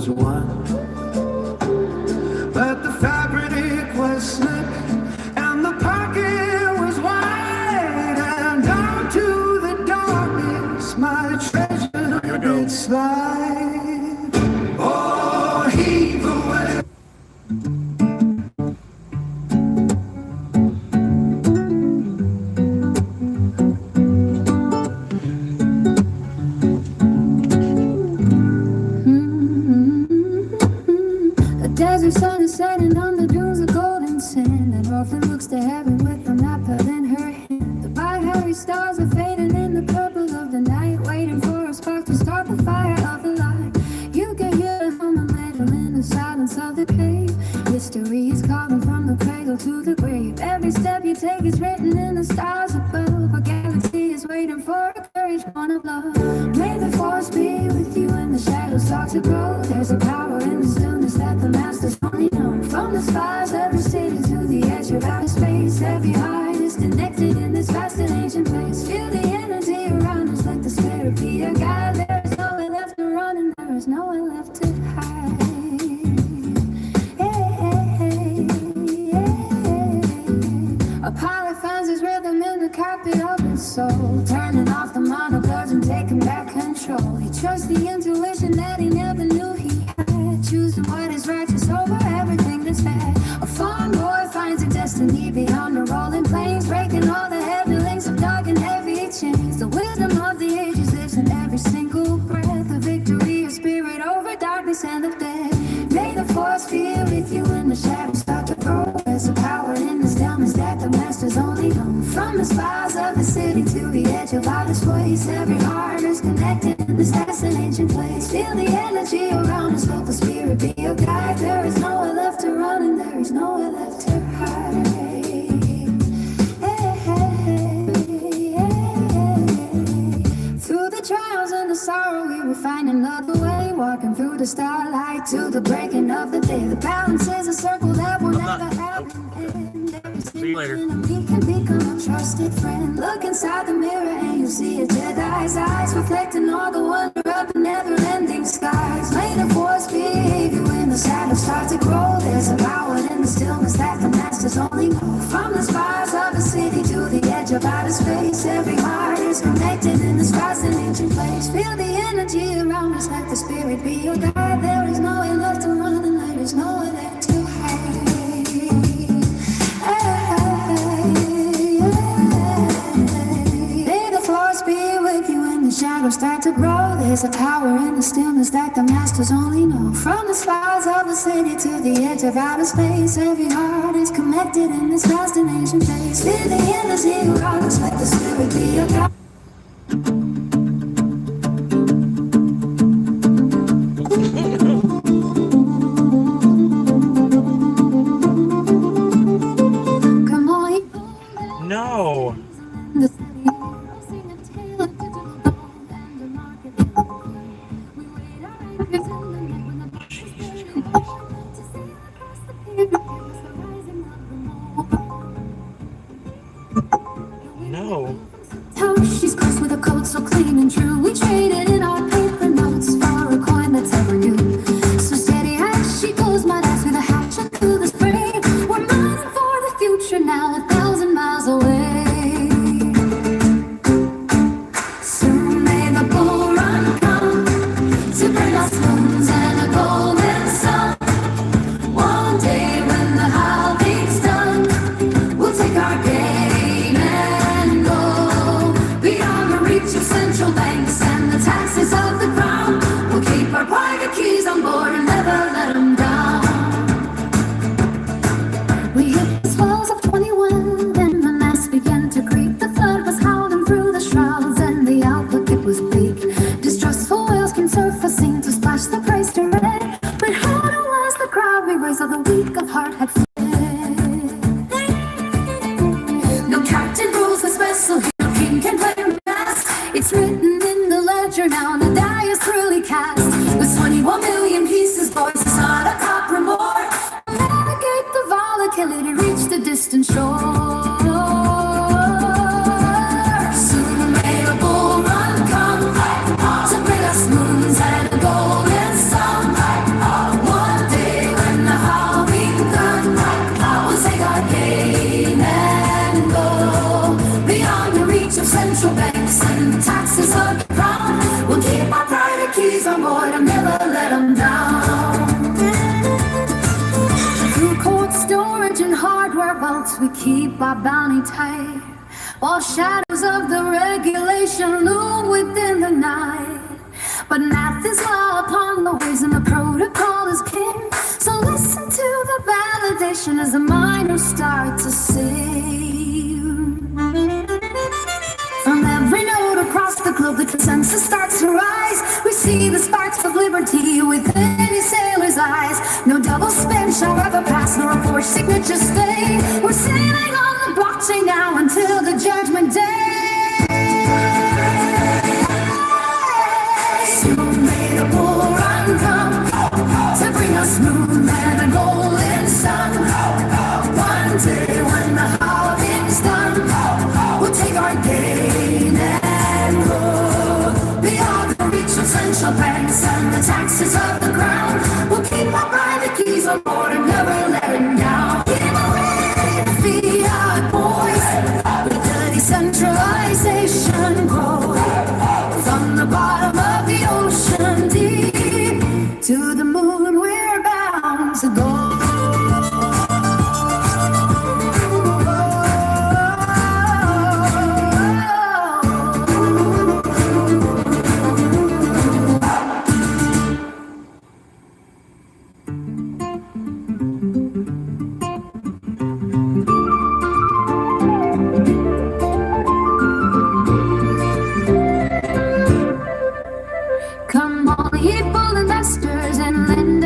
one. But the fabric was slick and the pocket was wide, and down to the darkness my treasure did slide. Oh, heave away. The sun is setting on the dunes of golden sand, and orphan looks to heaven with an apple in her hand. The bright stars are fading in the purple of the night, waiting for a spark to start the fire of the light. You can hear the hum of metal in the silence of the cave. History is calling from the cradle to the grave. Every step you take is written in the stars above. A galaxy is waiting for a courage born of love. May the force be with you when the shadows start to grow. There's a power in the stillness that the masters only know. From the spires of the city to the edge of outer space, every heart is connected in this vast and ancient place. Feel the energy around us, let the spirit be your guide. There is nowhere left to run and there is nowhere left to hide. A pilot finds his rhythm in the cockpit of his soul, turning off the monoblows and taking back control. He trusts the intuition that he never knew he had, choosing what is righteous over everything that's bad. A farm boy finds a destiny beyond the rolling plains, breaking all the heavy links of dark and heavy chains. The wisdom of the ages lives in every single breath, the victory of spirit over darkness and the dead. May the force be with you when the shadows start to grow. There's a power in the stillness that the masters only know. From the spires of the city to the edge of outer space, every heart is connected in this vast and ancient place. Feel the energy around us, let the spirit be your guide. There is nowhere left to run and there is nowhere left to hide. Through the trials and the sorrow, we will find another way. Walking through the starlight to the breaking of the day. The balance is a circle that will never have an end. See you later. We can become a trusted friend. Look inside the mirror and you see a Jedi's eyes, reflecting all the wonder of the never-ending skies. May the force be you when the shadows start to grow. There's a power in the stillness that the masters only know. From the spires of the city to the edge of outer space, every heart is connected in this vast and ancient place. Feel the energy around us, let the spirit be your guide. There is nowhere left to run and there is nowhere left to hide. May the force be with you when the shadows start to grow. There's a power in the stillness that the masters only know. From the spires of the city to the edge of outer space, every heart is connected in this vast and ancient place. Feel the energy around us, let the spirit be your guide. No. No. She's cursed with a coat so clean and true. We traded in our paper notes for a coin that's ever new. So steady as she goes, might ask me the hatchet to the spring. We're mining for the future now, 1,000 miles away. Soon may the bull run come to bring us moons and a golden sun. One day when the halving's done, we'll take our game and go beyond the reach of central banks and the taxes of the crown. We'll keep our private keys on board and never let them down. We hit the swells of 21, then the mass began to creep. The flood was howling through the shrouds and the outlook it was bleak. Distrustful whales came surfacing to splash the price to red. But harder was the crowd we raised, all the weak of heart had fled. No captain rules this vessel, no king can play mass. It's written in the ledger now, and the die is truly cast. With 21 million pieces, boys, it's not a copper more. Navigate the volatility, reach the distant shore. Soon may a bull run come to bring us moons and a golden sun. keys on board and never let them down. Through cold storage and hardware vaults, we keep our bounty tight, while shadows of the regulation loom within the night. But math is law upon the waves and the protocol is king. So listen to the validation as the miners start to sing. From every node across the globe, the consensus starts to rise. We see the sparks of liberty within any sailor's eyes. No double spin shall ever pass, nor a forged signature stay. We're sailing on the blockchain now until the judgment day. Soon may the bull run come to bring us moon and a golden sun. One day when the halving's done, we'll take our gain and go beyond the reach of central banks and the taxes of the ground. We'll keep our private keys on board and never let them down. Keep our ready fiat boys with the decentralization grow. From the bottom of the ocean deep to the moon, we're bound to go.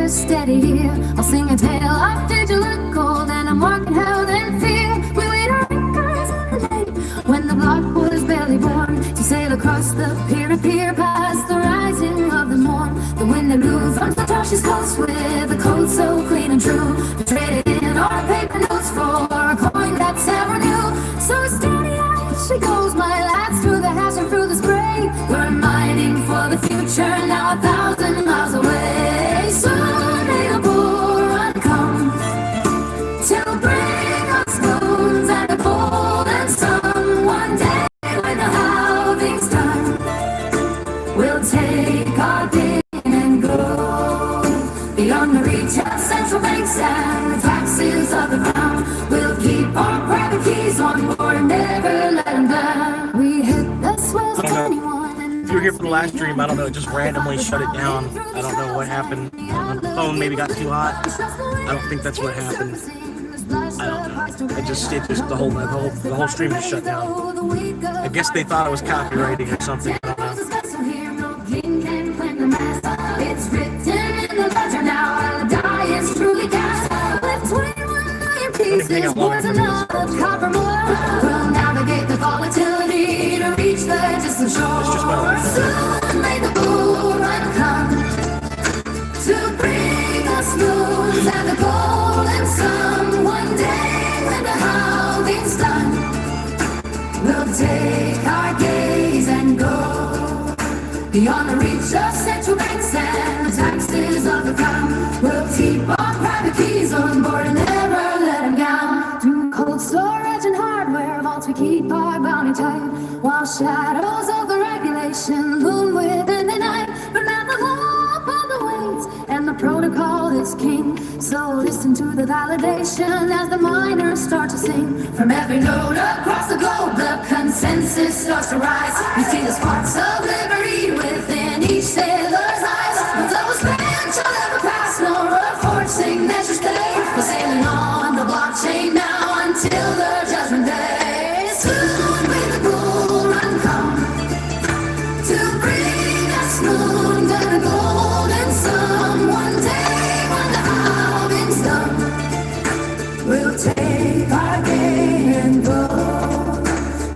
Steady here, I'll sing a tale of vigilant gold and a market held in fear. We wait our anchors in the night when the block was barely born to sail across the pier past the rising of the morn. The wind that blew from Satoshi's coast with a code so clean and true. We traded in our paper notes for a coin that's ever new. So steady as she goes, my lads, through the hash and through the spray. We're mining for the future now 1,000 miles away. Soon may the bull run come to bring us moons and a golden sun. One day when the halving's done, we'll take our gain and go beyond the reach of central banks and the taxes of the ground. We'll keep our private keys on board and never let them down. We hit the swells 21. If you were here for the last stream, I don't know, it just randomly shut it down. I don't know what happened. The phone maybe got too hot. I don't think that's what happened. I don't know. It just the whole stream just shut down. I guess they thought it was copywriting or something. I don't know. It's written in the ledger now, our die is truly cast. With 21 million pieces, boys and love, copper more. We'll navigate the volatility to reach the distant shore. Soon may the bull run come to bring us moons and the golden sun. One day when the halving's done, we'll take our gaze and go beyond the reach of central banks and the taxes of the crown. We'll keep our private keys on board and never let them down. Through cold storage and hardware vaults, we keep our bounty tight, while shadows of the regulation loom within the night. But now the hope of the waits and the protocol is king. So listen to the validation as the miners start to sing. From every node across the globe, the consensus starts to rise. We see the sparks of liberty within each sailor's eyes. No double span shall ever pass, nor a forged signature stay. We're sailing on the blockchain now until the judgment day. Soon may the bull run come to bring us moons and a golden sun. One day when the halving's done, we'll take our gain and go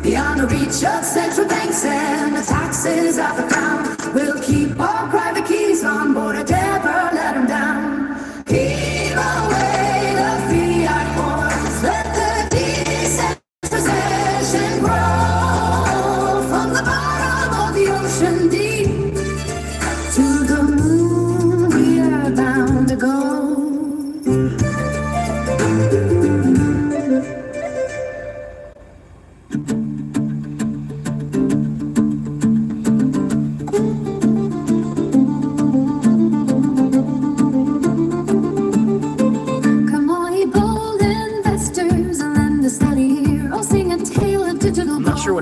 beyond the reach of central banks and the taxes of the crown. We'll keep our private keys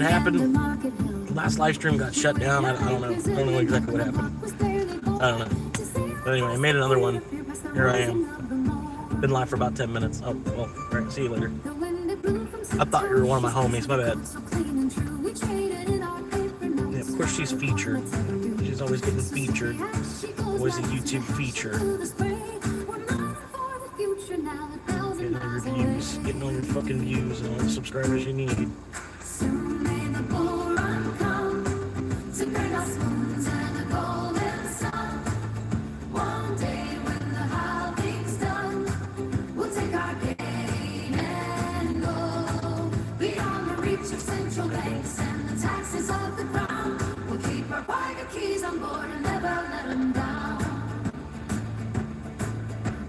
happened. Last live stream got shut down. I don't know. I don't know exactly what happened. I don't know. But anyway, I made another one. Here I am. Been live for about 10 minutes. Oh, well, alright, see you later. I thought you were one of my homies, my bad. Yeah, of course she's featured. She's always getting featured. Always a YouTube feature. Getting all your views. Getting all your fucking views and all the subscribers you need.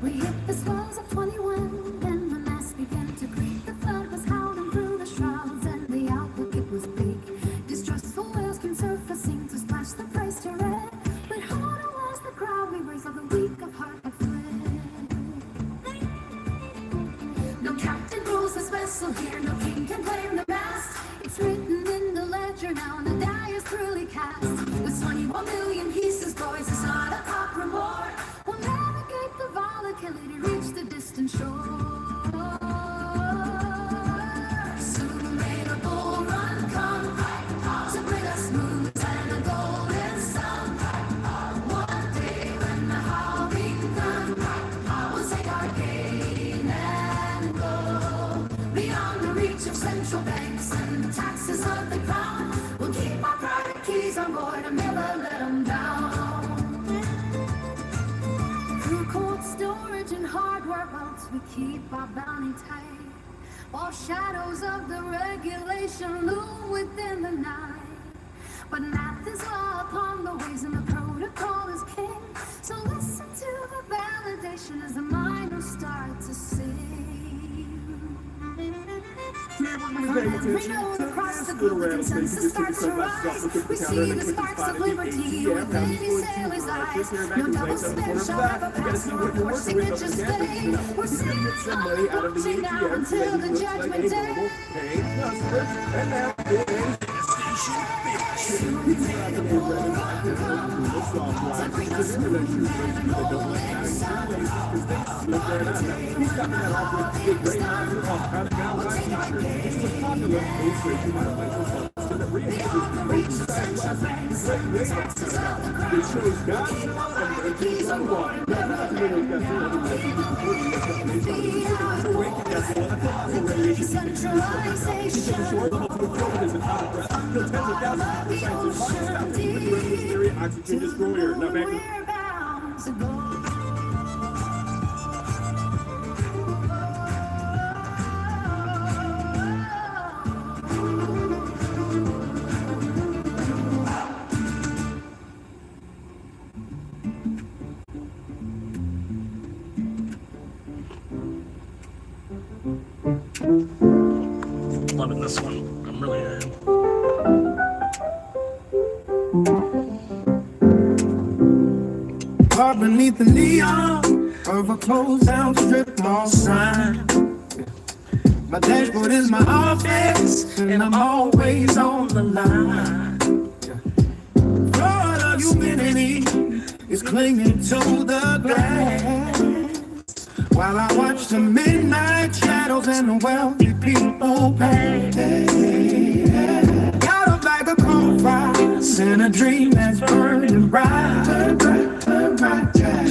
We hit the swells of 21, and the mass began to creep. The flood was howling through the shrouds, and the outlook it was bleak. Distrustful whales came surfacing to splash the price to red. But harder was the crowd we raised, all the weak of heart had fled. No captain rules this vessel here, no king can claim the mast. It's written in the ledger now, and the die is truly cast. With 21 million pieces, boys, it's not a cock reward. We'll navigate the volatility, reach the distant shore. Soon may the bull run come to bring us smooth and a golden sun. One day when the howling gun will take our gain and go beyond the reach of central banks and the taxes of the crown. We'll keep our private keys on board and never let them down. Through cold storage and hardware vaults, we keep our bounty tight, while shadows of the regulation loom within the night. But math is law upon the waves and the protocol is king. So listen to the validation as the miners start to sing. Every note across the globe, the consensus starts to rise. We see the sparks of liberty with many sailors' eyes. No double spin shall ever pass, nor forged signatures stay. We're sitting on the blockchain now until the judgment day. Oxygen destroyer. Now back to Loving this one. I'm really am. Caught beneath the neon of a closed down strip mall sign. My dashboard is my office, and I'm always on the line. Florida humanity is clinging to the glass, while I watch the midnight shadows and the wealthy people pass. Got a bag of cold fries and a dream that's burning bright.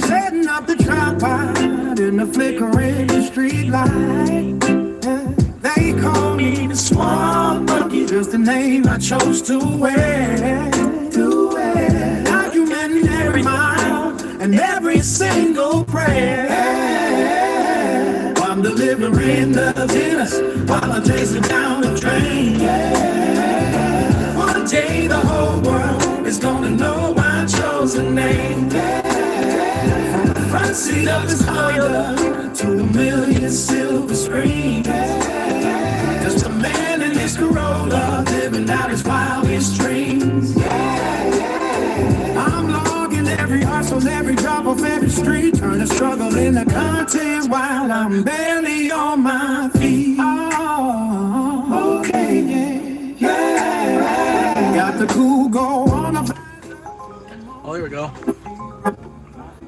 Setting up the tripod in the flickering street light. They call me the small monkey, just the name I chose to wear. Documenting every mile and every single prayer. I'm delivering the dinners while I'm chasing down the train. One day the whole world is gonna know my chosen name. From the front seat of this Honda to the million silver screen. Just a man in his Corolla living out his wildest dreams. I'm logging every hustle, every drop off every street, turning struggle into content while I'm barely on my feet. Oh, okay, yeah, yeah. the cool go on a Oh, here we go.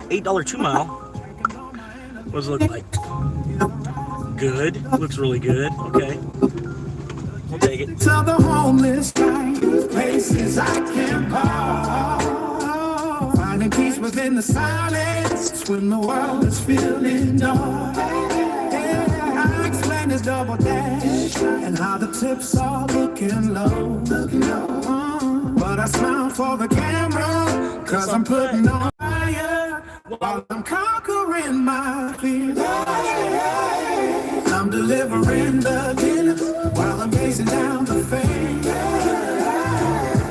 $8 2-mile. What does it look like? Good. Looks really good. Okay. We'll take it. to the homeless places I can call. Finding peace within the silence when the world is feeling dark. Yeah, I explain this double dash and how the tips are looking low. But I smile for the camera, cause I'm putting on fire while I'm conquering my fears. I'm delivering the dinner while I'm gazing down the fame.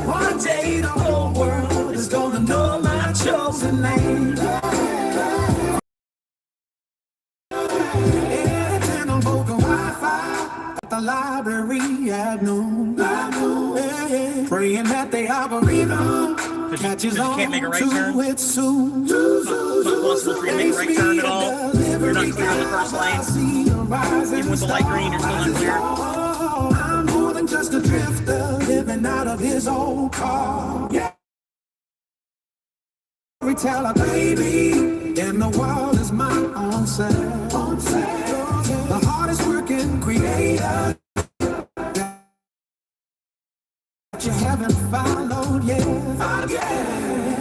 One day the whole world is gonna know my chosen name. And on vocal Wi-Fi at the library at noon. Yeah, praying that the algorithm catches on can't make a right turn? to it soon. Not possible for you to make a right turn at all. You're not clear on the first lane. Even with the light green, you're still not clear. I'm more than just a drifter living out of his old car. Yeah. We tell a baby, and the world is my own self. The hardest working creator that you haven't followed yet.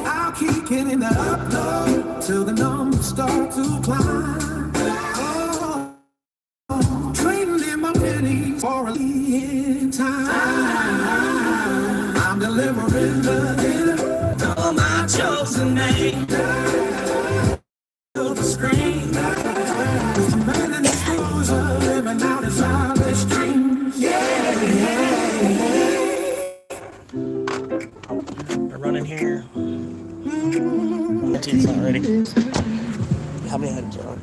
I'll keep getting the upload till the numbers start to climb. Trading in my pennies for a lead time. I'm delivering the dinner on my chosen name. To the screen, man in his cruiser, living out his wildest dreams. I run in here. It's not ready. How many items are on?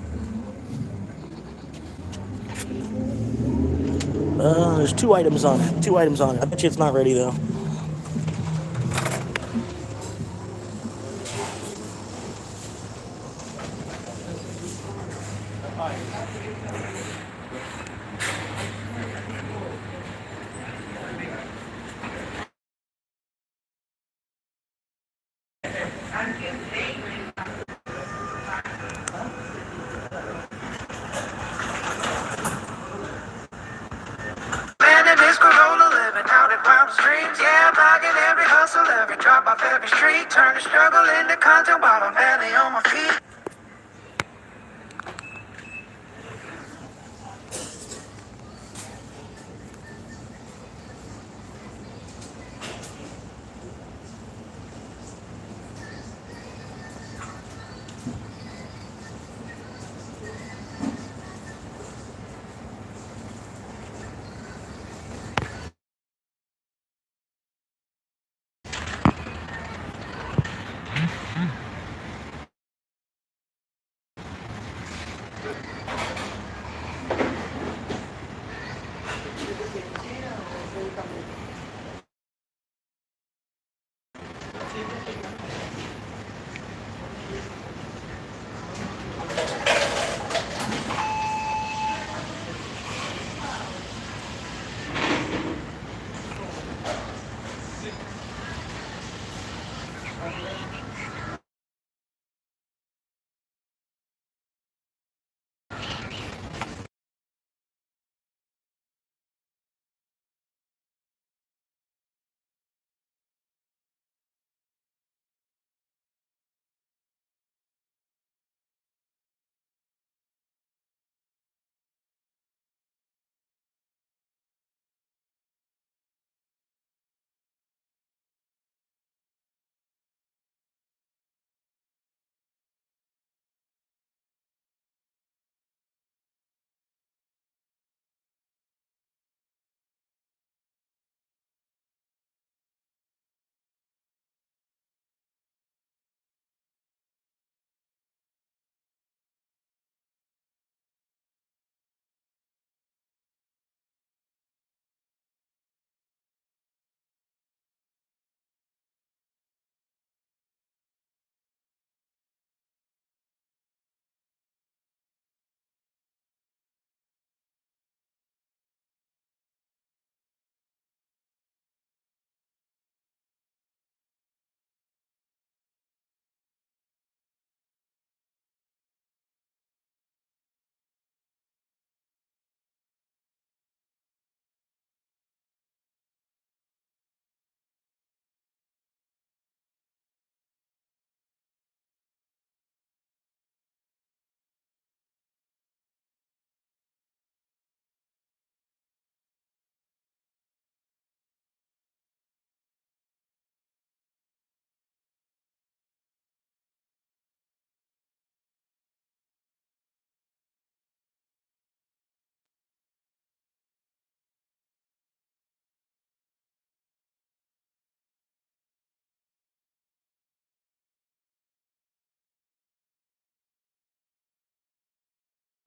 There's 2 items on it. 2 items on it. I bet you it's not ready though. Man in his Corona, living out in Palm Springs. Yeah, bagging every hustle, every drop off every street. Turn the struggle into content while I'm barely on my feet.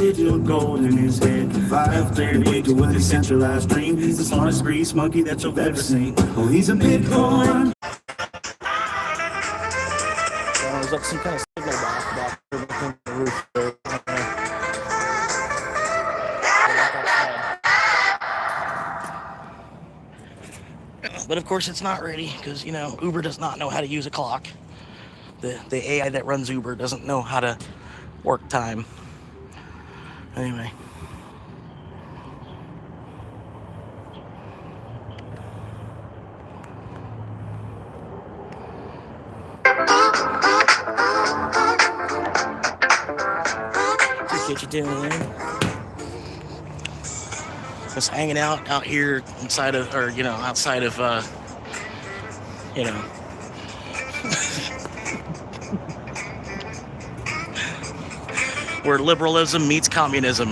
digital gold in his head. 538 with a centralized dream. He's the smartest grease monkey that you've ever seen. Oh, he's a Bitcoin. There's like some kind of signal box back there the roof there. But of course it's not ready because, you know, Uber does not know how to use a clock. The AI that runs Uber doesn't know how to work time. Anyway. Appreciate you tuning in. Just hanging out here inside of, or, you know, outside of, you know. Where liberalism meets communism.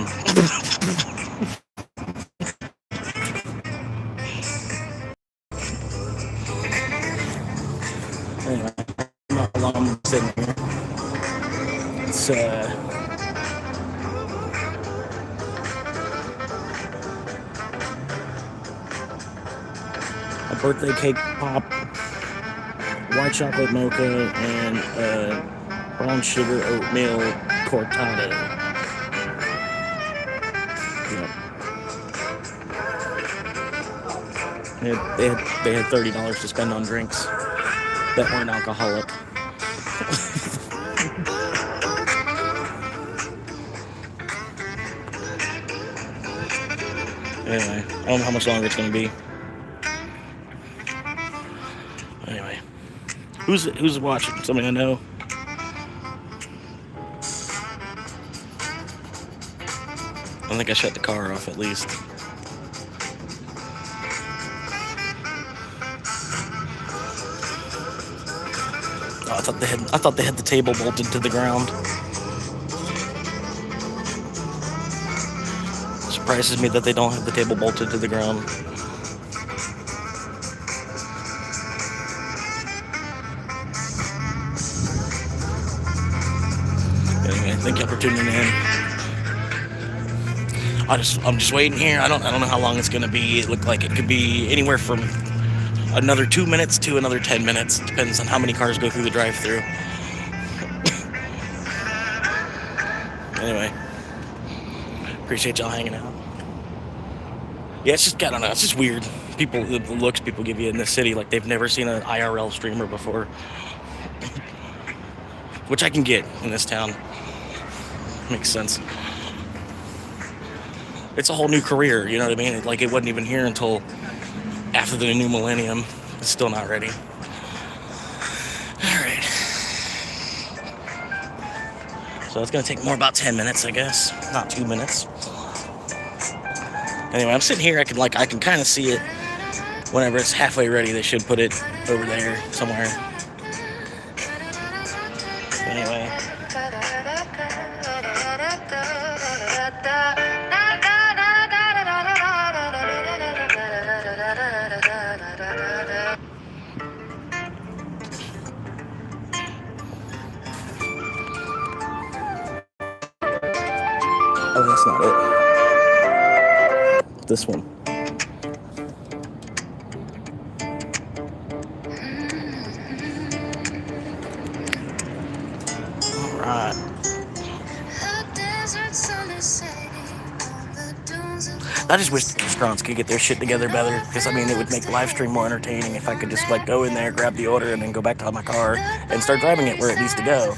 Anyway, not long I'm sitting here. It's, a birthday cake pop, white chocolate mocha, and brown sugar oatmeal cortado. Yep. They had $30 to spend on drinks that weren't alcoholic. Anyway, I don't know how much longer it's gonna be. Anyway, who's watching? Somebody I know? I think I shut the car off at least. Oh, I thought they had the table bolted to the ground. Surprises me that they don't have the table bolted to the ground. Anyway, thank y'all for tuning in. I'm just waiting here. I don't know how long it's gonna be. It looked like it could be anywhere from another 2 minutes to another 10 minutes. Depends on how many cars go through the drive-thru. Anyway, appreciate y'all hanging out. Yeah, it's just, I don't know, it's just weird. People, the looks people give you in this city, like they've never seen an IRL streamer before. Which I can get in this town. Makes sense. It's a whole new career, you know what I mean? Like, it wasn't even here until after the new millennium. It's still not ready. Alright. So it's gonna take more about 10 minutes, I guess. Not 2 minutes. Anyway, I'm sitting here, I can kind of see it. Whenever it's halfway ready, they should put it over there somewhere. Anyway. Oh, that's not it. This one. All right. I just wish the restaurants could get their shit together better, because I mean it would make the live stream more entertaining if I could just like go in there, grab the order, and then go back to my car and start driving it where it needs to go.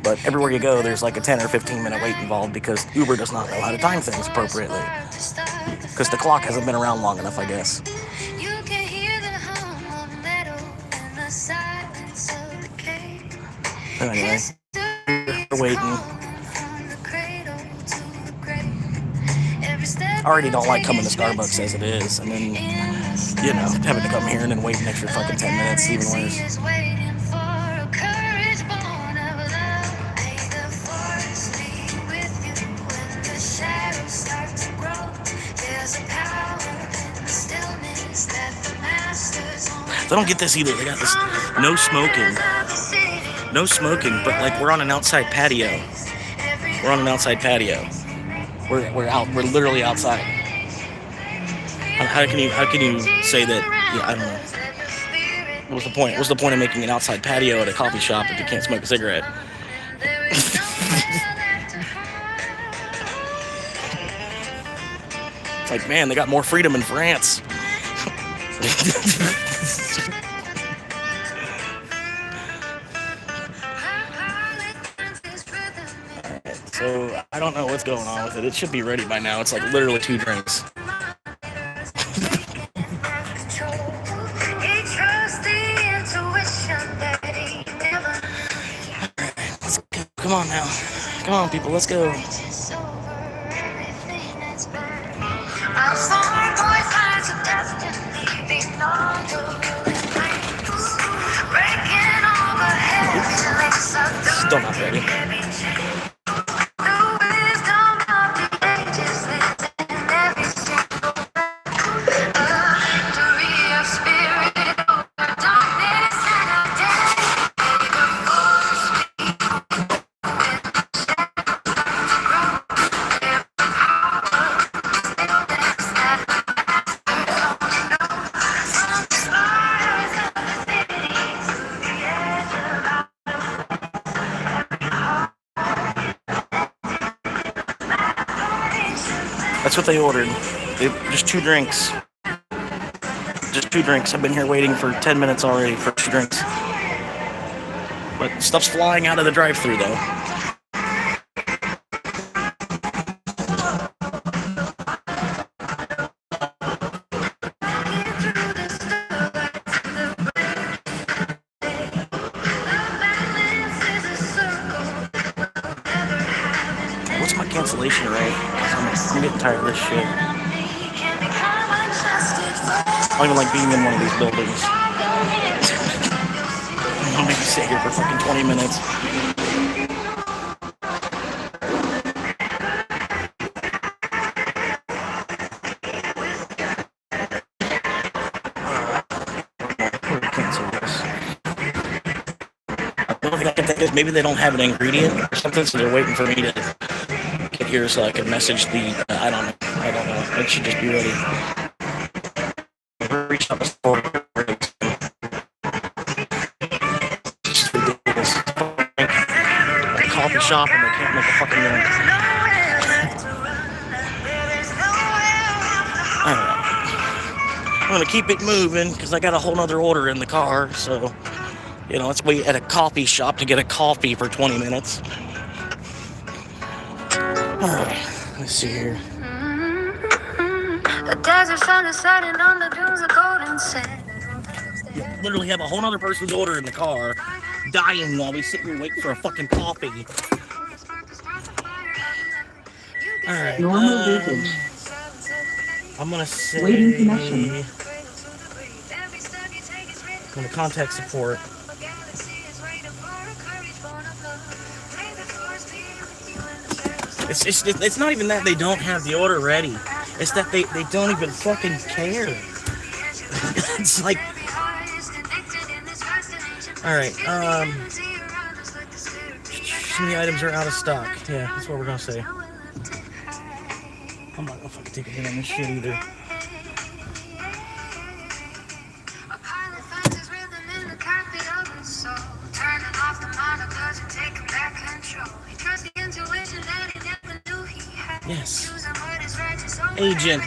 But everywhere you go, there's like a 10 or 15 minute wait involved because Uber does not know how to time things appropriately. Because the clock hasn't been around long enough, I guess. Anyway, we're waiting. I already don't like coming to Starbucks as it is, and then, you know, having to come here and then wait an extra fucking 10 minutes, even worse. I don't get this either. They got this no smoking. No smoking, but like we're on an outside patio. We're on an outside patio. We're literally outside. How can you say that? Yeah, I don't know. What's the point? What's the point of making an outside patio at a coffee shop if you can't smoke a cigarette? It's like, man, they got more freedom in France. So I don't know what's going on with it. It should be ready by now. It's like literally 2 drinks. Let's go. Come on now. Come on, people. Let's go. Still not ready. That's what they ordered. Just 2 drinks. Just 2 drinks. I've been here waiting for 10 minutes already for 2 drinks. But stuff's flying out of the drive-thru though. What's my cancellation rate? I'm getting tired of this shit. I don't even like being in one of these buildings. I'll make you sit here for fucking 20 minutes. Cancel this. The only thing I can think is maybe they don't have an ingredient or something, so they're waiting for me to get here so I can message the. I don't know. It should just be ready. Reach out the store. It's ridiculous. A coffee shop and they can't make a fucking drink. Alright. I'm gonna keep it moving because I got a whole nother order in the car, so let's wait at a coffee shop to get a coffee for 20 minutes. Alright, let's see here. The desert sun is setting on the dunes of golden sand. Literally have a whole other person's order in the car, dying while we sit here waiting for a fucking coffee. Alright, I'm gonna say... Waiting connection. I'm gonna contact support. It's not even that they don't have the order ready. It's that they don't even fucking care. It's like... Alright, how many items are out of stock? Yeah, that's what we're gonna say. I'm not gonna fucking take a hit on this shit either. Yes. Agent.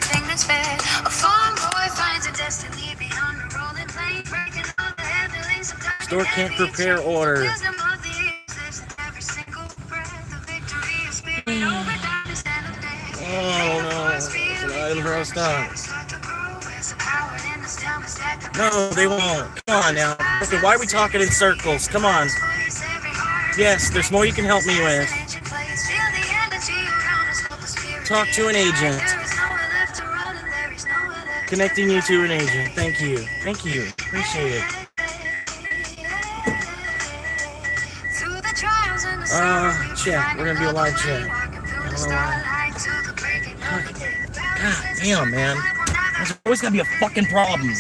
Store can't prepare order. Oh no. It's an item for us stock. No, they won't. Come on now. Okay, why are we talking in circles? Come on. Yes, there's more you can help me with. Talk to an agent. Connecting you to an agent. Thank you. Thank you. Appreciate it. Chat. We're gonna do a live chat. I don't know why. God damn, man. There's always gotta be a fucking problem.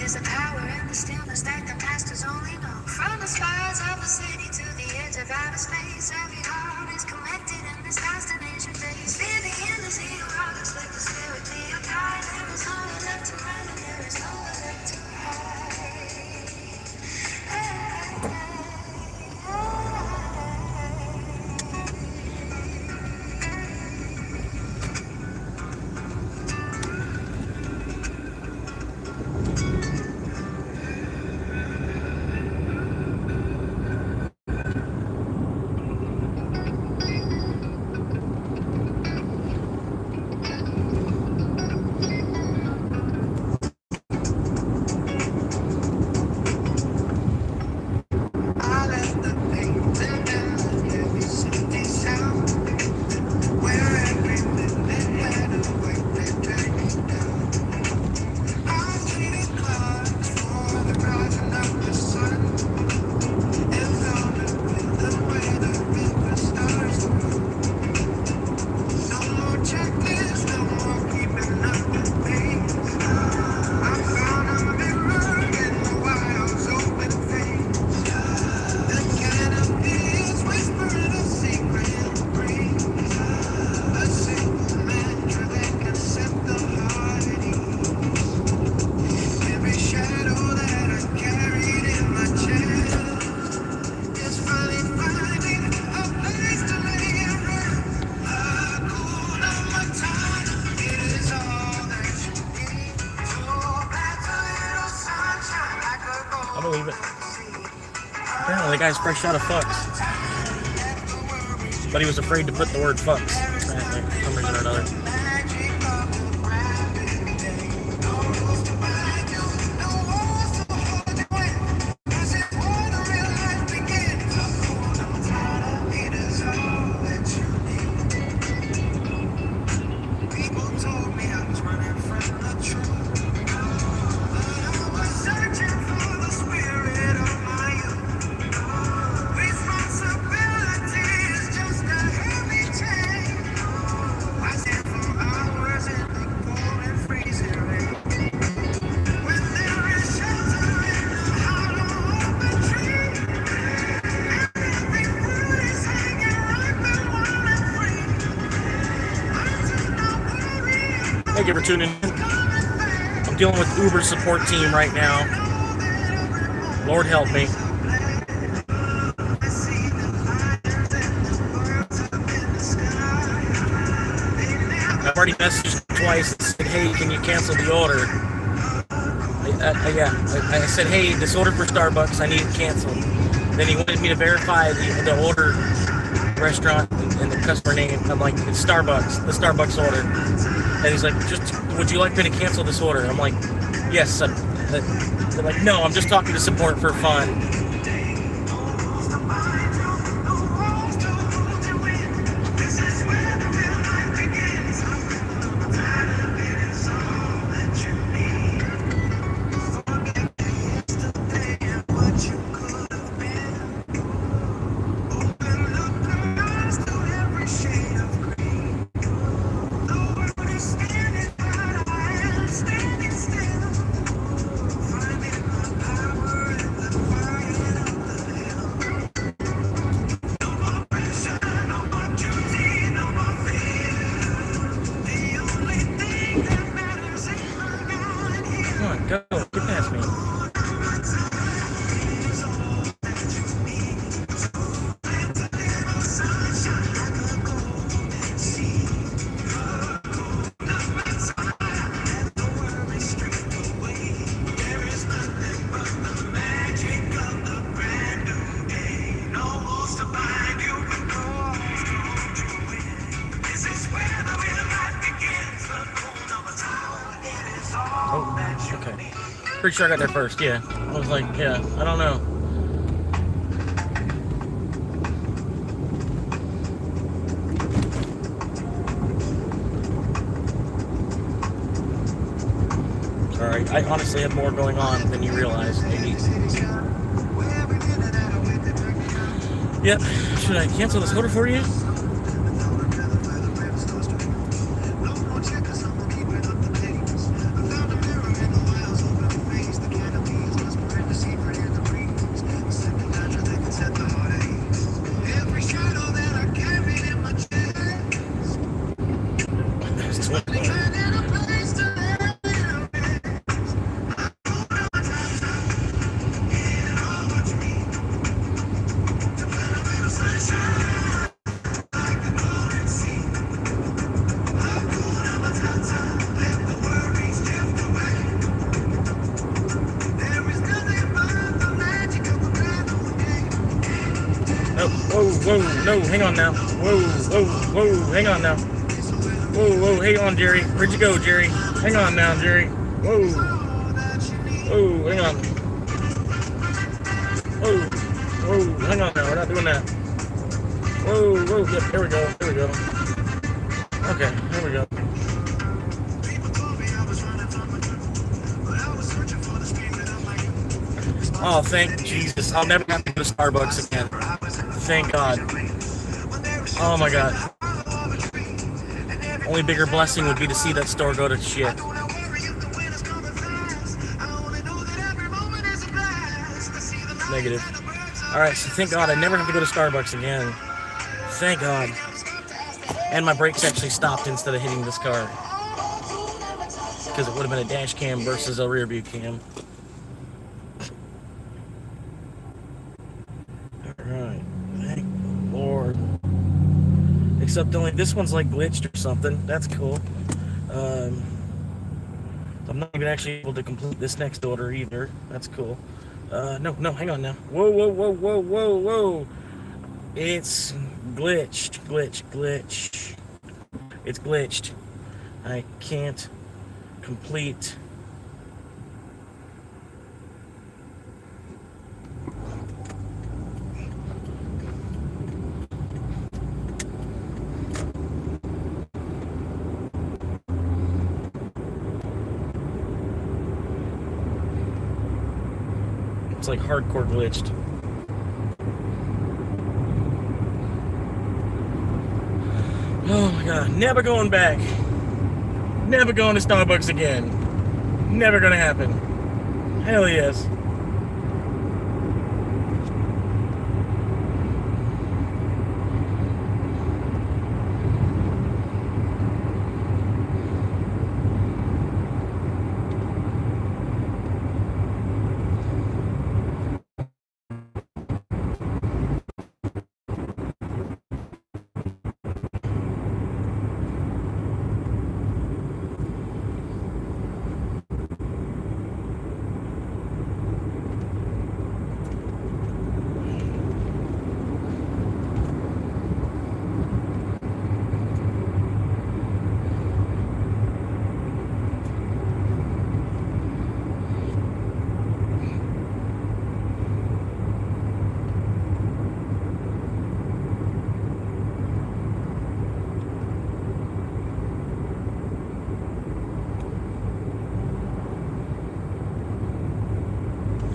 There's a power in the stillness that the masters only know. From the spires of the city to the edge of outer space, every heart is connected in this destination base. Living in the sea of rocks, let the spirit be a guide. There is nowhere left to run and there is nowhere left to hide. I let the things in the heavy city sound, where every minute had a weight that dragged me down. I traded clouds for the rising of the sun, and found a rhythm where the river starts to run. No more checklists, no more keeping up the pace. I found a mirror in the wild's open face. The canopy is whispering a secret breeze, a simple mantra that can set the heart at ease. Every shadow that I carried in my chest is finally finding a place to lay it rest. Hakuna Matata, it is all that you need. So back to little sunshine like a I believe it. golden sea. Apparently, the guy's fresh out of fucks, but he was afraid to put the word fucks. Apparently, for some reason or another. Magic of the rapid day. No rules to bind you, no walls to hold you in. This is where the real life begins. Hakuna Matata, it is all that you need. People told me I was running from the truth, but I was searching for the spirit of my youth. Responsibility is just a heavy chain. I stand for hours in the cold and freezing rain. When there is shelter in the hollow of a tree, every fruit is hanging ripe and warm and free. I do not worry Thank you for tuning in. I'm dealing with Uber support team right now. Lord help me. I've already messaged twice and said, hey, can you cancel the order? I said, hey, this order for Starbucks, I need it canceled. Then he wanted me to verify the order, restaurant, and the customer name. I'm like, it's Starbucks, the Starbucks order. And he's like, would you like me to cancel this order? I'm like, yes. They're like, no, I'm just talking to support for fun. Go, get past me. Oh, okay. Pretty sure I got there first, yeah. I was like, yeah, I don't know. Alright, I honestly have more going on than you realize, maybe. Yep, should I cancel this order for you? whoa, no, hang on now. Whoa, whoa, whoa, hang on now. Whoa, whoa, hang on, Jerry. Where'd you go, Jerry? Hang on now, Jerry. Whoa, whoa, hang on. Whoa, whoa, hang on now. We're not doing that. Whoa, whoa, yep, there we go, there we go. Okay, there we go. Oh, thank Jesus. I'll never have to go to Starbucks again. Thank God. Oh my God. Only bigger blessing would be to see that store go to shit. Negative. Alright, so thank God I never have to go to Starbucks again. Thank God. And my brakes actually stopped instead of hitting this car. Because it would have been a dash cam versus a rear view cam. Alright. Thank the Lord. Except only this one's like glitched or something. That's cool. I'm not even actually able to complete this next order either. That's cool. No, hang on now. Whoa, whoa, whoa, whoa, whoa, whoa. It's glitched. It's glitched. I can't complete. It's like hardcore glitched. Oh my God, never going back. Never going to Starbucks again. Never gonna happen. Hell yes.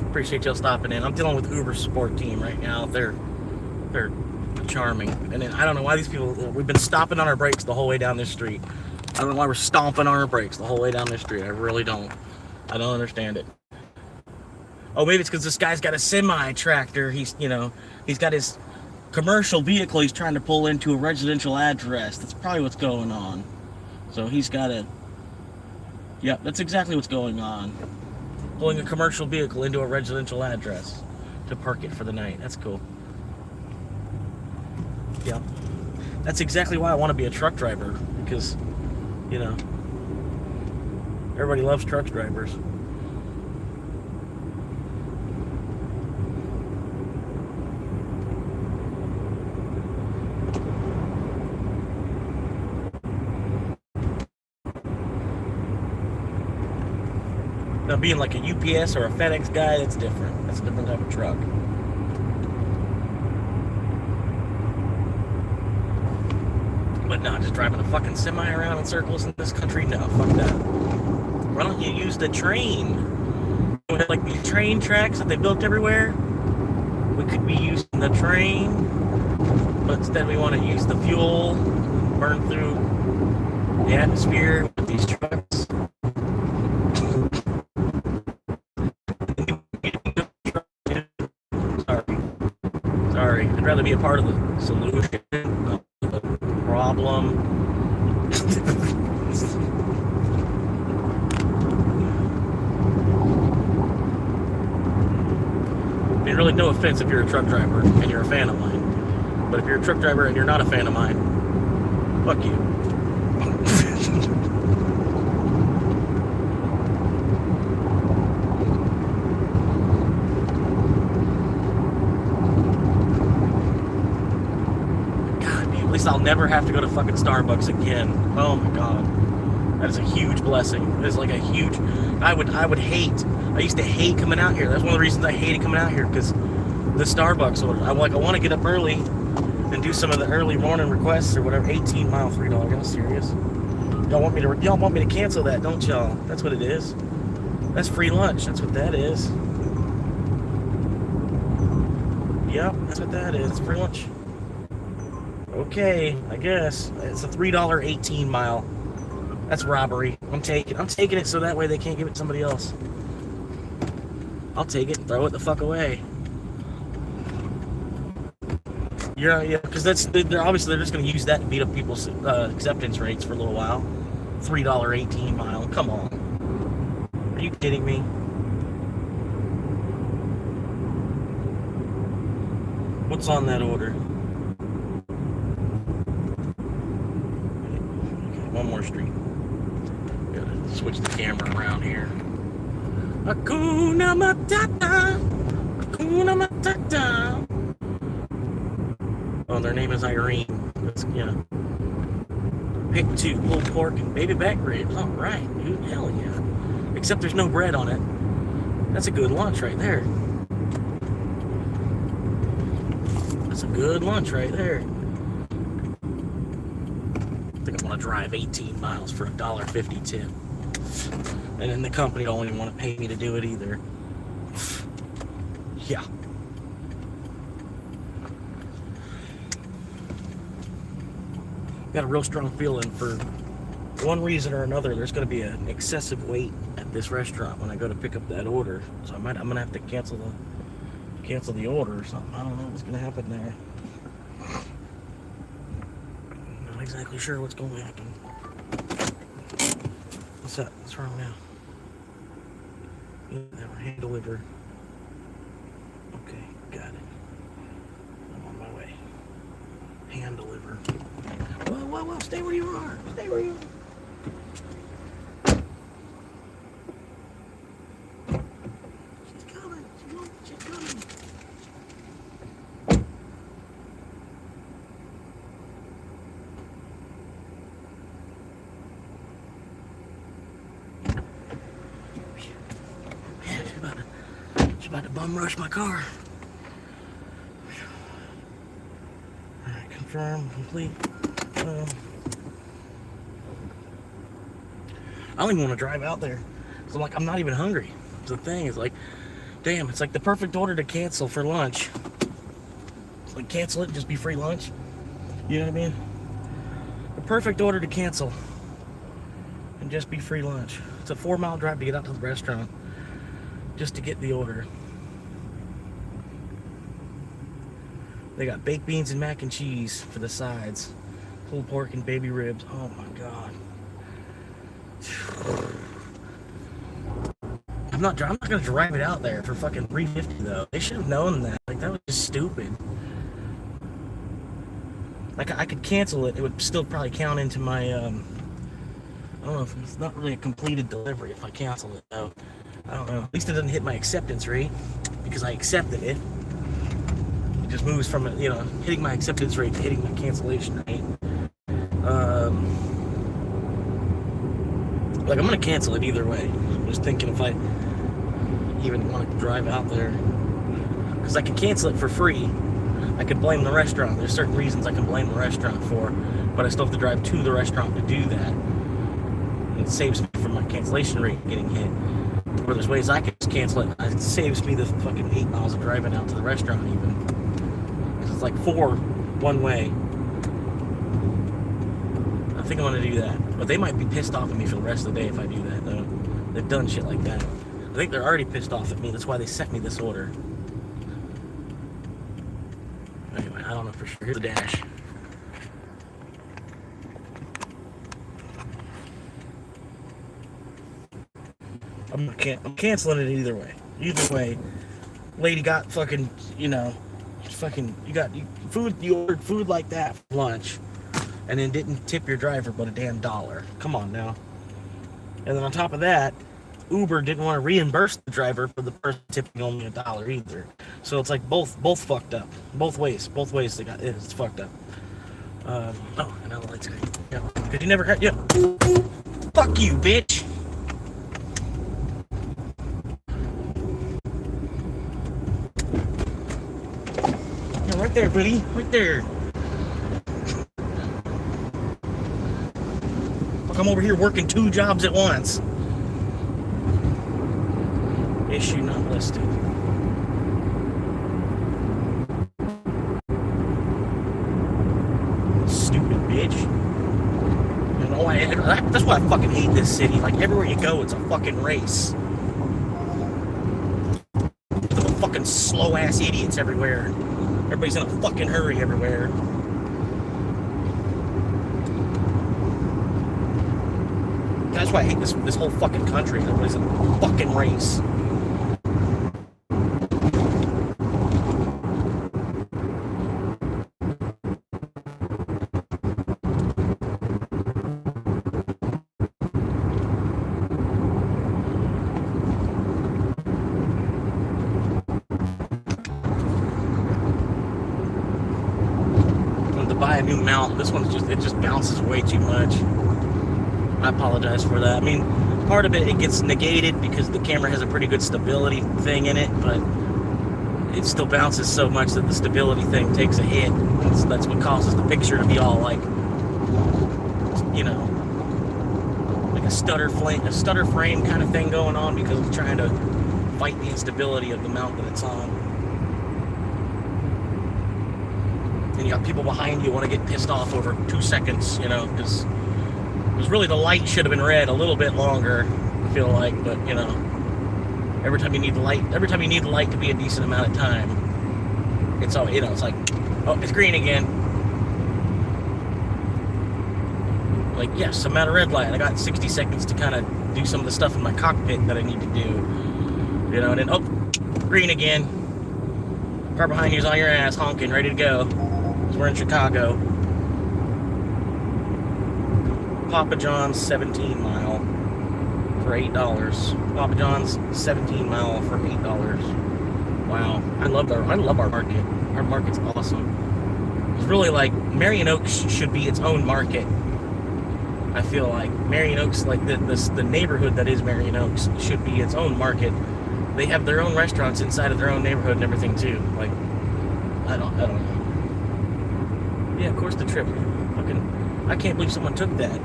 Appreciate y'all stopping in. I'm dealing with Uber support team right now. They're charming. And then, I don't know why these people, we've been stopping on our brakes the whole way down this street. I don't know why we're stomping on our brakes the whole way down this street. I really don't. I don't understand it. Oh, maybe it's because this guy's got a semi-tractor. He's got his commercial vehicle he's trying to pull into a residential address. That's probably what's going on. So he's got a, yep, that's exactly what's going on. Pulling a commercial vehicle into a residential address to park it for the night. That's cool. Yeah. That's exactly why I want to be a truck driver, because, everybody loves truck drivers. Now, being like a UPS or a FedEx guy, that's different. That's a different type of truck. But no, just driving a fucking semi around in circles in this country, no, fuck that. Why don't you use the train? Like these train tracks that they built everywhere? We could be using the train, but instead we want to use the fuel, burn through the atmosphere with these trucks. Sorry, I'd rather be a part of the solution, not the problem. I mean, really, no offense if you're a truck driver and you're a fan of mine. But if you're a truck driver and you're not a fan of mine, fuck you. least I'll never have to go to fucking Starbucks again. Oh my god. That is a huge blessing. That is like a huge... I would hate... I used to hate coming out here. That's one of the reasons I hated coming out here, because the Starbucks order. I want to get up early and do some of the early morning requests or whatever. 18 mile, $3. Y'all serious? Y'all want me to cancel that, don't y'all? That's what it is. That's free lunch. That's what that is. Yep, that's what that is. It's free lunch. Okay, I guess. It's a $3 18 mile. That's robbery. I'm taking it so that way they can't give it to somebody else. I'll take it and throw it the fuck away. Yeah, because they're obviously just going to use that to beat up people's acceptance rates for a little while. $3 18 mile. Come on. Are you kidding me? What's on that order? Okay, one more street. Gotta switch the camera around here. Hakuna Matata. Hakuna Matata. Oh, their name is Irene. That's, yeah. Pick 2, pulled pork and baby back ribs. All right, dude. Hell yeah. Except there's no bread on it. That's a good lunch right there. That's a good lunch right there. I think I want to drive 18 miles for $1.50 tip. And then the company don't even want to pay me to do it either. Yeah. Got a real strong feeling for one reason or another there's going to be an excessive wait at this restaurant when I go to pick up that order. So I'm going to have to cancel the order or something. I don't know what's going to happen there. Not exactly sure what's going to happen. What's that? What's wrong now? Hand deliver. Okay, got it. I'm on my way. Hand deliver. Whoa, stay where you are. Stay where you are. She's coming. She's coming. She's about to bum rush my car. Alright, confirm, complete. I don't even want to drive out there. So I'm not even hungry. The thing is damn, it's like the perfect order to cancel for lunch. Like cancel it and just be free lunch. You know what I mean? The perfect order to cancel and just be free lunch. It's a 4-mile drive to get out to the restaurant just to get the order. They got baked beans and mac and cheese for the sides. Pulled pork and baby ribs. Oh my god. I'm not gonna drive it out there for fucking $3.50 though. They should have known that. Like that was just stupid. Like I could cancel it. It would still probably count into my I don't know if it's not really a completed delivery if I cancel it though. I don't know. At least it doesn't hit my acceptance rate because I accepted it. It just moves from hitting my acceptance rate to hitting my cancellation rate. Like I'm gonna cancel it either way. I'm just thinking if I even want to drive out there, because I can cancel it for free. I could blame the restaurant. There's certain reasons I can blame the restaurant for, but I still have to drive to the restaurant to do that. And it saves me from my cancellation rate getting hit. Or there's ways I can just cancel it. It saves me the fucking 8 miles of driving out to the restaurant even. Because it's like 4 one way. I think I'm gonna do that. But they might be pissed off at me for the rest of the day if I do that though. They've done shit like that. I think they're already pissed off at me. That's why they sent me this order. Anyway, I don't know for sure. Here's the dash. I'm canceling it either way. Either way, lady got fucking, you ordered food like that for lunch, and then didn't tip your driver but a damn $1. Come on now. And then on top of that, Uber didn't want to reimburse the driver for the person tipping only $1 either. So it's like both fucked up. Both ways it's fucked up. Oh, I know the lights. Yeah, because you never had. Yeah. Fuck you, bitch. Yeah, right there, buddy. Right there. Fuck, I'm over here working 2 jobs at once. Issue not listed. Stupid bitch. You know why? That's why I fucking hate this city. Like, everywhere you go, it's a fucking race. There's fucking slow ass idiots everywhere. Everybody's in a fucking hurry everywhere. That's why I hate this whole fucking country. Everybody's in a fucking race. Buy a new mount. This one's just bounces way too much. I apologize for that. I mean, part of it gets negated because the camera has a pretty good stability thing in it, but it still bounces so much that the stability thing takes a hit. That's what causes the picture to be all like, you know, like a stutter frame kind of thing going on because it's trying to fight the instability of the mount that it's on. And you got people behind you want to get pissed off over 2 seconds, you know, because really the light should have been red a little bit longer, I feel like, but you know, every time you need the light to be a decent amount of time, it's all, you know, it's like, oh, it's green again. Like, yes, I'm at a red light. I got 60 seconds to kind of do some of the stuff in my cockpit that I need to do, you know, and then, oh, green again. Car behind you's on your ass, honking, ready to go. We're in Chicago. Papa John's 17 mile for $8. Papa John's 17 mile for $8. Wow, I love our market. Our market's awesome. It's really like Marion Oaks should be its own market. I feel like Marion Oaks, like the neighborhood that is Marion Oaks, should be its own market. They have their own restaurants inside of their own neighborhood and everything too. Like, I don't know. Yeah, of course the trip. Fucking, I can't believe someone took that.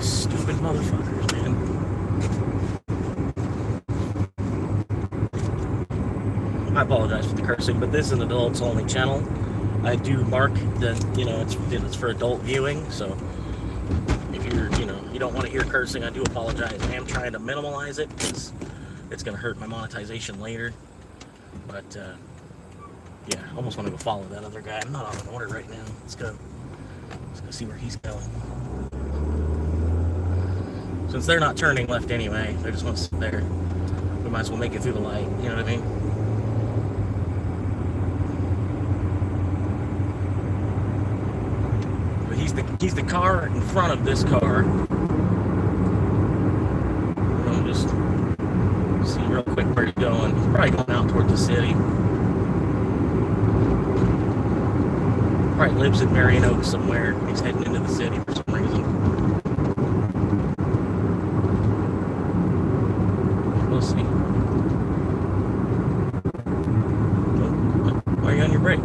Stupid motherfuckers, man. I apologize for the cursing, but this is an adults only channel. I do mark that, you know, it's for adult viewing, so if you're, you know, you don't want to hear cursing, I do apologize. I am trying to minimalize it because it's going to hurt my monetization later. But, yeah, I almost want to go follow that other guy. I'm not on an order right now. Let's go see where he's going. Since they're not turning left anyway, they just want to sit there. We might as well make it through the light, you know what I mean? He's the car in front of this car. I'll just see real quick where he's going. He's probably going out towards the city. Probably lives in Marion Oaks somewhere. He's heading into the city for some reason. We'll see. Why are you on your break?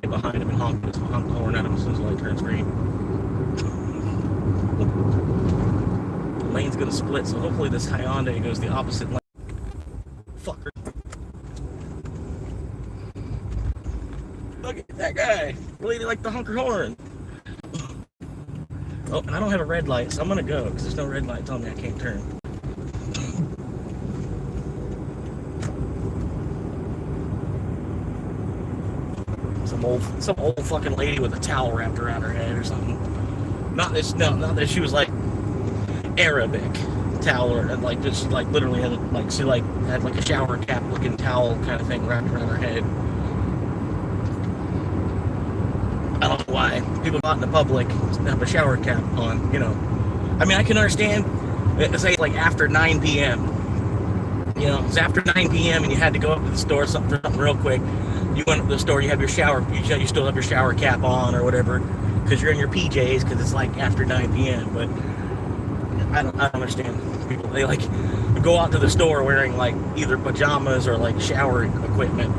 Behind him and honk the horn at him as soon as the light turns green. The lane's gonna split, so hopefully this Hyundai goes the opposite lane. Fucker. Look at that guy. Really like the honker horn. Oh, and I don't have a red light, so I'm gonna go because there's no red light telling me I can't turn. So some old fucking lady with a towel wrapped around her head or something. Not that she was like Arabic towel, or like just like literally had like she like had like a shower cap looking towel kind of thing wrapped around her head. I don't know why people out in the public have a shower cap on, you know. I mean, I can understand, say like after 9 p.m. You know, it's after 9 p.m. and you had to go up to the store for something real quick. You went up to the store, you have your shower, you still have your shower cap on or whatever, because you're in your PJs because it's like after 9 p.m. But I don't understand people. They like go out to the store wearing like either pajamas or like shower equipment.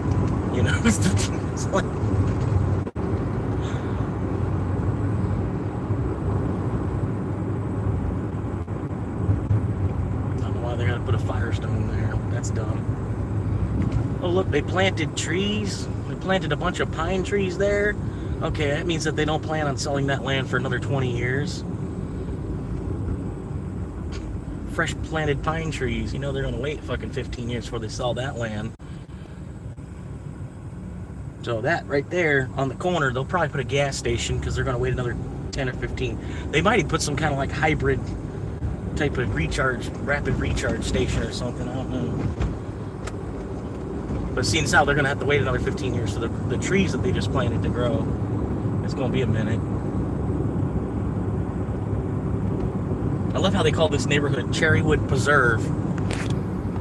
You know, it's like. Put a Firestone there. That's dumb. Oh, look, they planted trees. They planted a bunch of pine trees there. Okay, that means that they don't plan on selling that land for another 20 years. Fresh planted pine trees. You know they're gonna wait fucking 15 years before they sell that land. So that right there on the corner, they'll probably put a gas station because they're gonna wait another 10 or 15. They might even put some kind of like hybrid type of rapid recharge station or something. I don't know. But seeing as how they're gonna have to wait another 15 years for the trees that they just planted to grow, it's gonna be a minute. I love how they call this neighborhood Cherrywood Preserve.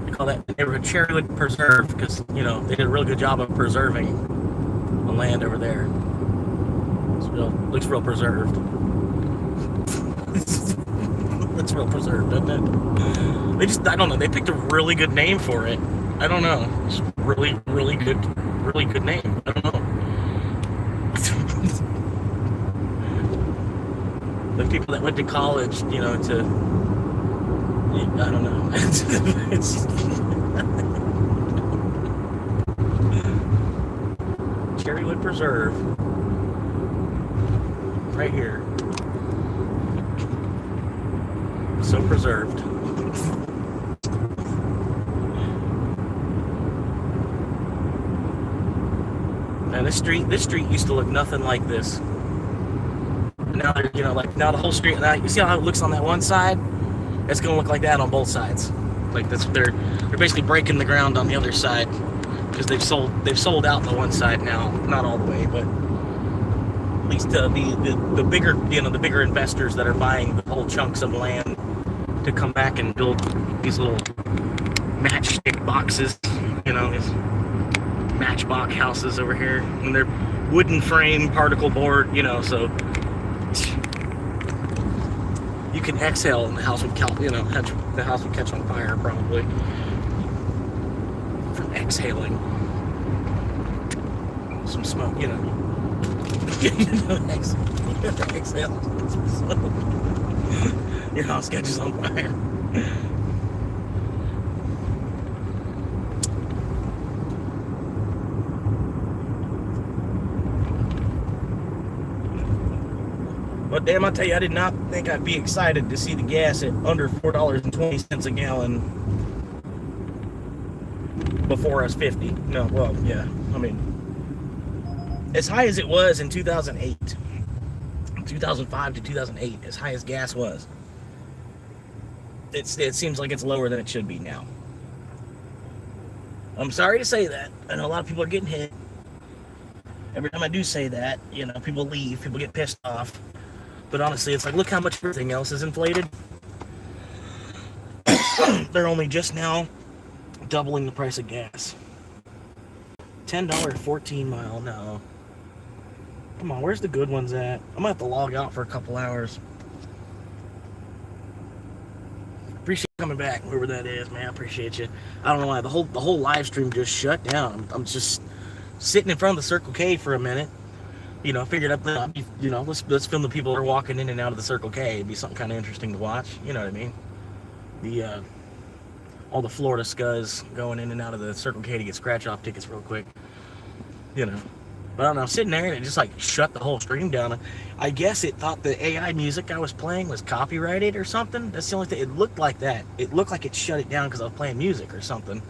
They call that neighborhood Cherrywood Preserve because, you know, they did a really good job of preserving the land over there. Looks real preserved. It's real preserved, doesn't it? I don't know, they picked a really good name for it. I don't know. It's really good name. I don't know. The people that went to college, you know, I don't know. It's Cherrywood Preserve. Right here. So preserved. Man, this street used to look nothing like this. Now they're, you know, like now the whole street. Now you see how it looks on that one side? It's gonna look like that on both sides. Like they're basically breaking the ground on the other side because they've sold out the one side now. Not all the way, but at least the bigger, you know, the bigger investors that are buying the whole chunks of land to come back and build these little matchstick boxes, you know, these matchbox houses over here, and they're wooden frame, particle board, you know, so you can exhale and the house would catch on fire probably from exhaling some smoke, you know. Exhale some smoke. Your house catches on fire. But damn, I tell you, I did not think I'd be excited to see the gas at under $4.20 a gallon before I was 50. No, well, yeah. I mean, as high as it was in 2008, 2005 to 2008, as high as gas was, it seems like it's lower than it should be now. I'm sorry to say that. I know a lot of people are getting hit. Every time I do say that, you know, people leave, people get pissed off. But honestly, it's like, look how much everything else is inflated. They're only just now doubling the price of gas. $10 14 mile, no. Come on, where's the good ones at? I'm gonna have to log out for a couple hours. Appreciate you coming back, whoever that is, man. I appreciate you. I don't know why the whole live stream just shut down. I'm just sitting in front of the Circle K for a minute. You know, I figured out, you know, let's film the people that are walking in and out of the Circle K. It'd be something kind of interesting to watch. You know what I mean? All the Florida scuzz going in and out of the Circle K to get scratch-off tickets real quick. You know. But I don't know, I'm sitting there and it just like shut the whole stream down. I guess it thought the AI music I was playing was copyrighted or something. That's the only thing. It looked like that. It looked like it shut it down because I was playing music or something.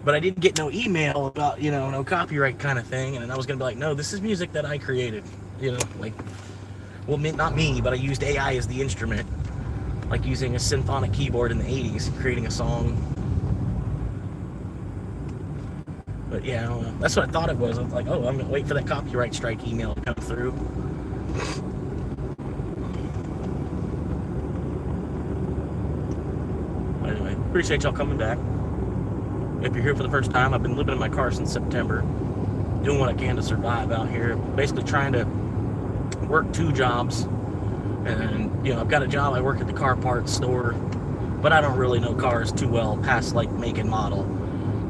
But I didn't get no email about, you know, no copyright kind of thing. And I was going to be like, no, this is music that I created. You know, like, well, not me, but I used AI as the instrument. Like using a symphonic keyboard in the 80s, creating a song. But yeah, I don't know. That's what I thought it was. I was like, oh, I'm going to wait for that copyright strike email to come through. But anyway, appreciate y'all coming back. If you're here for the first time, I've been living in my car since September, doing what I can to survive out here, basically trying to work 2 jobs. And, you know, I've got a job, I work at the car parts store, but I don't really know cars too well past, like, make and model.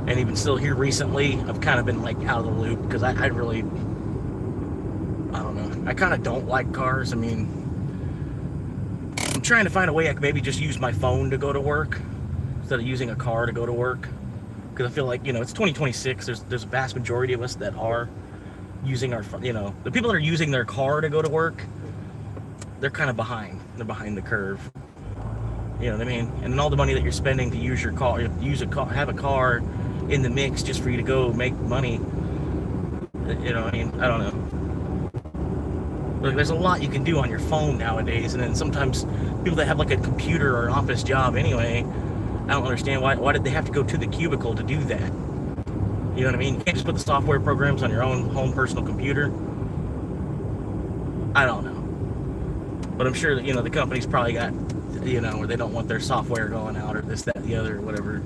And even still here recently, I've kind of been, like, out of the loop, because I really, I don't know, I kind of don't like cars. I mean, I'm trying to find a way I could maybe just use my phone to go to work, instead of using a car to go to work. Because I feel like, you know, it's 2026, there's a vast majority of us that are using our, you know, the people that are using their car to go to work, they're kind of behind. They're behind the curve. You know what I mean? And then all the money that you're spending to use your car, have a car in the mix just for you to go make money. You know, I mean, I don't know. Like, there's a lot you can do on your phone nowadays, and then sometimes people that have like a computer or an office job anyway, I don't understand why did they have to go to the cubicle to do that? You know what I mean? You can't just put the software programs on your own home personal computer. I don't know. But I'm sure that, you know, the company's probably got, you know, where they don't want their software going out or this, that, the other, or whatever.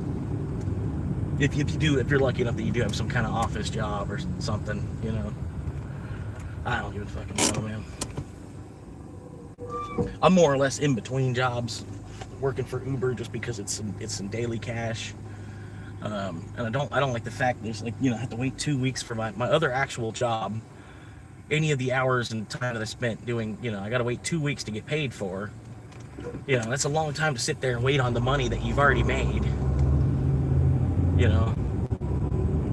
If you're lucky enough that you do have some kind of office job or something, you know. I don't even fucking know, man. I'm more or less in between jobs, working for Uber just because it's some daily cash. And I don't like the fact there's, like, you know, I have to wait 2 weeks for my other actual job. Any of the hours and time that I spent doing, you know, I gotta wait 2 weeks to get paid for. You know, that's a long time to sit there and wait on the money that you've already made. You know,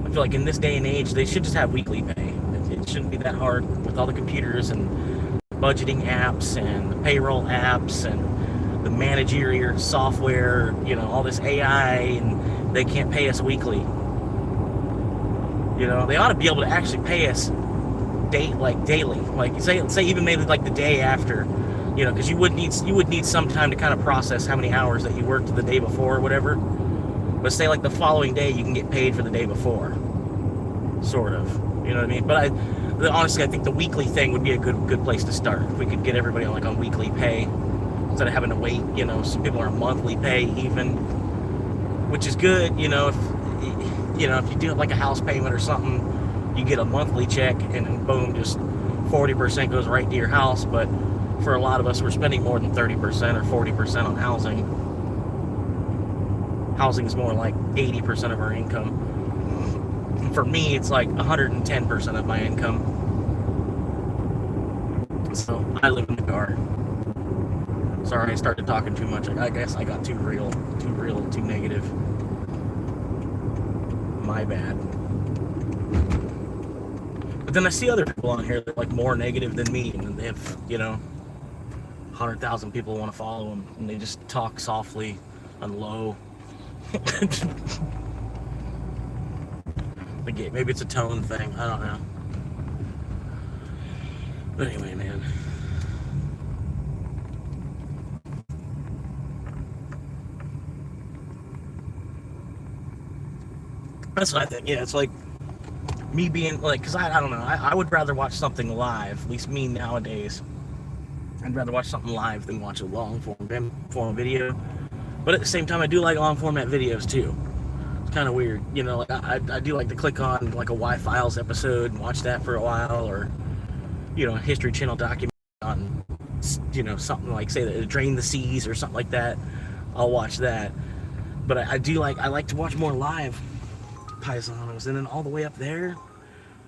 I feel like in this day and age, they should just have weekly pay. It shouldn't be that hard with all the computers and budgeting apps and the payroll apps and the managerial software, you know, all this AI, and they can't pay us weekly. You know, they ought to be able to actually pay us daily, like say even maybe like the day after, you know, because you would need some time to kind of process how many hours that you worked the day before or whatever. But say like the following day you can get paid for the day before, sort of, you know what I mean? But honestly, I think the weekly thing would be a good place to start. If we could get everybody on, like, on weekly pay instead of having to wait. You know, some people are on monthly pay even, which is good. You know, if you do like a house payment or something, you get a monthly check and then boom, just 40% goes right to your house. But for a lot of us, we're spending more than 30% or 40% on housing. Housing is more like 80% of our income. And for me, it's like 110% of my income. So I live in the car. Sorry, I started talking too much. I guess I got too real, too negative. My bad. But then I see other people on here that are like more negative than me, and they have, you know, 100,000 people want to follow them, and they just talk softly and low. Maybe it's a tone thing. I don't know. But anyway, man. That's what I think. Yeah, it's like me being like, because I don't know. I would rather watch something live. At least me nowadays. I'd rather watch something live than watch a long form video. But at the same time, I do like long format videos too. It's kind of weird, you know. Like I do like to click on like a Y-Files episode and watch that for a while, or, you know, a History Channel documentary on, you know, something like, say, that Drain the Seas or something like that. I'll watch that. But I like to watch more live paisanos. And then all the way up there,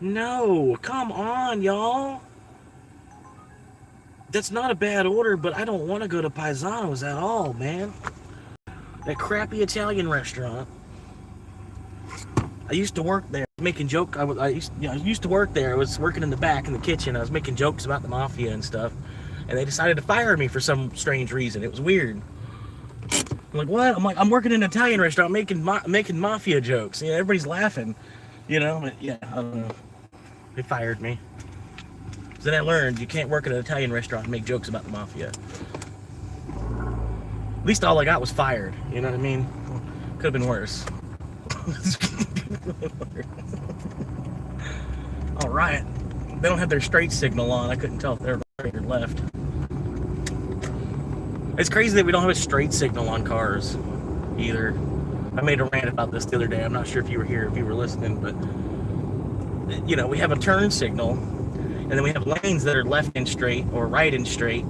no, come on, y'all. That's not a bad order, but I don't want to go to Paisanos at all, man. That crappy Italian restaurant. I used to work there, making jokes. I used to work there. I was working in the back in the kitchen. I was making jokes about the mafia and stuff, and they decided to fire me for some strange reason. It was weird. I'm like, what? I'm like, I'm working in an Italian restaurant making mafia jokes. You know, everybody's laughing. You know, but yeah, I don't know. They fired me. So then I learned you can't work at an Italian restaurant and make jokes about the mafia. At least all I got was fired. You know what I mean? Could have been worse. All right. They don't have their straight signal on. I couldn't tell if they were right or left. It's crazy that we don't have a straight signal on cars either. I made a rant about this the other day. I'm not sure if you were here, if you were listening, but you know, we have a turn signal, and then we have lanes that are left and straight or right and straight,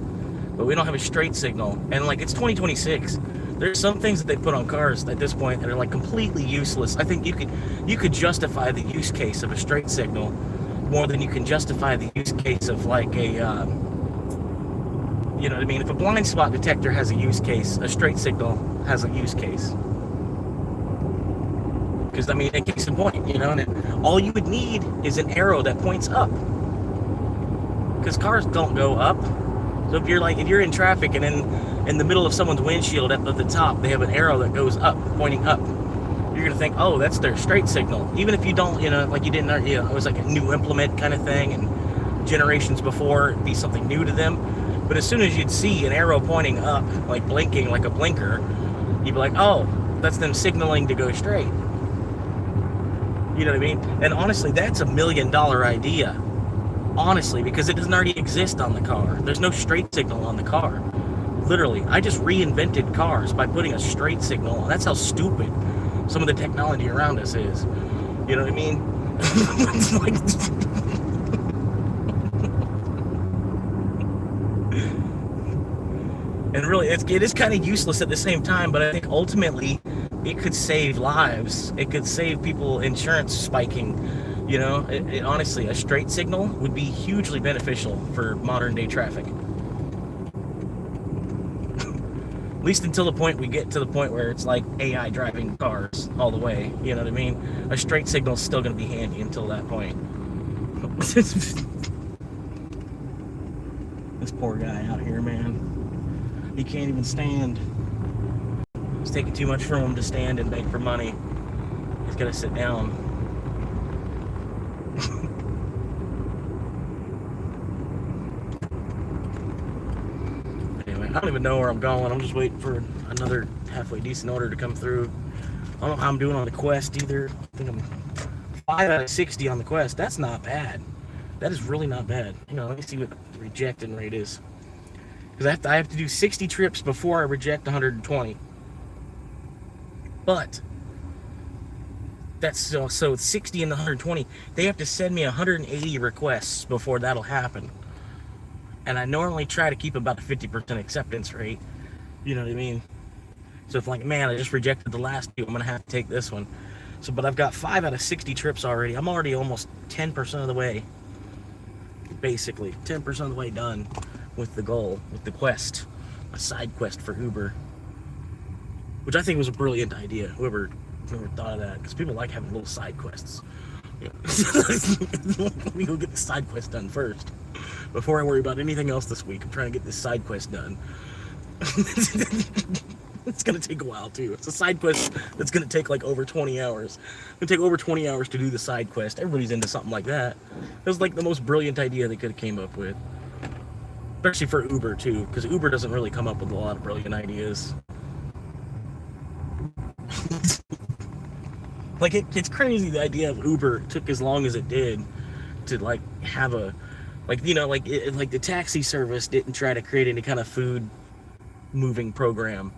but we don't have a straight signal. And like, it's 2026. There's some things that they put on cars at this point that are like completely useless. I think you could justify the use case of a straight signal more than you can justify the use case of like a, you know what I mean? If a blind spot detector has a use case, a straight signal has a use case. Because, I mean, it case in point, you know, and all you would need is an arrow that points up. Because cars don't go up. So if you're in traffic and in the middle of someone's windshield at the top, they have an arrow that goes up, pointing up. You're going to think, oh, that's their straight signal. Even if you don't, you know, like you didn't, you know, it was like a new implement kind of thing, and generations before, it'd be something new to them. But as soon as you'd see an arrow pointing up, like blinking like a blinker, you'd be like, oh, that's them signaling to go straight. You know what I mean? And honestly, that's $1 million idea. Honestly, because it doesn't already exist on the car. There's no straight signal on the car. Literally, I just reinvented cars by putting a straight signal on. That's how stupid some of the technology around us is. You know what I mean? It's like... And really, it is kind of useless at the same time, but I think ultimately it could save lives. It could save people insurance spiking. You know, it honestly, a straight signal would be hugely beneficial for modern day traffic. At least until the point we get to the point where it's like AI driving cars all the way. You know what I mean? A straight signal is still going to be handy until that point. This poor guy out here, man. He can't even stand. It's taking too much for him to stand and beg for money. He's got to sit down. Anyway, I don't even know where I'm going. I'm just waiting for another halfway decent order to come through. I don't know how I'm doing on the Quest either. I think I'm 5 out of 60 on the Quest. That's not bad. That is really not bad. You know, let me see what the rejecting rate is. Because I have to do 60 trips before I reject 120. But that's so 60 and 120. They have to send me 180 requests before that'll happen. And I normally try to keep about a 50% acceptance rate. You know what I mean? So if like, man, I just rejected the last two, I'm gonna have to take this one. So, but I've got 5 out of 60 trips already. I'm already almost 10% of the way. Basically, 10% of the way done with the goal, with the quest, a side quest for Uber, which I think was a brilliant idea. Whoever thought of that, because people like having little side quests. You know. Let me go get the side quest done first before I worry about anything else this week. I'm trying to get this side quest done. It's gonna take a while too. It's a side quest that's gonna take like over 20 hours. It's gonna take over 20 hours to do the side quest. Everybody's into something like that. It was like the most brilliant idea they could have came up with. Especially for Uber too, because Uber doesn't really come up with a lot of brilliant ideas. Like it's crazy the idea of Uber took as long as it did to like have a, like, you know, like like the taxi service didn't try to create any kind of food moving program.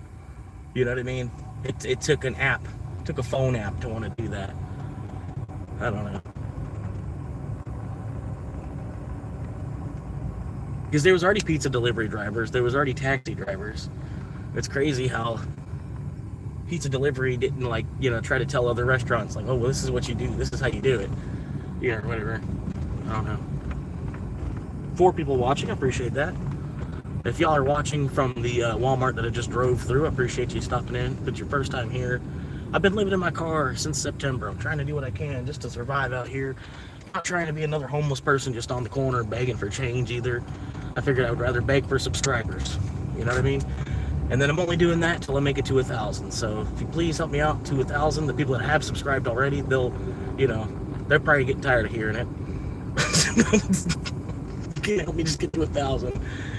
You know what I mean? It took an app, took a phone app to want to do that. I don't know. Because there was already pizza delivery drivers, there was already taxi drivers. It's crazy how pizza delivery didn't, like, you know, try to tell other restaurants, like, oh, well, this is what you do, this is how you do it. Yeah, or whatever. I don't know. 4 people watching, I appreciate that. If y'all are watching from the Walmart that I just drove through, I appreciate you stopping in. If it's your first time here, I've been living in my car since September. I'm trying to do what I can just to survive out here. I'm not trying to be another homeless person just on the corner begging for change either. I figured I would rather beg for subscribers. You know what I mean? And then I'm only doing that till I make it to 1,000. So if you please help me out to 1,000, the people that have subscribed already, they're probably getting tired of hearing it. You can't help me just get to 1,000,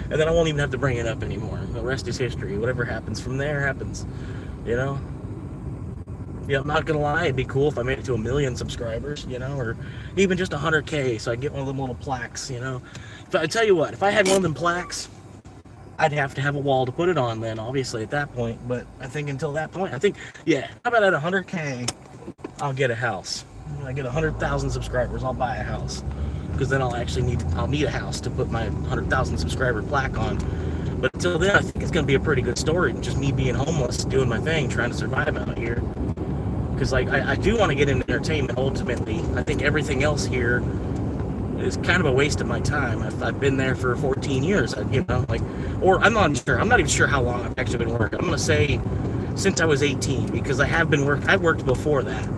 and then I won't even have to bring it up anymore. The rest is history. Whatever happens from there happens, Yeah, I'm not gonna lie. It'd be cool if I made it to 1 million subscribers, or even just 100K, so I get one of them little plaques, But I tell you what, if I had one of them plaques, I'd have to have a wall to put it on then, obviously, at that point. But I think until that point, how about at 100K, I'll get a house. When I get 100,000 subscribers, I'll buy a house. Because then I'll need a house to put my 100,000 subscriber plaque on. But until then, I think it's going to be a pretty good story. Just me being homeless, doing my thing, trying to survive out here. Because I do want to get into entertainment ultimately. I think everything else here is kind of a waste of my time. I've been there for 14 years, or I'm not sure. I'm not even sure how long I've actually been working. I'm going to say since I was 18, because I've worked before that,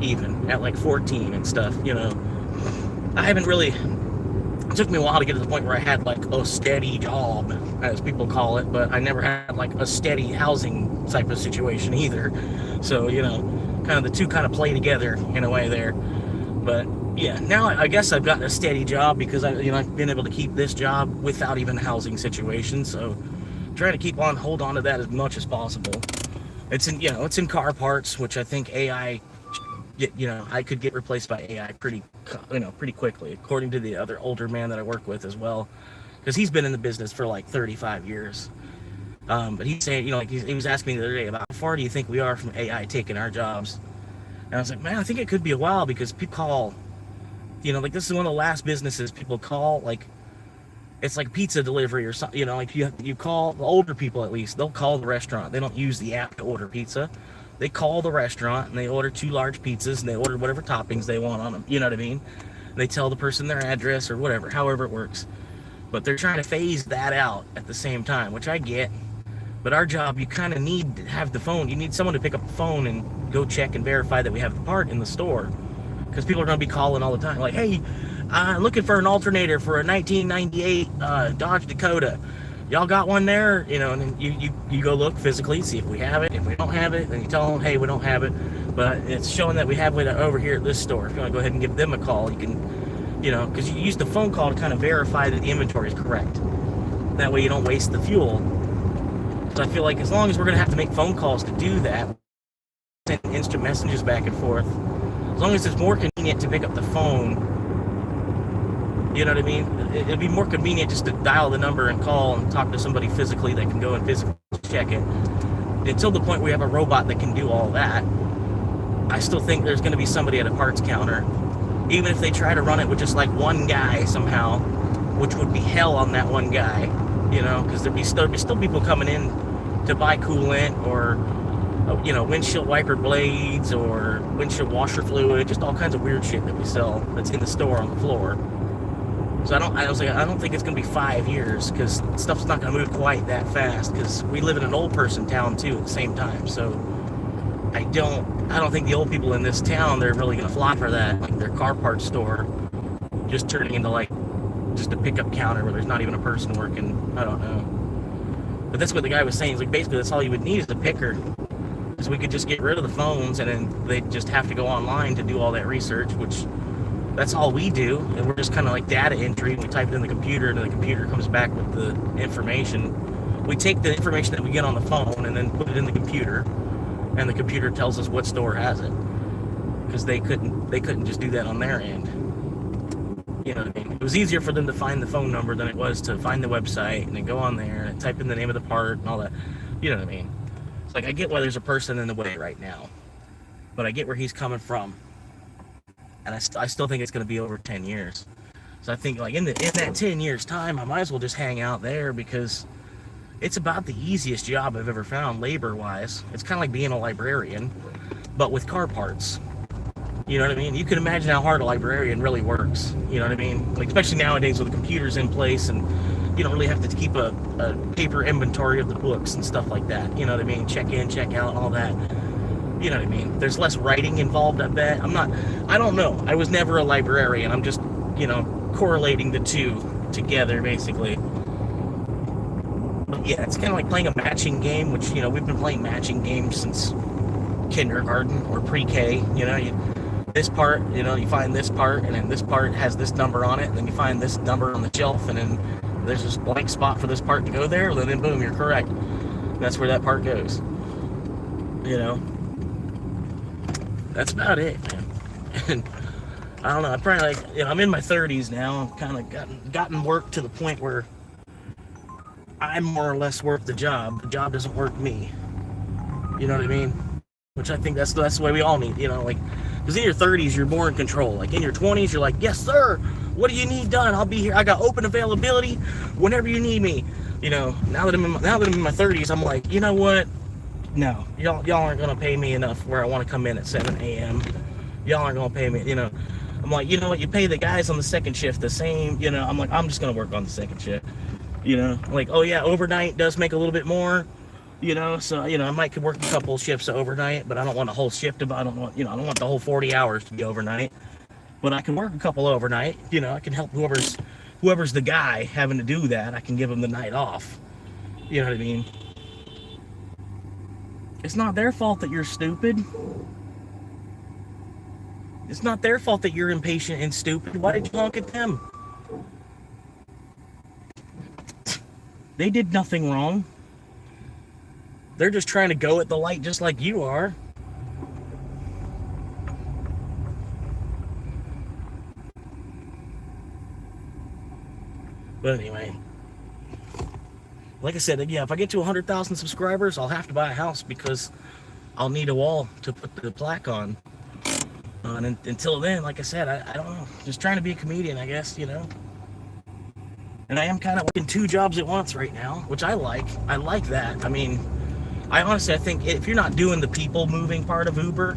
even at like 14 and stuff, I haven't really, it took me a while to get to the point where I had like a steady job, as people call it, but I never had like a steady housing type of situation either. So, kind of the two kind of play together in a way there. But yeah, now I guess I've gotten a steady job because I've been able to keep this job without even housing situations. So trying to hold on to that as much as possible. It's in car parts, which I think AI, I could get replaced by AI pretty quickly, according to the other older man that I work with as well, because he's been in the business for like 35 years. But he's saying, he was asking me the other day about how far do you think we are from AI taking our jobs? And I was like, man, I think it could be a while, because people call, this is one of the last businesses people call, like, it's like pizza delivery or something, you call, the older people at least, they'll call the restaurant. They don't use the app to order pizza. They call the restaurant and they order 2 large pizzas and they order whatever toppings they want on them. You know what I mean? They tell the person their address or whatever, however it works. But they're trying to phase that out at the same time, which I get. But our job, you kind of need to have the phone. You need someone to pick up the phone and go check and verify that we have the part in the store. Because people are going to be calling all the time. Like, hey, I'm looking for an alternator for a 1998 Dodge Dakota. Y'all got one there? And then you go look physically, see if we have it. If we don't have it, then you tell them, hey, we don't have it. But it's showing that we have it over here at this store. If you want to go ahead and give them a call, you can, because you use the phone call to kind of verify that the inventory is correct. That way you don't waste the fuel. So I feel like as long as we're going to have to make phone calls to do that, send instant messages back and forth, as long as it's more convenient to pick up the phone, you know what I mean? It'd be more convenient just to dial the number and call and talk to somebody physically that can go and physically check it. Until the point where we have a robot that can do all that, I still think there's going to be somebody at a parts counter. Even if they try to run it with just like one guy somehow, which would be hell on that one guy, because there'd be still people coming in to buy coolant or, windshield wiper blades or windshield washer fluid, just all kinds of weird shit that we sell that's in the store on the floor. So I don't think it's going to be 5 years, because stuff's not going to move quite that fast, because we live in an old person town too at the same time. So I don't think the old people in this town, they're really going to fly for that, like their car parts store just turning into like just a pickup counter where there's not even a person working. I don't know. But that's what the guy was saying. He's like, basically that's all you would need is a picker, because we could just get rid of the phones and then they just have to go online to do all that research, which that's all we do, and we're just kind of like data entry. We type it in the computer, and the computer comes back with the information. We take the information that we get on the phone and then put it in the computer, and the computer tells us what store has it, because they couldn't just do that on their end. You know what I mean? It was easier for them to find the phone number than it was to find the website and then go on there and type in the name of the part and all that. You know what I mean? It's like, I get why there's a person in the way right now, but I get where he's coming from. And I still think it's going to be over 10 years. So I think like in that 10 years time, I might as well just hang out there, because it's about the easiest job I've ever found labor-wise. It's kind of like being a librarian, but with car parts. You know what I mean? You can imagine how hard a librarian really works. You know what I mean? Like, especially nowadays with the computers in place, and you don't really have to keep a paper inventory of the books and stuff like that. You know what I mean? Check in, check out, and all that. You know what I mean? There's less writing involved, I bet. I don't know. I was never a librarian. I'm just, correlating the two together, basically. But yeah, it's kind of like playing a matching game, which, you know, we've been playing matching games since kindergarten or pre-K. You know, this part, you know, you find this part, and then this part has this number on it, and then you find this number on the shelf, and then there's this blank spot for this part to go there, and then boom, you're correct. That's where that part goes. You know, that's about it, man. And I don't know, I'm probably like, you know, I'm in my 30s now. I'm kind of gotten work to the point where I'm more or less work the job. The job doesn't work me. You know what I mean? Which I think that's the way we all need, you know, like, because in your 30s, you're more in control. Like in your 20s, you're like, yes, sir. What do you need done? I'll be here. I got open availability whenever you need me. You know, now that I'm in my 30s, I'm like, you know what? No, y'all aren't gonna pay me enough where I want to come in at 7 a.m. Y'all aren't gonna pay me. You know, I'm like, you know what? You pay the guys on the second shift the same. You know, I'm like, I'm just gonna work on the second shift. You know, like, oh yeah, overnight does make a little bit more. You know, so, you know, I might could work a couple shifts overnight, but I don't want a whole shift. I don't want the whole 40 hours to be overnight. But I can work a couple overnight. You know, I can help whoever's the guy having to do that. I can give them the night off. You know what I mean? It's not their fault that you're stupid. It's not their fault that you're impatient and stupid. Why did you honk at them? They did nothing wrong. They're just trying to go at the light just like you are. But anyway, like I said, yeah, if I get to 100,000 subscribers, I'll have to buy a house because I'll need a wall to put the plaque on. And until then, like I said, I don't know. Just trying to be a comedian, I guess, you know. And I am kind of working 2 jobs at once right now, which I like. I like that. I mean, I honestly, I think if you're not doing the people moving part of Uber,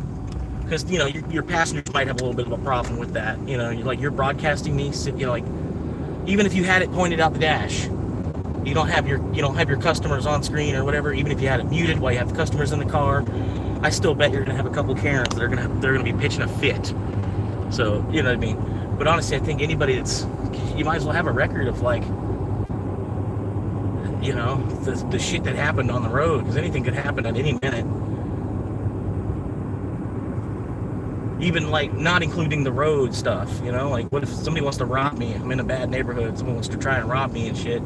because, you know, your passengers might have a little bit of a problem with that. You know, you're broadcasting me, you know, like, even if you had it pointed out the dash, you don't have your customers on screen or whatever. Even if you had it muted while you have customers in the car, I still bet you're gonna have a couple of Karens that they're gonna be pitching a fit. So, you know what I mean. But honestly, I think anybody you might as well have a record of, like, you know, the shit that happened on the road, because anything could happen at any minute. Even, like, not including the road stuff, you know, like, what if somebody wants to rob me? I'm in a bad neighborhood, someone wants to try and rob me and shit.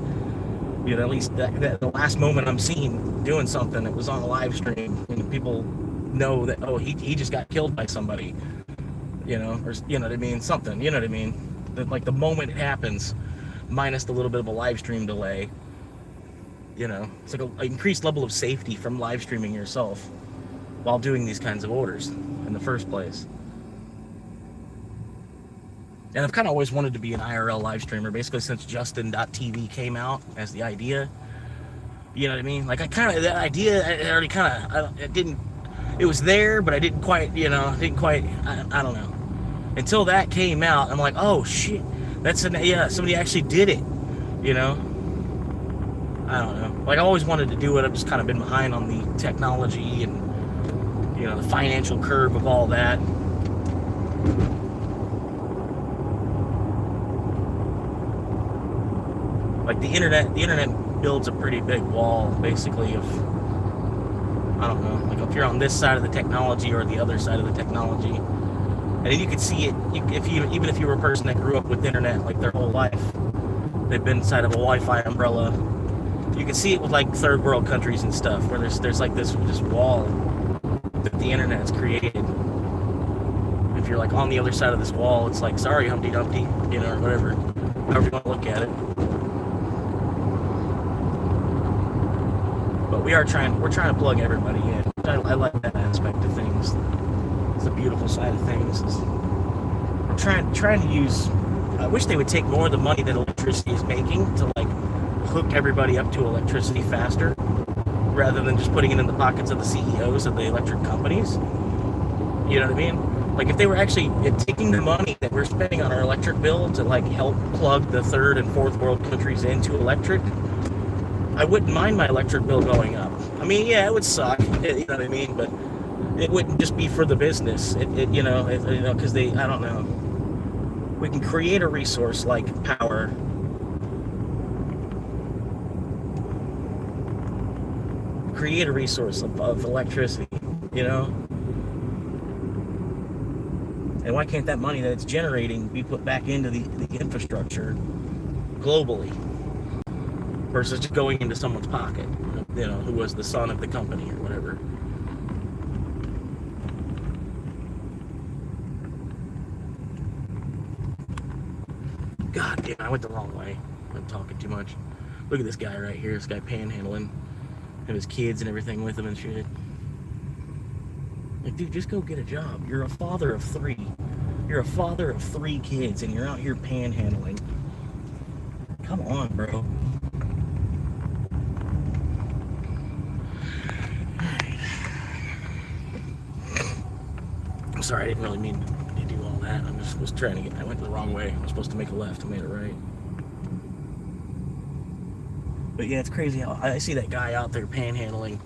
You know, at least that the last moment I'm seen doing something, it was on a live stream, and people know that, oh, he just got killed by somebody, you know, or, you know what I mean, something, you know what I mean, that, like, the moment it happens, minus the little bit of a live stream delay. You know, it's like an increased level of safety from live streaming yourself while doing these kinds of orders in the first place. And I've kind of always wanted to be an IRL live streamer, basically since Justin.tv came out as the idea. You know what I mean? Like, that idea, I already it was there, but I didn't quite, I don't know. Until that came out, I'm like, oh shit, somebody actually did it, you know? I don't know. Like, I always wanted to do it. I've just kind of been behind on the technology and, you know, the financial curve of all that. Like, the internet builds a pretty big wall, basically, of, I don't know, like, if you're on this side of the technology or the other side of the technology. And then you could see it, even if you were a person that grew up with internet, like, their whole life, they've been inside of a Wi-Fi umbrella. You can see it with, like, third world countries and stuff, where there's like this wall that the internet has created. If you're, like, on the other side of this wall, it's like, sorry, Humpty Dumpty, you know, or whatever, however you want to look at it. But we're trying to plug everybody in. I like that aspect of things. It's the beautiful side of things. We're trying to use. I wish they would take more of the money that electricity is making to, like, hook everybody up to electricity faster, rather than just putting it in the pockets of the CEOs of the electric companies. You know what I mean? Like, if they were actually taking the money that we're spending on our electric bill to, like, help plug the third and fourth world countries into electric, I wouldn't mind my electric bill going up. I mean, yeah, it would suck, you know what I mean? But it wouldn't just be for the business. Because I don't know. We can create a resource like power create a resource of electricity, you know? And why can't that money that it's generating be put back into the infrastructure globally versus just going into someone's pocket, you know, who was the son of the company or whatever? God damn, I went the wrong way. I'm talking too much. Look at this guy right here, this guy panhandling. Have his kids and everything with him and shit. Like, dude, just go get a job. You're a father of 3. You're a father of 3 kids, and you're out here panhandling. Come on, bro. I'm sorry, I didn't really mean to do all that. I just was trying to get. I went the wrong way. I was supposed to make a left. I made it right. But yeah, it's crazy how I see that guy out there panhandling.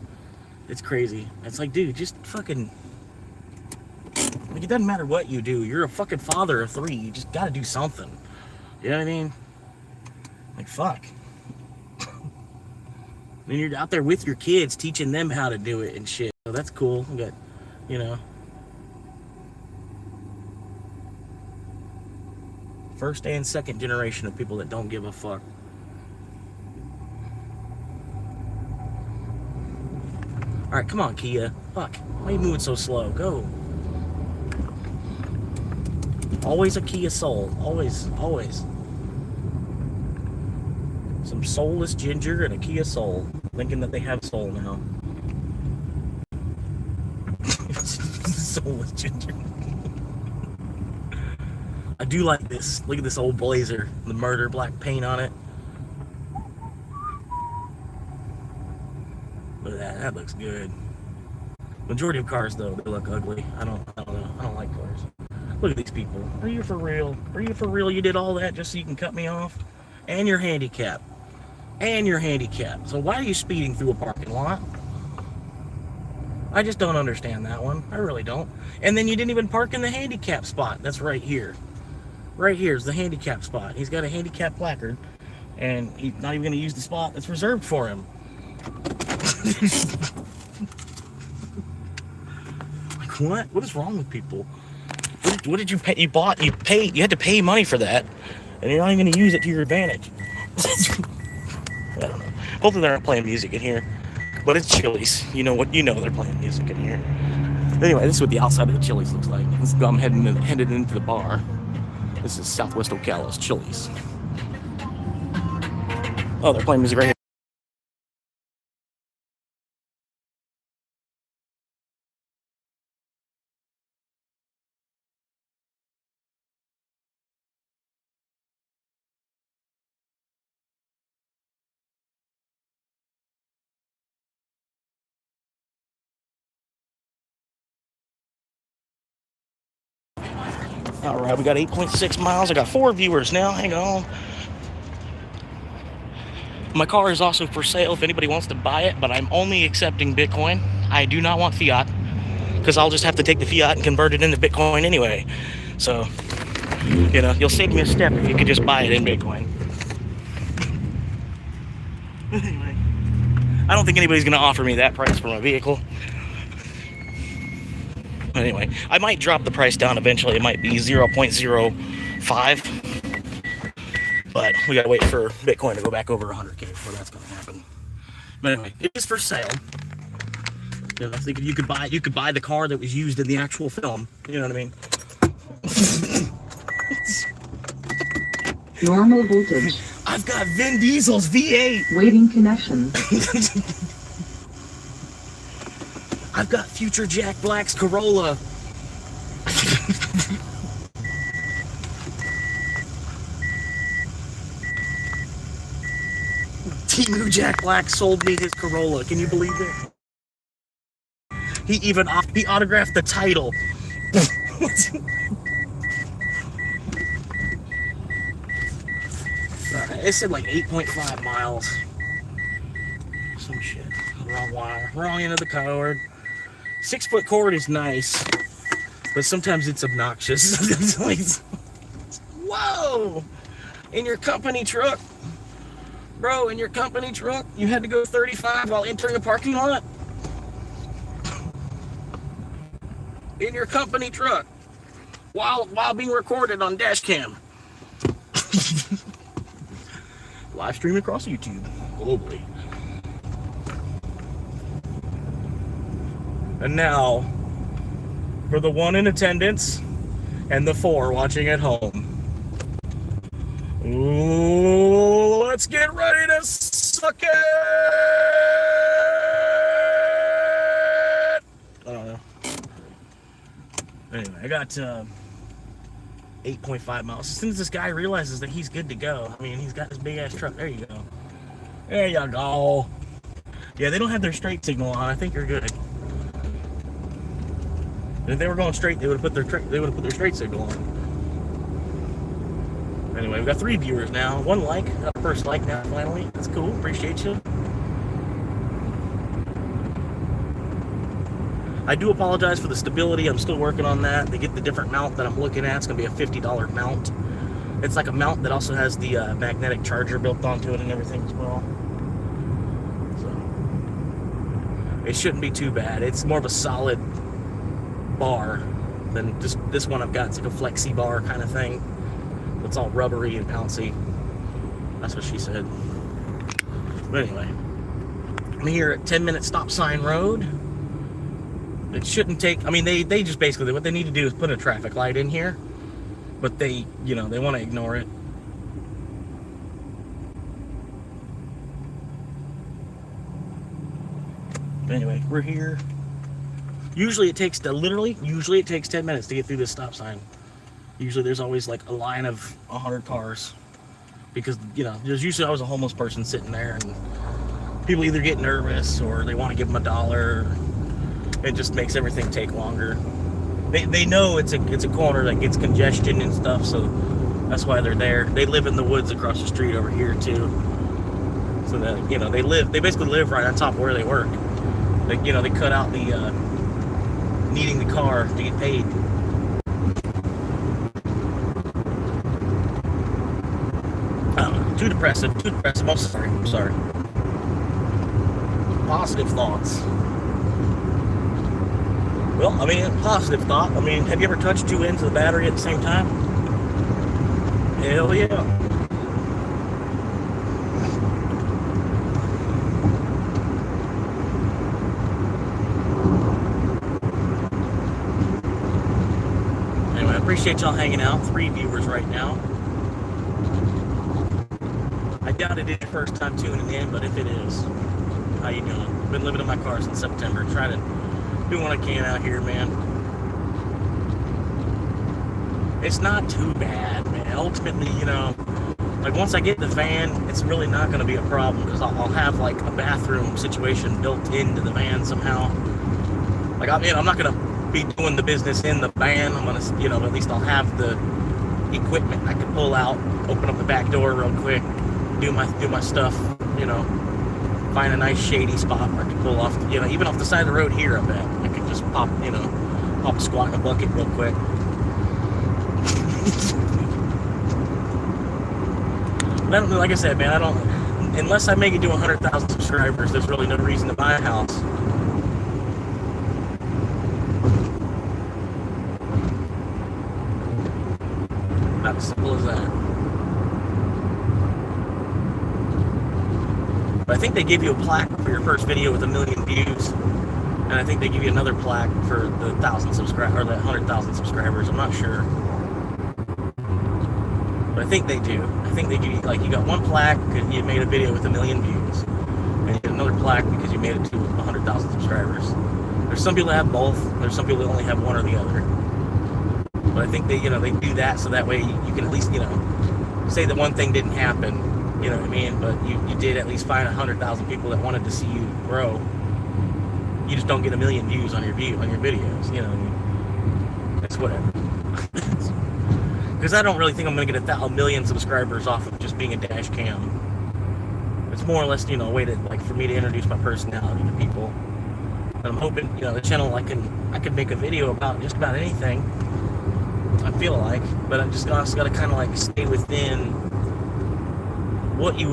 It's crazy. It's like, dude, just fucking. Like, it doesn't matter what you do. You're a fucking father of 3. You just gotta do something. You know what I mean? Like, fuck. And you're out there with your kids, teaching them how to do it and shit. So that's cool. You got, you know. First and second generation of people that don't give a fuck. Alright, come on, Kia. Fuck. Why are you moving so slow? Go. Always a Kia Soul. Always, always. Some soulless ginger and a Kia Soul. Thinking that they have soul now. Soulless ginger. I do like this. Look at this old Blazer. The murder black paint on it. Look at that. That looks good. Majority of cars, though, they look ugly. I don't know. I don't like cars. Look at these people. Are you for real? Are you for real? You did all that just so you can cut me off? And you're handicapped. And you're handicapped. So why are you speeding through a parking lot? I just don't understand that one. I really don't. And then you didn't even park in the handicap spot. That's right here. Right here is the handicap spot. He's got a handicap placard. And he's not even going to use the spot that's reserved for him. Like, what? What is wrong with people? What did you pay? You paid. You had to pay money for that, and you're not even going to use it to your advantage. I don't know. Hopefully they're not playing music in here, but it's Chili's. You know what? You know they're playing music in here. Anyway, this is what the outside of the Chili's looks like. I'm headed into the bar. This is Southwest Ocala's Chili's. Oh, they're playing music right here. All right, we got 8.6 miles. I got 4 viewers now. Hang on. My car is also for sale if anybody wants to buy it, but I'm only accepting Bitcoin. I do not want fiat, because I'll just have to take the fiat and convert it into Bitcoin anyway. So, you know, you'll save me a step if you could just buy it in Bitcoin. Anyway, I don't think anybody's going to offer me that price for my vehicle. Anyway, I might drop the price down eventually. It might be 0.05, but we gotta wait for Bitcoin to go back over 100K before that's gonna happen. But anyway, it is for sale. You know, I think you could buy the car that was used in the actual film. You know what I mean? Normal voltage. I've got Vin Diesel's V8. Waiting connection. I've got future Jack Black's Corolla. Timu Jack Black sold me his Corolla. Can you believe it? He autographed the title. It said like 8.5 miles. Some shit. Wrong wire. Wrong end of the cord. 6-foot cord is nice, but sometimes it's obnoxious. It's like, whoa! In your company truck? Bro, in your company truck, you had to go 35 while entering a parking lot? In your company truck, while being recorded on dash cam. Live stream across YouTube, globally. And now, for the 1 in attendance and the 4 watching at home. Ooh, let's get ready to suck it! I don't know. Anyway, I got 8.5 miles. As soon as this guy realizes that he's good to go, I mean, he's got this big ass truck. There you go. There you go. Yeah, they don't have their straight signal on. I think you're good. And if they were going straight, they would have put their straight signal on. Anyway, we've got 3 viewers now. 1 like, first like now finally. That's cool. Appreciate you. I do apologize for the stability. I'm still working on that. They get the different mount that I'm looking at. It's going to be a $50 mount. It's like a mount that also has the magnetic charger built onto it and everything as well. So it shouldn't be too bad. It's more of a solid bar than just this one I've got. It's like a flexi bar kind of thing. It's all rubbery and bouncy. That's what she said. But anyway, I'm here at 10-minute stop sign road. It shouldn't take, I mean, they just basically, what they need to do is put a traffic light in here, but they, you know, they want to ignore it. Anyway, we're here. Usually it takes 10 minutes to get through this stop sign. Usually there's always like a line of 100 cars because, you know, there's usually always a homeless person sitting there and people either get nervous or they want to give them $1. It just makes everything take longer. They know it's a corner that gets congestion and stuff, so that's why they're there. They live in the woods across the street over here too. So that, you know, they basically live right on top of where they work. They, you know, they cut out the needing the car to get paid. Too depressive. I'm sorry. Positive thoughts. Well, I mean, positive thought. I mean, have you ever touched 2 ends of the battery at the same time? Hell yeah. Anyway, I appreciate y'all hanging out. 3 viewers right now. I doubt it is your first time tuning in, but if it is, how you doing? Been living in my car since September, trying to do what I can out here, man. It's not too bad, man. Ultimately, you know, like once I get the van, it's really not going to be a problem because I'll have like a bathroom situation built into the van somehow. Like, I mean, I'm not going to be doing the business in the van. I'm going to, you know, at least I'll have the equipment I can pull out, open up the back door real quick, do my stuff, you know. Find a nice shady spot where I can pull off, you know, even off the side of the road here, I bet. I could just pop a squat in a bucket real quick. But I don't, like I said, man, unless I make it to 100,000 subscribers, there's really no reason to buy a house. About as simple as that. But I think they give you a plaque for your first video with 1 million views, and I think they give you another plaque for the 1,000 subscribers or the 100,000 subscribers. I'm not sure, but I think they do. I think they give you, like, you got 1 plaque because you made a video with 1 million views, and you get another plaque because you made it to 100,000 subscribers. There's some people that have both. There's some people that only have one or the other. But I think they, you know, they do that so that way you can at least, you know, say that one thing didn't happen. You know what I mean? But you did at least find 100,000 people that wanted to see you grow. You just don't get 1 million views on your videos. You know, I mean, that's whatever. Because I don't really think I'm going to get 1 million subscribers off of just being a dash cam. It's more or less, you know, a way to, like, for me to introduce my personality to people. And I'm hoping, you know, the channel I can make a video about just about anything. I feel like, but I'm just also got to kind of like stay within what you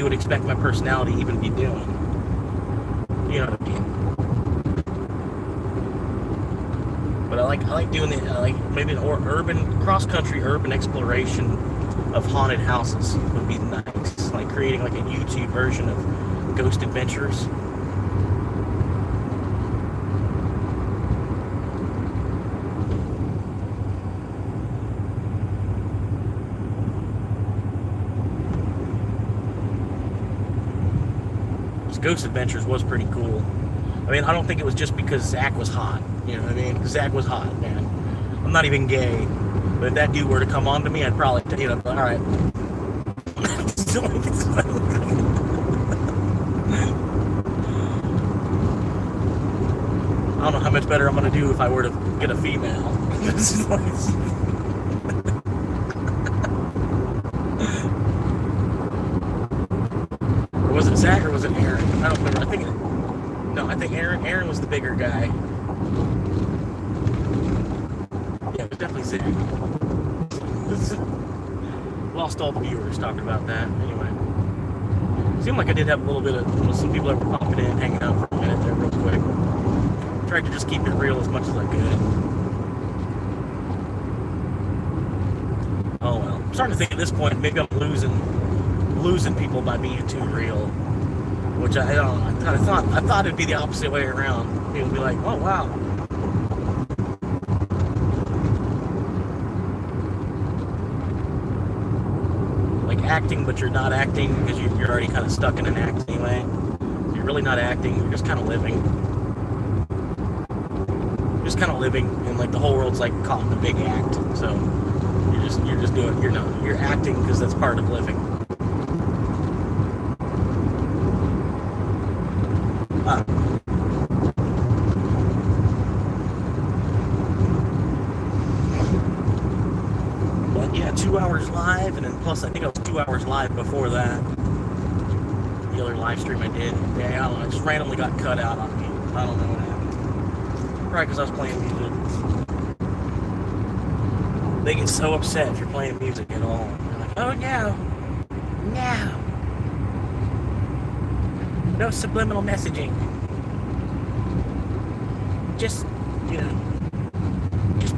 would expect my personality even be doing. You know what I mean? But I like doing it. I like maybe an cross-country urban exploration of haunted houses would be nice. Like creating like a YouTube version of Ghost Adventures. Ghost Adventures was pretty cool. I mean, I don't think it was just because Zach was hot. You know what I mean? Because Zach was hot, man. I'm not even gay. But if that dude were to come on to me, I'd probably, all right. I don't know how much better I'm going to do if I were to get a female. Was it Zach or was it Aaron? I don't remember. I think Aaron. Aaron was the bigger guy. Yeah, it was definitely Zach. Lost all the viewers talking about that. Anyway, seemed like I did have a little bit of some people that were popping in, hanging out for a minute there, real quick. Tried to just keep it real as much as I could. Oh well. I'm starting to think at this point maybe I'm losing people by being too real, which I don't know. I thought it'd be the opposite way around. People would be like, oh wow, like acting, but you're not acting because you're already kind of stuck in an act anyway. You're really not acting. You're just kind of living. And like the whole world's like caught in a big act. So you're just doing. You're acting because that's part of living. But yeah, 2 hours live, and then plus I think I was 2 hours live before that. The other live stream I did. Yeah, I don't know, it just randomly got cut out on me. I don't know what happened. Probably because I was playing music. They get so upset if you're playing music at all. They're like, oh no. No subliminal messaging. Just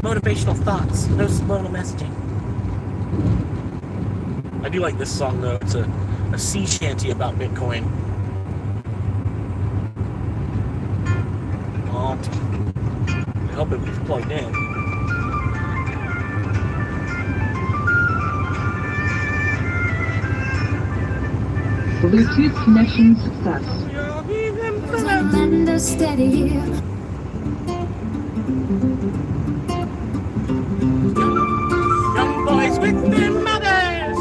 motivational thoughts. No subliminal messaging. I do like this song though. It's a sea shanty about Bitcoin. I hope it was plugged in. Bluetooth connection success. Surrender steady. Young boys with their mothers.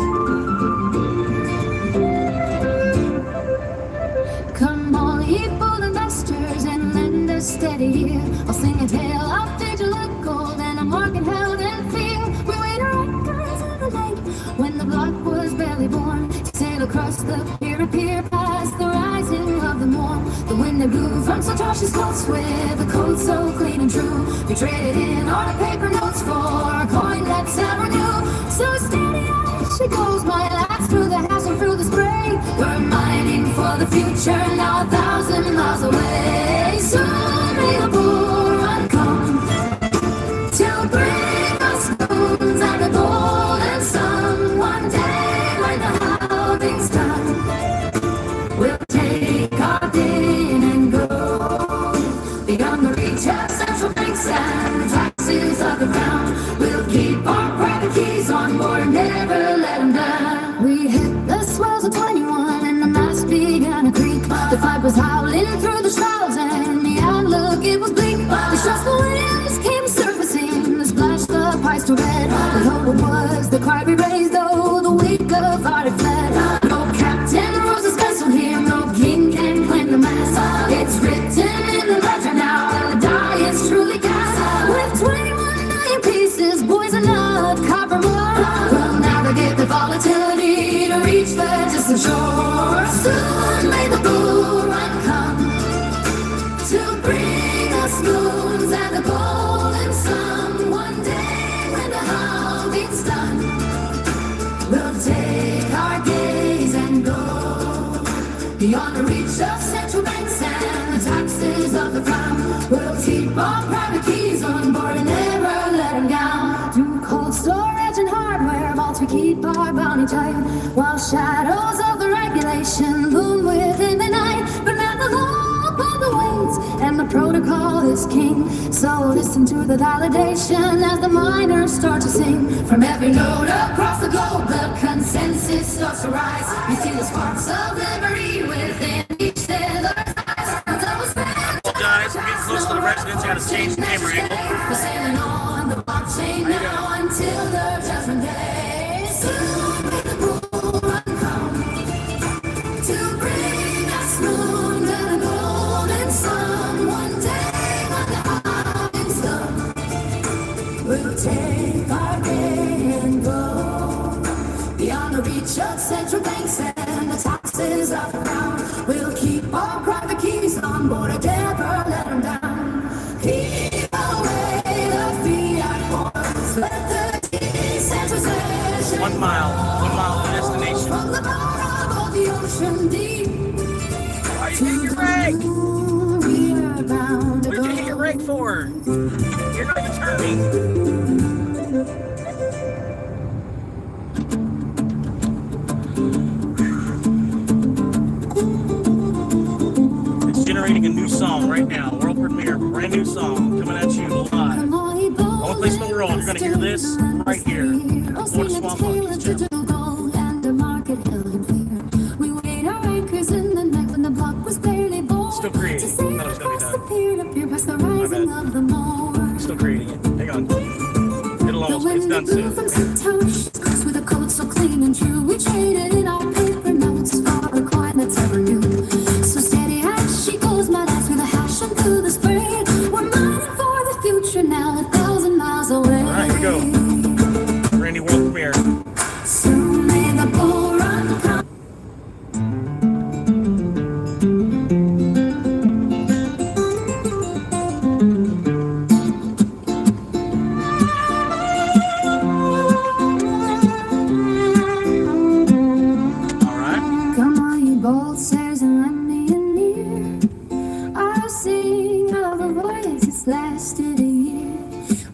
Come all ye bold investors and lenders steady. I'll sing a tale of digital gold and a market held in fear. We wait our records of the lake when the block was barely born. Sail across the peer past the rising of the morn. The wind that blew from Satoshi's coats with a code so clean and true. We traded in all the paper notes for a coin that's ever new. So steady as she goes, my lads, through the house and through the spray. We're mining for the future, now 1,000 miles away. Soon may the bull run come to bring us spoons and the golden sun. One day when the halving's done, we'll take our din and go beyond the reach of central banks and taxes of the ground. We'll keep our private keys on board, never let them down. We hit the swells of 21 and the mast began to creak. The fight was howling through the shrouds and the outlook, it was bleak. The stressful winds came surfacing, the splash, the pipes to red. The hope was the cry we raised, though the weak of heart had fled. No captain rose his vessel here, no king can claim the mast. It's written in the ledger now, the die is truly cast. With 21 million pieces, boys are not copper more. We'll navigate the volatility to reach the distant shore. Soon may the bull run come to bring us moons and the golden sun. One day when the halving's done, we'll take our day keep our bounty tight, while shadows of the regulation loom within the night. But now the law upon the waits, and the protocol is king. So listen to the validation as the miners start to sing. From every node across the globe, the consensus starts to rise. You see the sparks of liberty within each sailor's eyes. Guys, we're getting close to the residence. I gotta change the camera angle. We're sailing on the blockchain now until the judgment day. Soon may the bull run come to bring us moon and a golden sun. One day when the harvest's done, we'll take our day and go beyond the reach of central banks and the taxes of the crown. We'll keep our private keys on board and never let them down. Keep away the fiat wars, let the decentralization 1 mile to the destination. from the bottom of the ocean deep. Why are you hitting your brake? We are bound to What did you hit your go. brake for? You're not even turning. It's generating a new song right now. World premiere, brand new song coming at you live. Only place in the world you're gonna hear this right here. Florida Swamp Monkeys channel. Still creating. Thought it was gonna be done. Still creating it. Hang on. It'll almost. It's done soon. With a coat so clean and true, we traded in our paper notes for a coin that's ever new. So steady as she goes, my life through the hash and through the spray. We're mining for the future now, 1,000 miles away. All right, here we go. Randy world premiere. Soon may the bull run come. All right. Come on, you bold sailors, and lend me an ear. I'll sing of a voyage that's lasted a year.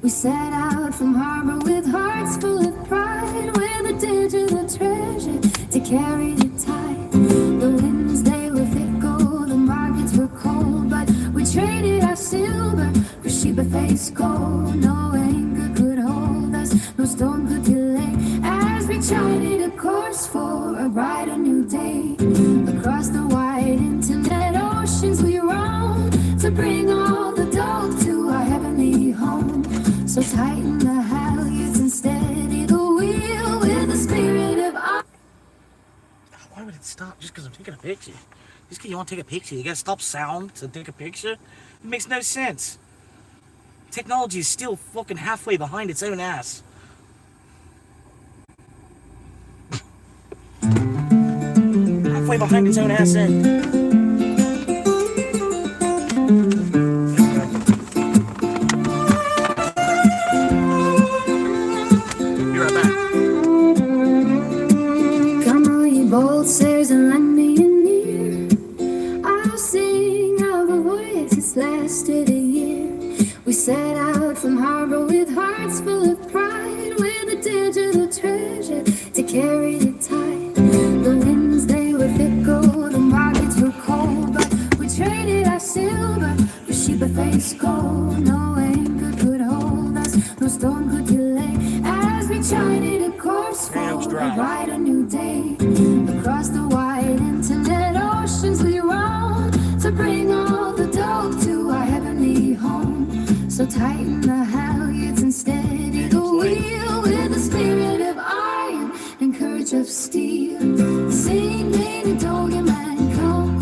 We set out from harbor with hearts full of pride, with a digital treasure to carry the tide. The winds, they were fickle, the markets were cold, but we traded our silver for sheep-faced gold. No anchor could hold us, no storm could delay, as we charted a course for a brighter new day. Across the wide internet oceans we roam, to bring all the dough to our heavenly home. So tighten the halyards and steady the wheel with the spirit of our. Why would it stop just because I'm taking a picture? Just because you want to take a picture, you gotta stop sound to take a picture? It makes no sense. Technology is still fucking halfway behind its own ass. Halfway behind its own ass end. Be right back. Come on, you bold sailors, and lend me an ear. I'll sing of a voyage that's lasted a year. We set out from harbor with hearts full of pride, with a digital treasure to carry the tide. The winds, they were fickle, the markets were cold, but we traded our silver for sheep-faced gold. No anchor could hold us, no storm could delay, as we charted a course for a brighter new day. Across the wide internet oceans we roam, to bring all the dough to our heavenly home. So tighten the halyards and steady the wheel with the spirit of iron and courage of steel. Sing, lady, doggy man, come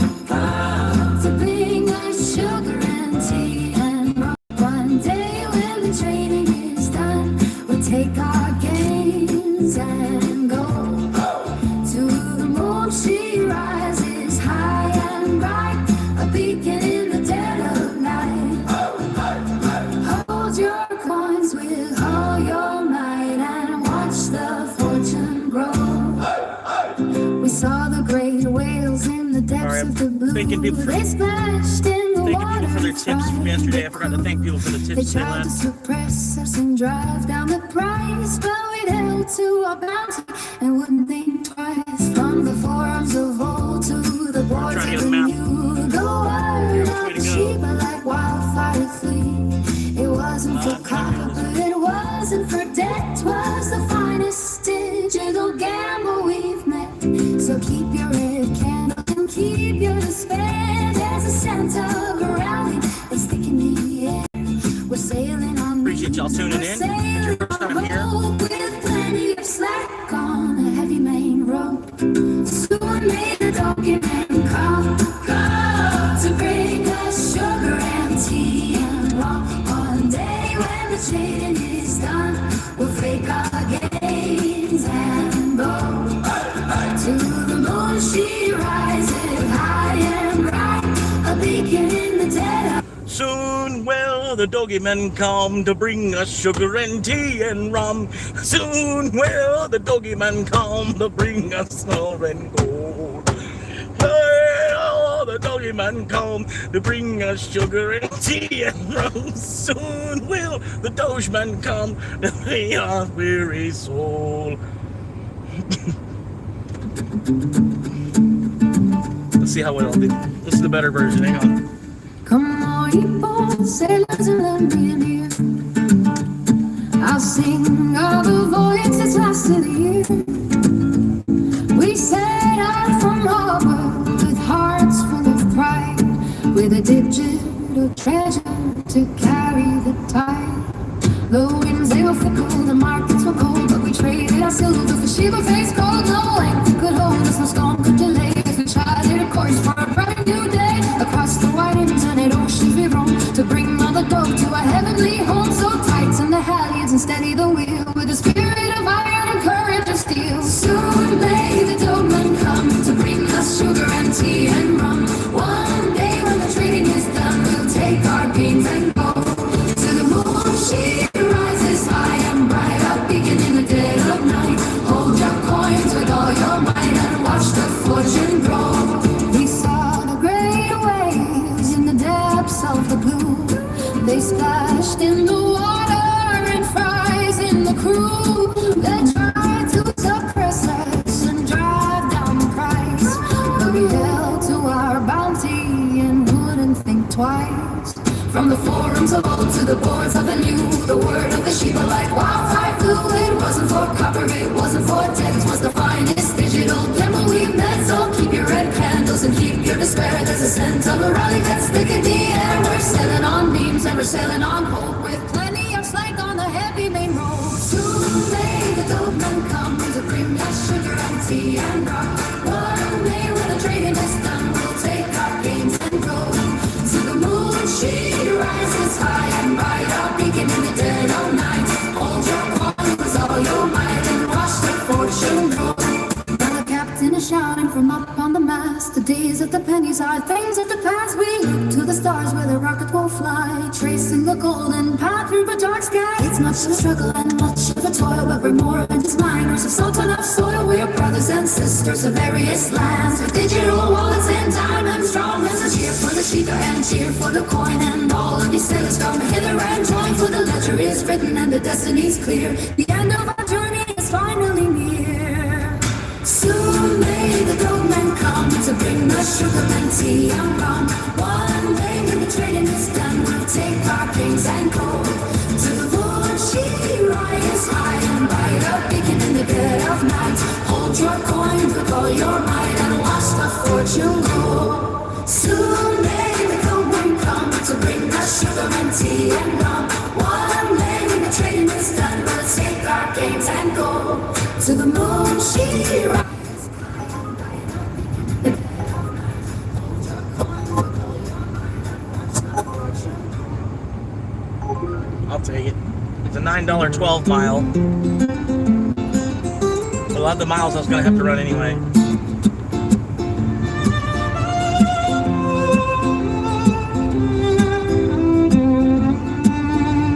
to bring us sugar and tea and rum. One day when the trading is done, we'll take our gains and go to the moon. She rises high and bright, a beacon in the dead of night. Hold your coins with all your might and watch the fortune grow. We saw the great whales in the depths Sorry, of the blue. thanking people for- They splashed in the Thanking water. people for their tips from and yesterday. I forgot to thank people for the they tips they tried to left. suppress us and drive down the price, but we'd held to our bounty and wouldn't think twice. From the forums of old to the boards of the new, the word of the sheep like wildfire flee. It wasn't for copper, but it wasn't for debt. 'Twas the finest digital gamble we've met. So keep your red candle and keep your despair. There's a scent of a rally that's thick in the air. We're sailing on. Appreciate y'all tuning in. It's your first time here. With plenty of slack on a heavy main road. Soon may the document come to bring us sugar and tea and rum. One day when the trading is done, we'll fake our gains and go to the moon. She rises high and bright, a beacon in the dead. Soon will the doggy men come to bring us sugar and tea and rum. Soon will the doggy men come to bring us silver and gold. Will the doggy men come to bring us sugar and tea and rum. Soon will the doge men come to free our weary soul. Let's see how well I'll do. This is the better version. Hang on. Come on, you bold sailors, and let me in here. I'll sing all the voyages that lasted a year. We set out from harbor with hearts full of pride, with a digital treasure to carry the tide. The winds, they were fickle, the markets were cold, but we traded our silver for Sheba face gold. No length could hold us, no storm could delay us. We charted a course for a bright new day. Across the wide internet oceans we roam to bring all the dough to our heavenly home. So tighten the halyards and steady the wheel with the spirit of iron and courage of steel. Soon may the doughmen come to bring us sugar and tea and rum. One day when the trading is done, we'll take our gains and go to the moon. She rises high and bright, a beacon in the dead of night. Hold your coins with all your might and watch the fortune grow. We saw the great waves in the depths of the blue. They splashed in the water and fries in the crew. They tried to suppress us and drive down the price, but we held to our bounty and wouldn't think twice. From the forums of old to the boards of the new, the word of the Sheba like wildfire flew. It wasn't for copper, it wasn't for debt. It was the finest digital gamble we've met. So keep your red candles and keep your despair. There's a scent of a rally that's thick in the air. We're sailing on beams and we're sailing on hope, with plenty of slack on the heavy main road. Soon may the doughmen come to bring us sugar and tea and rum. One day when the trading is done, we'll take our gains and go to the moon. She rises high and bright, our beacon in the dead of night. Hold your coin with all your might and watch the fortune grow. Now the captain is shouting from up on the mast. The days of the pennies are things of the past. We look to the stars where the rocket will fly, tracing the golden path through the dark sky. It's much of a struggle and much of a toil, but we're more than just miners of salt and of soil. We're brothers and sisters of various lands, with digital wallets and diamonds strong. There's a cheer for the Sheba and cheer for the coin, and all of these sailors come hither and join. For the ledger is written and the destiny's clear. The end of our journey is finally near. Soon may the doughmen come to bring us sugar and tea and rum. One day when the trading is done, we'll take our gains and go to the moon. She rises high and bright, a beacon in the dead of night. Hold your coin with all your might and watch the fortune grow. Soon may the doughmen come to bring us sugar and tea and rum. One day when the trading is done, we'll take our gains and go to the moon. She rises. I'll take it. It's a $9 12 mile. A lot of the miles I was gonna have to run anyway.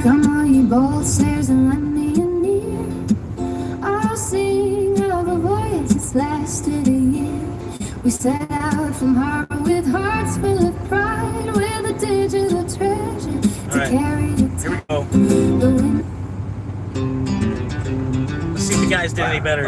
Come on, you bold sailors, and let me in near. I'll sing of a voyage that's lasted a year. We set out from harbor with hearts full of pride, with a digital treasure to All right. carry the Here we go. the wind. see if the guys did any better.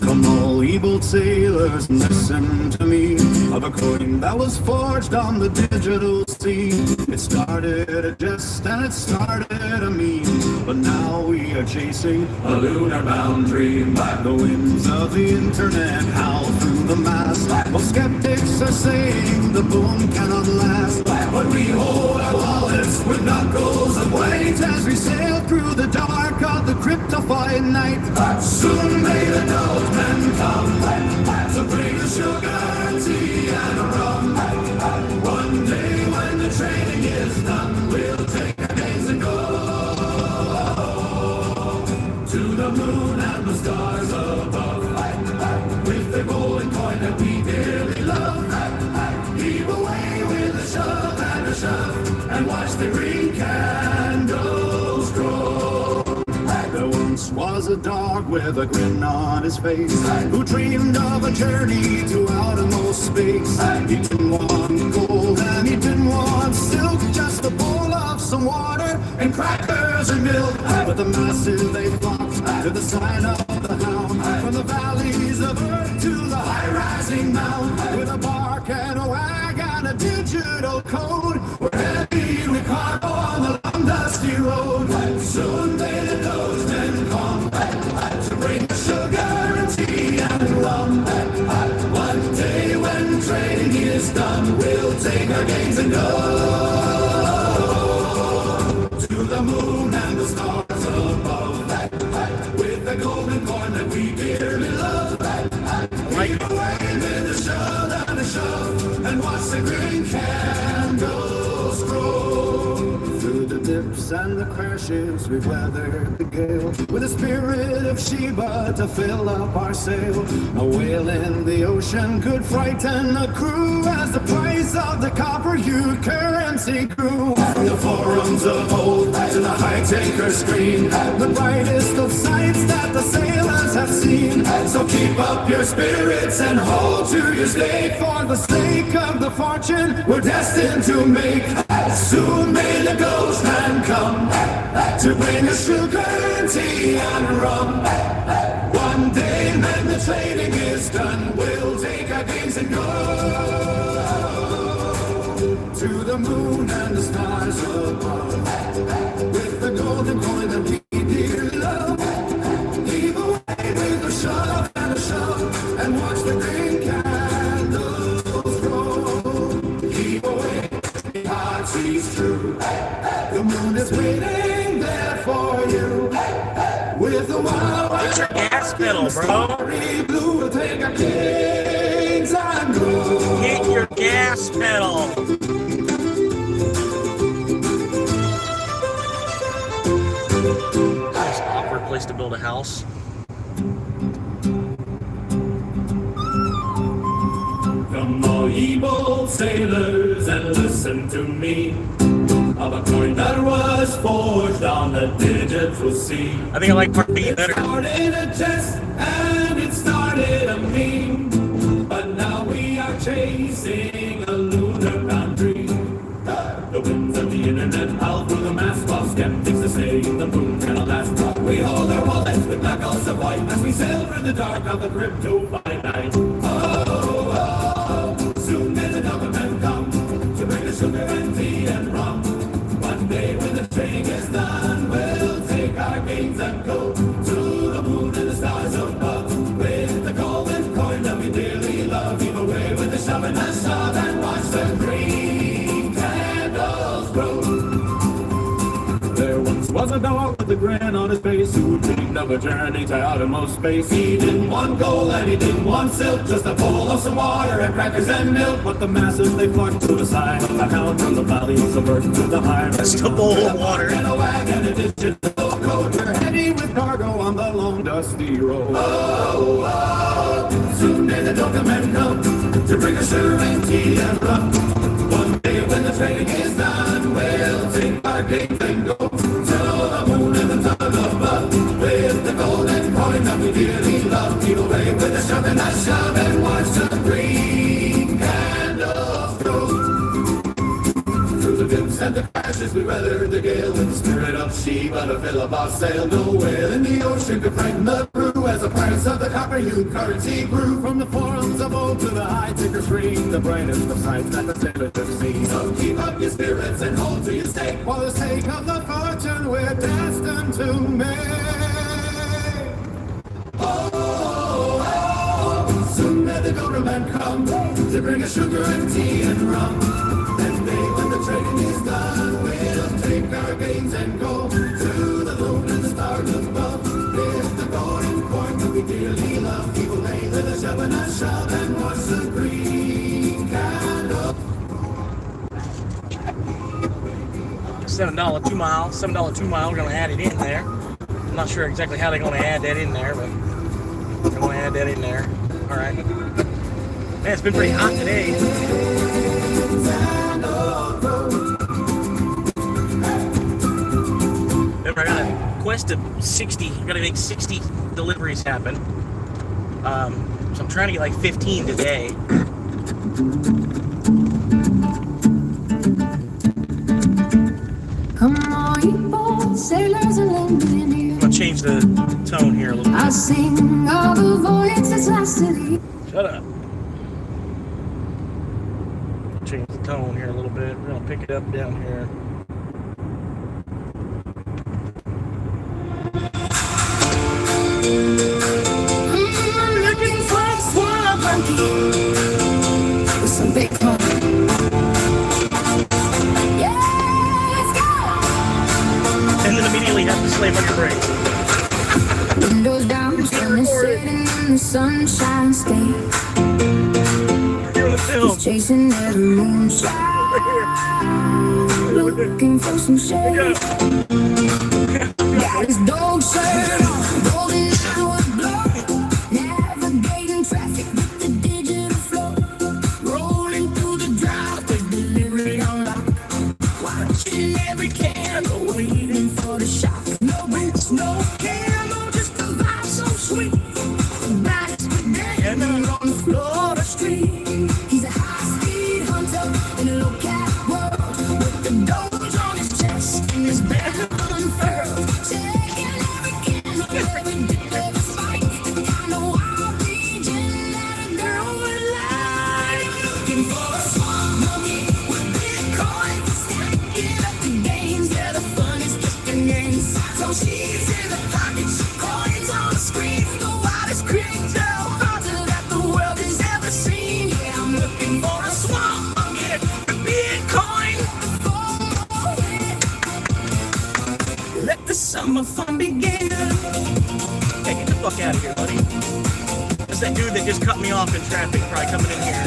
Come all evil sailors, listen to me. Of a coin that was forged on the digital sea. It started a jest and it started a meme, but now we are chasing a lunar bound dream. The winds of the internet howl through the mast. Well, skeptics are saying the boom cannot last, but we hold our wallets with knuckles of weight as we sail through the dark of the cryptified night. Soon may the men come to bring us sugar, tea, and rum. One day when the trading is done, we'll take our gains and go to the moon and the stars above. With the golden coin that we dearly love, heave away with a shove and a shove, and watch the green candles grow. There once was a dog with a grin on his face, who dreamed of a journey to outermost space. He didn't want gold and he didn't want silk, just a bowl of some water and crackers and milk. But the masses, they flocked to the sign of the hound, from the valleys of earth to the high-rising mount. With a bark and a wag and a digital code, we're heavy with cargo on the long dusty road. Soon may those men come to bring us sugar and tea and rum. One day when trading is done, we'll take our gains and go to the moon and the stars above. With the golden coin that we dearly love, take away with a shove and a shove, and watch the green candles grow. Through the dips and the crashes, we've weathered the gale, with the spirit of Sheba to fill up our sail. A whale in the ocean could frighten a crew, as the price of the copper-hued currency grew. From the forums of old to the high-taker screen, the brightest of sights that the sailors have seen. So keep up your spirits and hold to your stake, for the sake of the fortune we're destined to make. Soon may the ghost man come to bring us sugar and tea and rum. One day when the trading is done, we'll take our gains and go to the moon and the stars above. With the golden coin that we dearly love, leave away with a shove and a shove, and watch the green candles grow. Keep away, the heart sees true. The moon is waiting there for you. With the wild What's your gas pedal, bro? blue, we'll take our kings and go. Hit your gas pedal. Nice awkward place to build a house. Come all ye bold sailors and listen to me, of a coin that was forged on the digital sea. I think I like part B better. It started a jest and it started a meme, but now we are chasing a lunar boundary. The winds of the internet howl through the mass, while skeptics are saying the moon cannot last. We hold our wallets with knuckles of white as we sail through the dark of the crypto-fied night. Soon may the men come to bring us sugar and tea and rum. One day when the trading is done, we'll take our gains and go to the moon and the stars above. With the golden coin that we dearly love, heave away with a shove and a shove, and watch the green candles grow. There once was a dog with a grin on his face, who dreamed of a journey to outermost space. He didn't want gold and he didn't want silk, just a bowl of some water and crackers and milk. But the masses, they flocked to the sign of the hound, from the valleys of earth to the high. Just a bowl of water. And a wagon, a digital code. We're heavy with cargo on the long dusty road. Soon may the men come to bring us sugar and tea and rum. One day when the trading is done, we'll take our gains and go to the moon and the sun above. With the golden coin that we dearly love, keep away with a shove and a shove, and watch the a green kind of throw. Through the dips and the crashes we weathered the gale in the spirit of Sheba to fill up our sail. No whale in the ocean could frighten the crew as the price of the copper-hued currency grew. From the forums of old to the high ticker screen, the brightest of sights that the sailors have seen. So keep up your spirits and hold to your stake, for the sake of the fortune we're destined to make. Oh, soon may the government come to bring us sugar and tea and rum. And they, when the trading is done, we'll take our gains and go to the moon and the stars above. If the golden coin that we dearly love, people lay the shove and a shove and watch the green candle. $7 2 mile, $7 2 mile. We're gonna add it in there. I'm not sure exactly how they're gonna add that in there, but we're gonna add that in there. All right. Man, it's been pretty hot today. Remember, I got a quest of 60. I gotta make 60 deliveries happen. So I'm trying to get like 15 today. Come on, you boys, sailors and landmen here. I'm gonna change the tone here a little bit. I sing all the voices lasted. Shut up. Change the tone here a little bit. We're gonna pick it up down here. I'm looking for a swamp monkey with some big fun. Yeah, let's go. And then immediately have to slam on your brakes. Windows down, sun is sitting in the sunshine state. We're doing a film. Chasing every moonshine, looking for some shade. Got his dog shirt on, golden hour glow, navigating traffic with the digital flow, rolling through the drive with delivery on lock, watching every candle, waiting for the shock. No boots, no candle, just a vibe so sweet. Bodies with dancing on the Florida street. He's a high-speed hunter in a low-cap world, with the doge on his chest and his back unfurled. Taking every candle, every dip, every spike. The kind of wild region that a girl would like. Looking for a swamp monkey with Bitcoin, stacking up the gains. Yeah, the fun is kicking in. So she's in the pockets, coins on the screen. The wildest crypto hunter that the world has ever seen. Yeah, I'm looking for a swamp monkey with Bitcoin. Let the summer fun begin. Hey, get the fuck out of here, buddy. That's that dude that just cut me off in traffic, probably coming in here.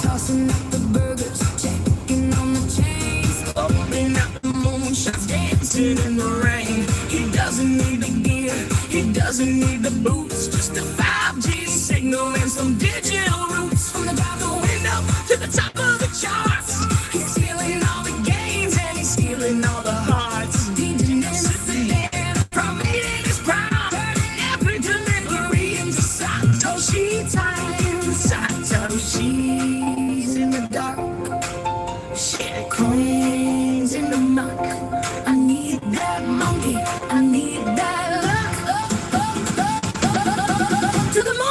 Tossing up the burgers, checking on the chains, opening up the moonshots, dancing in the rain. He doesn't need the gear, he doesn't need the boots, just a 5G signal and some digital roots. From the drive window to the top of the charts, he's stealing all the gains and he's stealing all the hearts. DJ Nelson from eating his prime, turning every delivery into Satoshi time. Satoshi's in the dark, shit coins in the muck. I need that monkey, I need that luck. To the moon.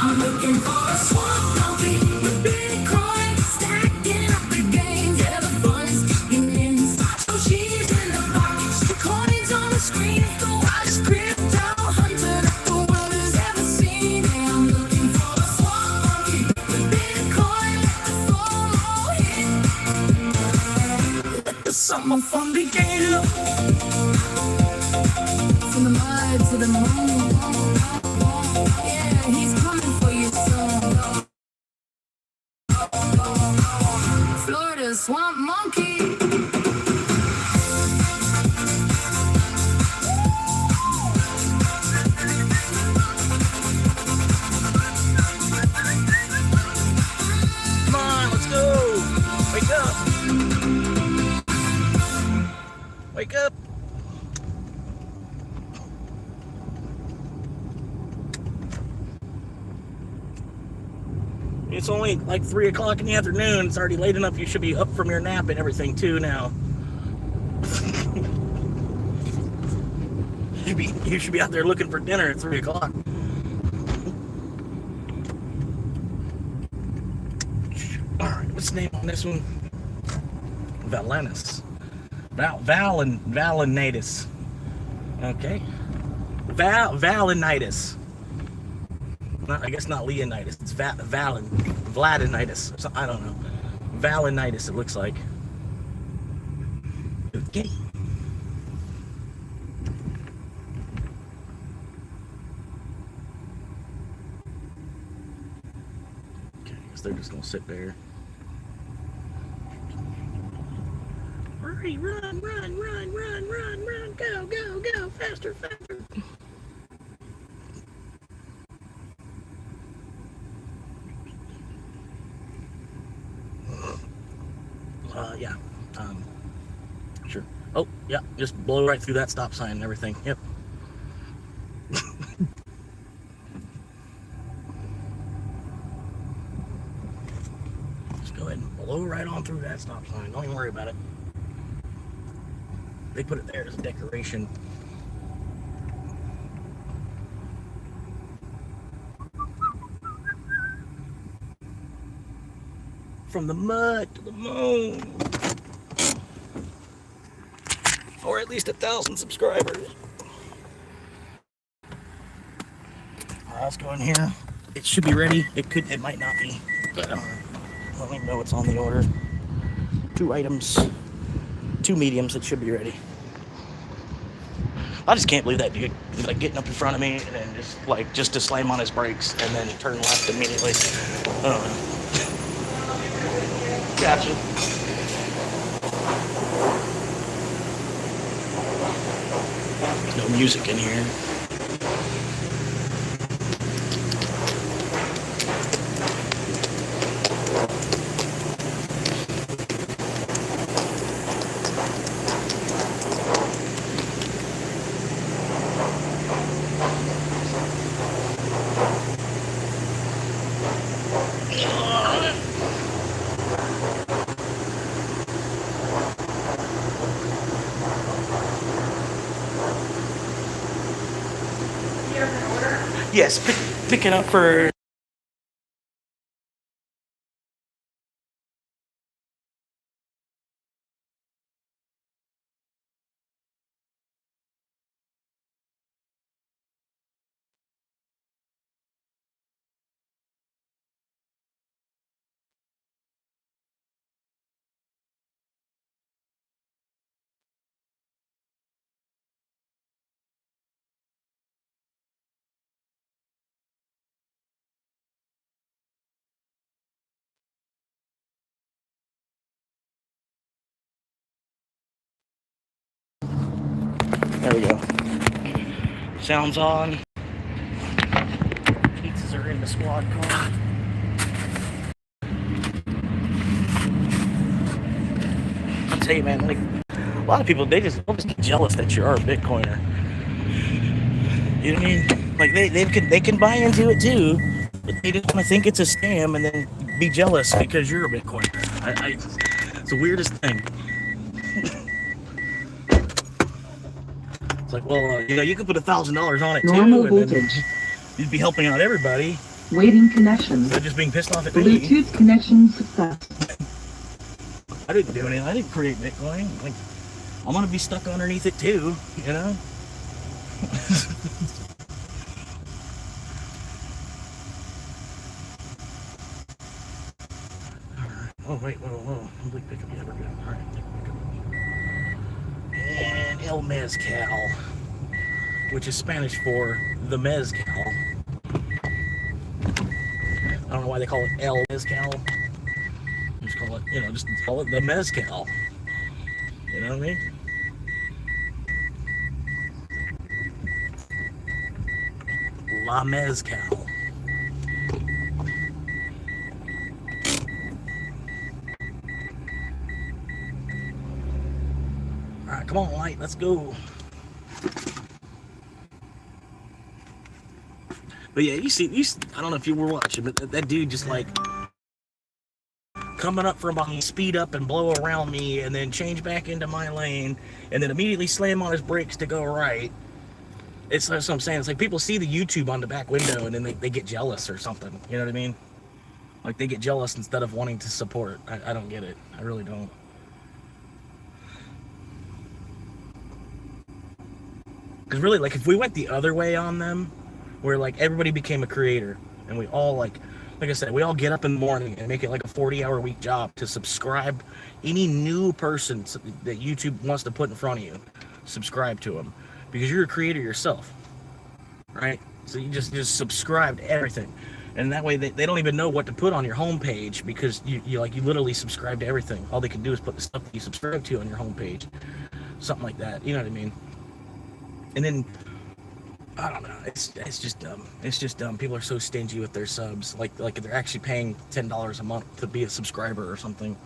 I'm looking for a swamp monkey with Bitcoin, stacking up the gains. Yeah, the fun is kicking in. Satoshi's in the pockets, the coins on the screen. The wildest crypto hunter that the world has ever seen. Yeah, I'm looking for a swamp monkey with Bitcoin. Let the FOMO hit. Let the summer fun begin. From the mud to the moon. Yeah, he's coming for you soon. Florida swamp monkey. Come on, let's go. Wake up. Wake up. It's only like 3 o'clock in the afternoon. It's already late enough. You should be up from your nap and everything too now. You should be out there looking for dinner at 3 o'clock. Alright, what's the name on this one? Valenus. Valenitis. Okay. Valenitis. I guess not Leonidas. It's Vladinitis. So, I don't know. Valenitis, it looks like. Okay. Okay, I guess they're just gonna sit there. Hurry, run, go, faster. Yeah. Sure. Oh, yeah, just blow right through that stop sign and everything. Yep. Just go ahead and blow right on through that stop sign. Don't even worry about it. They put it there as a decoration. From the mud to the moon. Or at least 1,000 subscribers. Alright, let's go in here. It should be ready. It might not be. But I don't even know what's on the order. 2 items. 2 mediums, it should be ready. I just can't believe that dude is like getting up in front of me and then just to slam on his brakes and then turn left immediately. I don't know. Gotcha. There's no music in here. Yes, pick it up for... There we go. Sounds on. Pizzas are in the squad car. I'll tell you, man, like, a lot of people, they'll just get jealous that you are a Bitcoiner. You know what I mean? Like, they can buy into it too, but they just want to think it's a scam and then be jealous because you're a Bitcoiner. It's the weirdest thing. It's like, well, you could put $1,000 on it Normal too, and voltage. then you'd be helping out everybody. Waiting connection. They're just being pissed off at me. Bluetooth connection success. I didn't do anything. I didn't create Bitcoin. Like, I'm gonna be stuck underneath it too, you know. All right. Oh wait, whoa. Complete pickup. Yeah, we're good. All right, take pickup. And El Mezcal, which is Spanish for the mezcal. I don't know why they call it El Mezcal. Just call it, just call it the mezcal. You know what I mean? La Mezcal. Alright, come on, Light, let's go. But yeah, I don't know if you were watching, but that dude just like coming up from behind, speed up and blow around me, and then change back into my lane, and then immediately slam on his brakes to go right. That's what I'm saying. It's like people see the YouTube on the back window, and then they get jealous or something. You know what I mean? Like they get jealous instead of wanting to support. I don't get it. I really don't. Because really, like, if we went the other way on them, where like everybody became a creator, and we all like I said, we all get up in the morning and make it like a 40-hour week job to subscribe any new person that YouTube wants to put in front of you. Subscribe to them because you're a creator yourself, right? So you just subscribe to everything, and that way they don't even know what to put on your homepage because you literally subscribe to everything. All they can do is put the stuff that you subscribe to on your homepage, something like that. You know what I mean? And then I don't know. It's just dumb. It's just dumb. People are so stingy with their subs. Like they're actually paying $10 a month to be a subscriber or something.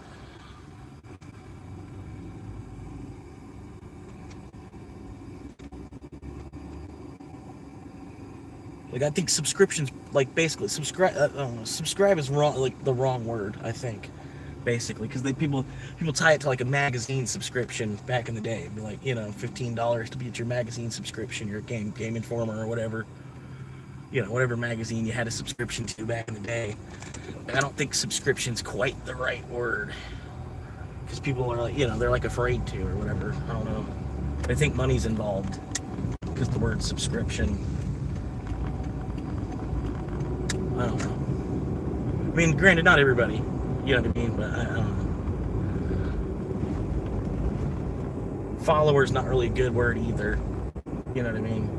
Like I think subscriptions, like basically subscribe is wrong. Like the wrong word. I think, basically, because people tie it to like a magazine subscription back in the day. It'd be like $15 to get your magazine subscription, your Game Informer or whatever. Whatever magazine you had a subscription to back in the day. I don't think subscription's quite the right word. Because people are like, they're like afraid to or whatever. I don't know. They think money's involved. Because the word subscription. I don't know. I mean, granted, not everybody. You know what I mean? But I don't know. Follower's not really a good word either. You know what I mean?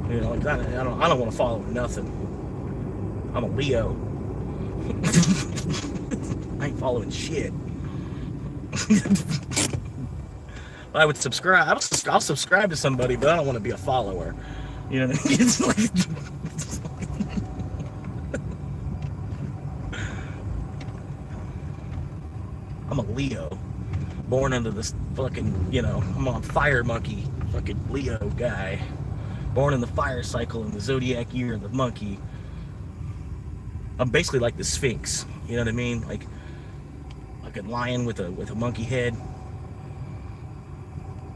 Like I don't want to follow nothing. I'm a Leo. I ain't following shit. I would subscribe. I'll subscribe to somebody, but I don't want to be a follower. You know what I mean? It's like, I'm a Leo, born under this fucking, I'm on fire monkey, fucking Leo guy. Born in the fire cycle in the zodiac year of the monkey. I'm basically like the Sphinx. You know what I mean? Like a lion with a monkey head,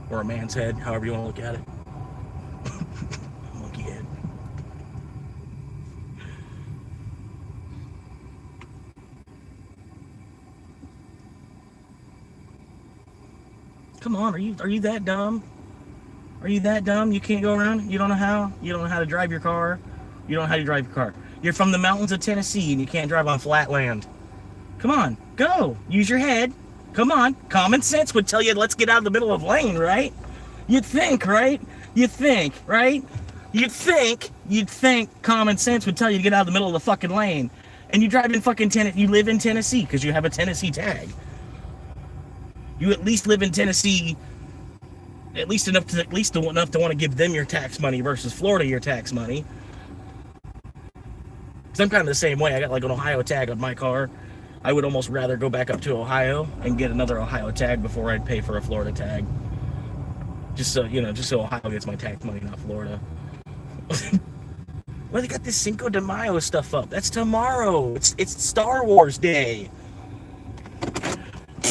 or a man's head, however you want to look at it. Monkey head. Come on, are you that dumb? Are you that dumb? You can't go around? You don't know how? You don't know how to drive your car? You don't know how to drive your car. You're from the mountains of Tennessee and you can't drive on flat land. Come on, go. Use your head. Come on. Common sense would tell you, let's get out of the middle of the lane, right? You'd think, right? You'd think, right? You'd think common sense would tell you to get out of the middle of the fucking lane. And you drive in fucking Tennessee. You live in Tennessee because you have a Tennessee tag. You at least live in Tennessee at least enough to want to give them your tax money versus Florida your tax money. Because I'm kind of the same way. I got like an Ohio tag on my car. I would almost rather go back up to Ohio and get another Ohio tag before I'd pay for a Florida tag. Just so Ohio gets my tax money, not Florida. Well, they got this Cinco de Mayo stuff up. That's tomorrow. It's Star Wars Day.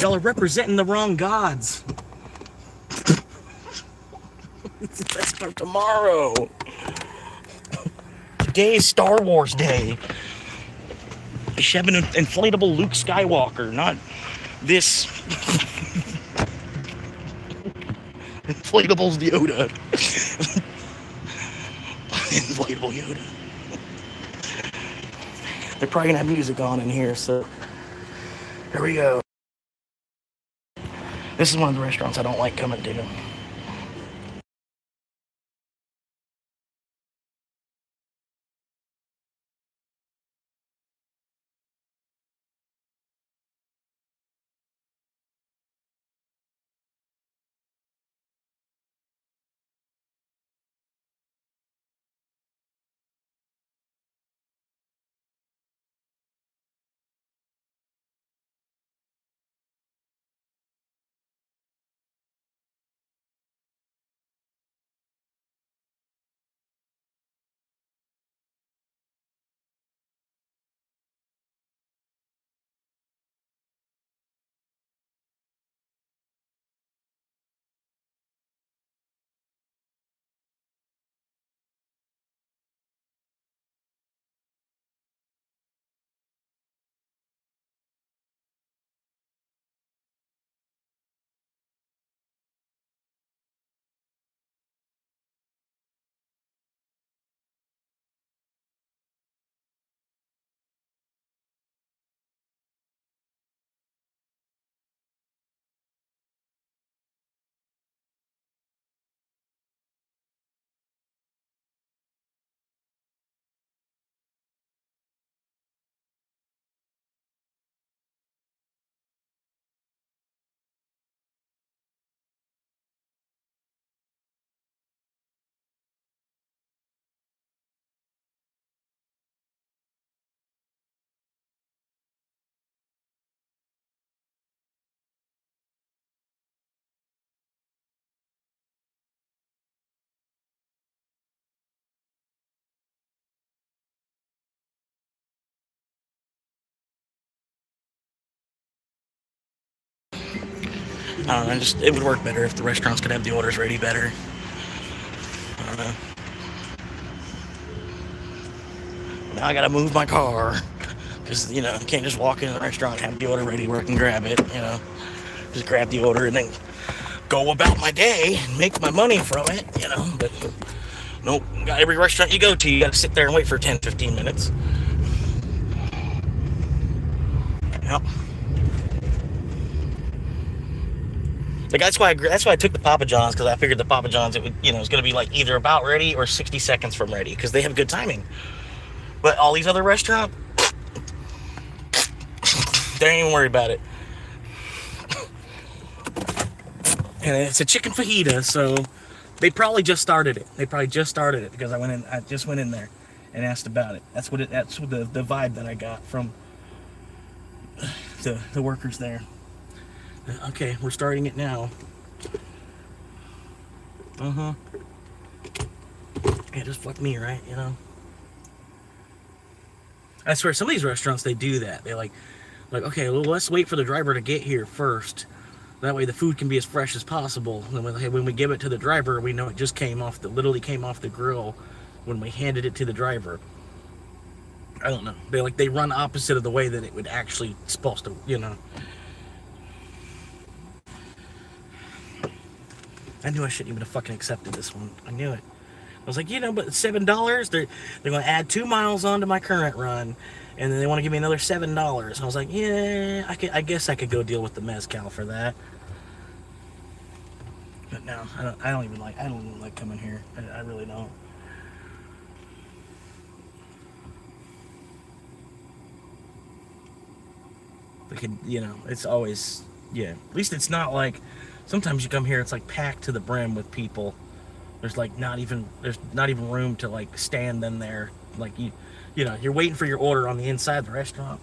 Y'all are representing the wrong gods. That's for tomorrow. Today is Star Wars Day. You should have an inflatable Luke Skywalker, not this inflatable Yoda. Inflatable Yoda. They're probably gonna have music on in here, so here we go. This is one of the restaurants I don't like coming to. I don't know, it would work better if the restaurants could have the orders ready better. I don't know. Now I gotta move my car. Because, you know, I can't just walk in the restaurant and have the order ready where I can grab it, you know. Just grab the order and then go about my day and make my money from it, you know. But, nope, every restaurant you go to, you gotta sit there and wait for 10, 15 minutes. Yep. Like, that's why I took the Papa John's, because I figured the Papa John's, it was going to be like either about ready or 60 seconds from ready, because they have good timing. But all these other restaurants, they ain't even worried about it. And it's a chicken fajita, so they probably just started it. Because I just went in there and asked about it. That's what the vibe that I got from the workers there. Okay, we're starting it now. Yeah, just fuck me, right? You know. I swear, some of these restaurants, they do that. They like, okay, well, let's wait for the driver to get here first. That way the food can be as fresh as possible. And when we give it to the driver, we know it just literally came off the grill when we handed it to the driver. I don't know. They run opposite of the way that it would actually supposed to, you know. I knew I shouldn't even have fucking accepted this one. I knew it. I was like, but it's $7. They're going to add 2 miles onto my current run, and then they want to give me another $7. I was like, yeah, I guess I could go deal with the mezcal for that. But no, I don't even like coming here. I really don't. It's always, yeah. At least it's not like, sometimes you come here, it's like packed to the brim with people. There's not even room to like stand in there. Like you're waiting for your order on the inside of the restaurant,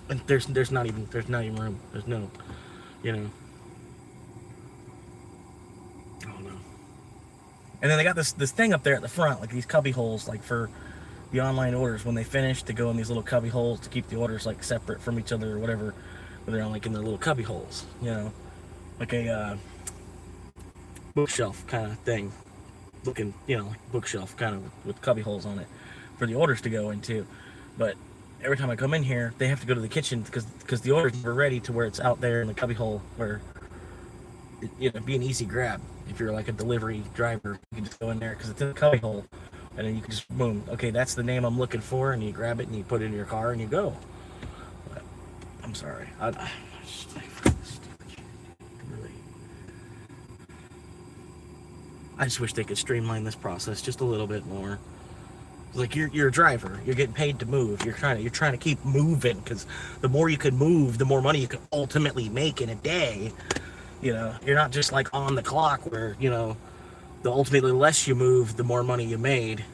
and there's not even room. There's no, I don't know. And then they got this thing up there at the front, like these cubby holes, like for the online orders when they finish, to go in these little cubby holes to keep the orders like separate from each other or whatever. But they're like in their little cubby holes, like a bookshelf kind of thing. Looking, like bookshelf kind of with cubby holes on it for the orders to go into. But every time I come in here, they have to go to the kitchen because the orders were ready to where it's out there in the cubby hole where it'd be an easy grab. If you're like a delivery driver, you can just go in there because it's in the cubby hole, and then you can just boom. Okay, that's the name I'm looking for, and you grab it and you put it in your car and you go. But I'm sorry, I just wish they could streamline this process just a little bit more. Like you're a driver, you're getting paid to move. You're trying to keep moving, because the more you could move, the more money you could ultimately make in a day. You're not just like on the clock where the ultimately less you move, the more money you made.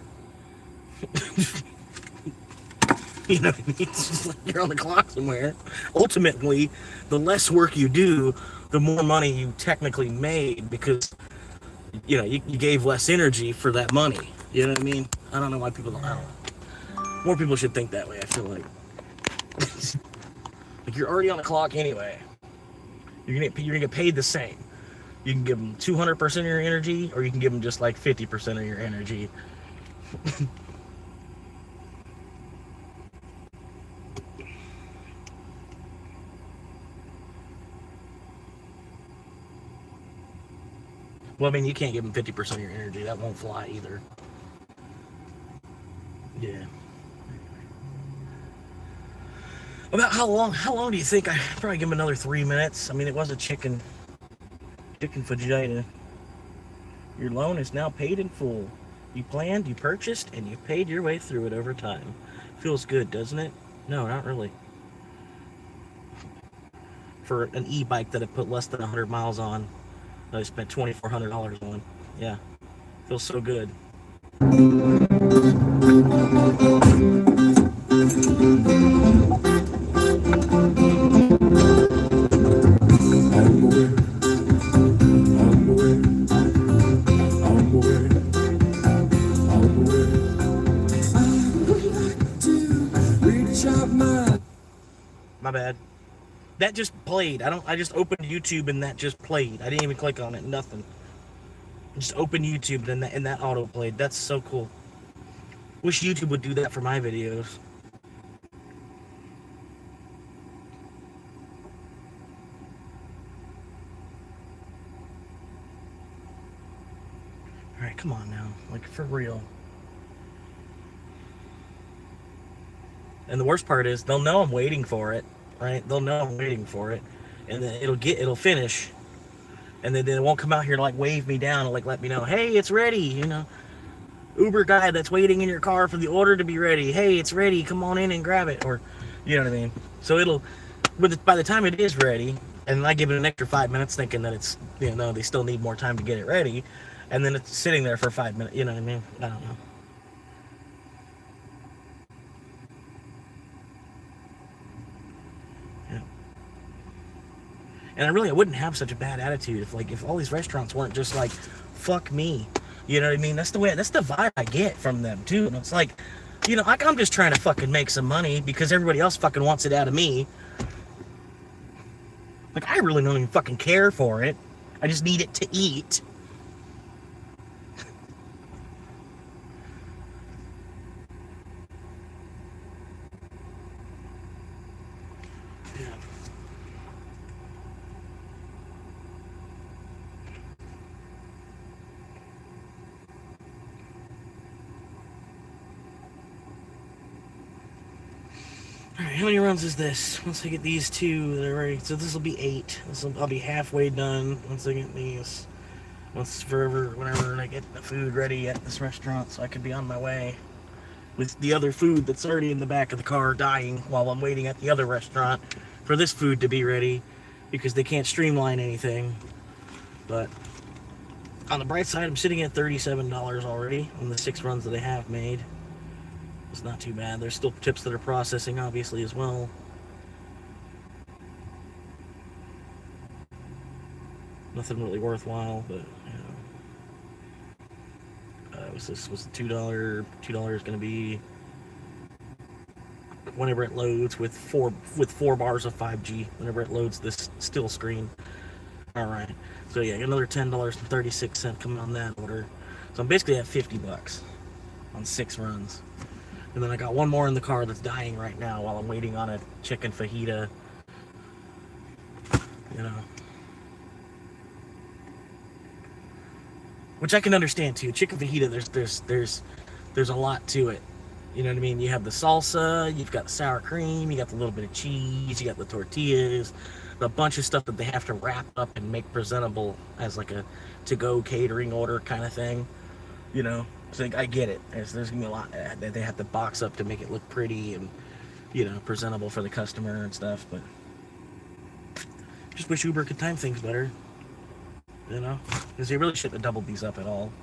You know what I mean? It's just like you're on the clock somewhere. Ultimately, the less work you do, the more money you technically made, because you gave less energy for that money. You know what I mean? I don't know why people don't. More people should think that way, I feel like. Like, you're already on the clock anyway. You're gonna get paid the same. You can give them 200% of your energy, or you can give them just like 50% of your energy. Well, I mean, you can't give them 50% of your energy. That won't fly either. Yeah. About how long do you think? I probably give them another 3 minutes. I mean, it was a chicken fajita. Your loan is now paid in full. You planned, you purchased, and you paid your way through it over time. Feels good, doesn't it? No, not really. For an e-bike that I put less than 100 miles on, I spent $2,400 on. Yeah, feels so good. My bad. That just played. I just opened YouTube and that just played. I didn't even click on it. Nothing. Just open YouTube and that auto played. That's so cool. Wish YouTube would do that for my videos. Alright, come on now. Like, for real. And the worst part is, they'll know I'm waiting for it. Right? They'll know I'm waiting for it. And then it'll finish. And then they won't come out here to, like, wave me down and, like, let me know, hey, it's ready, you know. Uber guy that's waiting in your car for the order to be ready. Hey, it's ready. Come on in and grab it. Or, you know what I mean? So by the time it is ready, and I give it an extra 5 minutes thinking that it's, you know, they still need more time to get it ready. And then it's sitting there for 5 minutes. You know what I mean? I don't know. Yeah. And I wouldn't have such a bad attitude if all these restaurants weren't just like, fuck me. You know what I mean? That's the vibe I get from them too. And it's like, you know, I'm just trying to fucking make some money because everybody else fucking wants it out of me. Like, I really don't even fucking care for it. I just need it to eat. Yeah. Alright, how many runs is this? Once I get these two that are ready, so this will be 8. I'll be halfway done once I get these. Whenever I get the food ready at this restaurant, so I can be on my way with the other food that's already in the back of the car dying while I'm waiting at the other restaurant for this food to be ready because they can't streamline anything. But on the bright side, I'm sitting at $37 already on the 6 runs that I have made. It's not too bad. There's still tips that are processing, obviously, as well. Nothing really worthwhile, but, you know. Was the $2 going to be whenever it loads with four bars of 5G, whenever it loads this still screen. Alright. So, yeah, another $10.36 coming on that order. So I'm basically at $50 on 6 runs. And then I got one more in the car that's dying right now while I'm waiting on a chicken fajita. You know. Which I can understand too. Chicken fajita, there's a lot to it. You know what I mean? You have the salsa, you've got the sour cream, you got the little bit of cheese, you got the tortillas, a bunch of stuff that they have to wrap up and make presentable as like a to-go catering order kind of thing. You know? So I get it. There's going to be a lot that they have to box up to make it look pretty and, you know, presentable for the customer and stuff. But just wish Uber could time things better. You know? Because they really shouldn't have doubled these up at all.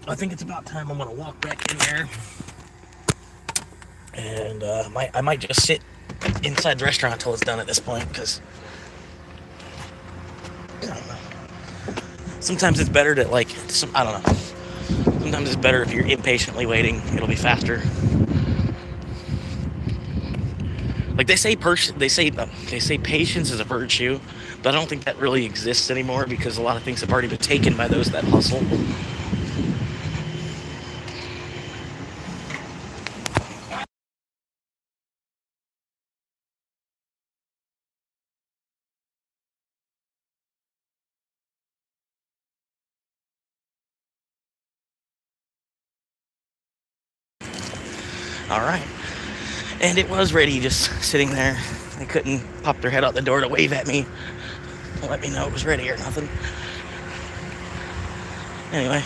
I think it's about time I'm going to walk back in there. And I might just sit inside the restaurant until it's done at this point, because I don't know. Sometimes it's better to, like, I don't know. Sometimes it's better if you're impatiently waiting. It'll be faster. Like they say patience is a virtue, but I don't think that really exists anymore because a lot of things have already been taken by those that hustle. All right. And it was ready, just sitting there. They couldn't pop their head out the door to wave at me to let me know it was ready or nothing. Anyway.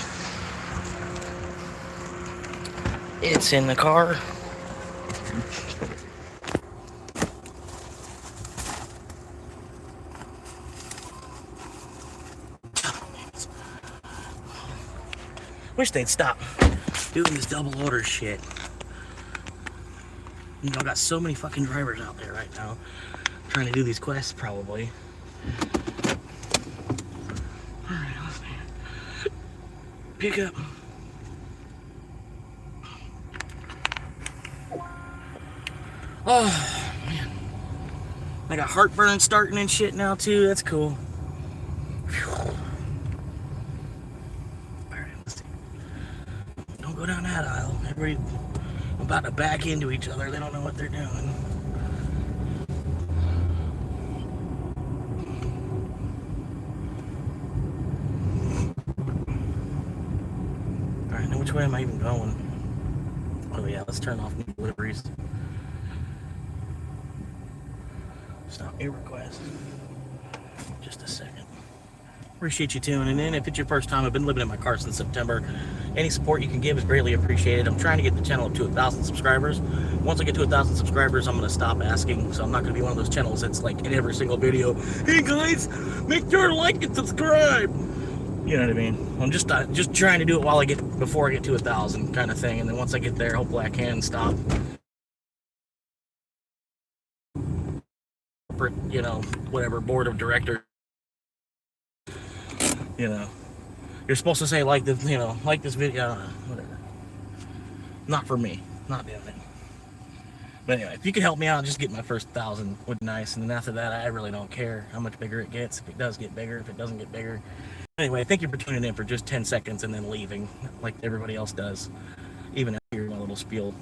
It's in the car. Wish they'd stop doing this double order shit. You know, I got so many fucking drivers out there right now trying to do these quests, probably. Alright, let's see. Pick up. Oh, man. I got heartburn starting and shit now, too. That's cool. Alright, let's see. Don't go down that aisle. Everybody about to back into each other. They don't know what they're doing. Alright, now which way am I even going? Oh yeah, let's turn off new deliveries. Stop your request. Just a second. Appreciate you tuning in. If it's your first time, I've been living in my car since September. Any support you can give is greatly appreciated. I'm trying to get the channel up to 1,000 subscribers. Once I get to 1,000 subscribers, I'm going to stop asking. So I'm not going to be one of those channels that's like in every single video, hey guys, make sure to like and subscribe. You know what I mean? I'm just trying to do it before I get to 1,000 kind of thing. And then once I get there, hopefully I can stop. You know, whatever board of directors. You know, you're supposed to say like this, you know, like this video, whatever. Not for me, not doing it. But anyway, if you could help me out, just get my first 1,000 would be nice. And then after that, I really don't care how much bigger it gets. If it does get bigger, if it doesn't get bigger. Anyway, thank you for tuning in for just 10 seconds and then leaving like everybody else does. Even after your little spiel.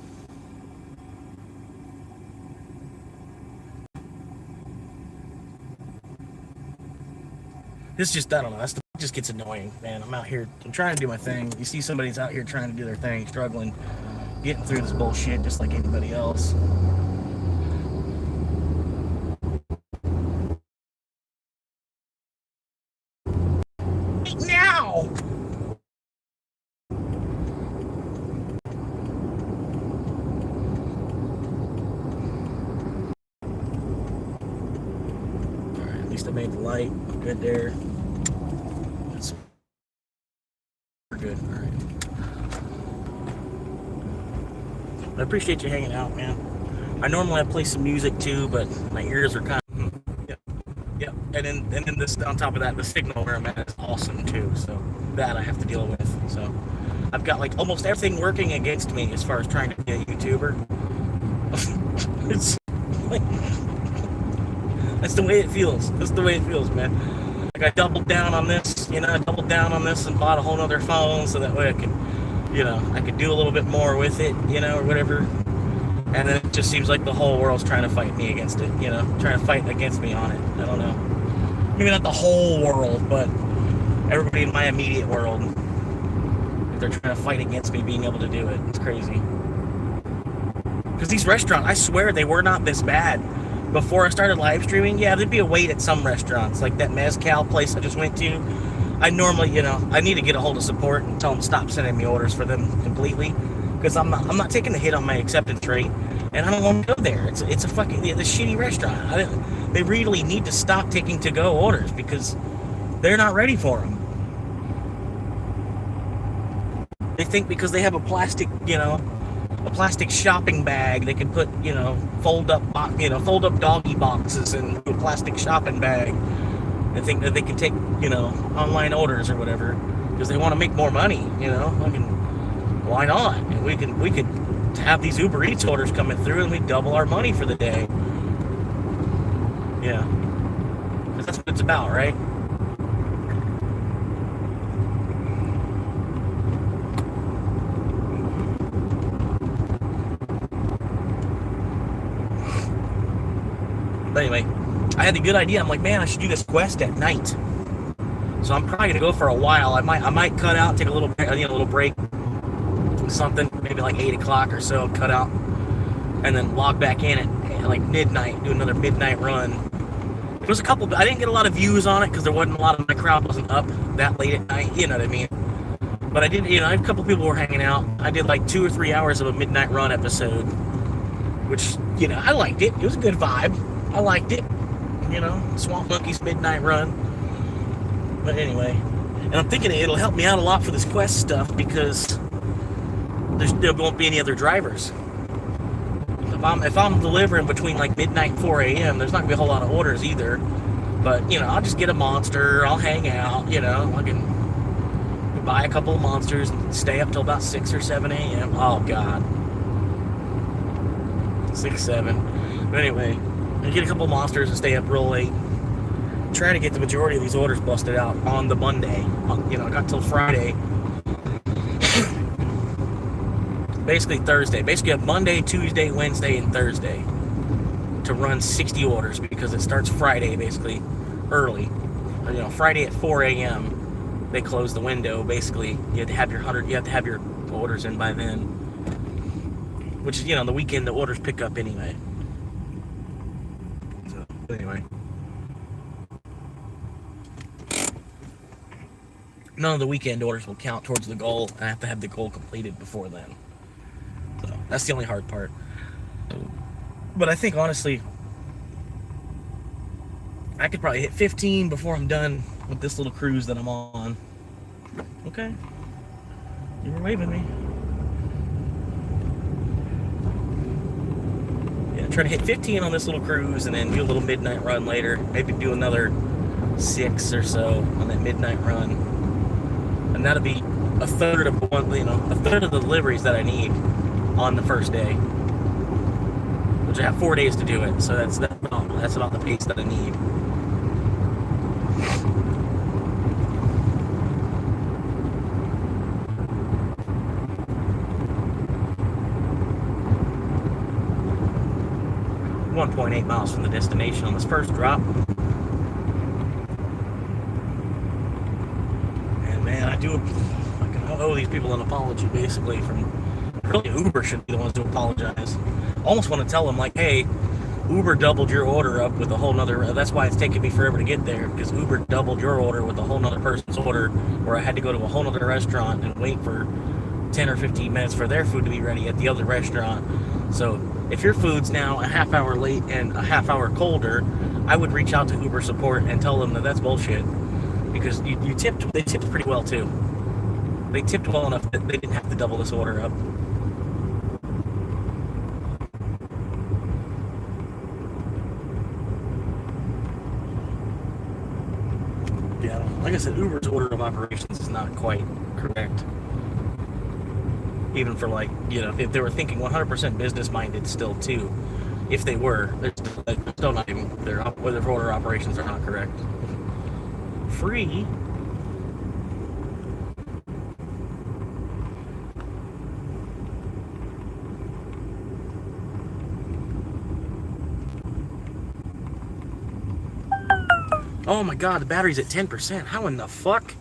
This just, I don't know, it just gets annoying, man. I'm out here, I'm trying to do my thing. You see somebody's out here trying to do their thing, struggling, getting through this bullshit just like anybody else. Now! Alright, at least I made the light. I'm good there. We're good. Alright. I appreciate you hanging out, man. I normally play some music too, but my ears are kind of... Yep. And then this, on top of that, the signal where I'm at is awesome too. So that I have to deal with. So I've got like almost everything working against me as far as trying to be a YouTuber. It's like, that's the way it feels. That's the way it feels, man. Like I doubled down on this, you know, I doubled down on this and bought a whole nother phone so that way I could, you know, I could do a little bit more with it, you know, or whatever. And then it just seems like the whole world's trying to fight me against it, you know, trying to fight against me on it. I don't know. Maybe not the whole world, but everybody in my immediate world. They're trying to fight against me being able to do it. It's crazy. Because these restaurants, I swear they were not this bad. Before I started live streaming, yeah, there'd be a wait at some restaurants, like that Mezcal place I just went to. I normally, you know, I need to get a hold of support and tell them to stop sending me orders for them completely. Because I'm not taking the hit on my acceptance rate, and I don't want to go there. It's a fucking the shitty restaurant. They really need to stop taking to-go orders because they're not ready for them. They think because they have a plastic, you know, a plastic shopping bag, they can put, you know, fold up doggy boxes into a plastic shopping bag, and think that they can take, you know, online orders or whatever because they want to make more money, you know. I mean, why not? And we could have these Uber Eats orders coming through and we double our money for the day. Yeah. Because that's what it's about, right? But anyway, I had the good idea. I'm like, man, I should do this quest at night. So I'm probably gonna go for a while. I might cut out, take a little break, something, maybe like 8 o'clock or so, cut out, and then log back in at like midnight, do another midnight run. There was a couple, I didn't get a lot of views on it because there wasn't a lot of, my crowd wasn't up that late at night, you know what I mean? But I did, you know, a couple people were hanging out. I did like 2 or 3 hours of a midnight run episode, which, you know, I liked it. It was a good vibe. I liked it, you know, Swamp Monkey's midnight run. But anyway, and I'm thinking it'll help me out a lot for this quest stuff because there won't be any other drivers. if I'm delivering between like midnight and 4 a.m., there's not gonna be a whole lot of orders either. But I'll just get a monster. I'll hang out. I can buy a couple of monsters and stay up till about 6 or 7 a.m. Oh God, 6, 7. But anyway, I get a couple of monsters and stay up real late. Try to get the majority of these orders busted out on the Monday. I got till Friday. Basically Thursday. Basically, I have Monday, Tuesday, Wednesday, and Thursday to run 60 orders because it starts Friday basically early. Friday at 4 a.m. they close the window. Basically, you have to have your orders in by then. Which is the weekend the orders pick up anyway. So anyway. None of the weekend orders will count towards the goal. I have to have the goal completed before then. So that's the only hard part. But I think honestly, I could probably hit 15 before I'm done with this little cruise that I'm on. Okay. You were waving me. Yeah, try to hit 15 on this little cruise and then do a little midnight run later. Maybe do another 6 or so on that midnight run. And that'll be a third of the deliveries that I need on the first day. Which I have 4 days to do it, so that's about the pace that I need. .8 miles from the destination on this first drop. And man, I owe these people an apology basically really Uber should be the ones to apologize. Almost want to tell them like, hey, Uber doubled your order up with a whole nother, that's why it's taking me forever to get there, because Uber doubled your order with a whole nother person's order, where I had to go to a whole nother restaurant and wait for 10 or 15 minutes for their food to be ready at the other restaurant. So if your food's now a half hour late and a half hour colder, I would reach out to Uber support and tell them that that's bullshit, because they tipped pretty well too. They tipped well enough that they didn't have to double this order up. Yeah, like I said, Uber's order of operations is not quite correct. Even for if they were thinking 100% business minded still too, if they were, they're still not even, their order operations are not correct. Free? Oh my god, the battery's at 10%. How in the fuck?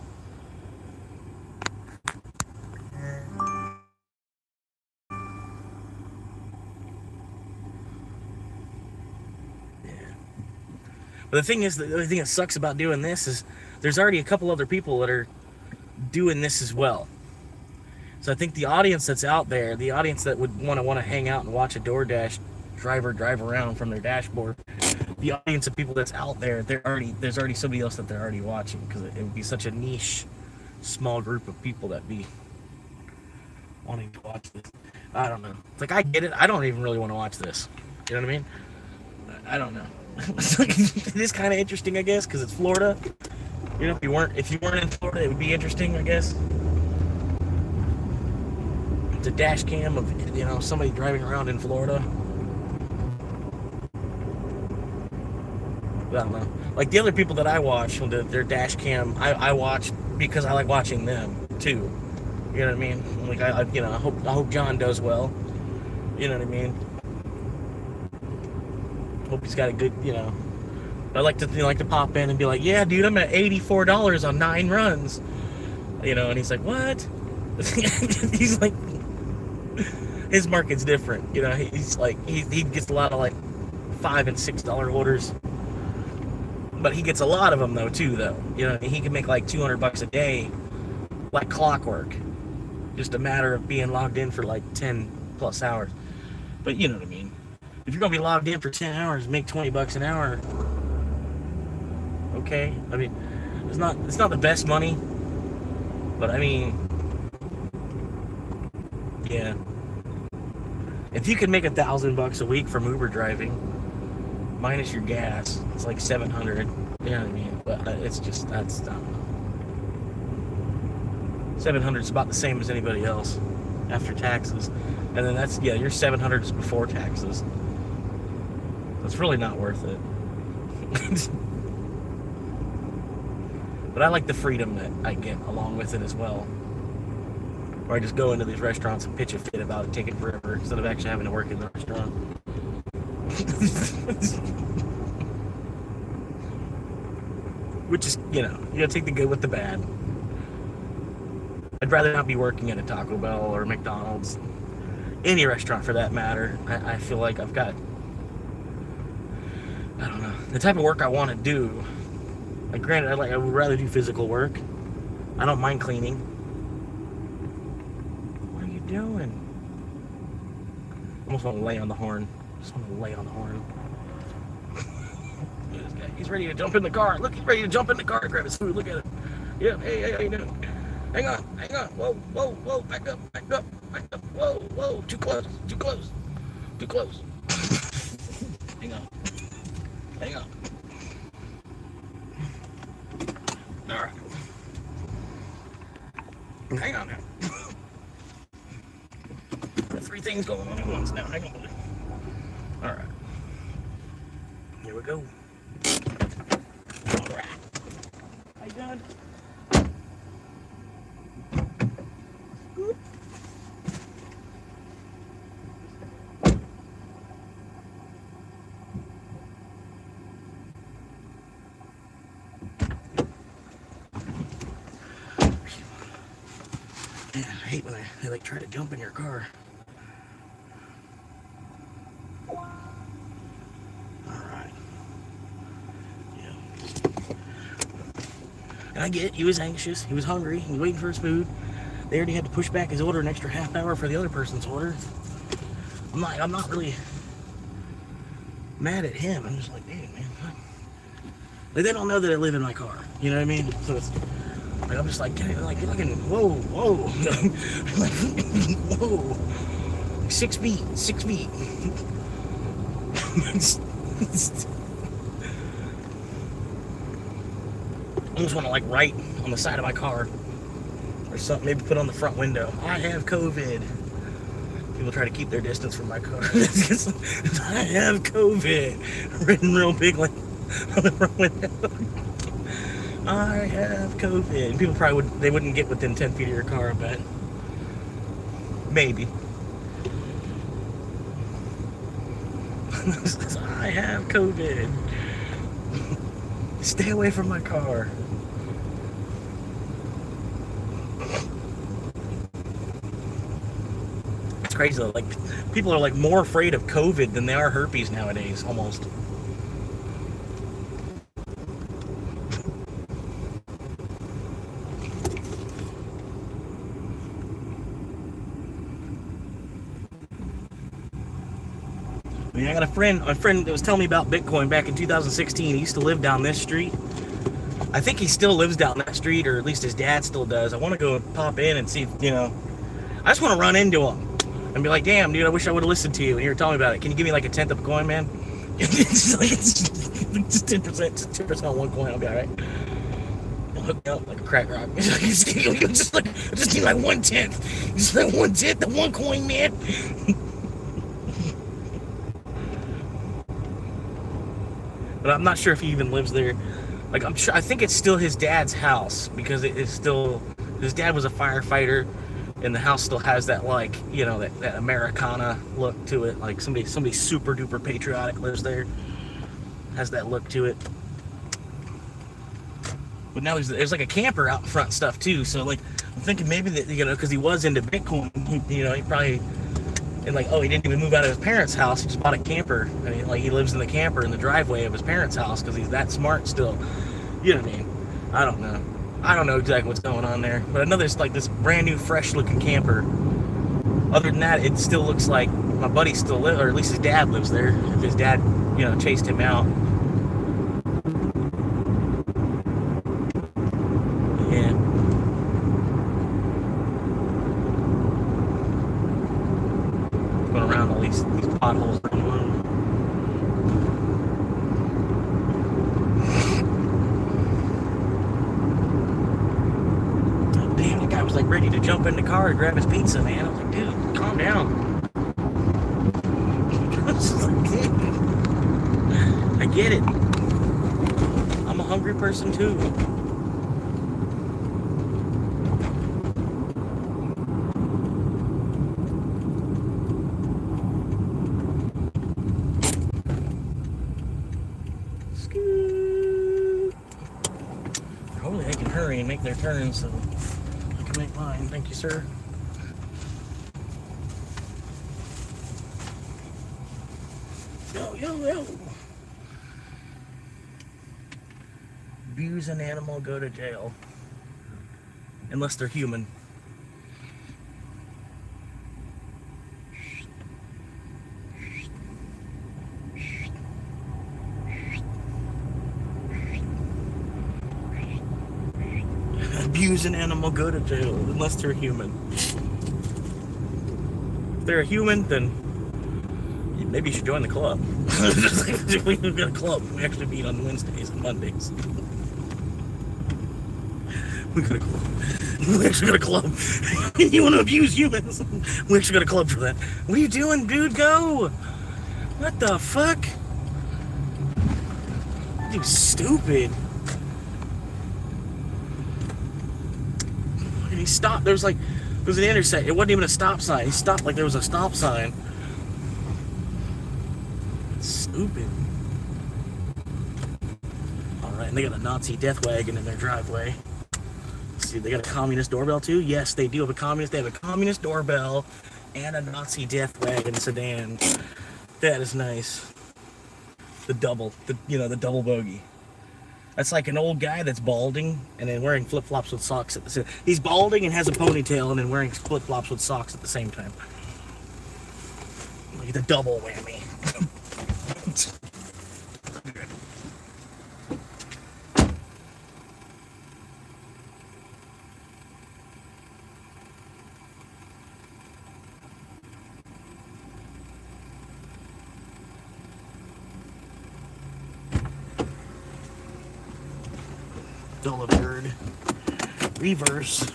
But the thing is, the only thing that sucks about doing this is there's already a couple other people that are doing this as well. So I think the audience that's out there, the audience that would want to hang out and watch a DoorDash driver drive around from their dashboard, the audience of people that's out there, there's already somebody else that they're already watching, because it would be such a niche, small group of people that be wanting to watch this. I don't know. It's like, I get it. I don't even really want to watch this. You know what I mean? I don't know. It is kind of interesting, I guess, because it's Florida. If you weren't in Florida, it would be interesting, I guess. It's a dash cam of somebody driving around in Florida. I don't know. Like the other people that I watch, their dash cam, I watch because I like watching them too. You know what I mean? Like I hope John does well. You know what I mean? Hope he's got a good, I like to pop in and be like, yeah, dude, I'm at $84 on 9 runs. And he's like, what? He's like, his market's different. He's like, he gets a lot of like $5 and $6 orders. But he gets a lot of them though too, though. He can make like $200 a day, like clockwork. Just a matter of being logged in for like 10 plus hours. But you know what I mean. If you're gonna be logged in for 10 hours, make $20 an hour. Okay, I mean, it's not the best money, but I mean, yeah. If you could make $1,000 a week from Uber driving, minus your gas, it's like 700. You know what I mean? But it's just, that's, I don't know. 700 is about the same as anybody else after taxes. And then that's, yeah, your 700 is before taxes. It's really not worth it. But I like the freedom that I get along with it as well. Or I just go into these restaurants and pitch a fit about it taking forever instead of actually having to work in the restaurant. Which is, you know, you gotta take the good with the bad. I'd rather not be working at a Taco Bell or McDonald's, any restaurant for that matter. I feel like I've got, I don't know, the type of work I want to do. Like, granted, I would rather do physical work. I don't mind cleaning. What are you doing? I almost want to lay on the horn. Just want to lay on the horn. Look at this guy. He's ready to jump in the car. Look, he's ready to jump in the car and grab his food. Look at him. Yeah, hey, how you doing? Hang on. Whoa, back up. Whoa, too close. Hang on. All right. Hang on now. Got 3 things going on at once now. Hang on. All right. Here we go. All right. How you doing? Man, I hate when they like try to jump in your car. Alright. Yeah. And I get it, he was anxious, he was hungry, he was waiting for his food. They already had to push back his order an extra half hour for the other person's order. I'm not really mad at him. I'm just like, dang, man. Like, they don't know that I live in my car. You know what I mean? So it's like, I'm just like, whoa. Like, whoa. 6 feet. I almost want to like write on the side of my car or something, maybe put on the front window, I have COVID. People try to keep their distance from my car. I have COVID. Written real big like on the front window. I have COVID. People probably wouldn't get within 10 feet of your car, I bet. Maybe. I have COVID. Stay away from my car. It's crazy though. Like, people are like more afraid of COVID than they are herpes nowadays, almost. I mean, I got a friend that was telling me about Bitcoin back in 2016. He used to live down this street. I think he still lives down that street, or at least his dad still does. I want to go pop in and see if, you know, I just want to run into him and be like, damn, dude, I wish I would have listened to you when you were telling me about it. Can you give me like a 10th of a coin, man? It's just 10% on one coin. I'll be all right. He'll hook me up like a crack rock. Just need like 1/10. Just like 1/10 of one coin, man. But I'm not sure if he even lives there. Like, I think it's still his dad's house, because it is still, his dad was a firefighter, and the house still has that, like, you know, that Americana look to it. Like, somebody super duper patriotic lives there, has that look to it. But now there's like a camper out in front and stuff too. So like, I'm thinking maybe that, you know, because he was into Bitcoin, you know, he probably. And like, oh, he didn't even move out of his parents' house. He just bought a camper. And he lives in the camper in the driveway of his parents' house because he's that smart still. You know what I mean? I don't know. I don't know exactly what's going on there. But I know there's like this brand new, fresh looking camper. Other than that, it still looks like my buddy still lives, or at least his dad lives there. If his dad, you know, chased him out. Yeah. Going around around all these potholes. Damn, the guy was like ready to jump in the car and grab his pizza, man. I was like, dude, calm down. I was like, dude, I get it. I'm a hungry person too. Hopefully they can hurry and make their turn so I can make mine. Thank you, sir. Yo, yo, yo. Abuse an animal, go to jail. Unless they're human. Abuse an animal, go to jail, unless they're human. If they're a human, then maybe you should join the club. We've got a club. We actually meet on Wednesdays and Mondays. We got a club. We actually got a club. You want to abuse humans? We actually got a club for that. What are you doing, dude? Go! What the fuck? You stupid. And he stopped. There was an intersection. It wasn't even a stop sign. He stopped like there was a stop sign. Stupid. Alright, and they got a Nazi death wagon in their driveway. See, they got a communist doorbell too? Yes, they do have a communist. They have a communist doorbell and a Nazi death wagon sedan. That is nice. The double bogey. That's like an old guy that's balding and then wearing flip-flops with socks at the same time. He's balding and has a ponytail and then wearing flip-flops with socks at the same time. Look at the double whammy. Delivered. Reverse.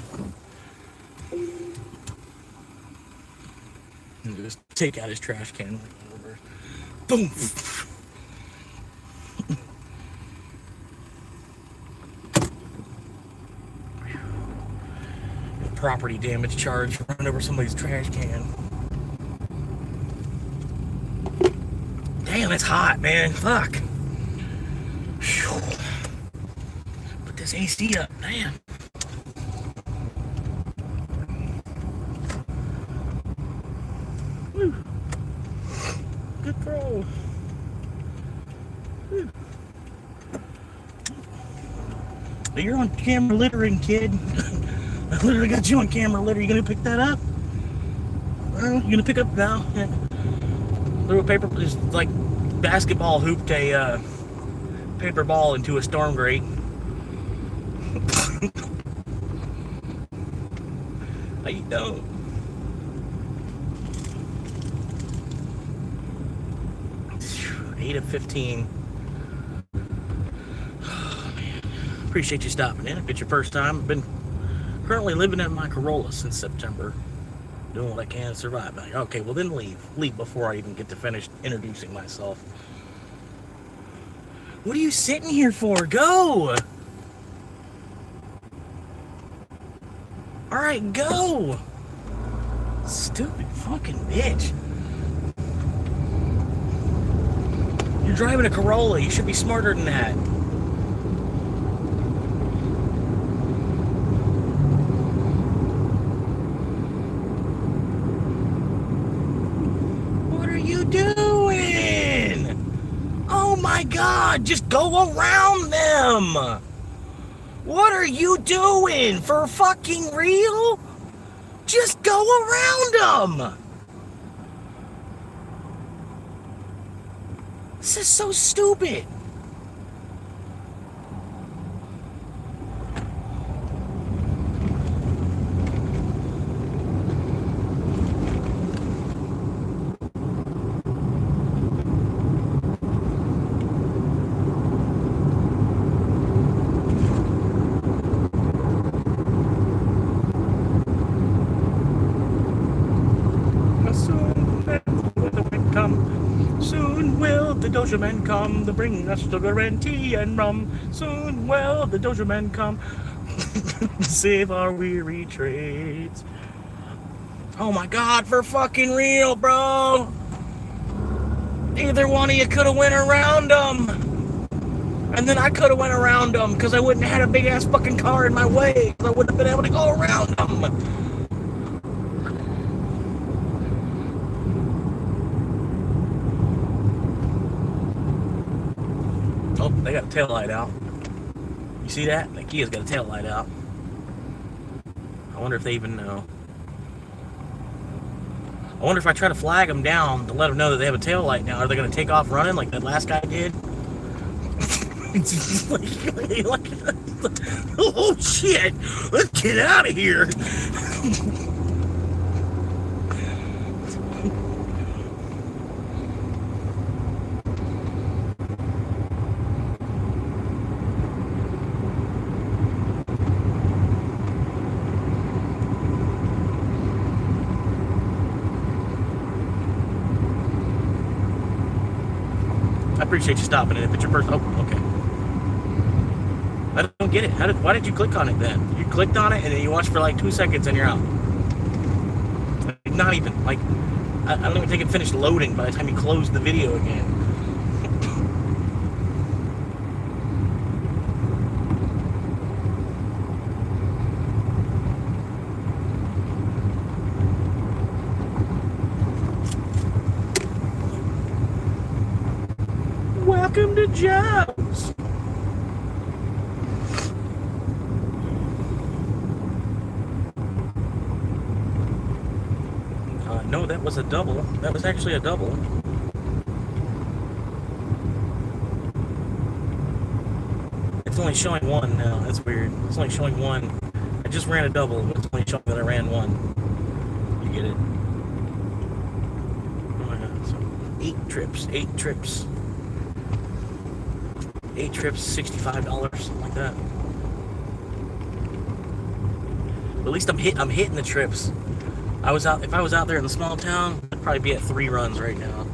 And just take out his trash can. Boom. Property damage charge. Run over somebody's trash can. Damn, it's hot, man. Fuck. Whew. This AC up, man. Woo. Good throw. Woo. You're on camera littering, kid. I literally got you on camera litter. You gonna pick that up? You gonna pick up now? Yeah. Threw a paper, just like basketball hooped a paper ball into a storm grate. How you doing? Phew, 8 of 15. Oh, man. Appreciate you stopping in. If it's your first time, I've been currently living in my Corolla since September. Doing what I can to survive. Okay, well then leave. Leave before I even get to finish introducing myself. What are you sitting here for? Go! Alright, go! Stupid fucking bitch. You're driving a Corolla. You should be smarter than that. What are you doing? Oh my God, just go around them. What are you doing? For fucking real? Just go around them! This is so stupid. the Doja Men come to bring us sugar and tea and rum. Soon will the Doja Men come to save our weary trades. Oh my God, for fucking real, bro. Either one of you could have went around them. And then I could have went around them because I wouldn't have had a big ass fucking car in my way. I wouldn't have been able to go around them. Oh, they got a tail light out. You see that? The Kia's got a tail light out. I wonder if they even know. I wonder if I try to flag them down to let them know that they have a tail light now. Are they going to take off running like that last guy did? Oh shit! Let's get out of here! I appreciate you stopping it. If it's your first, oh, okay. I don't get it. Why did you click on it then? You clicked on it and then you watched for like 2 seconds and you're out. Not even, like, I don't even think it finished loading by the time you closed the video again. Welcome to Joe's. No, that was a double. That was actually a double. It's only showing one now. That's weird. It's only showing one. I just ran a double, but it's only showing that I ran one. You get it? Oh my God. So 8 trips. 8 trips. 8 trips, $65, something like that. But at least I'm hitting the trips. If I was out there in the small town, I'd probably be at 3 runs right now.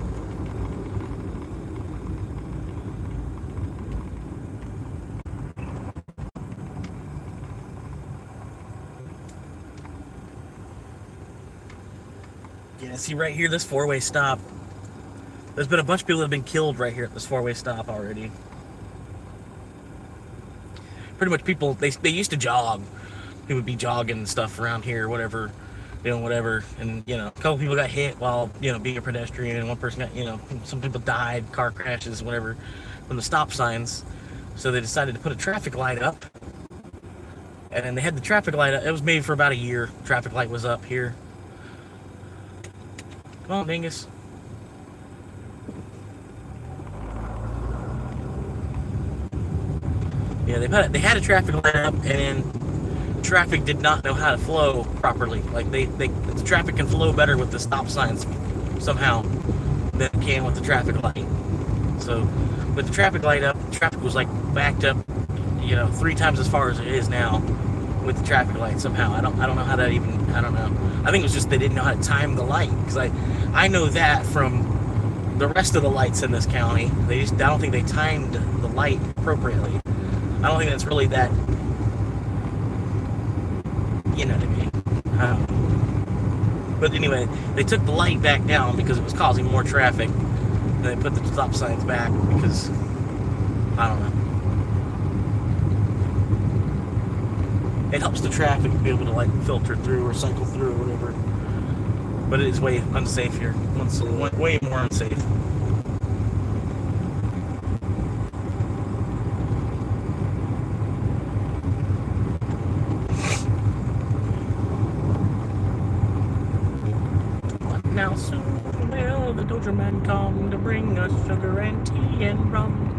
Yeah, see right here, this 4-way stop. There's been a bunch of people that have been killed right here at this 4-way stop already. Pretty much people, they used to jog. People would be jogging and stuff around here, whatever. Whatever, and, a couple people got hit while, being a pedestrian, and one person got, some people died, car crashes, whatever, from the stop signs. So they decided to put a traffic light up, and then they had the traffic light up. It was made for about a year. Traffic light was up here. Come on, dingus. Yeah, they had a traffic light up, and traffic did not know how to flow properly. Like the traffic can flow better with the stop signs somehow than it can with the traffic light. So with the traffic light up, traffic was like backed up, 3 times as far as it is now with the traffic light somehow. I don't know how that even, I don't know. I think it was just they didn't know how to time the light, because I know that from the rest of the lights in this county. I don't think they timed the light appropriately. I don't think that's really that. You know what I mean? But anyway, they took the light back down because it was causing more traffic. And they put the stop signs back because, I don't know. It helps the traffic be able to filter through or cycle through or whatever. But it is way unsafe here. Way more unsafe. Now soon will the Doja Men come to bring us sugar and tea and rum.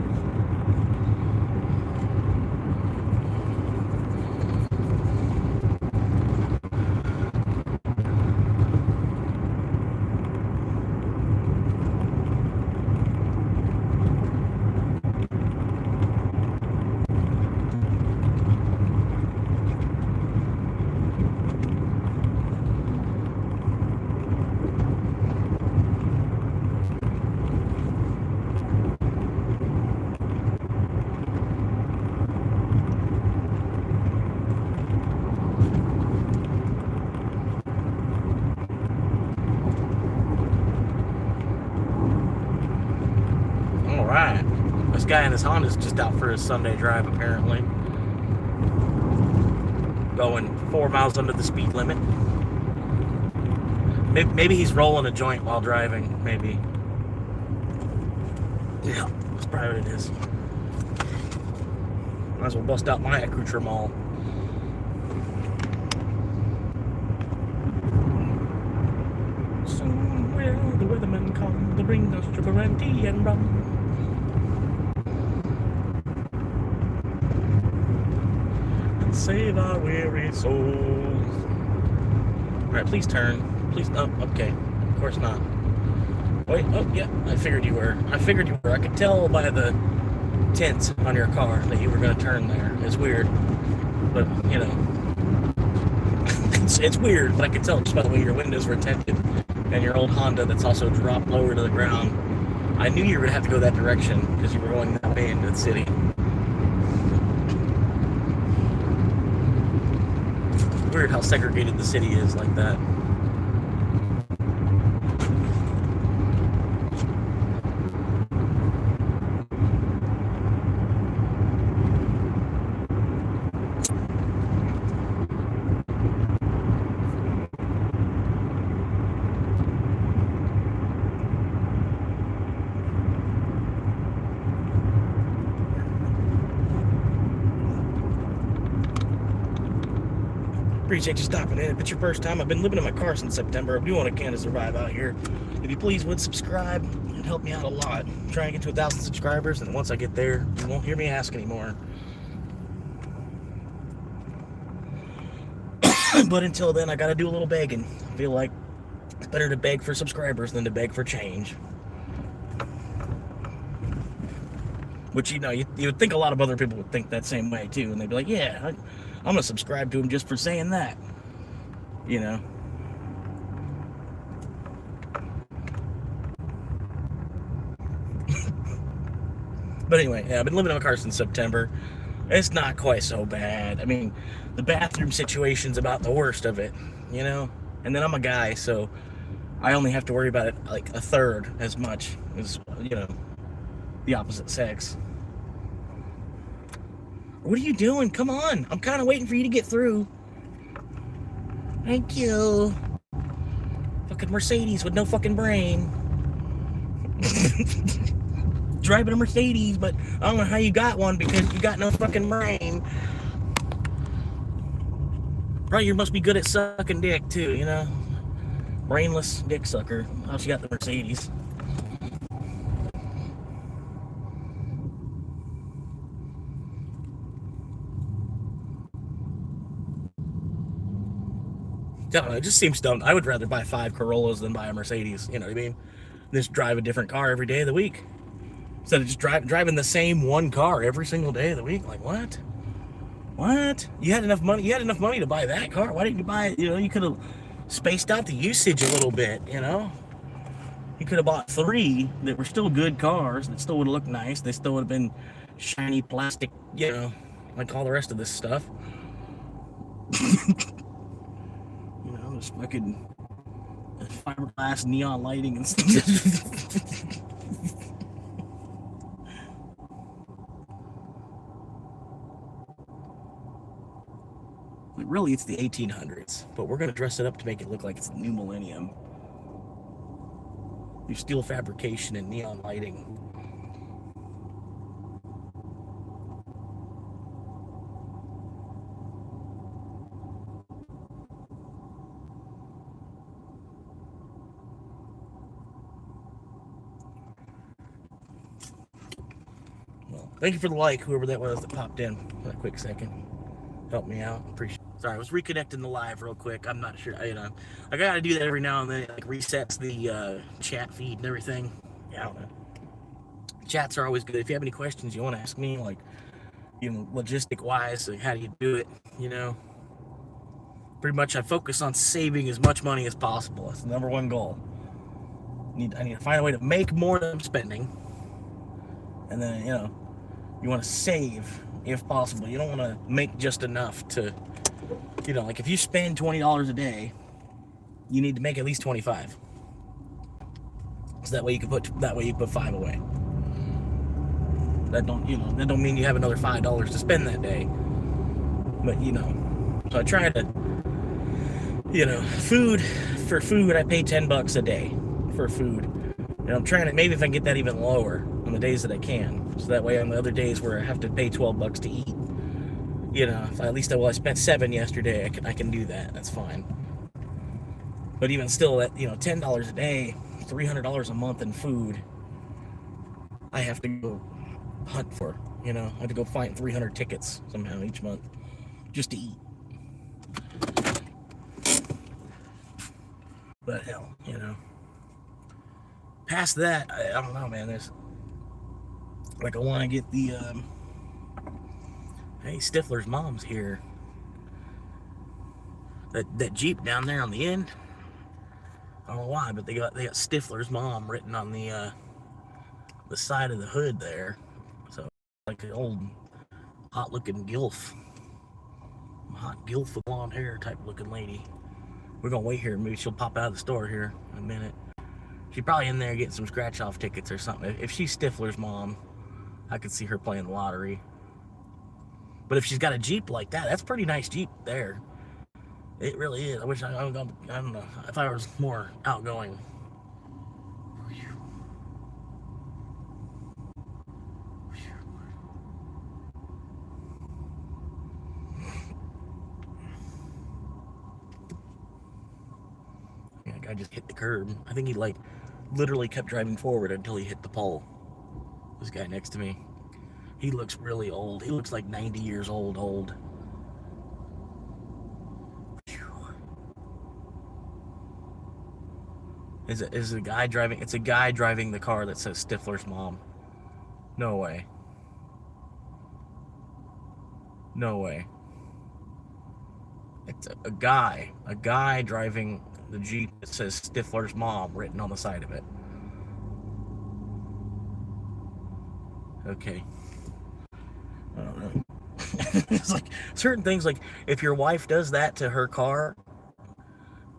right. This guy in his Honda's just out for his Sunday drive, apparently. Going 4 miles under the speed limit. Maybe he's rolling a joint while driving, maybe. Yeah, that's probably what it is. Might as well bust out my accoutrement. Soon will the weatherman come to bring us sugar and tea and rum. And save our weary souls. Alright, please turn. Please, oh, okay. Of course not. Wait, oh, yeah, I figured you were. I could tell by the tint on your car that you were going to turn there. It's weird. But, you know. it's weird, but I could tell just by the way your windows were tinted. And your old Honda that's also dropped lower to the ground. I knew you were going to have to go that direction because you were going that way into the city. Weird how segregated the city is like that. Appreciate you stopping in. If it's your first time, I've been living in my car since September. I'm doing what I can to survive out here. If you please would subscribe, it'd help me out a lot. I'm trying to get to 1,000 subscribers, and once I get there, you won't hear me ask anymore. But until then, I gotta do a little begging. I feel like it's better to beg for subscribers than to beg for change. Which, you know, you would think a lot of other people would think that same way, too. And they'd be like, yeah, I'm going to subscribe to him just for saying that. You know? But anyway, yeah, I've been living in my car since September. It's not quite so bad. I mean, the bathroom situation's about the worst of it, you know? And then I'm a guy, so I only have to worry about it like a third as much as, you know, the opposite sex. What are you doing? Come on. I'm kind of waiting for you to get through. Thank you. Fucking Mercedes with no fucking brain. Driving a Mercedes, but I don't know how you got one because you got no fucking brain. Probably you must be good at sucking dick too, you know? Brainless dick sucker. How she got the Mercedes. I don't know, it just seems dumb. I would rather buy 5 Corollas than buy a Mercedes, you know what I mean? Just drive a different car every day of the week. Instead of just driving the same one car every single day of the week. Like, what? What? You had enough money to buy that car. Why didn't you buy it? You know, you could have spaced out the usage a little bit, you know? You could have bought 3 that were still good cars that still would have looked nice. They still would have been shiny plastic, you know, like all the rest of this stuff. This fucking fiberglass neon lighting and stuff. Really, it's the 1800s, but we're going to dress it up to make it look like it's the new millennium. New steel fabrication and neon lighting. Thank you for the like, whoever that was that popped in for a quick second. Helped me out. Appreciate it. Sorry, I was reconnecting the live real quick. I'm not sure. You know, I gotta do that every now and then. It like resets the chat feed and everything. Yeah, I don't know. Chats are always good. If you have any questions you want to ask me, like, you know, logistic wise, like how do you do it? You know, pretty much I focus on saving as much money as possible. That's the number one goal. I need to find a way to make more than I'm spending, and then, you know, you want to save if possible. You don't want to make just enough to, you know, like if you spend $20 a day, you need to make at least 25. So that way you can put 5 away. that don't mean you have another $5 to spend that day. But so I try to, for food, I pay $10 a day for food. And I'm trying to, maybe if I can get that even lower on the days that I can. So that way on the other days where I have to pay $12 to eat, if I I spent $7 yesterday, I can do that. That's fine. But even still, that, $10 a day, $300 a month in food, I have to go hunt for, I have to go find 300 tickets somehow each month just to eat. But hell, past that, I don't know, man. There's I want to get the hey, Stifler's mom's here. That Jeep down there on the end, I don't know why, but they got Stifler's mom written on the side of the hood there. So like an old hot looking gilf with blonde hair type looking lady. We're gonna wait here. Maybe she'll pop out of the store here in a minute. She's probably in there getting some scratch off tickets or something. If she's Stifler's mom, I could see her playing the lottery. But if she's got a Jeep like that, that's a pretty nice Jeep there. It really is. I wish I don't know, if I was more outgoing. I just hit the curb. I think he literally kept driving forward until he hit the pole. This guy next to me, he looks really old. He looks like 90 years old. Is a guy driving? It's a guy driving the car that says Stifler's mom. No way. No way. It's a guy driving the Jeep that says Stifler's mom written on the side of it. Okay. I don't know. It's like certain things, like if your wife does that to her car,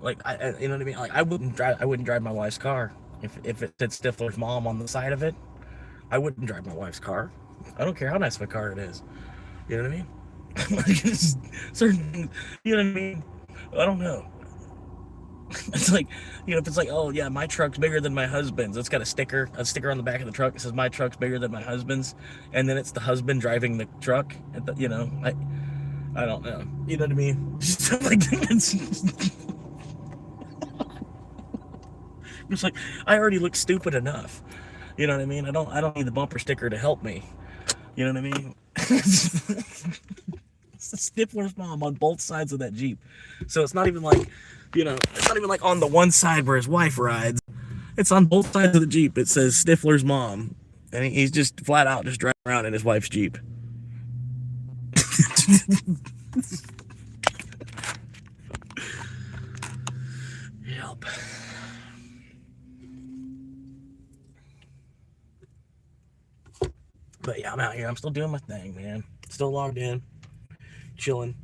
like you know what I mean? Like I wouldn't drive my wife's car if it said Stifler's mom on the side of it. I wouldn't drive my wife's car. I don't care how nice of a car it is. You know what I mean? Like it's certain things, you know what I mean? I don't know. It's like, if it's like, oh yeah, my truck's bigger than my husband's. It's got a sticker on the back of the truck that says my truck's bigger than my husband's, and then it's the husband driving the truck. I don't know. You know what I mean? Just like it's like I already look stupid enough. You know what I mean? I don't need the bumper sticker to help me. You know what I mean? It's the Stifler's mom on both sides of that Jeep. So it's not even like, it's not even like on the one side where his wife rides. It's on both sides of the Jeep. It says Stifler's mom. And he's just flat out just driving around in his wife's Jeep. Yep. But yeah, I'm out here. I'm still doing my thing, man. Still logged in. Chilling.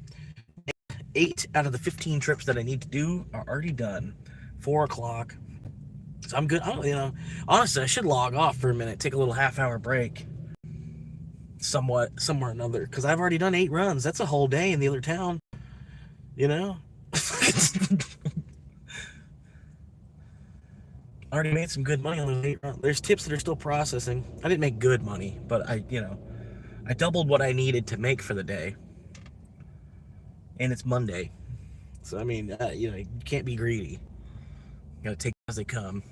8 out of the 15 trips that I need to do are already done. 4 o'clock. So I'm good. Honestly, I should log off for a minute, take a little half-hour break. Somewhere or another. Because I've already done 8 runs. That's a whole day in the other town. I already made some good money on those 8 runs. There's tips that are still processing. I didn't make good money, but I doubled what I needed to make for the day. And it's Monday. So, I mean, you can't be greedy. You gotta take as they come.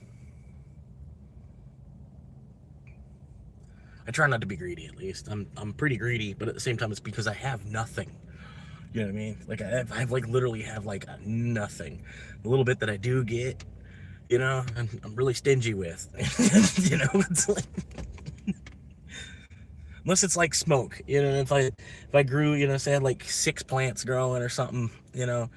I try not to be greedy, at least. I'm pretty greedy, but at the same time, it's because I have nothing. You know what I mean? Like, I literally have, nothing. The little bit that I do get, I'm really stingy with. It's like... Unless it's like smoke, if I grew, say I had 6 plants growing or something, and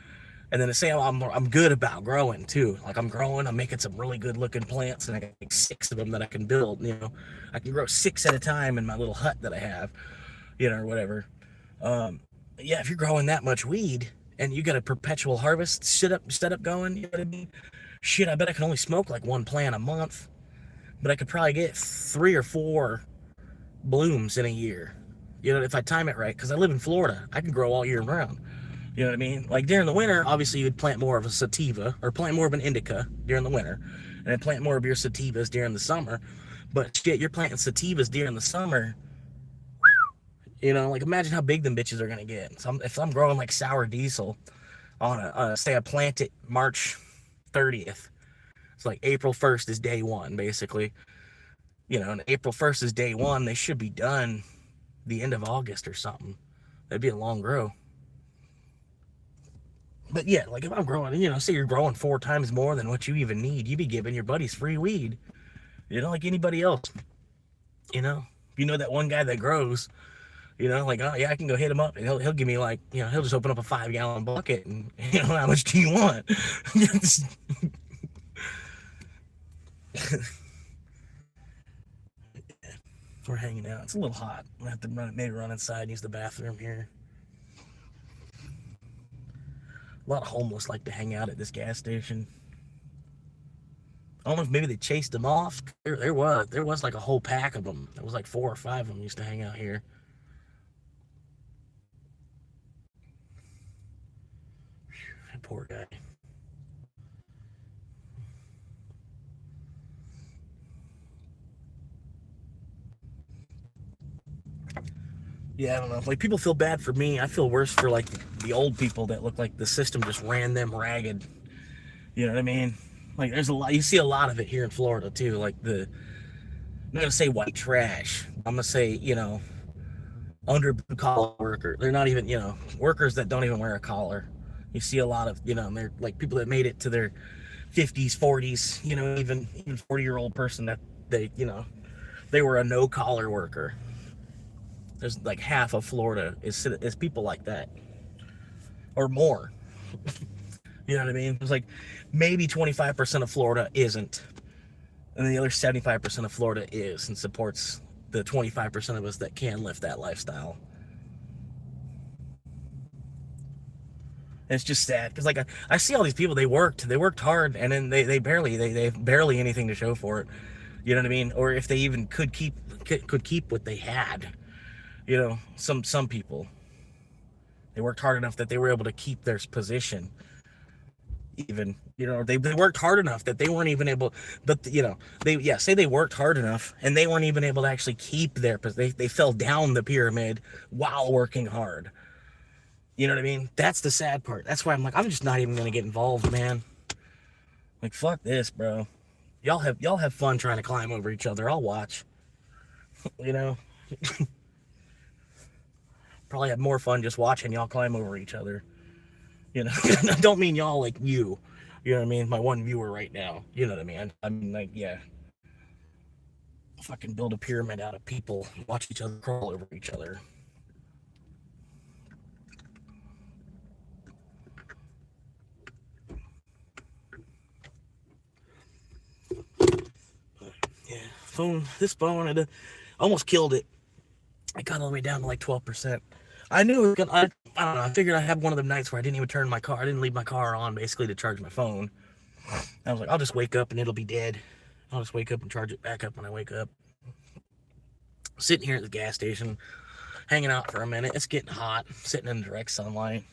then say I'm good about growing too. Like I'm growing, I'm making some really good looking plants, and I got 6 of them that I can build. I can grow 6 at a time in my little hut that I have, or whatever. Yeah, if you're growing that much weed and you got a perpetual harvest setup going, you know what I mean? Shit, I bet I can only smoke 1 plant a month, but I could probably get 3 or 4. blooms in a year. You know, if I time it right, because I live in Florida, I can grow all year round. You know what I mean? Like during the winter, obviously you'd plant more of a sativa or plant more of an indica during the winter, and then plant more of your sativas during the summer. But shit, you're planting sativas during the summer. You know, like imagine how big them bitches are gonna get. So if I'm growing like sour diesel on say I plant it March 30th, it's like April 1st is day one, basically. You know, and April 1st is day one. They should be done the end of August or something. That'd be a long grow. But yeah, like if I'm growing, you know, say you're growing 4 times more than what you even need, you'd be giving your buddies free weed. You know, like anybody else. You know, you know that one guy that grows, you know, like, oh yeah, I can go hit him up and he'll give me like, you know, he'll just open up a 5-gallon bucket and, you know, how much do you want? We're hanging out. It's a little hot. I'm gonna have to maybe run inside and use the bathroom here. A lot of homeless like to hang out at this gas station. I don't know if maybe they chased them off. There was like a whole pack of them. There was like 4 or 5 of them used to hang out here. Whew, poor guy. Yeah, I don't know. Like people feel bad for me. I feel worse for like the old people that look like the system just ran them ragged. You know what I mean? Like there's a lot. You see a lot of it here in Florida too. Like I'm not gonna say white trash. I'm gonna say, you know, under blue collar worker. They're not even, you know, workers that don't even wear a collar. You see a lot of, you know, they're like people that made it to their 50s, 40s. You know, even 40-year-old person that they, you know, they were a no collar worker. There's like half of Florida is people like that, or more. You know what I mean? It's like maybe 25% of Florida isn't, and the other 75% of Florida is and supports the 25% of us that can live that lifestyle. And it's just sad because like I see all these people. They worked hard, and then they have barely anything to show for it. You know what I mean? Or if they even could keep what they had. You know, some people, they worked hard enough that they were able to keep their position. Even, you know, they worked hard enough that they weren't even able, but you know, say they worked hard enough and they weren't even able to actually keep their, they fell down the pyramid while working hard. You know what I mean? That's the sad part. That's why I'm like, I'm just not even gonna get involved, man. Like, fuck this, bro. Y'all have fun trying to climb over each other. I'll watch. You know. Probably have more fun just watching y'all climb over each other. You know, I don't mean y'all like you. You know what I mean? My one viewer right now. You know what I mean? I mean, like, yeah. Fucking build a pyramid out of people, watch each other crawl over each other. Yeah, this phone, I almost killed it. I got all the way down to like 12%. I knew it was gonna, I don't know, I figured I'd have one of them nights where I didn't even turn my car. I didn't leave my car on basically to charge my phone. I was like, I'll just wake up and it'll be dead. I'll just wake up and charge it back up when I wake up. Sitting here at the gas station, hanging out for a minute. It's getting hot, sitting in direct sunlight,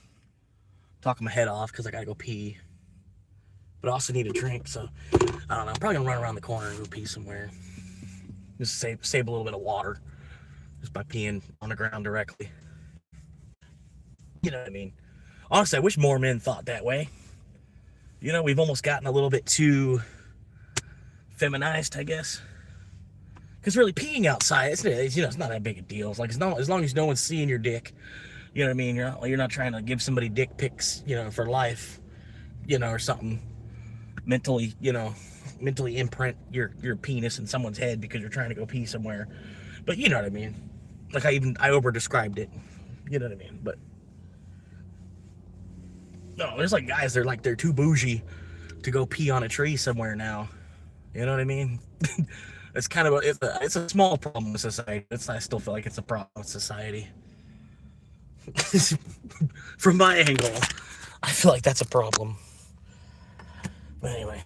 talking my head off because I gotta go pee. But I also need a drink, so I don't know. I'm probably gonna run around the corner and go pee somewhere. Just save a little bit of water just by peeing on the ground directly. You know what I mean? Honestly, I wish more men thought that way. You know, we've almost gotten a little bit too feminized, I guess. Because really, peeing outside, it's you know, it's not that big a deal. It's like as long as no one's seeing your dick. You know what I mean? You're not trying to give somebody dick pics, you know, for life. You know, or something. Mentally imprint your penis in someone's head because you're trying to go pee somewhere. But you know what I mean? Like I over described it. You know what I mean? But no, there's like guys, they're too bougie to go pee on a tree somewhere now. You know what I mean? It's kind of it's a small problem with society. I still feel like it's a problem with society. From my angle, I feel like that's a problem. But anyway,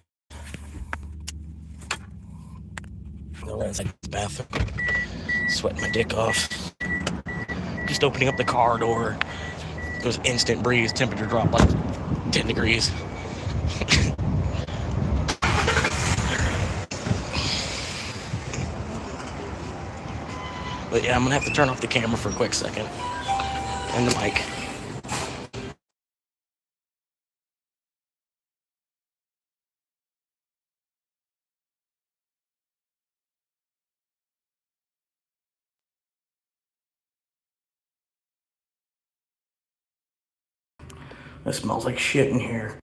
I'll go inside the bathroom. Sweating my dick off. Just opening up the car door. It was instant breeze. Temperature dropped like 10 degrees. But yeah, I'm gonna have to turn off the camera for a quick second. And the mic. It smells like shit in here.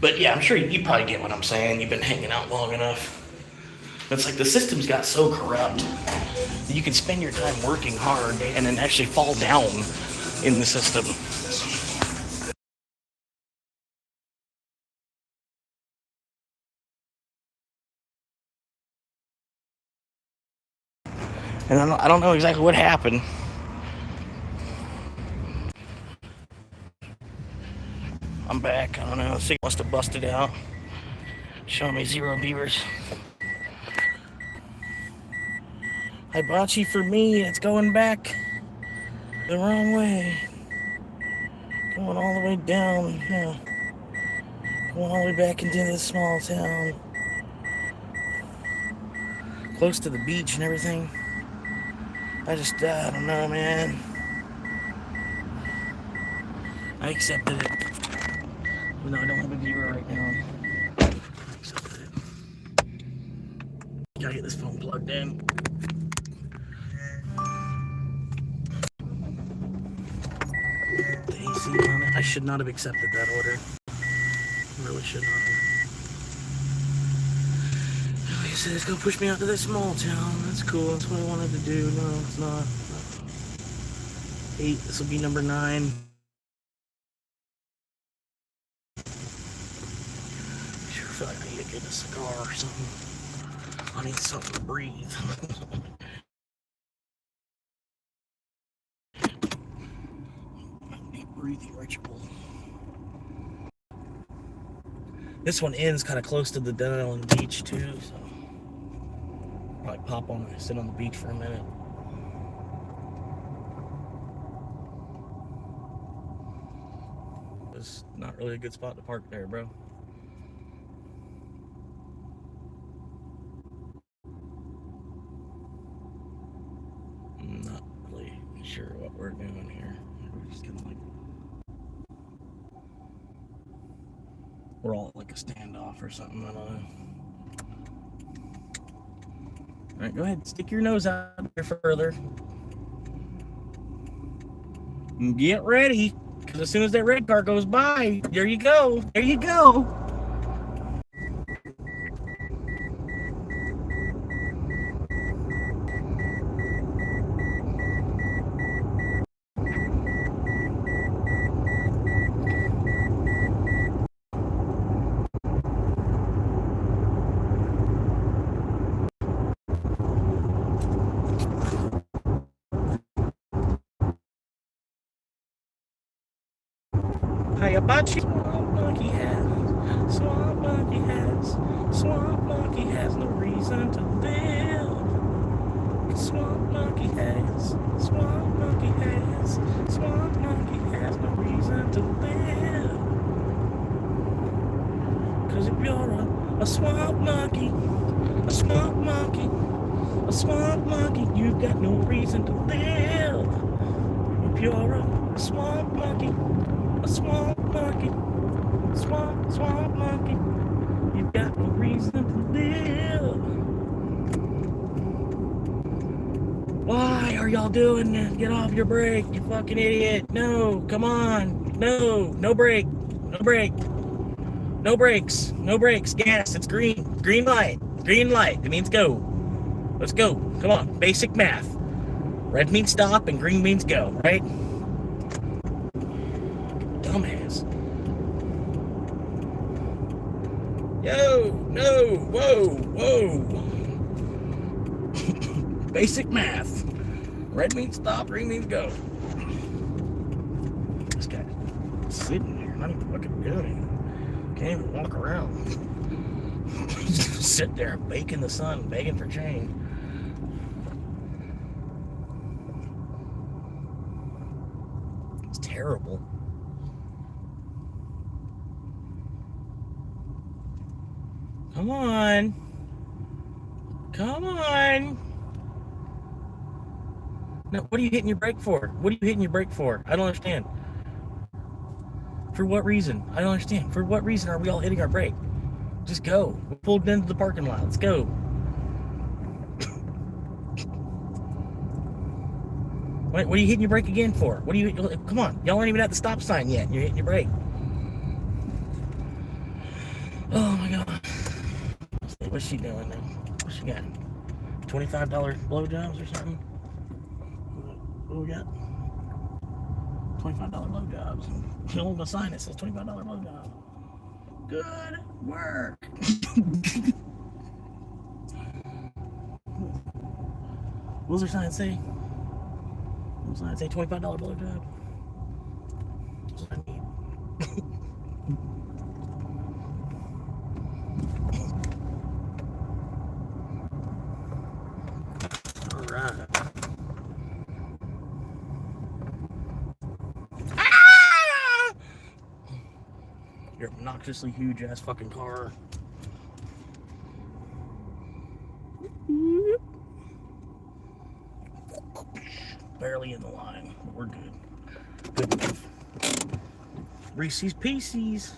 But yeah, I'm sure you probably get what I'm saying. You've been hanging out long enough. It's like the system's got so corrupt that you can spend your time working hard and then actually fall down in the system. And I don't know exactly what happened. I'm back. I don't know. The signal must have busted out. Showing me 0 viewers. Hibachi for me. It's going back the wrong way. Going all the way down. Yeah. Going all the way back into this small town. Close to the beach and everything. I don't know, man. I accepted it. Even though I don't have a viewer right now. Accepted it. Gotta get this phone plugged in. The AC on it. I should not have accepted that order. I really should not have. Like I said, it's gonna push me out to this small town. That's cool. That's what I wanted to do. No, it's not. 8. This will be number 9. I feel like I need to get a cigar or something. I need something to breathe. I need a breathing ritual. This one ends kind of close to the Dead Island Beach too, so probably pop on and sit on the beach for a minute. It's not really a good spot to park there, bro. I'm not really sure what we're doing here. We're just gonna we're all like a standoff or something. I don't know. All right, go ahead. Stick your nose out there further. And get ready, because as soon as that red car goes by, there you go. There you go. Hibachi. Swamp monkey has. Swamp monkey has. Swamp monkey has no reason to live. Swamp monkey has. Swamp monkey has. Swamp monkey has no reason to live. 'Cause if you're a swamp monkey, a swamp monkey, a swamp monkey, you've got no reason to live. If you're a swamp monkey, a swamp monkey, swamp monkey, you've got no reason to live. Why are y'all doing this? Get off your brake, you fucking idiot. No, come on. No break. No break. No brakes. No brakes. Gas. It's green. Green light. Green light. It means go. Let's go. Come on. Basic math. Red means stop and green means go, right? Dumbass. Yo, no, whoa, whoa. Basic math. Red means stop, green means go. This guy's sitting there, not even fucking doing anything. Can't even walk around. Just sit there, bake in the sun, begging for change. It's terrible. Come on. Come on. No, what are you hitting your brake for? What are you hitting your brake for? I don't understand. For what reason? I don't understand. For what reason are we all hitting our brake? Just go. We pulled into the parking lot. Let's go. What are you hitting your brake again for? What are you? Come on. Y'all aren't even at the stop sign yet. You're hitting your brake. Oh my God. What's she doing now? What's she got? $25 blowjobs or something? What we got? $25 blowjobs. She hold a sign that says $25 blowjob. Good work. What does her sign say? What does her sign say? $25 blowjob. That's what I need. Your obnoxiously huge ass fucking car. Barely in the line, but we're good. Good enough. Reese's Pieces.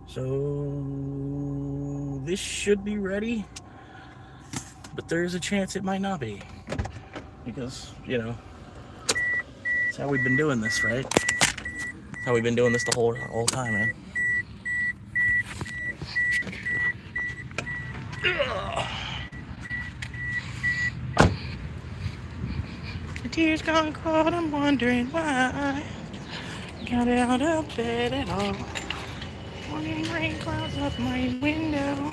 So this should be ready, but there's a chance it might not be, because you know that's how we've been doing this, right? That's how we've been doing this the whole time, man. The tears gone cold, I'm wondering why I got out of bed at all. Morning rain clouds up my window.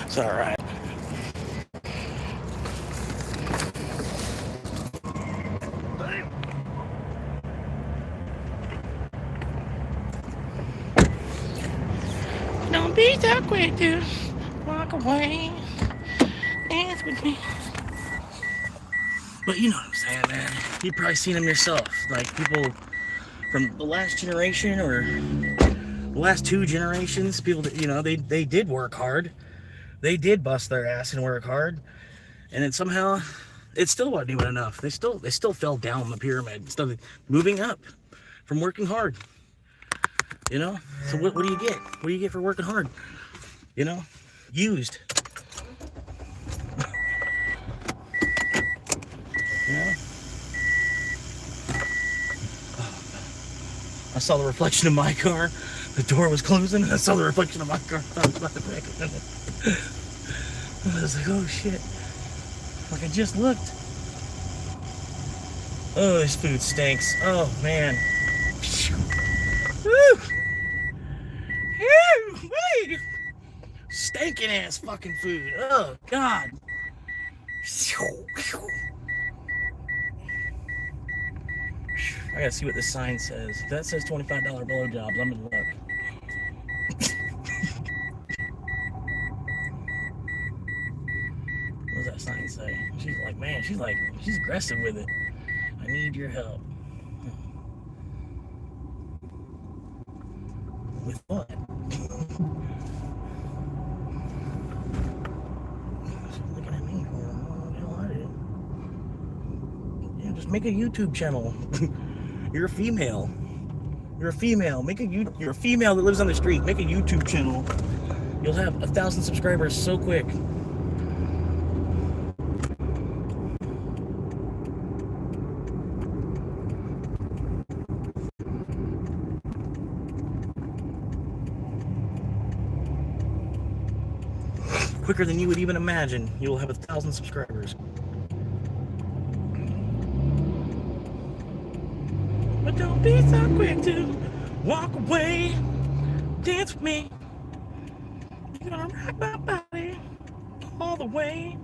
It's alright. Don't be so quick to walk away. Dance with me. But you know what I'm saying, man. You've probably seen them yourself. Like people from the last generation or the last two generations, people that, you know, they did work hard. They did bust their ass and work hard. And then somehow it still wasn't even enough. They still fell down the pyramid instead of moving up from working hard. You know? So what do you get? What do you get for working hard? You know? Used. You know? I saw the reflection of my car. The door was closing, and I saw the reflection of my car. I was about to back up in it. I was like, oh shit. Like I just looked. Oh, this food stinks. Oh man. Woo! Woo! Wait! stinking ass fucking food. Oh, God. I gotta see what this sign says. If that says $25 blowjobs, I'm in luck. What does that sign say? She's like, man, she's aggressive with it. I need your help. With what? She's looking at me. Yeah, just make a YouTube channel. You're a female. You're a female. You're a female that lives on the street. Make a YouTube channel. You'll have 1,000 subscribers so quick. Quicker than you would even imagine. You'll have 1,000 subscribers. But don't be so quick to walk away. Dance with me. You're gonna rock my body all the way.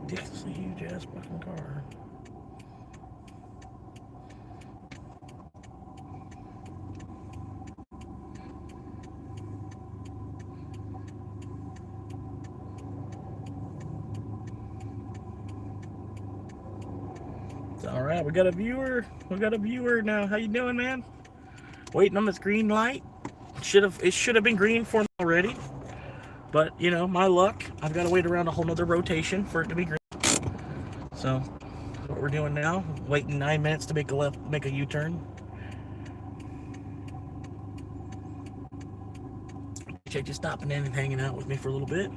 Ridiculously huge ass fucking car. All right, we got a viewer. We got a viewer now. How you doing, man? Waiting on this green light. It should have been green for me already, but you know, my luck. I've got to wait around a whole nother rotation for it to be green. So, that's what we're doing now. Waiting 9 minutes to make a left, make a U-turn. Appreciate you stopping in and hanging out with me for a little bit.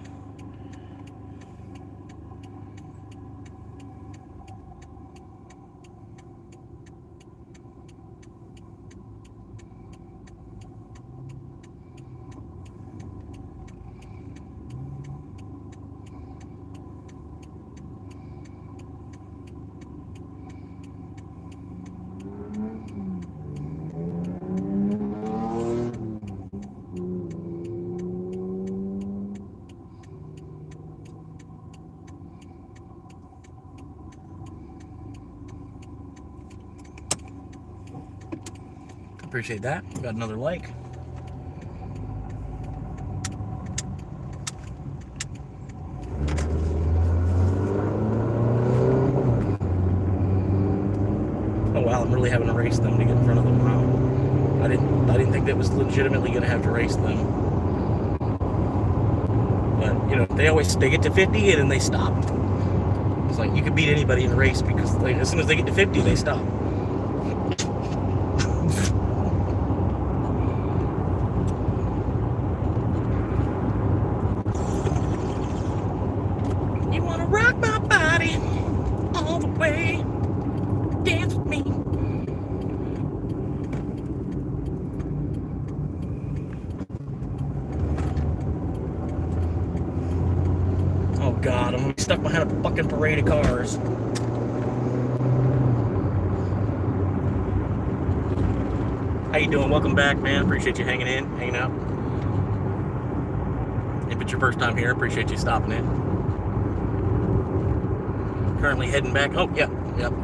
Appreciate that. Got another like. Oh wow, I'm really having to race them to get in front of them. Wow. I didn't think that was legitimately gonna have to race them. But you know, they get to 50 and then they stop. It's like you could beat anybody in a race because as soon as they get to 50, they stop. God, I'm gonna be stuck behind a fucking parade of cars. How you doing? Welcome back, man. Appreciate you hanging out. If it's your first time here, appreciate you stopping in. Currently heading back. Oh, yeah.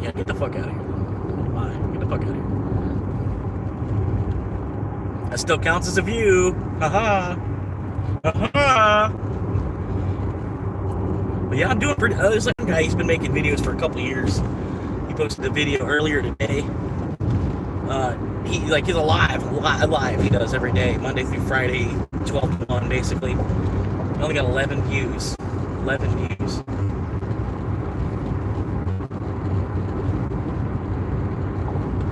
Get the fuck out of here. Bye. Get the fuck out of here. That still counts as a view. Haha. Haha. But yeah, I'm doing pretty. There's like a guy, he's been making videos for a couple of years. He posted a video earlier today. He's live. He does every day, Monday through Friday, 12 to 1, basically. He only got 11 views. 11 views.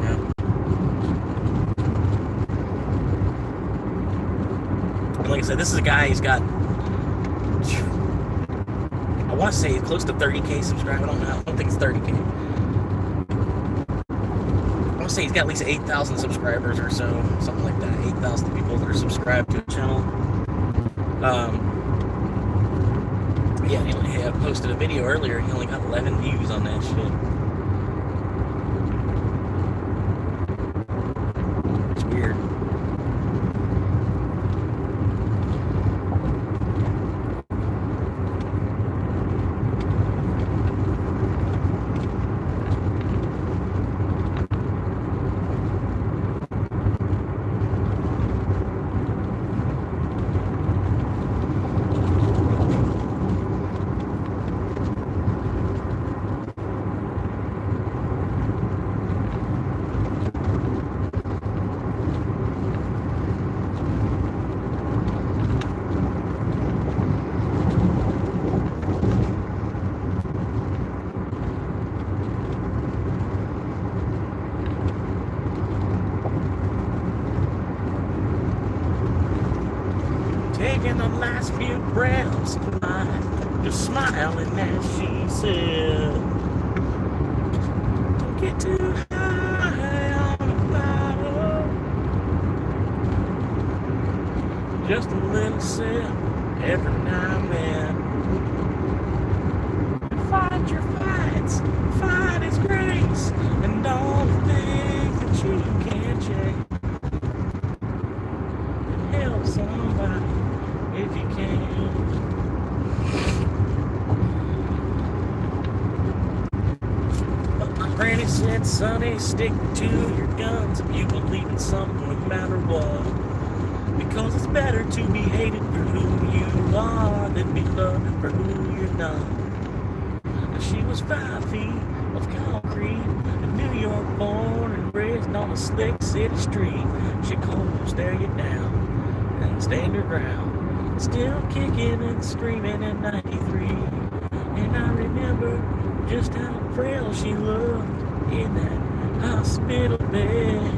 Yeah. And like I said, this is a guy, he's got, I want to say close to 30K subscribers. I don't think it's 30K. I want to say he's got at least 8,000 subscribers or so, something like that. 8,000 people that are subscribed to the channel. Yeah, he only posted a video earlier. He only got 11 views on that shit. last few breaths of life, just smiling as she said, don't get too high on a bottle, just a little sip every now and then. Fight your fights, fight is grace, and all the things that you can't change. Help somebody if you can. But my granny said, sonny, stick to your guns if you believe in something no matter what. Because it's better to be hated for who you are than be loved for who you're not. She was 5 feet of concrete, in New York born and raised on a slick city street. She could stare you down and stand her ground, still kicking and screaming in 93. And I remember just how frail she looked in that hospital bed,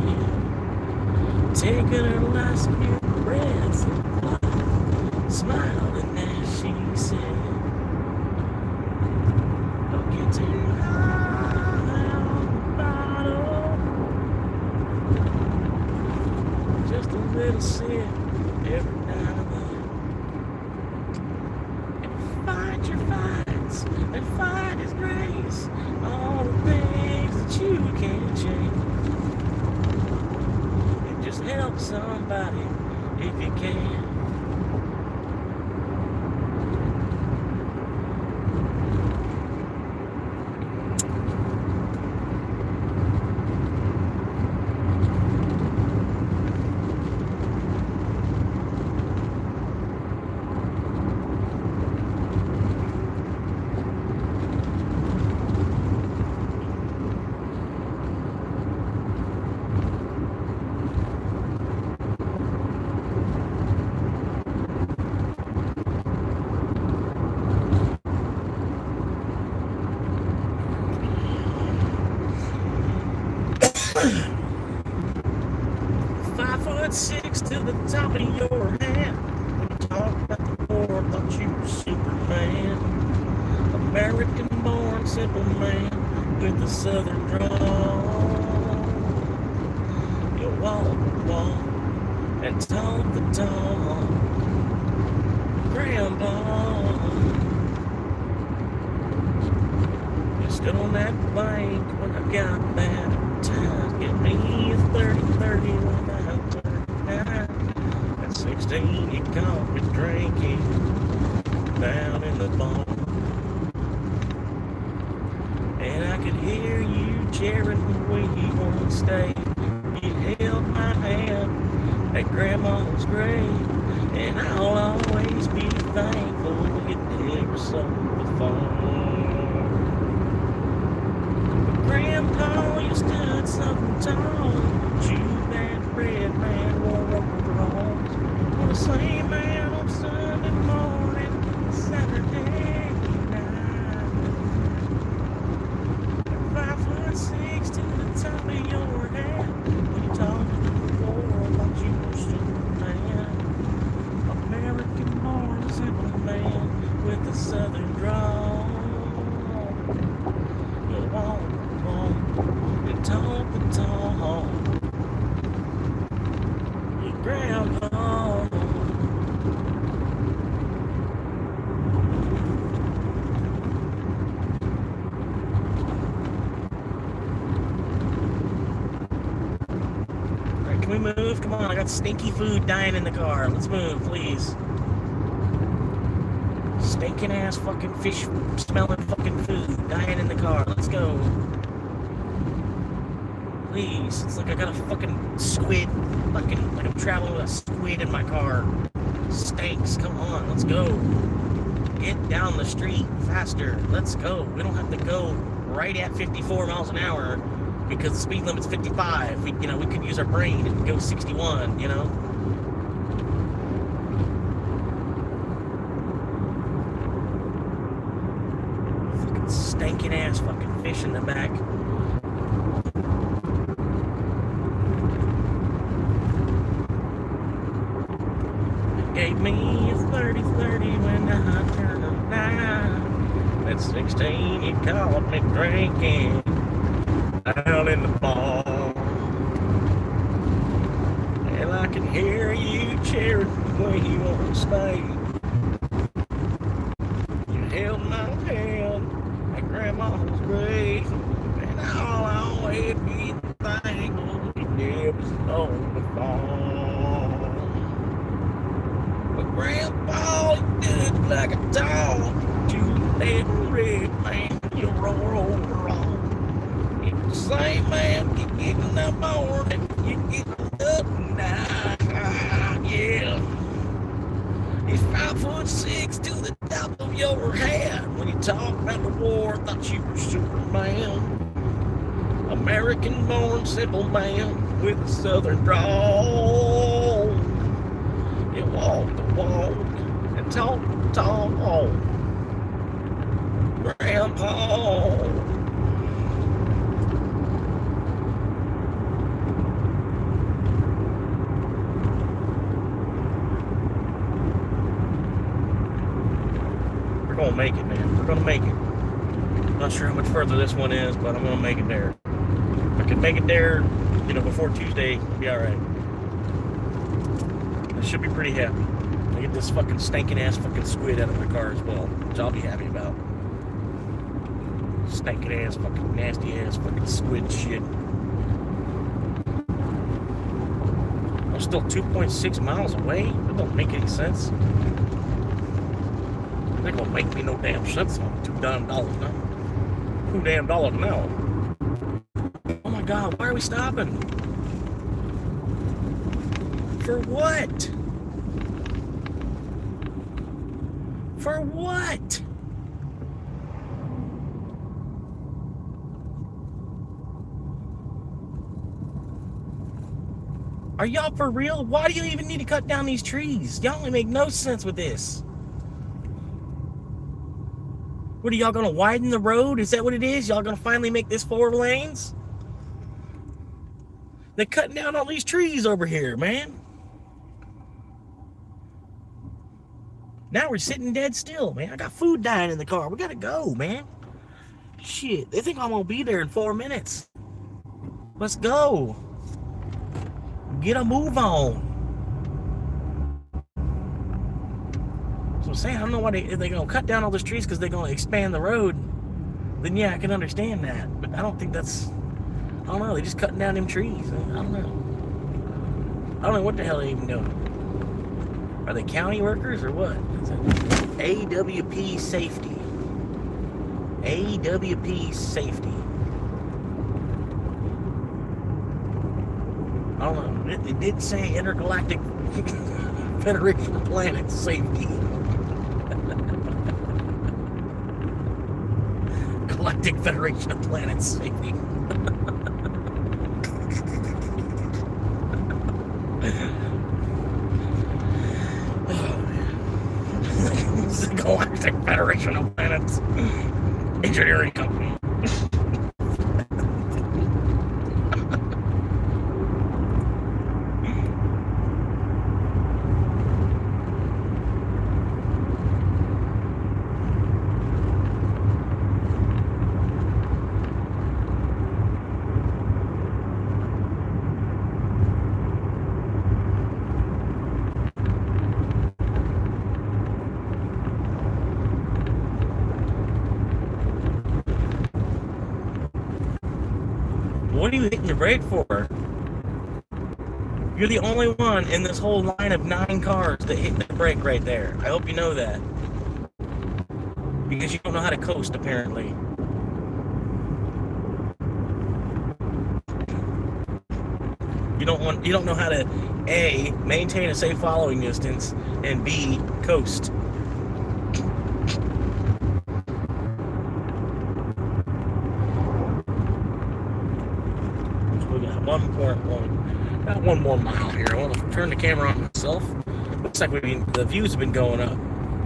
taking her last few breaths of life, smiling as she said, don't get too high on the bottle, just a little sip every now and then. And fight your fights, and fight is grace, all the things that you can't change. And just help somebody if you can. To the top of your head when you talk about the war, thought you were Superman, American born simple man with a southern drawl. You walk the walk and talk the talk, Grandpa. You stood on that bank when I got baptized, give me a 30-30 when I had 16, you caught me drinking down in the bar, and I could hear you cheering when we won't stay. You held my hand at Grandma's grave, and I'll always be thankful you never sold the farm. But Grandpa, you stood something tall, you that red man wore overalls. The same man on Sunday morning, Saturday night. 5'6" to the top of your head when you talk to the world about you were Superman, American born simple man with a southern drawl. You walk the walk and talk the talk, your grandpa. Can we move? Come on, I got stinky food dying in the car. Let's move, please. Stinking ass fucking fish smelling fucking food dying in the car. Let's go. Please. It's like I got a fucking squid, fucking, like I'm traveling with a squid in my car. Stinks. Come on, let's go. Get down the street faster. Let's go. We don't have to go right at 54 miles an hour. Because the speed limit's 55. We could use our brain and go 61, you know? Fucking stinking ass fucking fish in the back. gave me a 30-30 when I turned 9. At 16, you caught me drinking down in the bar. And I can hear you cheering when you won't stay. You held my hand at Grandma's grave, and all I always be thankful you never stole the farm. But Grandpa, you did like a dog. You let red man, you roll over. It's the same man, you get in the morning, you get up now, yeah. He's 5'6" to the top of your head. When you talk about the war, I thought you were Superman. American-born simple man with a southern drawl. You walk the walk and talk the talk. Grandpa. We're gonna make it, man. We're gonna make it. Not sure how much further this one is, but I'm gonna make it there. If I can make it there, before Tuesday, it'll be alright. I should be pretty happy. I get this fucking stinking ass fucking squid out of my car as well, which I'll be happy about. Stinking ass fucking nasty ass fucking squid shit. I'm still 2.6 miles away? That don't make any sense. It ain't gonna make me no damn sense on $2 damn dollars now. $2 damn dollars an hour. Oh my God, why are we stopping? For what? For what? Are y'all for real? Why do you even need to cut down these trees? Y'all only make no sense with this. What, are y'all gonna widen the road? Is that what it is? Y'all gonna finally make this 4 lanes? They're cutting down all these trees over here, man. Now we're sitting dead still, man. I got food dying in the car. We gotta go, man. Shit, they think I'm gonna be there in 4 minutes. Let's go. Get a move on. So I'm saying, I don't know why they're gonna cut down all those trees because they're gonna expand the road. Then yeah, I can understand that. But I don't think that's, I don't know, they're just cutting down them trees. I don't know. I don't know what the hell they're even doing. Are they county workers or what? AWP safety. AWP safety. I don't know. It did say Intergalactic Federation of Planets safety. Galactic Federation of Planets safety. This is the Galactic Federation of Planets Engineering Company. What are you hitting the brake for? You're the only one in this whole line of 9 cars that hit the brake right there. I hope you know that. Because you don't know how to coast, apparently. You don't know how to A, maintain a safe following distance, and B, coast. Got one more mile here. I want to turn the camera on myself. Looks like the views have been going up.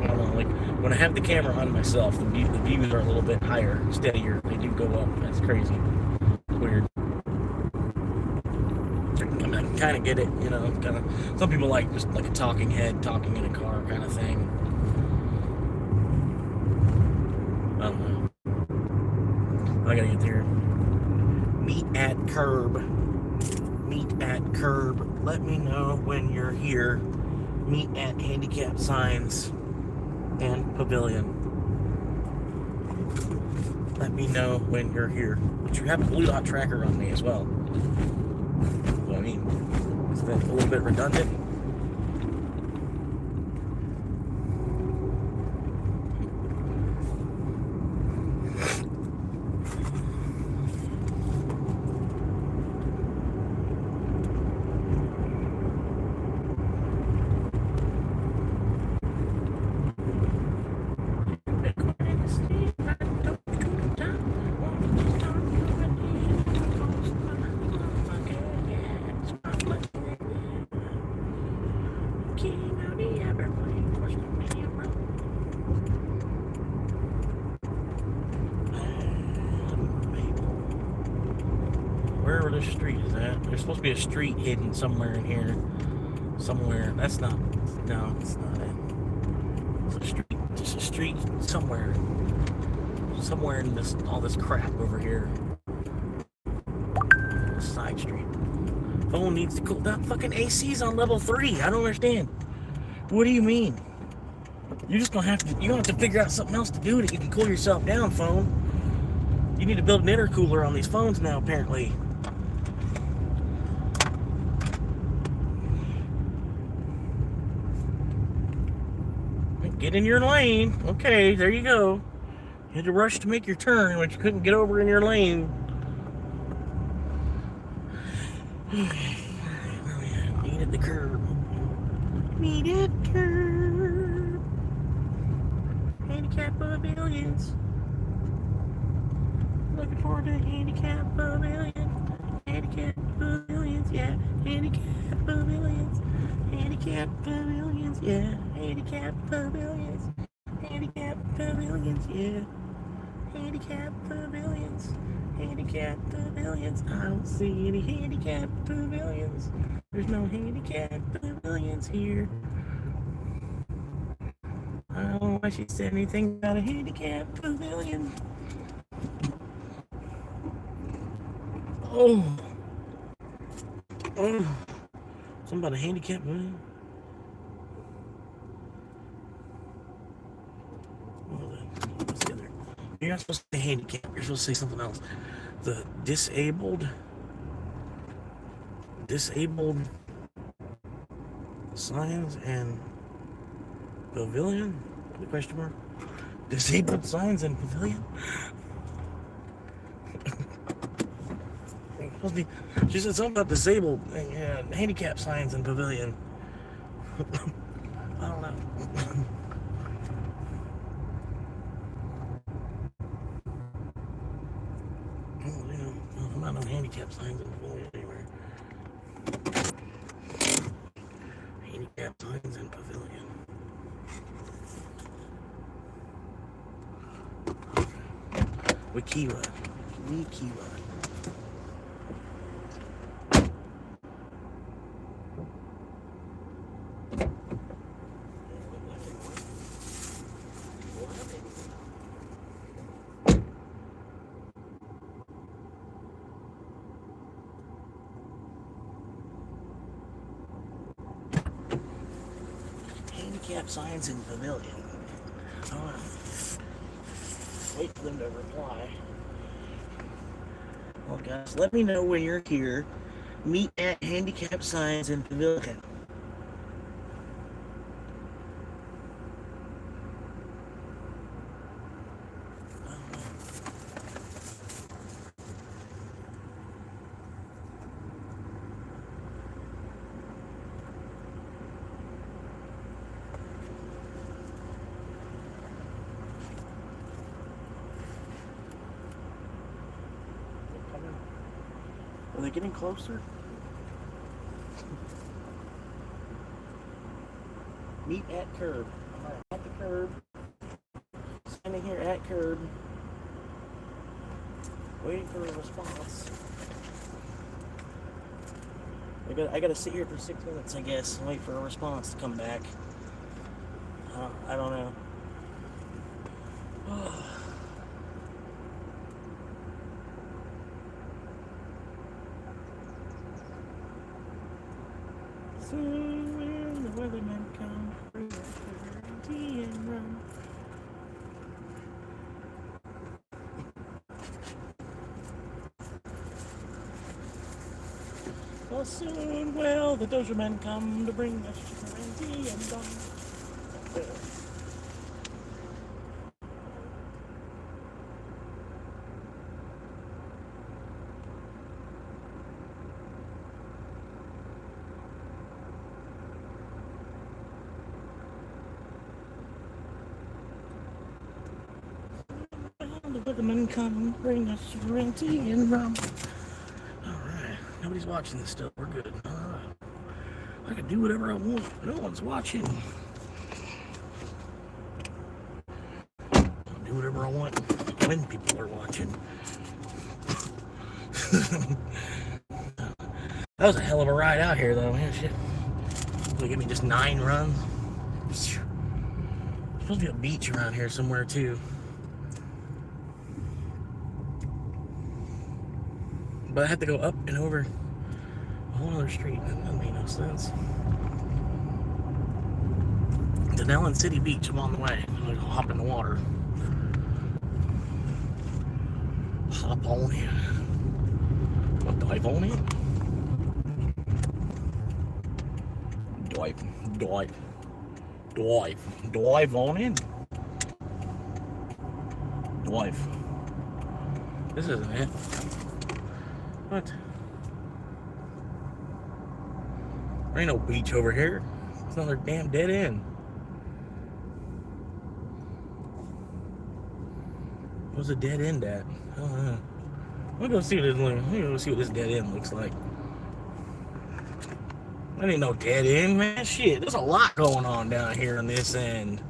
I don't know, like when I have the camera on myself, the views are a little bit higher, steadier. They do go up. That's crazy. Weird. Come back and kind of get it, you know. Kind of. Some people like just like a talking head, talking in a car kind of thing. I don't know. I gotta get there. Meet at curb. Meet at curb. Let me know when you're here. Meet at handicap signs and pavilion. Let me know when you're here. But you have a blue dot tracker on me as well. So, I mean, is that a little bit redundant? Wherever this street is at, there's supposed to be a street hidden somewhere in here. Somewhere. That's not. No, it's not it. It's a street. Just a street somewhere. Somewhere in this all this crap over here. Side street. Phone needs to cool down. Fucking AC's on level 3. I don't understand. What do you mean? You're just gonna have to. You're gonna have to figure out something else to do that you can cool yourself down, phone. You need to build an intercooler on these phones now, apparently. Get in your lane. Okay, there you go. You had to rush to make your turn, but you couldn't get over in your lane. Meet at the curb. Meet at curb. Handicap pavilions. Looking forward to handicap pavilion. Handicap pavilions, yeah. Handicap pavilions. Handicap pavilions, yeah. Handicap pavilions. Handicap pavilions, yeah. Handicap pavilions. Handicap pavilions. I don't see any handicap pavilions. There's no handicap pavilions here. I don't know why she said anything about a handicap pavilion. Oh. Something about a handicap pavilion. What's the other? You're not supposed to say handicap. You're supposed to say something else. The disabled signs and pavilion? The question mark. Disabled signs and pavilion. She said something about disabled and handicap signs and pavilion. I don't know. I'm not on handicap signs and pavilion anywhere. Handicap signs and pavilion. Wikiwa. Handicap signs in pavilion. Wait for them to reply. Well, guys, let me know when you're here. Meet at handicap signs in pavilion. Are they getting closer? Meet at curb. Alright, at the curb. Standing here at curb. Waiting for a response. I gotta sit here for 6 minutes, I guess, and wait for a response to come back. I don't know. Soon will the weatherman come, bring us sugar and tea and rum. Well, soon will the dozer men come to bring us sugar and tea and rum. The weathermen come bring us sugar and tea and rum. Alright, nobody's watching this stuff. We're good. I can do whatever I want. No one's watching. I'll do whatever I want when people are watching. That was a hell of a ride out here, though. Man, shit. They give me just 9 runs. There's supposed to be a beach around here somewhere, too. But I had to go up and over a whole other street. That doesn't make no sense. Denellen City Beach, I'm on the way. I'm gonna hop in the water. Hop on in. I'll dive on in. Dive on in. Dive. This isn't it. What? There ain't no beach over here. It's another damn dead end. What's a dead end at? I don't know. I'm gonna go see what this looks. I'm gonna go see what this dead end looks like. That ain't no dead end, man. Shit, there's a lot going on down here on this end.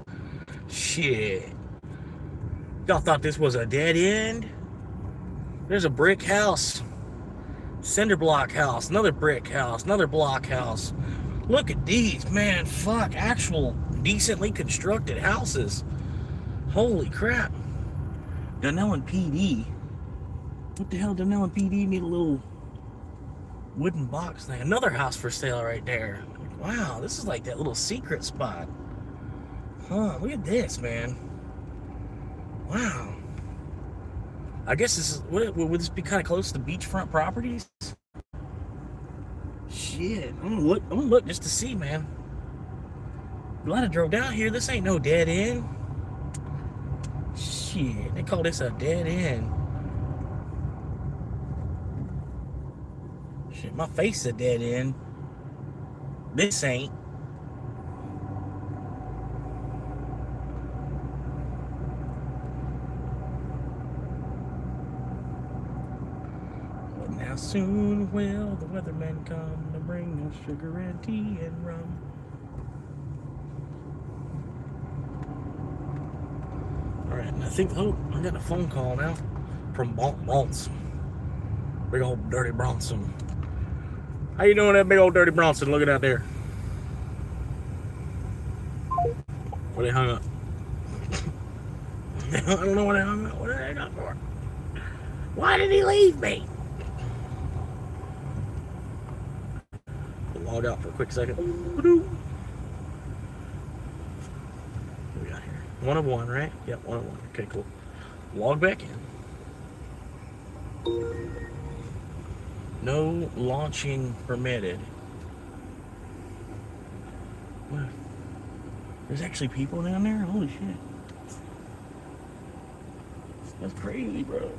Shit. Y'all thought this was a dead end? There's a brick house. Cinder block house, another brick house, another block house. Look at these, man. Fuck, actual decently constructed houses. Holy crap. Denellen PD. What the hell, Denellen PD need a little wooden box thing? Another house for sale right there. Wow, this is like that little secret spot. Huh, look at this, man. Wow. I guess this is, would this be kind of close to beachfront properties? Shit, I'm gonna look just to see, man. Glad I drove down here. This ain't no dead end. Shit, they call this a dead end. Shit, my face is a dead end. This ain't. Now soon will the weathermen come to bring us sugar and tea and rum. Alright, I think, oh, I got a phone call now from Bronson. Big old dirty Bronson. How you doing, that big old dirty Bronson? Look at out there. Well, they hung up. I don't know what they hung up. What did they hang up for? Why did he leave me? Log out for a quick second. What do we got here? 1 of 1, right? Yep, 1 of 1. Okay, cool. Log back in. No launching permitted. What? There's actually people down there? Holy shit. That's crazy, bro.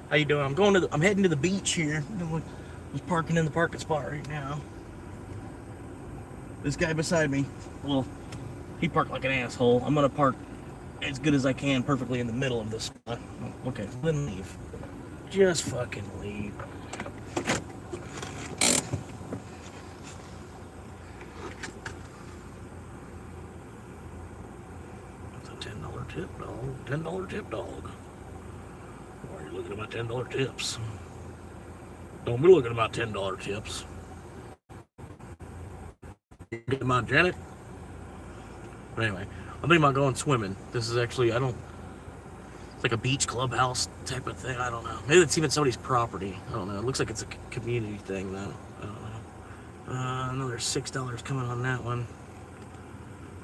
How you doing? I'm heading to the beach here. I'm just parking in the parking spot right now. This guy beside me, well, he parked like an asshole. I'm gonna park as good as I can, perfectly in the middle of this spot. Okay, then leave. Just fucking leave. tip dog. $10 tip dog. Why are you looking at my $10 tips? Don't be looking at my $10 tips. Get my Janet. But anyway, I'm thinking about going swimming. This is actually, it's like a beach clubhouse type of thing. I don't know. Maybe it's even somebody's property. I don't know. It looks like it's a community thing though. I don't know. Another $6 coming on that one.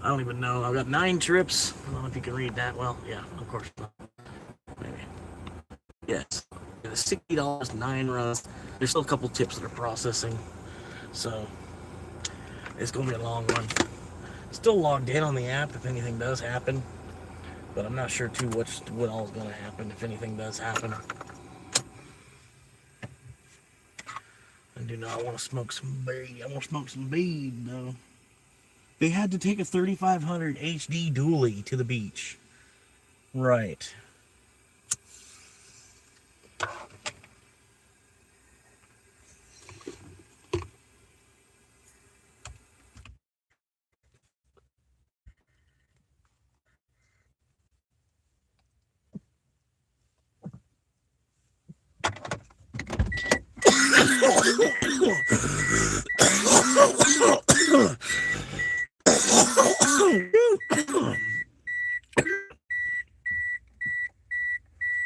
I don't even know. I've got 9 trips. I don't know if you can read that. Well, yeah, of course not. Maybe. Yes. $60, 9 runs. There's still a couple tips that are processing. So, it's going to be a long one. Still logged in on the app if anything does happen. But I'm not sure too what all is going to happen if anything does happen. I do not want to smoke some weed. I want to smoke some weed, though. They had to take a 3500 HD dually to the beach. Right.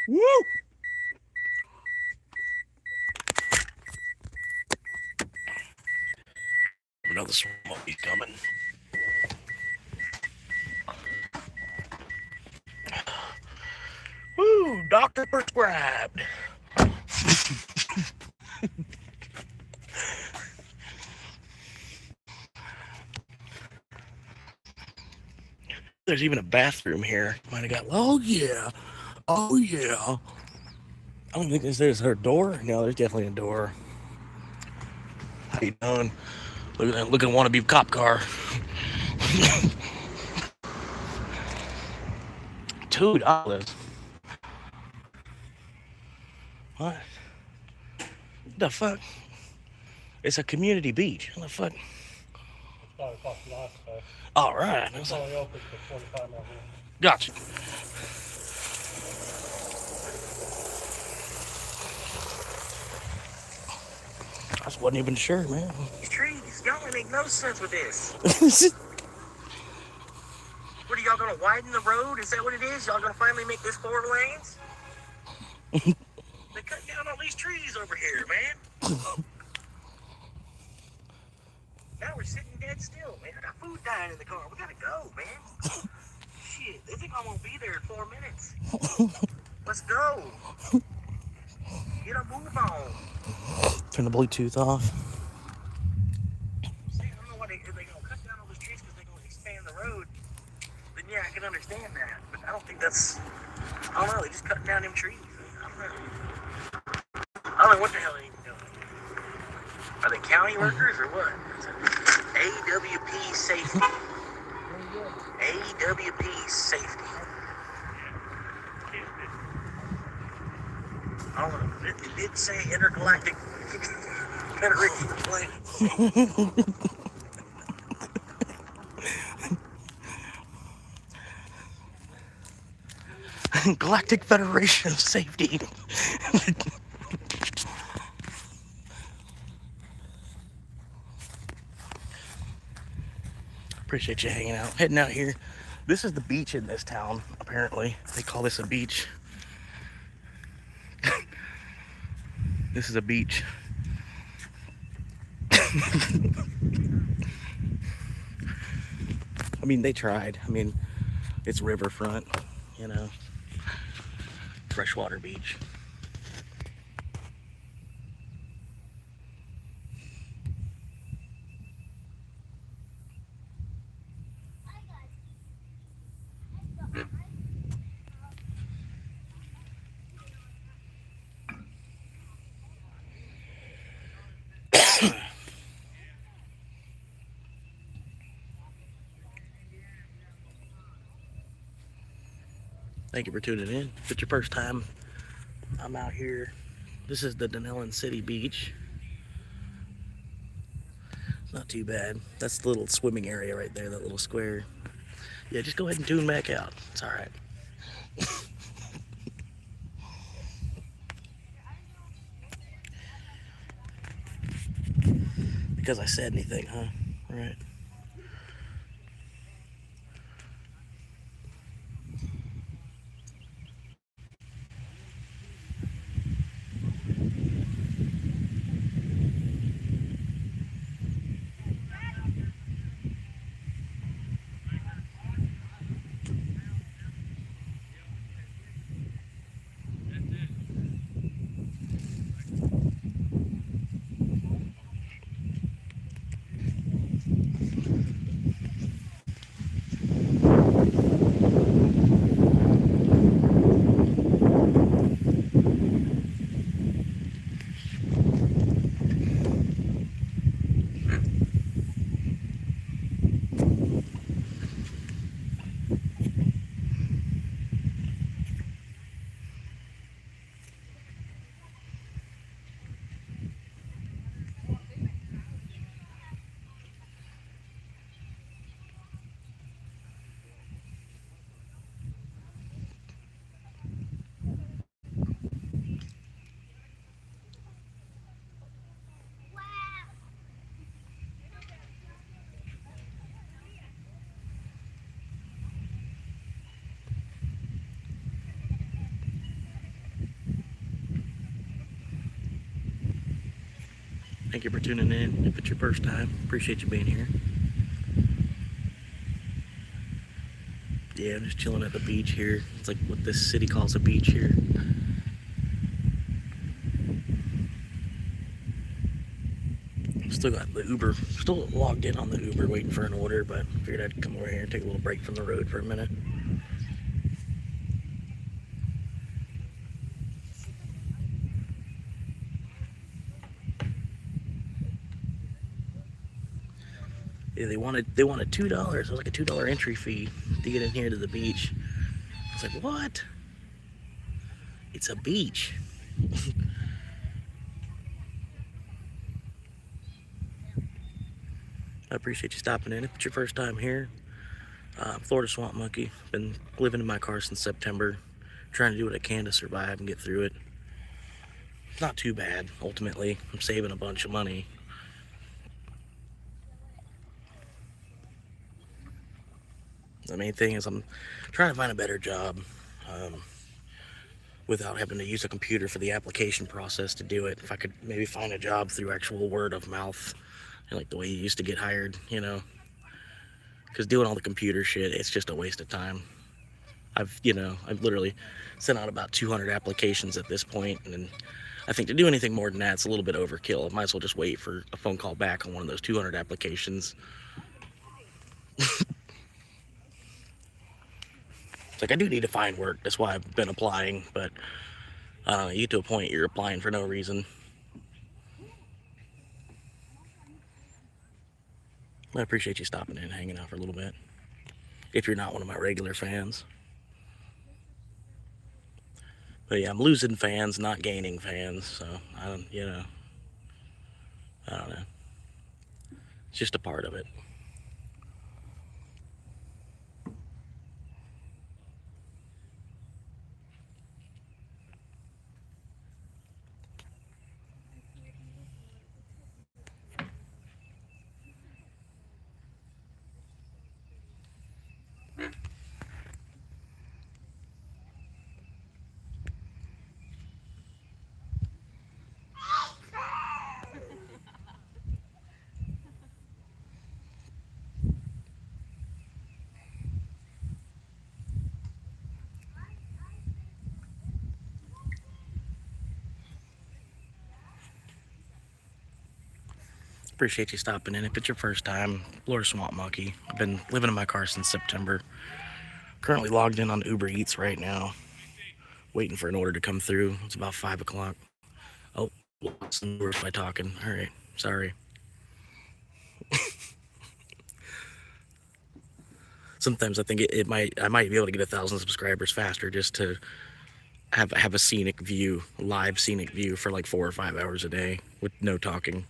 Woo! Another smoke coming. Woo! Doctor prescribed. There's even a bathroom here. Might have got. Oh yeah. Oh yeah. I don't think there's a door. No, there's definitely a door. How you doing? Look at that looking wannabe cop car. $2. What? The fuck? It's a community beach. What the fuck? All right. It's only open for 45 minutes. Gotcha. I just wasn't even sure, man. These trees, y'all ain't make no sense with this. What are y'all gonna widen the road? Is that what it is? Y'all gonna finally make this 4 lanes? They cut down all these trees over here, man. Now we're sitting dead still, man. I got food dying in the car. We gotta go, man. Shit, they think I won't be there in 4 minutes. Let's go. Get a move on. Turn the Bluetooth off. See, I don't know why they're gonna cut down all those trees because they're gonna expand the road. Then yeah, I can understand that. But I don't think that's, I don't know, they're just cutting down them trees. I don't know. I don't know what the hell they even doing. Are they county workers or what? AWP safety. AWP safety. I don't know. It did say intergalactic Federation of Planets. Galactic Federation of Safety. Appreciate you hanging out. Heading out here. This is the beach in this town, apparently. They call this a beach. This is a beach. I mean, they tried. I mean, it's riverfront, you know. Freshwater beach. Thank you for tuning in. If it's your first time, I'm out here. This is the Denellen City Beach. It's not too bad. That's the little swimming area right there, that little square. Yeah, just go ahead and tune back out. It's all right. Because I said anything, huh? Right. Thank you for tuning in. If it's your first time, appreciate you being here. Yeah, I'm just chilling at the beach here. It's like what this city calls a beach here. Still got the Uber, still logged in on the Uber waiting for an order, but figured I'd come over here and take a little break from the road for a minute. Yeah, they wanted $2. It was like a $2 entry fee to get in here to the beach. I was like, what? It's a beach. I appreciate you stopping in. If it's your first time here, Florida Swamp Monkey. Been living in my car since September, trying to do what I can to survive and get through it. It's not too bad, ultimately. I'm saving a bunch of money. The main thing is I'm trying to find a better job without having to use a computer for the application process to do it. If I could maybe find a job through actual word of mouth, like the way you used to get hired, you know. Because doing all the computer shit, it's just a waste of time. I've literally sent out about 200 applications at this point, and I think to do anything more than that, it's a little bit overkill. I might as well just wait for a phone call back on one of those 200 applications. It's like, I do need to find work. That's why I've been applying, but I don't know, you get to a point you're applying for no reason. I appreciate you stopping in and hanging out for a little bit. If you're not one of my regular fans. But yeah, I'm losing fans, not gaining fans, so I don't know. It's just a part of it. Appreciate you stopping in. If it's your first time, Florida Swamp Monkey. I've been living in my car since September. Currently logged in on Uber Eats right now, waiting for an order to come through. It's about 5 o'clock. Oh, lost the numbers by talking. All right, sorry. Sometimes I think I might be able to get 1,000 subscribers faster just to have a scenic view, live scenic view for like 4 or 5 hours a day with no talking.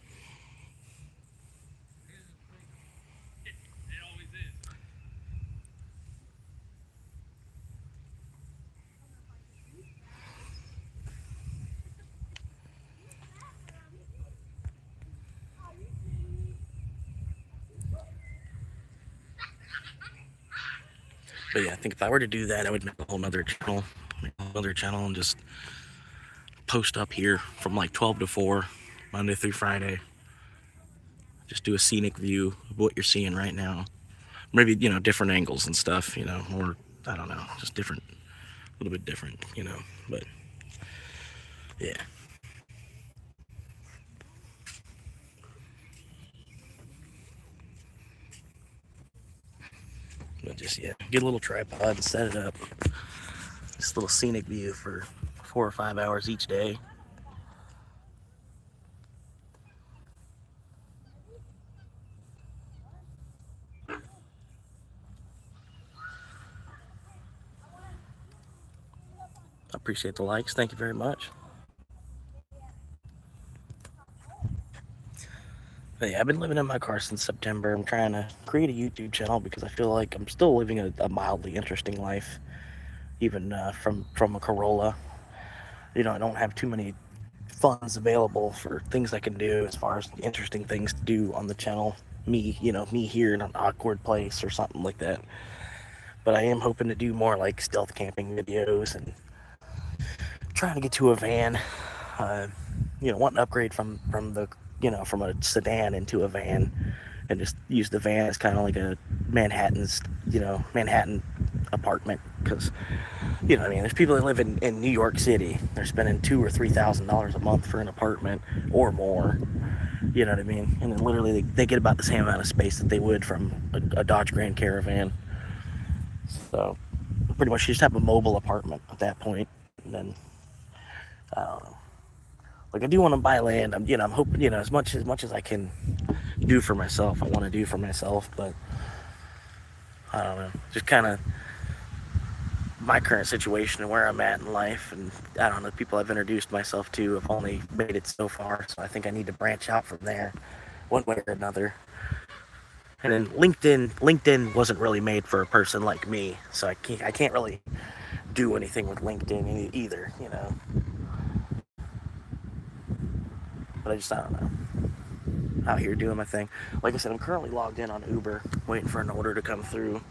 But yeah, I think if I were to do that, I would make a whole nother channel, and just post up here from like 12 to 4, Monday through Friday. Just do a scenic view of what you're seeing right now. Maybe, different angles and stuff, or I don't know, just different, a little bit different, but yeah. But just, yeah, get a little tripod and set it up. Just a little scenic view for 4 or 5 hours each day. I appreciate the likes. Thank you very much. But yeah, I've been living in my car since September. I'm trying to create a YouTube channel because I feel like I'm still living a mildly interesting life, even from a Corolla. I don't have too many funds available for things I can do as far as interesting things to do on the channel. Me here in an awkward place or something like that. But I am hoping to do more like stealth camping videos and trying to get to a van. Want an upgrade from the from a sedan into a van, and just use the van as kind of like a Manhattan apartment, because there's people that live in New York City. They're spending $2,000 or $3,000 a month for an apartment or more. You know what I mean? And then literally they get about the same amount of space that they would from a Dodge Grand Caravan. So pretty much you just have a mobile apartment at that point. And then I don't know. Like, I do want to buy land. I'm hoping, as much as I can do for myself, I want to do for myself. But I don't know. Just kind of my current situation and where I'm at in life, and I don't know, the people I've introduced myself to have only made it so far, so I think I need to branch out from there one way or another. And then LinkedIn wasn't really made for a person like me, so I can't really do anything with LinkedIn either, but I don't know, out here doing my thing. Like I said, I'm currently logged in on Uber, waiting for an order to come through.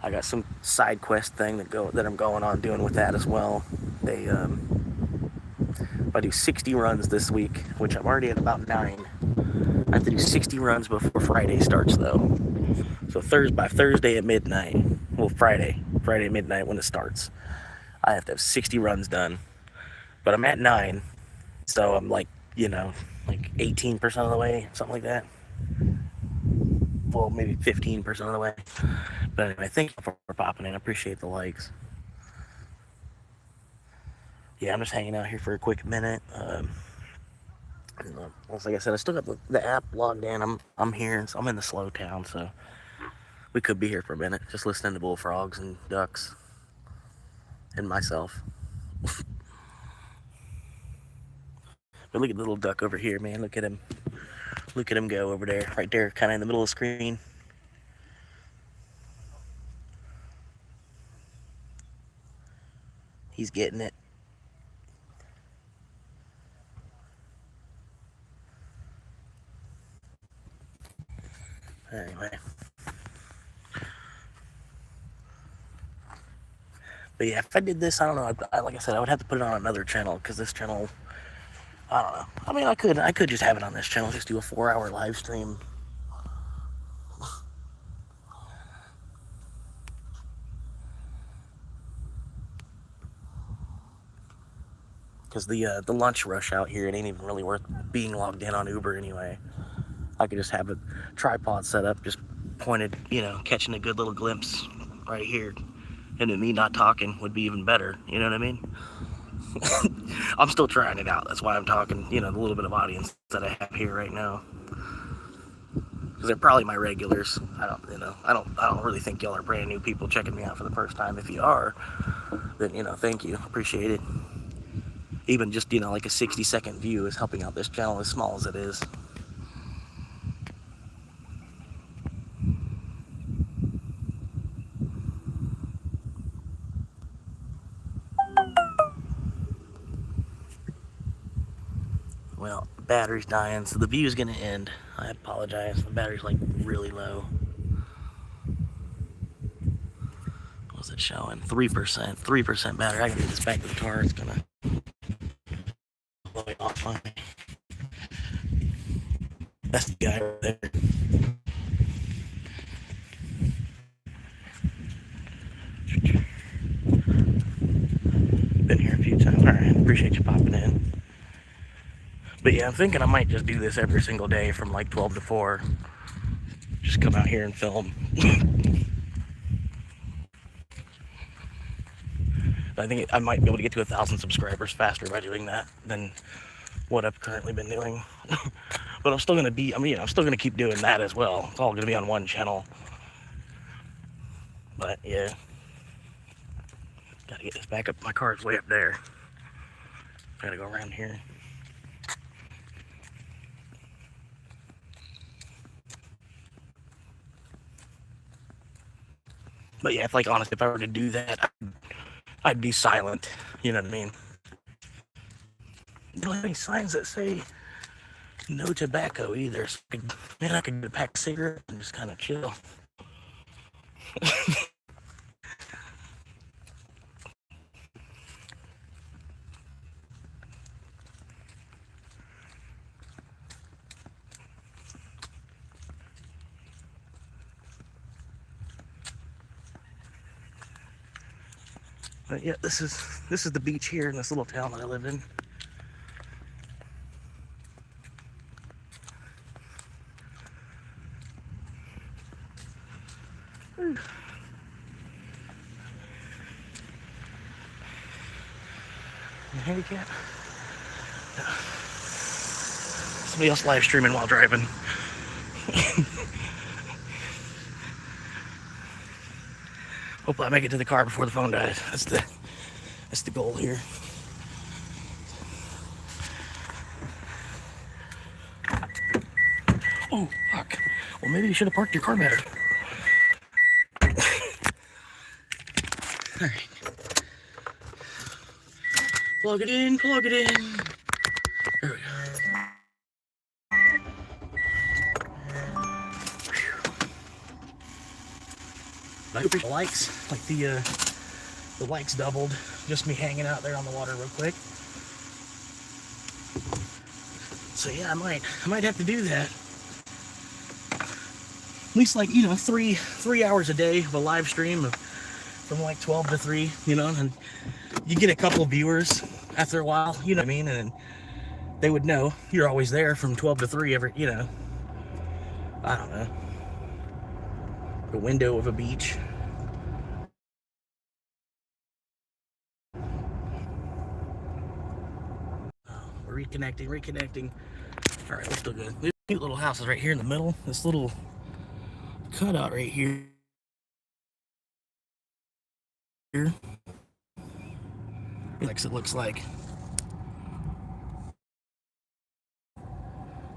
I got some side quest thing that I'm going on doing with that as well. I do 60 runs this week, which I'm already at about 9. I have to do 60 runs before Friday starts, though. So by Thursday at midnight, well, Friday at midnight when it starts, I have to have 60 runs done. But I'm at 9, so I'm like 18% of the way, something like that. Well, maybe 15% of the way. But anyway, thank you for popping in. I appreciate the likes. Yeah, I'm just hanging out here for a quick minute. Like I said, I still got the app logged in. I'm here. I'm in the slow town, so we could be here for a minute, just listening to bullfrogs and ducks and myself. But look at the little duck over here, man. Look at him. Look at him go over there, right there, kind of in the middle of the screen. He's getting it. Anyway. But yeah, if I did this, I don't know. Like I said, I would have to put it on another channel, because this channel, I don't know. I mean, I could just have it on this channel, just do a 4-hour live stream. Because the lunch rush out here, it ain't even really worth being logged in on Uber anyway. I could just have a tripod set up, just pointed, catching a good little glimpse right here. And then me not talking would be even better, you know what I mean? I'm still trying it out. That's why I'm talking, the little bit of audience that I have here right now. Because they're probably my regulars. I don't really think y'all are brand new people checking me out for the first time. If you are, then, thank you. Appreciate it. Even just, like a 60-second view is helping out this channel, as small as it is. Well, the battery's dying, so the view's gonna end. I apologize. The battery's like really low. it's showing 3% battery. I can get this back to the car. It's gonna blow it off on me. That's the guy right there. Been here a few times. Alright, appreciate you popping in. But yeah, I'm thinking I might just do this every single day from like 12 to 4. Just come out here and film. I think I might be able to get to 1,000 subscribers faster by doing that than what I've currently been doing. But I'm still gonna be, I'm still gonna keep doing that as well. It's all gonna be on one channel. But yeah, gotta get this back up. My car's way up there. Gotta go around here. But yeah, if honestly, if I were to do that, I'd be silent. You know what I mean? You don't have any signs that say no tobacco either. So I could get a pack of cigarettes and just kind of chill. But yeah, this is the beach here in this little town that I live in. Handicap. Somebody else live streaming while driving. Hopefully I make it to the car before the phone dies. That's the goal here. Oh, fuck. Well, maybe you should have parked your car better. All right. Plug it in, plug it in. There we go. I appreciate the likes. Like the likes doubled. Just me hanging out there on the water real quick. So yeah, I might have to do that. At least 3 hours a day of a live stream from like 12 to 3, and you get a couple viewers after a while, you know what I mean? And they would know you're always there from 12 to 3 every, I don't know. The window of a beach. Oh, we're reconnecting. All right, we're still good. This cute little house is right here in the middle. This little cutout right here. It looks like.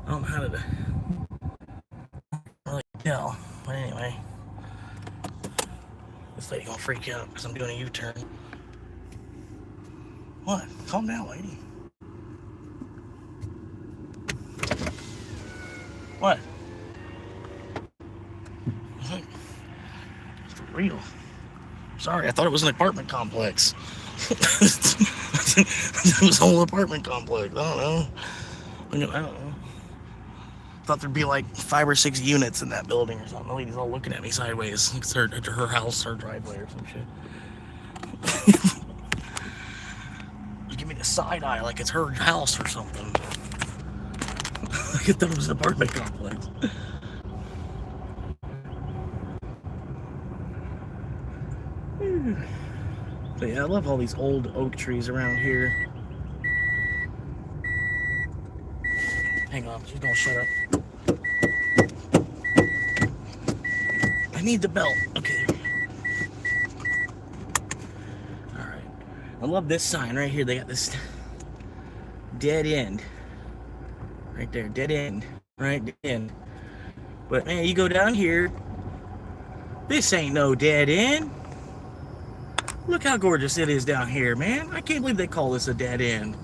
I don't know how to really tell, but anyway. This lady gonna freak out because I'm doing a U-turn. What? Calm down, lady. What? It's for real. Sorry, I thought it was an apartment complex. It was a whole apartment complex. I don't know. Thought there'd be like 5 or 6 units in that building or something. The lady's all looking at me sideways. It's her house, her driveway or some shit. Give me the side eye like it's her house or something. I thought it was an apartment complex. But yeah, I love all these old oak trees around here. Hang on, she's gonna shut up. I need the belt. Okay. Alright. I love this sign right here. They got this dead end. Right there, dead end. Right, dead end. But man, you go down here. This ain't no dead end. Look how gorgeous it is down here, man. I can't believe they call this a dead end.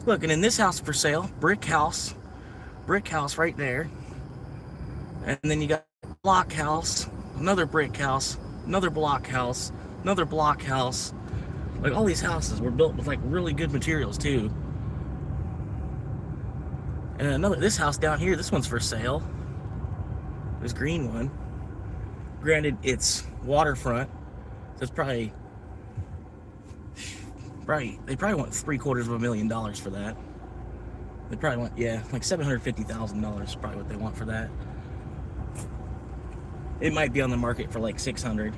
Look, and in this house for sale, brick house right there. And then you got block house, another brick house, another block house, another block house. Like, all these houses were built with like really good materials too. And this house down here, this one's for sale. This green one. Granted, it's waterfront, so it's probably they probably want $750,000 for that. They probably want, yeah, like $750,000 is probably what they want for that. It might be on the market for like 600,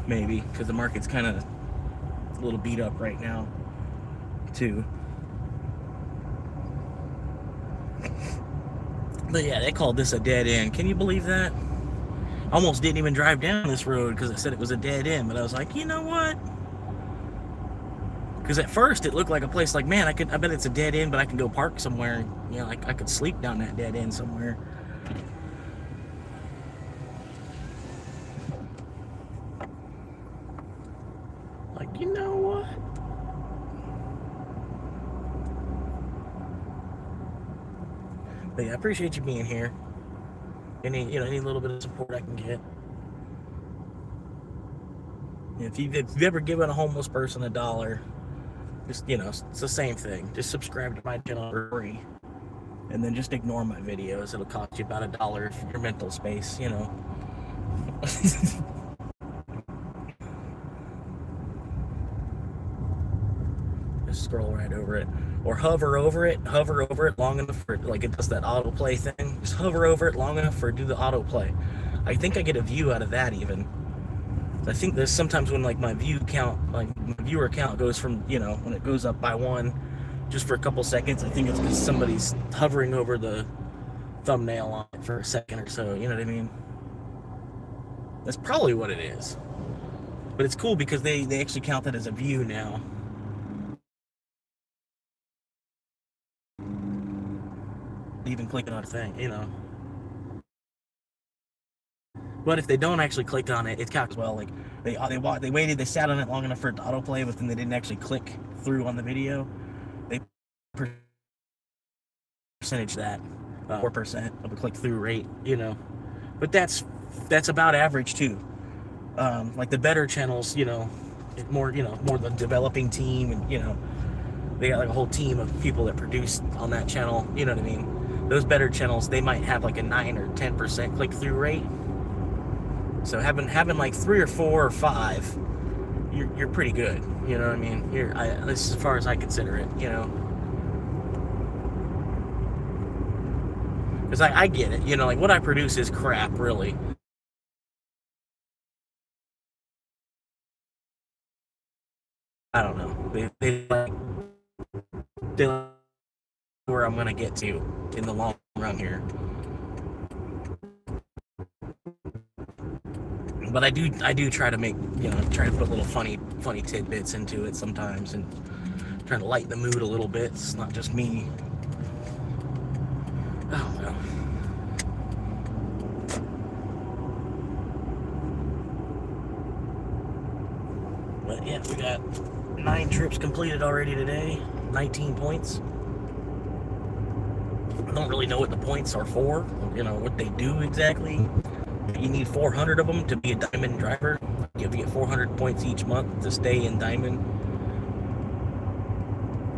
maybe, because the market's kind of a little beat up right now, too. But yeah, they called this a dead end. Can you believe that? Almost didn't even drive down this road because it said it was a dead end. But I was like, you know what? Because at first it looked like a place like, man, I bet it's a dead end, but I can go park somewhere. You know, like I could sleep down that dead end somewhere. Like, you know what? But yeah, I appreciate you being here. Any little bit of support I can get. If you've ever given a homeless person $1, just, it's the same thing. Just subscribe to my channel for free. And then just ignore my videos. It'll cost you about $1 for your mental space, Just scroll right over it. Or hover over it long enough for it, like it does that autoplay thing. Just hover over it long enough for it to do the autoplay. I think I get a view out of that even. I think there's sometimes when like my viewer count goes from, when it goes up by 1 just for a couple seconds, I think it's because somebody's hovering over the thumbnail on it for a second or so, you know what I mean? That's probably what it is. But it's cool because they actually count that as a view now. Even clicking on a thing, But if they don't actually click on it, it counts as well. Like they sat on it long enough for it to autoplay, but then they didn't actually click through on the video. They percentage that 4% of a click through rate, But that's about average too. Like the better channels, more the developing team, and they got like a whole team of people that produce on that channel. You know what I mean? Those better channels, they might have like a 9 or 10% click through rate. So having like 3 or 4 or 5, you're pretty good. You know what I mean? This is as far as I consider it. Because I get it. Like what I produce is crap, really. I don't know. They where I'm gonna get to in the long run here. But I do try to make, try to put little funny tidbits into it sometimes, and trying to lighten the mood a little bit. It's not just me. I don't know. But yeah, we got 9 trips completed already today, 19 points. I don't really know what the points are for, what they do exactly. You need 400 of them to be a diamond driver. You get 400 points each month to stay in diamond.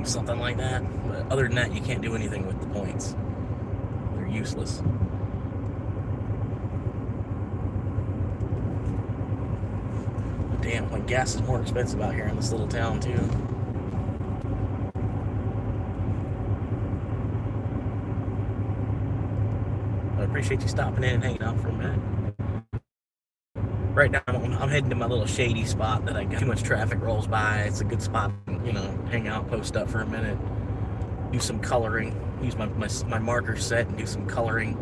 Something like that. But other than that, you can't do anything with the points. They're useless. Damn, like gas is more expensive out here in this little town too. I appreciate you stopping in and hanging out for a minute. Right now, I'm heading to my little shady spot that I got. Too much traffic rolls by. It's a good spot, hang out, post up for a minute, do some coloring, use my marker set and do some coloring.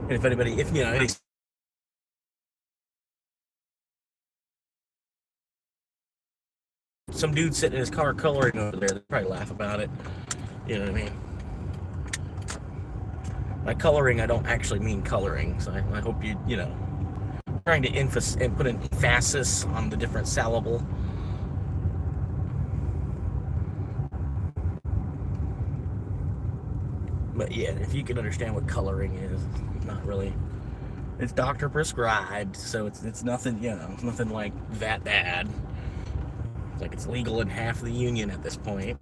And if anybody, some dude sitting in his car coloring over there, they'd probably laugh about it. You know what I mean? By coloring, I don't actually mean coloring, so I hope trying to emphasize and put an emphasis on the different syllable. But yeah, if you can understand what coloring is, not really It's doctor prescribed, so it's nothing, you know, nothing like that bad. It's like it's legal in half the union at this point.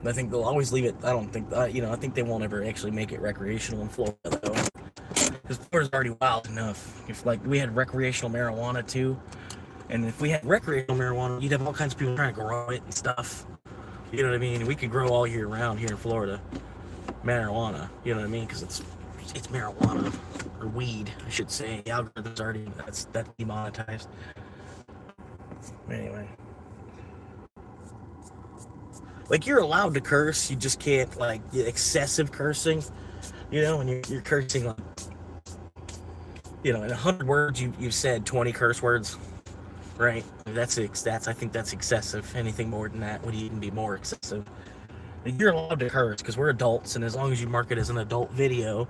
I think they'll always leave it. I don't think, you know, I think they won't ever actually make it recreational in Florida, though. Because Florida's already wild enough. If, like, we had recreational marijuana, too, and if we had recreational marijuana, you'd have all kinds of people trying to grow it and stuff. You know what I mean? We could grow all year round here in Florida. Marijuana, you know what I mean? Because it's marijuana. Or weed, I should say. The algorithm's already, that's demonetized. Anyway. Like, you're allowed to curse, you just can't, like, excessive cursing, you know, when you're cursing, like, you know, in 100 words, you've said 20 curse words, right? I think that's excessive. Anything more than that would even be more excessive. You're allowed to curse, because we're adults, and as long as you mark it as an adult video,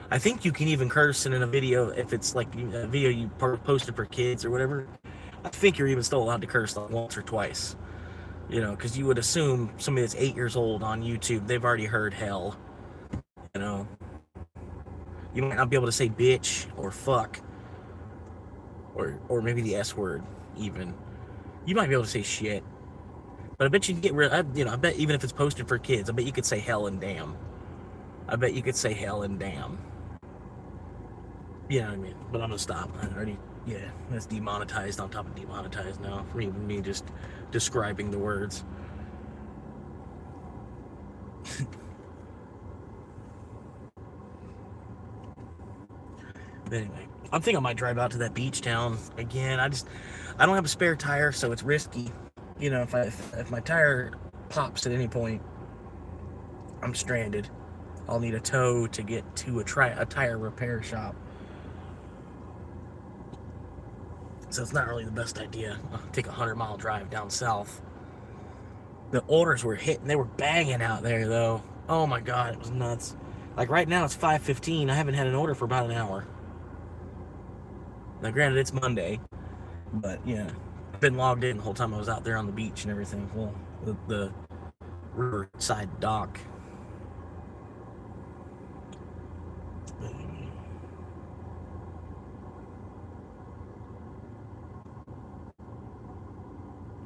I think you can even curse in a video, if it's, like, a video you posted for kids or whatever, I think you're even still allowed to curse, like, once or twice. You know, because you would assume somebody that's 8 years old on YouTube, they've already heard hell. You know, you might not be able to say bitch or fuck, or maybe the S word even. You might be able to say shit, but I bet you can get rid. You know, I bet even if it's posted for kids, I bet you could say hell and damn. I bet you could say hell and damn. You know what I mean? But I'm gonna stop. I already. Yeah, that's demonetized on top of demonetized now for even me just describing the words. But anyway, I'm thinking I might drive out to that beach town again. I don't have a spare tire, so it's risky. You know, if my tire pops at any point, I'm stranded. I'll need a tow to get to a tire repair shop. So it's not really the best idea. I'll take a 100-mile drive down south. The orders were hitting. They were banging out there, though. Oh, my God. It was nuts. Like, right now, it's 5:15. I haven't had an order for about an hour. Now, granted, it's Monday. But, yeah. I've been logged in the whole time I was out there on the beach and everything. Well, the riverside dock.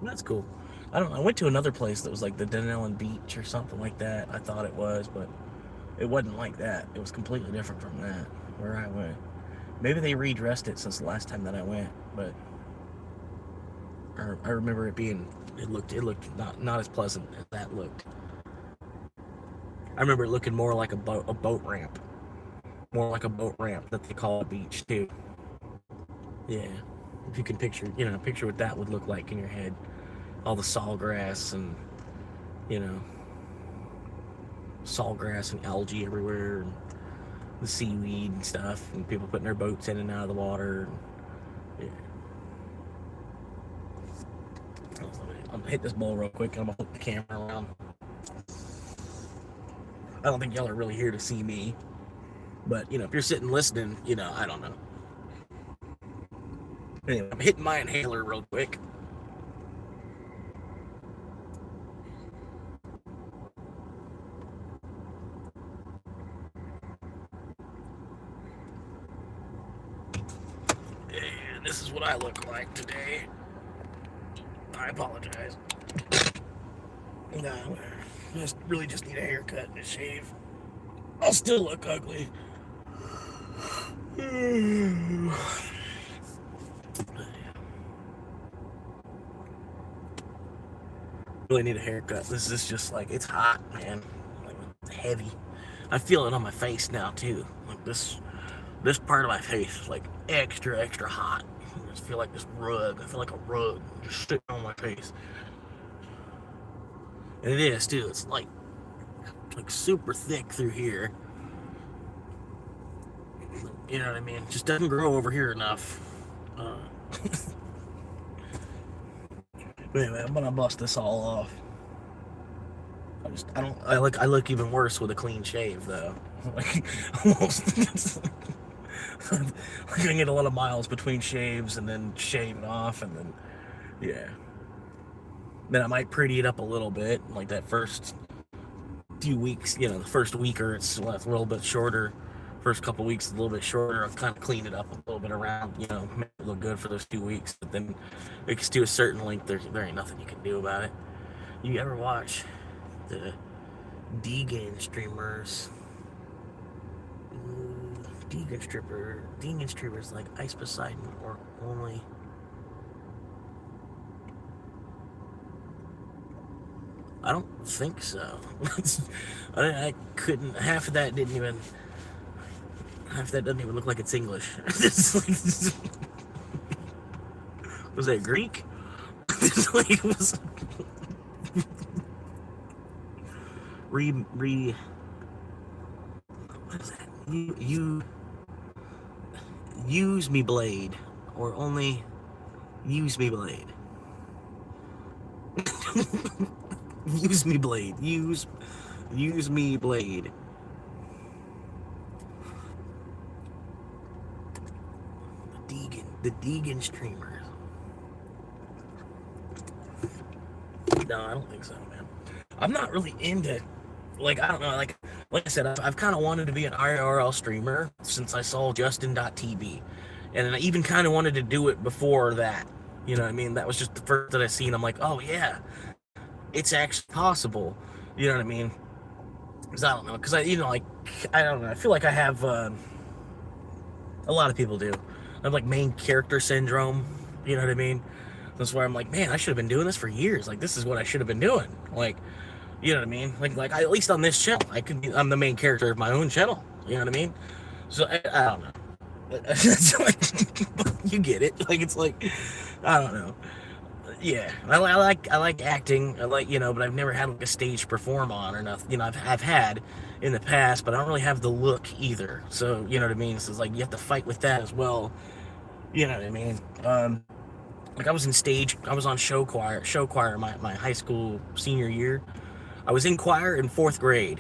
That's cool. I went to another place that was like the Denellen Beach or something like that. I thought it was, but it wasn't like that. It was completely different from that, where I went. Maybe they redressed it since the last time that I went, but I remember it looked not as pleasant as that looked. I remember it looking more like a boat ramp. More like a boat ramp that they call a beach too. Yeah. If you can picture what that would look like in your head. All the sawgrass and, you know, sawgrass and algae everywhere, and the seaweed and stuff, and people putting their boats in and out of the water. Yeah. I'm gonna hit this bowl real quick, and I'm gonna flip the camera around. I don't think y'all are really here to see me, but, you know, if you're sitting listening, you know, I don't know. Anyway, I'm hitting my inhaler real quick. And this is what I look like today. I apologize. No, I just need a haircut and a shave. I'll still look ugly. Really need a haircut. This is just like, it's hot, man. Like, heavy. I feel it on my face now too. Like this part of my face is like extra hot. I just feel like this rug. I feel like a rug just sitting on my face. And it is too. It's like super thick through here. You know what I mean? It just doesn't grow over here enough. But anyway, I'm gonna bust this all off. I look even worse with a clean shave though. Like, almost. I can get a lot of miles between shaves and then shave it off, and then, yeah. Then I might pretty it up a little bit, like that first few weeks, you know, the first week or it's a little bit shorter. First couple weeks, a little bit shorter. I've kind of cleaned it up a little bit around, you know, make it look good for those 2 weeks. But then it gets to a certain length, there ain't nothing you can do about it. You ever watch the Deegan streamers? Deegan strippers like Ice Poseidon or only. I don't think so. I couldn't. Half of that doesn't even look like it's English. Was that Greek? It was what is that? You use me blade or only use me blade. Use me blade. Use me blade. The Deegan streamers. No, I don't think so, man. I'm not really into, like, I don't know, like I said, I've kind of wanted to be an IRL streamer since I saw Justin.tv. And I even kind of wanted to do it before that. You know what I mean? That was just the first that I seen. I'm like, oh yeah, it's actually possible. You know what I mean? Because I don't know. Because I don't know. I feel like I have, a lot of people do. I have like main character syndrome. You know what I mean? That's why I'm like, man, I should have been doing this for years. Like, this is what I should have been doing. Like, you know what I mean? Like at least on this channel, I'm the main character of my own channel. You know what I mean? So I don't know. It's like, you get it. Like, it's like, I don't know. Yeah, I like acting. I like, you know, but I've never had like a stage to perform on or nothing. You know, I've had in the past, but I don't really have the look either. So, you know what I mean? So it's like you have to fight with that as well. You know what I mean? Like I was on show choir my high school senior year. I was in choir in 4th grade.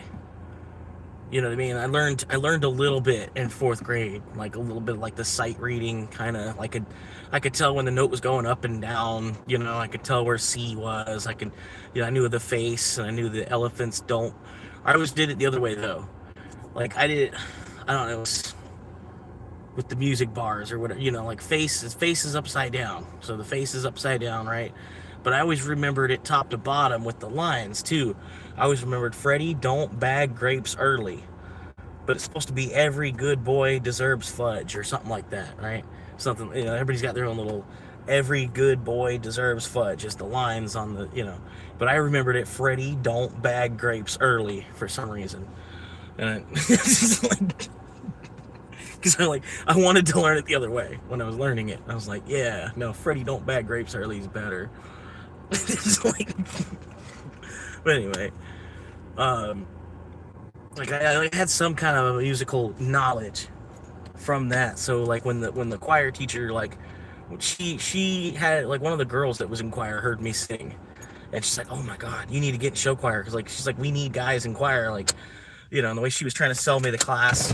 You know what I mean? I learned a little bit in 4th grade, like a little bit like the sight reading, kind of like I could tell when the note was going up and down. You know, I could tell where C was. I knew the face, and I knew the elephants don't. I always did it the other way though. Like I don't know, with the music bars or whatever. You know, like face is upside down, so the face is upside down, right? But I always remembered it top to bottom with the lines too. I always remembered, Freddie, don't bag grapes early. But it's supposed to be every good boy deserves fudge or something like that, right? Something, you know, everybody's got their own little, every good boy deserves fudge. It's the lines on the, you know. But I remembered it, Freddie, don't bag grapes early for some reason. And it's just like, because I wanted to learn it the other way when I was learning it. I was like, yeah, no, Freddie, don't bag grapes early is better. It's like, but anyway, like I had some kind of musical knowledge from that. So like when the choir teacher, like she had, like, one of the girls that was in choir heard me sing, and she's like, oh my god, you need to get in show choir, because like she's like, we need guys in choir, like, you know. And the way she was trying to sell me the class,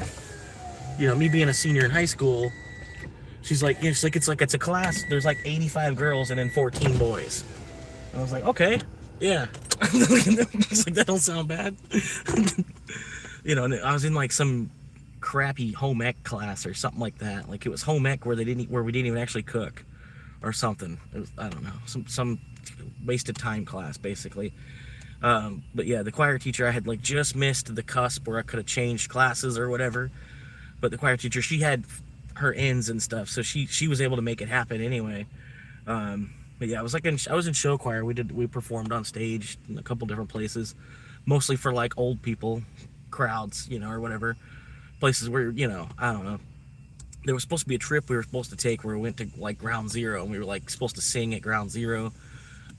you know, me being a senior in high school, she's like, yeah, it's a class, there's like 85 girls and then 14 boys. And I was like, okay, yeah. It's like, that don't sound bad. You know, and I was in like some crappy home ec class or something like that. Like it was home ec where we didn't even actually cook or something. It was, I don't know, some wasted time class basically. But yeah, the choir teacher, I had like just missed the cusp where I could have changed classes or whatever. But the choir teacher, she had her ends and stuff, so she was able to make it happen anyway. But yeah, I was in show choir. We performed on stage in a couple different places, mostly for like old people crowds, you know, or whatever, places where, you know, I don't know. There was supposed to be a trip we were supposed to take where we went to like Ground Zero, and we were like supposed to sing at Ground Zero.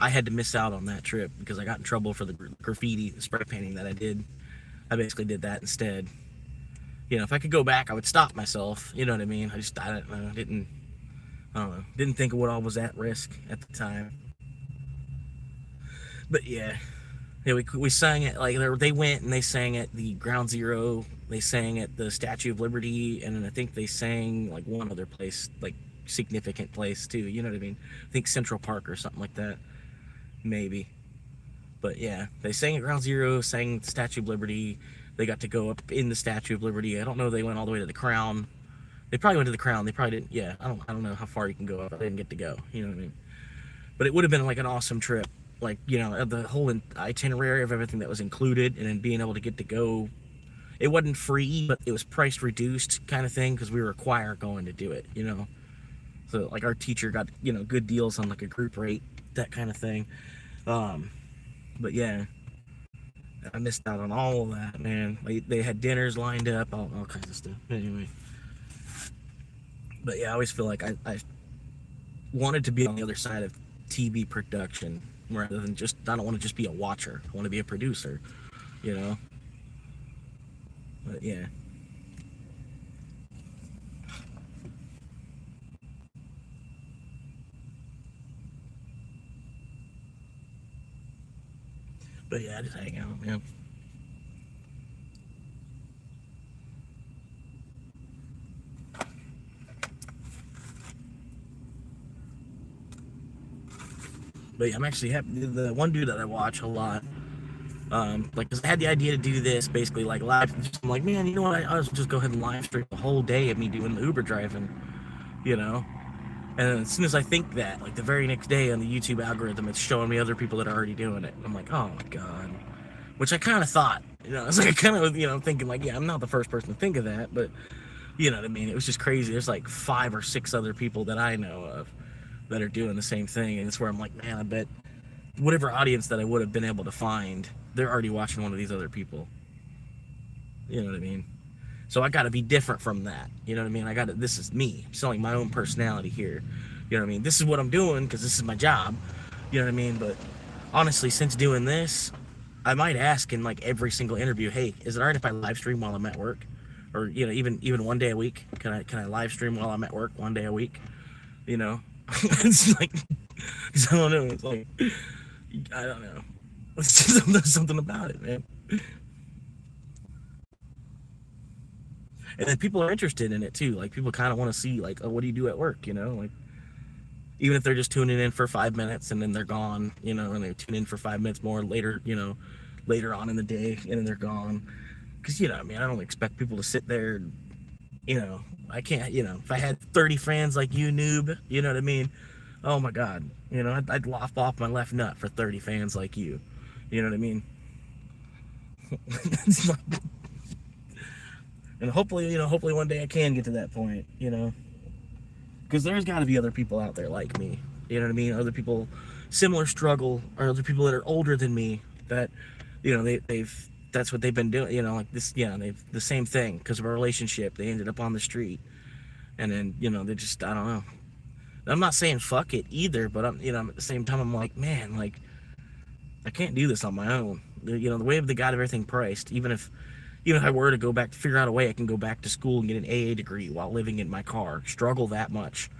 I had to miss out on that trip because I got in trouble for the graffiti spray painting that I did. I basically did that instead. You know, if I could go back, I would stop myself. You know what I mean? I didn't think of what all was at risk at the time. But yeah, we sang it, like they went and they sang at the Ground Zero. They sang at the Statue of Liberty, and then I think they sang like one other place, like significant place too. You know what I mean? I think Central Park or something like that, maybe. But yeah, they sang at Ground Zero, sang the Statue of Liberty. They got to go up in the Statue of Liberty. I don't know if they went all the way to the Crown. They probably went to the Crown. They probably didn't. Yeah, I don't know how far you can go up. I didn't get to go. You know what I mean? But it would have been like an awesome trip. Like, you know, the whole itinerary of everything that was included, and then being able to get to go. It wasn't free, but it was price reduced kind of thing because we were a choir going to do it, you know. So like our teacher got, you know, good deals on like a group rate, that kind of thing. But yeah, I missed out on all of that, man. Like, they had dinners lined up, all kinds of stuff. Anyway, but yeah, I always feel like I wanted to be on the other side of TV production rather than just, I don't want to just be a watcher. I want to be a producer, you know. But yeah. But yeah, just hang out, man. But yeah, I'm actually happy. The one dude that I watch a lot, like, 'cause I had the idea to do this basically like live. I'm like, man, you know what? I'll just go ahead and live stream the whole day of me doing the Uber driving, you know. And then as soon as I think that, like the very next day on the YouTube algorithm, it's showing me other people that are already doing it. And I'm like, oh my god. Which I kind of thought, you know, it's like I kind of, you know, thinking like, yeah, I'm not the first person to think of that, but you know what I mean? It was just crazy. There's like 5 or 6 other people that I know of that are doing the same thing, and it's where I'm like, man, I bet whatever audience that I would have been able to find, they're already watching one of these other people. You know what I mean? So I got to be different from that. You know what I mean? This is me. I'm selling my own personality here. You know what I mean? This is what I'm doing because this is my job. You know what I mean? But honestly, since doing this, I might ask in like every single interview, hey, is it alright if I live stream while I'm at work? Or, you know, even one day a week? Can I live stream while I'm at work one day a week? You know? It's like, I don't know. It's like, I don't know. It's just, there's something about it, man. And then people are interested in it too. Like, people kind of want to see, like, oh, what do you do at work? You know, like, even if they're just tuning in for 5 minutes and then they're gone, you know, and they tune in for 5 minutes more later, you know, later on in the day, and then they're gone. Because, you know, I mean, I don't expect people to sit there, you know, I can't, you know, if I had 30 fans like you, noob, you know what I mean? Oh my God, you know, I'd lop off my left nut for 30 fans like you. You know what I mean? It's not, and hopefully, you know, hopefully one day I can get to that point, you know, because there's got to be other people out there like me. You know what I mean? Other people, similar struggle, or other people that are older than me that, you know, they've that's what they've been doing. You know, like this, yeah, they've the same thing because of a relationship. They ended up on the street, and then, you know, they just, I don't know. I'm not saying fuck it either, but I'm, you know, at the same time, I'm like, man, like, I can't do this on my own. You know, the way they got everything priced, even if I were to go back to figure out a way I can go back to school and get an AA degree while living in my car, struggle that much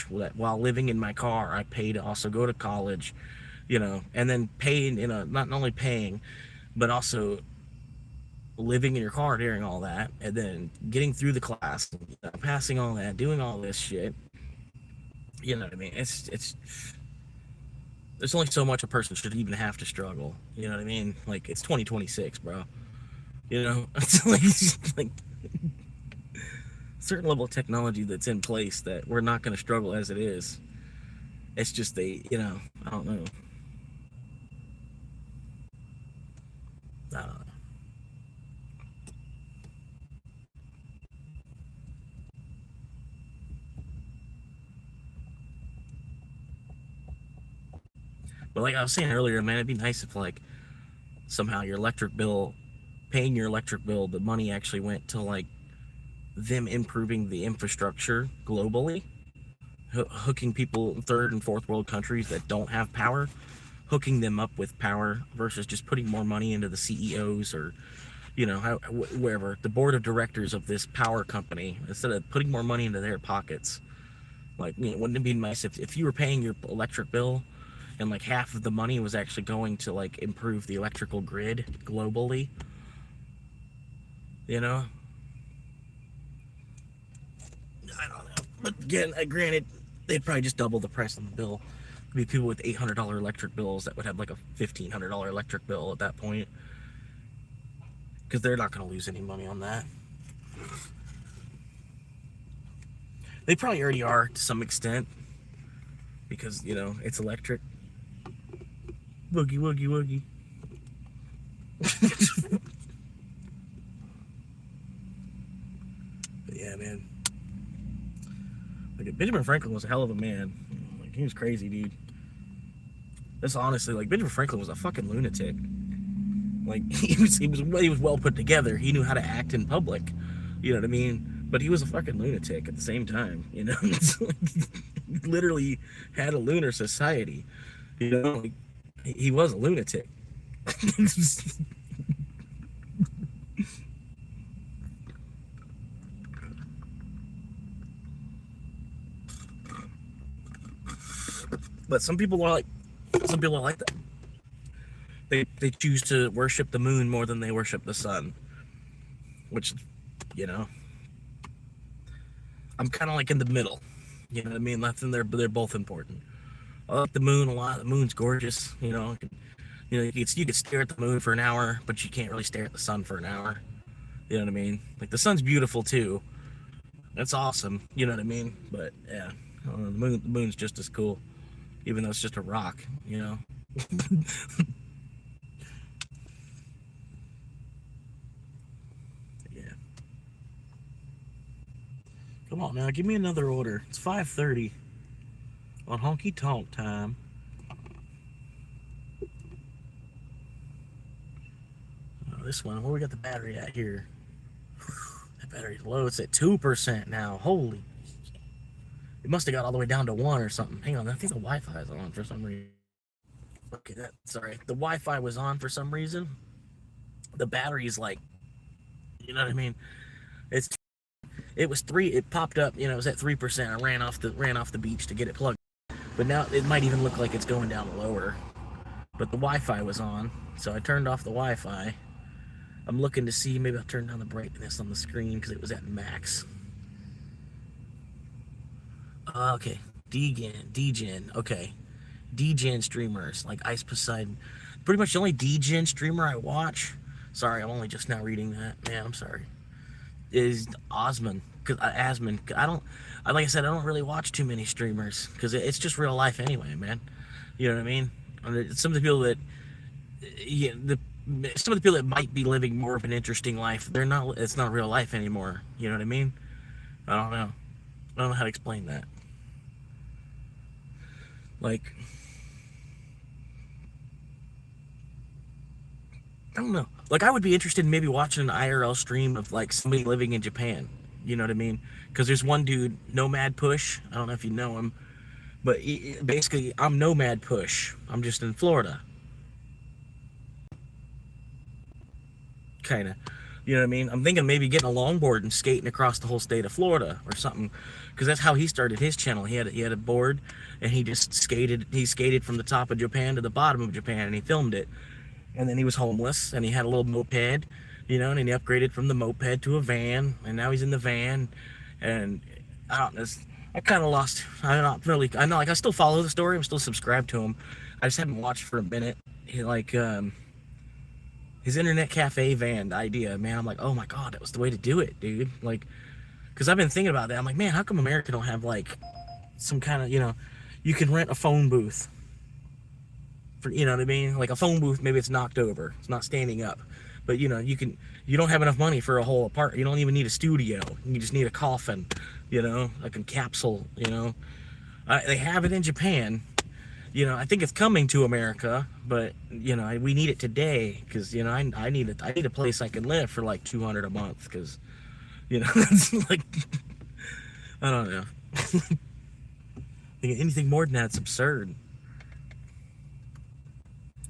while living in my car. I pay to also go to college, you know, and then paying, you know, not only paying, but also living in your car during all that, and then getting through the class, you know, passing all that, doing all this shit. You know what I mean? It's there's only so much a person should even have to struggle. You know what I mean? Like, it's 2026, bro. You know, it's like certain level of technology that's in place that we're not going to struggle as it is. It's just you know, I don't know. I don't know. But like I was saying earlier, man, it'd be nice if, like, somehow paying your electric bill, the money actually went to, like, them improving the infrastructure globally, hooking people in third and fourth world countries that don't have power, hooking them up with power versus just putting more money into the CEOs or, you know, wherever, the board of directors of this power company, instead of putting more money into their pockets. Like, you know, wouldn't it be nice if you were paying your electric bill and like half of the money was actually going to like improve the electrical grid globally? You know? I don't know. But again, granted, they'd probably just double the price on the bill. be people with $800 electric bills that would have like a $1,500 electric bill at that point, because they're not going to lose any money on that. They probably already are to some extent, because, you know, it's electric. Woogie, woogie, woogie. But yeah, man. Like, Benjamin Franklin was a hell of a man. Like, he was crazy, dude. That's honestly, like, Benjamin Franklin was a fucking lunatic. Like, he was well put together. He knew how to act in public. You know what I mean? But he was a fucking lunatic at the same time. You know, it's like, he literally had a lunar society. You know, like, he was a lunatic. But some people are like that. They choose to worship the moon more than they worship the sun, which, you know, I'm kind of like in the middle. You know what I mean? They're both important. I like the moon a lot. The moon's gorgeous. You know, you could stare at the moon for an hour, but you can't really stare at the sun for an hour. You know what I mean? Like, the sun's beautiful too. That's awesome. You know what I mean? But yeah, I don't know, the moon's just as cool, even though it's just a rock. You know. Yeah. Come on now, give me another order. It's 5:30 on honky tonk time. Oh, this one, where we got the battery at here? That battery's low. It's at 2% now. Holy. It must have got all the way down to 1 or something. Hang on, I think the Wi-Fi is on for some reason. Okay, sorry. The Wi-Fi was on for some reason. The battery's like, you know what I mean? It was 3. It popped up. You know, it was at 3%. I ran off the beach to get it plugged. But now it might even look like it's going down lower. But the Wi-Fi was on, so I turned off the Wi-Fi. I'm looking to see, maybe I'll turn down the brightness on the screen because it was at max. Okay, DGen, okay. DGen streamers, like Ice Poseidon. Pretty much the only DGen streamer I watch, sorry, I'm only just now reading that, man, I'm sorry, is Osman. Asman. Like I said, I don't really watch too many streamers, because it's just real life anyway, man. You know what I mean? Some of the people that, yeah, some of the people that might be living more of an interesting life, it's not real life anymore. You know what I mean? I don't know how to explain that. Like, I don't know. Like, I would be interested in maybe watching an IRL stream of, like, somebody living in Japan. You know what I mean? Because there's one dude, Nomad Push. I don't know if you know him. But basically, I'm Nomad Push. I'm just in Florida. Kind of. You know what I mean? I'm thinking maybe getting a longboard and skating across the whole state of Florida or something. Because that's how he started his channel. He had a board, and he just skated. He skated from the top of Japan to the bottom of Japan, and he filmed it. And then he was homeless, and he had a little moped, you know, and he upgraded from the moped to a van, and now he's in the van. And I don't know. I kind of lost. I'm not really. I know, like, I still follow the story. I'm still subscribed to him. I just haven't watched for a minute. His internet cafe van idea, man. I'm like, oh my god, that was the way to do it, dude. Like, because I've been thinking about that. I'm like, man, how come America don't have, like, some kind of, you know, you can rent a phone booth for, you know what I mean? Like a phone booth, maybe it's knocked over, it's not standing up, but you know, you don't have enough money for a whole apartment. You don't even need a studio. You just need a coffin, you know, like a capsule, you know. They have it in Japan. You know, I think it's coming to America, but you know, we need it today because, you know, I need a place I can live for like $200 a month because, you know, it's like, I don't know. Anything more than that's absurd.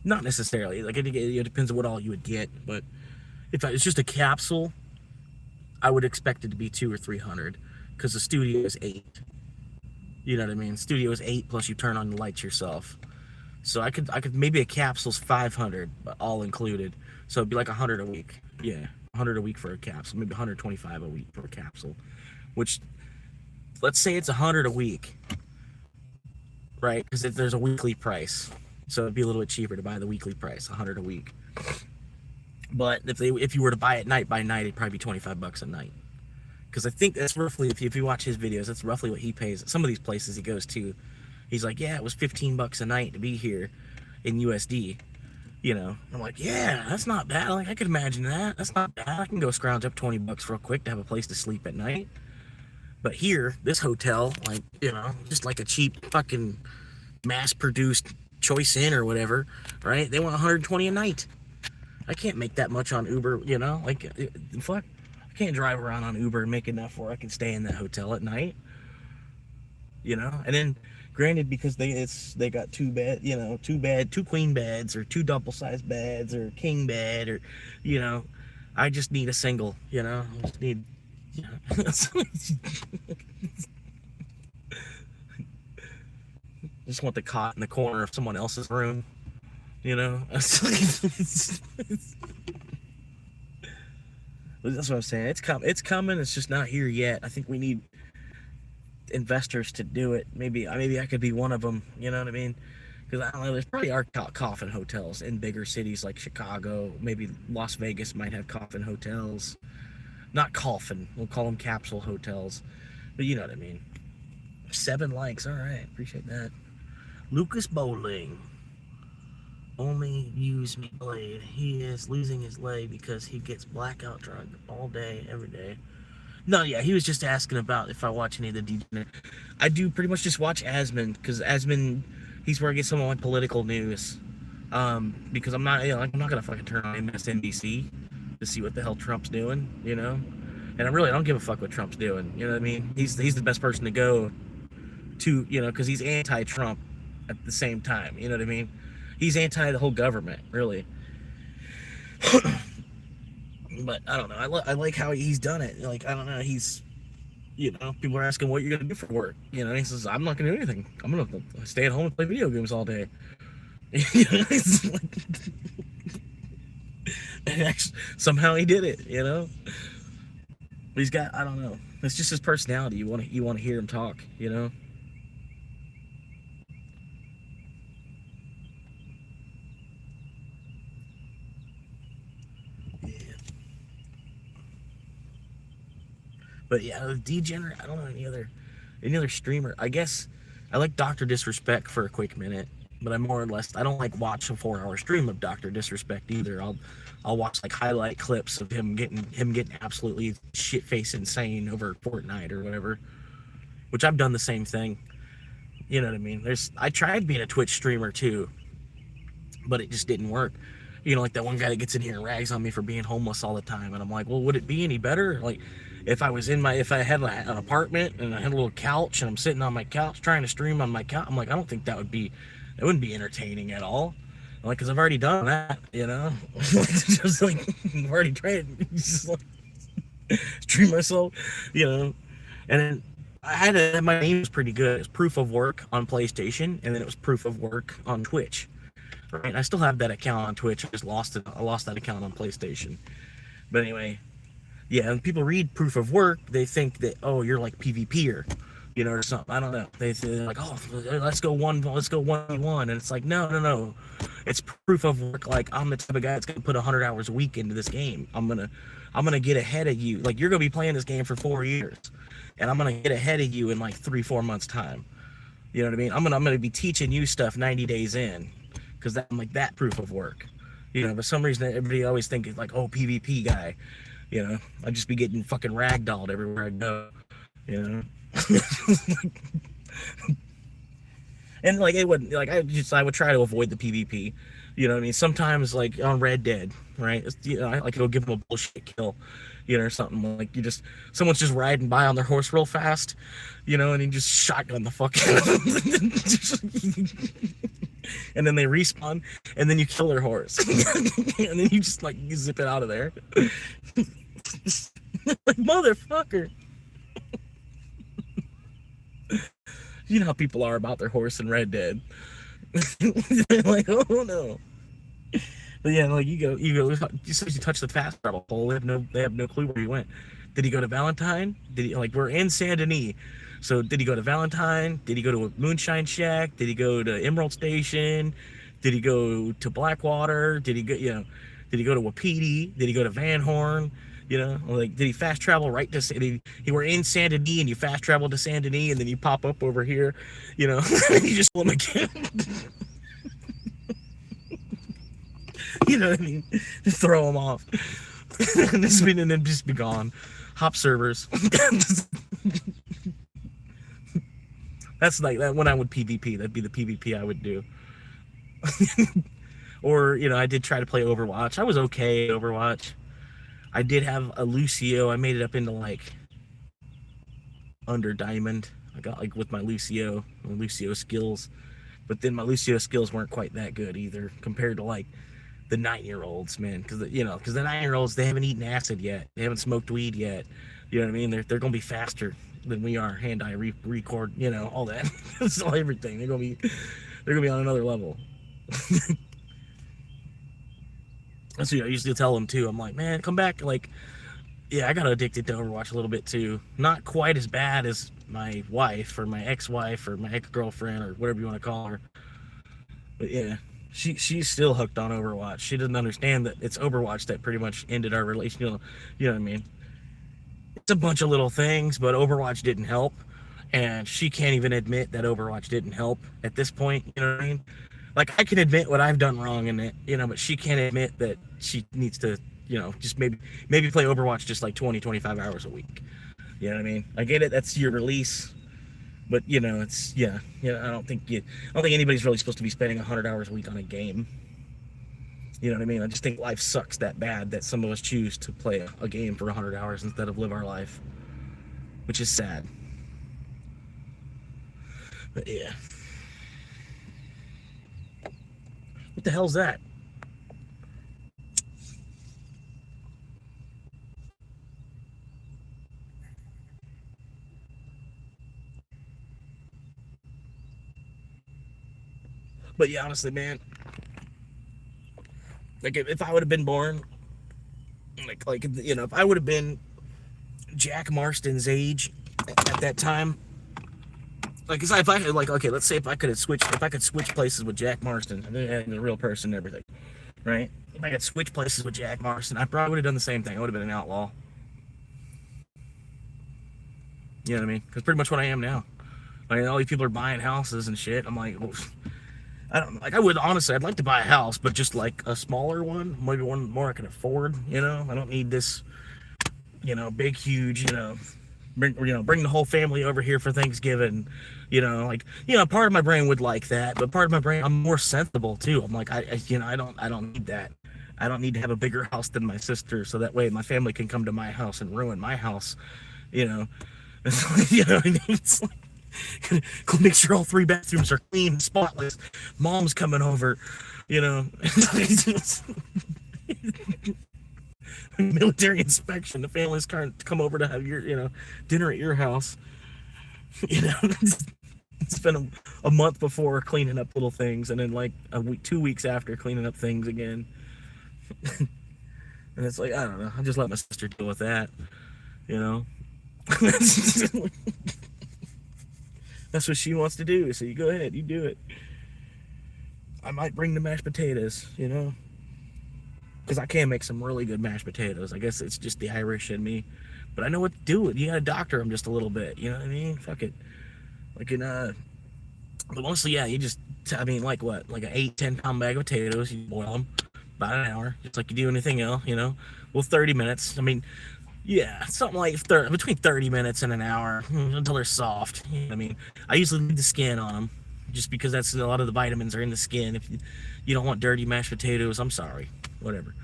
Not necessarily. Like, it depends on what all you would get, but if it's just a capsule, I would expect it to be $200 or $300 because the studio is $8. You know what I mean? Studio is $8 plus you turn on the lights yourself. So I could maybe a capsule's $500, but all included. So it'd be like $100 a week. Yeah, $100 a week for a capsule, maybe $125 a week for a capsule. Which, let's say it's $100 a week. right? Because there's a weekly price, so it'd be a little bit cheaper to buy the weekly price, $100 a week. But if you were to buy it night by night, it'd probably be $25 a night. Because I think that's roughly, if you watch his videos, that's roughly what he pays at some of these places he goes to. He's like, yeah, it was $15 a night to be here in USD. You know, I'm like, yeah, that's not bad. Like, I could imagine that. That's not bad. I can go scrounge up $20 real quick to have a place to sleep at night. But here, this hotel, like, you know, just like a cheap fucking mass-produced Choice Inn or whatever, right? They want $120 a night. I can't make that much on Uber, you know? Like, fuck. I can't drive around on Uber and make enough where I can stay in that hotel at night. You know? And then, granted, because they got two queen beds or two double-sized beds or a king bed or, you know, I just need a single, you know? I just need... just want the cot in the corner of someone else's room, you know. That's what I'm saying. It's coming. It's just not here yet. I think we need investors to do it. Maybe I could be one of them. You know what I mean? Because I don't know. There's probably are coffin hotels in bigger cities like Chicago. Maybe Las Vegas might have coffin hotels. Not coffin. We'll call them capsule hotels. But you know what I mean. 7 likes. All right. Appreciate that. Lucas Bowling. Only use me blade. He is losing his leg because he gets blackout drunk all day, every day. No, yeah, he was just asking about if I watch any of the Degenerate. I do pretty much just watch Asmund, because Asmund, he's where I get some of my political news. Because I'm not gonna fucking turn on MSNBC to see what the hell Trump's doing, you know? And I don't give a fuck what Trump's doing, you know what I mean? He's the best person to go to, you know, because he's anti-Trump at the same time, you know what I mean? He's anti the whole government, really. But I don't know. I like how he's done it. Like, I don't know. He's, you know, people are asking what you're gonna do for work. You know, he says, I'm not gonna do anything. I'm gonna stay at home and play video games all day. You know, it's like, and actually, somehow he did it. You know, but he's got, I don't know. It's just his personality. You want to hear him talk. You know. But yeah, Degenerate, I don't know any other streamer. I guess I like Dr. Disrespect for a quick minute, but I more or less, I don't like watch a 4-hour stream of Dr. Disrespect either. I'll watch like highlight clips of him getting absolutely shit-faced insane over Fortnite or whatever, which I've done the same thing. You know what I mean? I tried being a Twitch streamer too, but it just didn't work. You know, like that one guy that gets in here and rags on me for being homeless all the time, and I'm like, well, would it be any better? Like, if I had an apartment and I had a little couch and I'm sitting on my couch trying to stream on my couch, I'm like, I don't think that wouldn't be entertaining at all. I'm like, because I've already done that, you know? Just like, I've already tried just like stream myself, you know? And then my name was pretty good. It was Proof of Work on PlayStation, and then it was Proof of Work on Twitch. Right? I still have that account on Twitch. I just lost it. I lost that account on PlayStation. But anyway, yeah, when people read Proof of Work, they think that, oh, you're like PvPer, you know, or something. I don't know. They're like, oh, let's go 1v1, and it's like, no. It's Proof of Work. Like, I'm the type of guy that's gonna put 100 hours a week into this game. I'm gonna get ahead of you. Like, you're gonna be playing this game for 4 years, and I'm gonna get ahead of you in like 3-4 months time. You know what I mean? I'm gonna be teaching you stuff 90 days in, because I'm like that Proof of Work. You know, for some reason everybody always thinks like, oh, PvP guy. You know, I'd just be getting fucking ragdolled everywhere I go, you know? And like, it wouldn't, like, I would try to avoid the PvP, you know what I mean? Sometimes, like, on Red Dead, right? You know, like, it'll give them a bullshit kill, you know, or something. Like, someone's just riding by on their horse real fast, you know, and you just shotgun the fuck out of them. And then they respawn, and then you kill their horse. And then you just, like, you zip it out of there. Like, motherfucker. You know how people are about their horse in Red Dead. They're like, oh no. But yeah, like, you touch the fast travel pole. They have no clue where he went. Did he go to Valentine? Did he, like, we're in Saint Denis. So did he go to Valentine? Did he go to a Moonshine Shack? Did he go to Emerald Station? Did he go to Blackwater? Did he go, did he go to Wapiti? Did he go to Van Horn? Like, did he fast travel right to, he were in Saint Denis and you fast travel to Saint Denis and then you pop up over here, you just pull him again. You know what I mean? Just throw him off. And then just be gone. Hop servers. That's like that when I would PvP. That'd be the PvP I would do. Or, I did try to play Overwatch. I was okay at Overwatch. I did have a Lucio. I made it up into like under diamond. I got like with my Lucio skills. But then my Lucio skills weren't quite that good either compared to like the 9-year-olds, man. Because the 9-year-olds, they haven't eaten acid yet. They haven't smoked weed yet. You know what I mean? They're going to be faster than we are. Hand-eye record, all that. So everything. They're gonna be on another level. That's what I usually tell them too. I'm like, man, come back. Like, yeah, I got addicted to Overwatch a little bit too. Not quite as bad as my wife or my ex-wife or my ex-girlfriend or whatever you want to call her. But yeah, she's still hooked on Overwatch. She doesn't understand that it's Overwatch that pretty much ended our relationship. You know what I mean? It's a bunch of little things, but Overwatch didn't help. And she can't even admit that Overwatch didn't help at this point. You know what I mean? Like, I can admit what I've done wrong in it, but she can't admit that she needs to, just maybe play Overwatch just like 20, 25 hours a week. You know what I mean? I get it. That's your release. But, it's, I don't think anybody's really supposed to be spending 100 hours a week on a game. You know what I mean? I just think life sucks that bad that some of us choose to play a game for 100 hours instead of live our life, which is sad. But yeah. What the hell's that? But yeah, honestly, man, like if I would have been born, if I would have been Jack Marston's age at that time, like, cause if I had, like, okay, let's say if I could switch places with Jack Marston, and a real person and everything, right? If I could switch places with Jack Marston, I probably would have done the same thing. I would have been an outlaw. You know what I mean? Because pretty much what I am now. Like, all these people are buying houses and shit. I'm like, well, I don't know. Like, I would honestly, I'd like to buy a house, but just like a smaller one, maybe one more I can afford. I don't need this, big, huge, bring the whole family over here for Thanksgiving. Part of my brain would like that, but part of my brain, I'm more sensible too. I'm like, I don't need that. I don't need to have a bigger house than my sister, so that way my family can come to my house and ruin my house. What I mean? It's like, make sure all 3 bathrooms are clean, spotless. Mom's coming over, military inspection. The family's come over to have your, dinner at your house. Spend a month before cleaning up little things, and then like 2 weeks after cleaning up things again. And it's like, I don't know. I just let my sister deal with that, That's what she wants to do. So you go ahead, you do it. I might bring the mashed potatoes, because I can make some really good mashed potatoes. I guess it's just the Irish in me, but I know what to do with. You gotta doctor them just a little bit. You know what I mean? Fuck it. Like but mostly, yeah. You just, like what? Like an 8-10 pound bag of potatoes. You boil them about an hour, just like you do anything else. Well, 30 minutes. Yeah, something like between 30 minutes and an hour until they're soft. I usually leave the skin on them, just because that's a lot of the vitamins are in the skin. If you don't want dirty mashed potatoes, I'm sorry, whatever.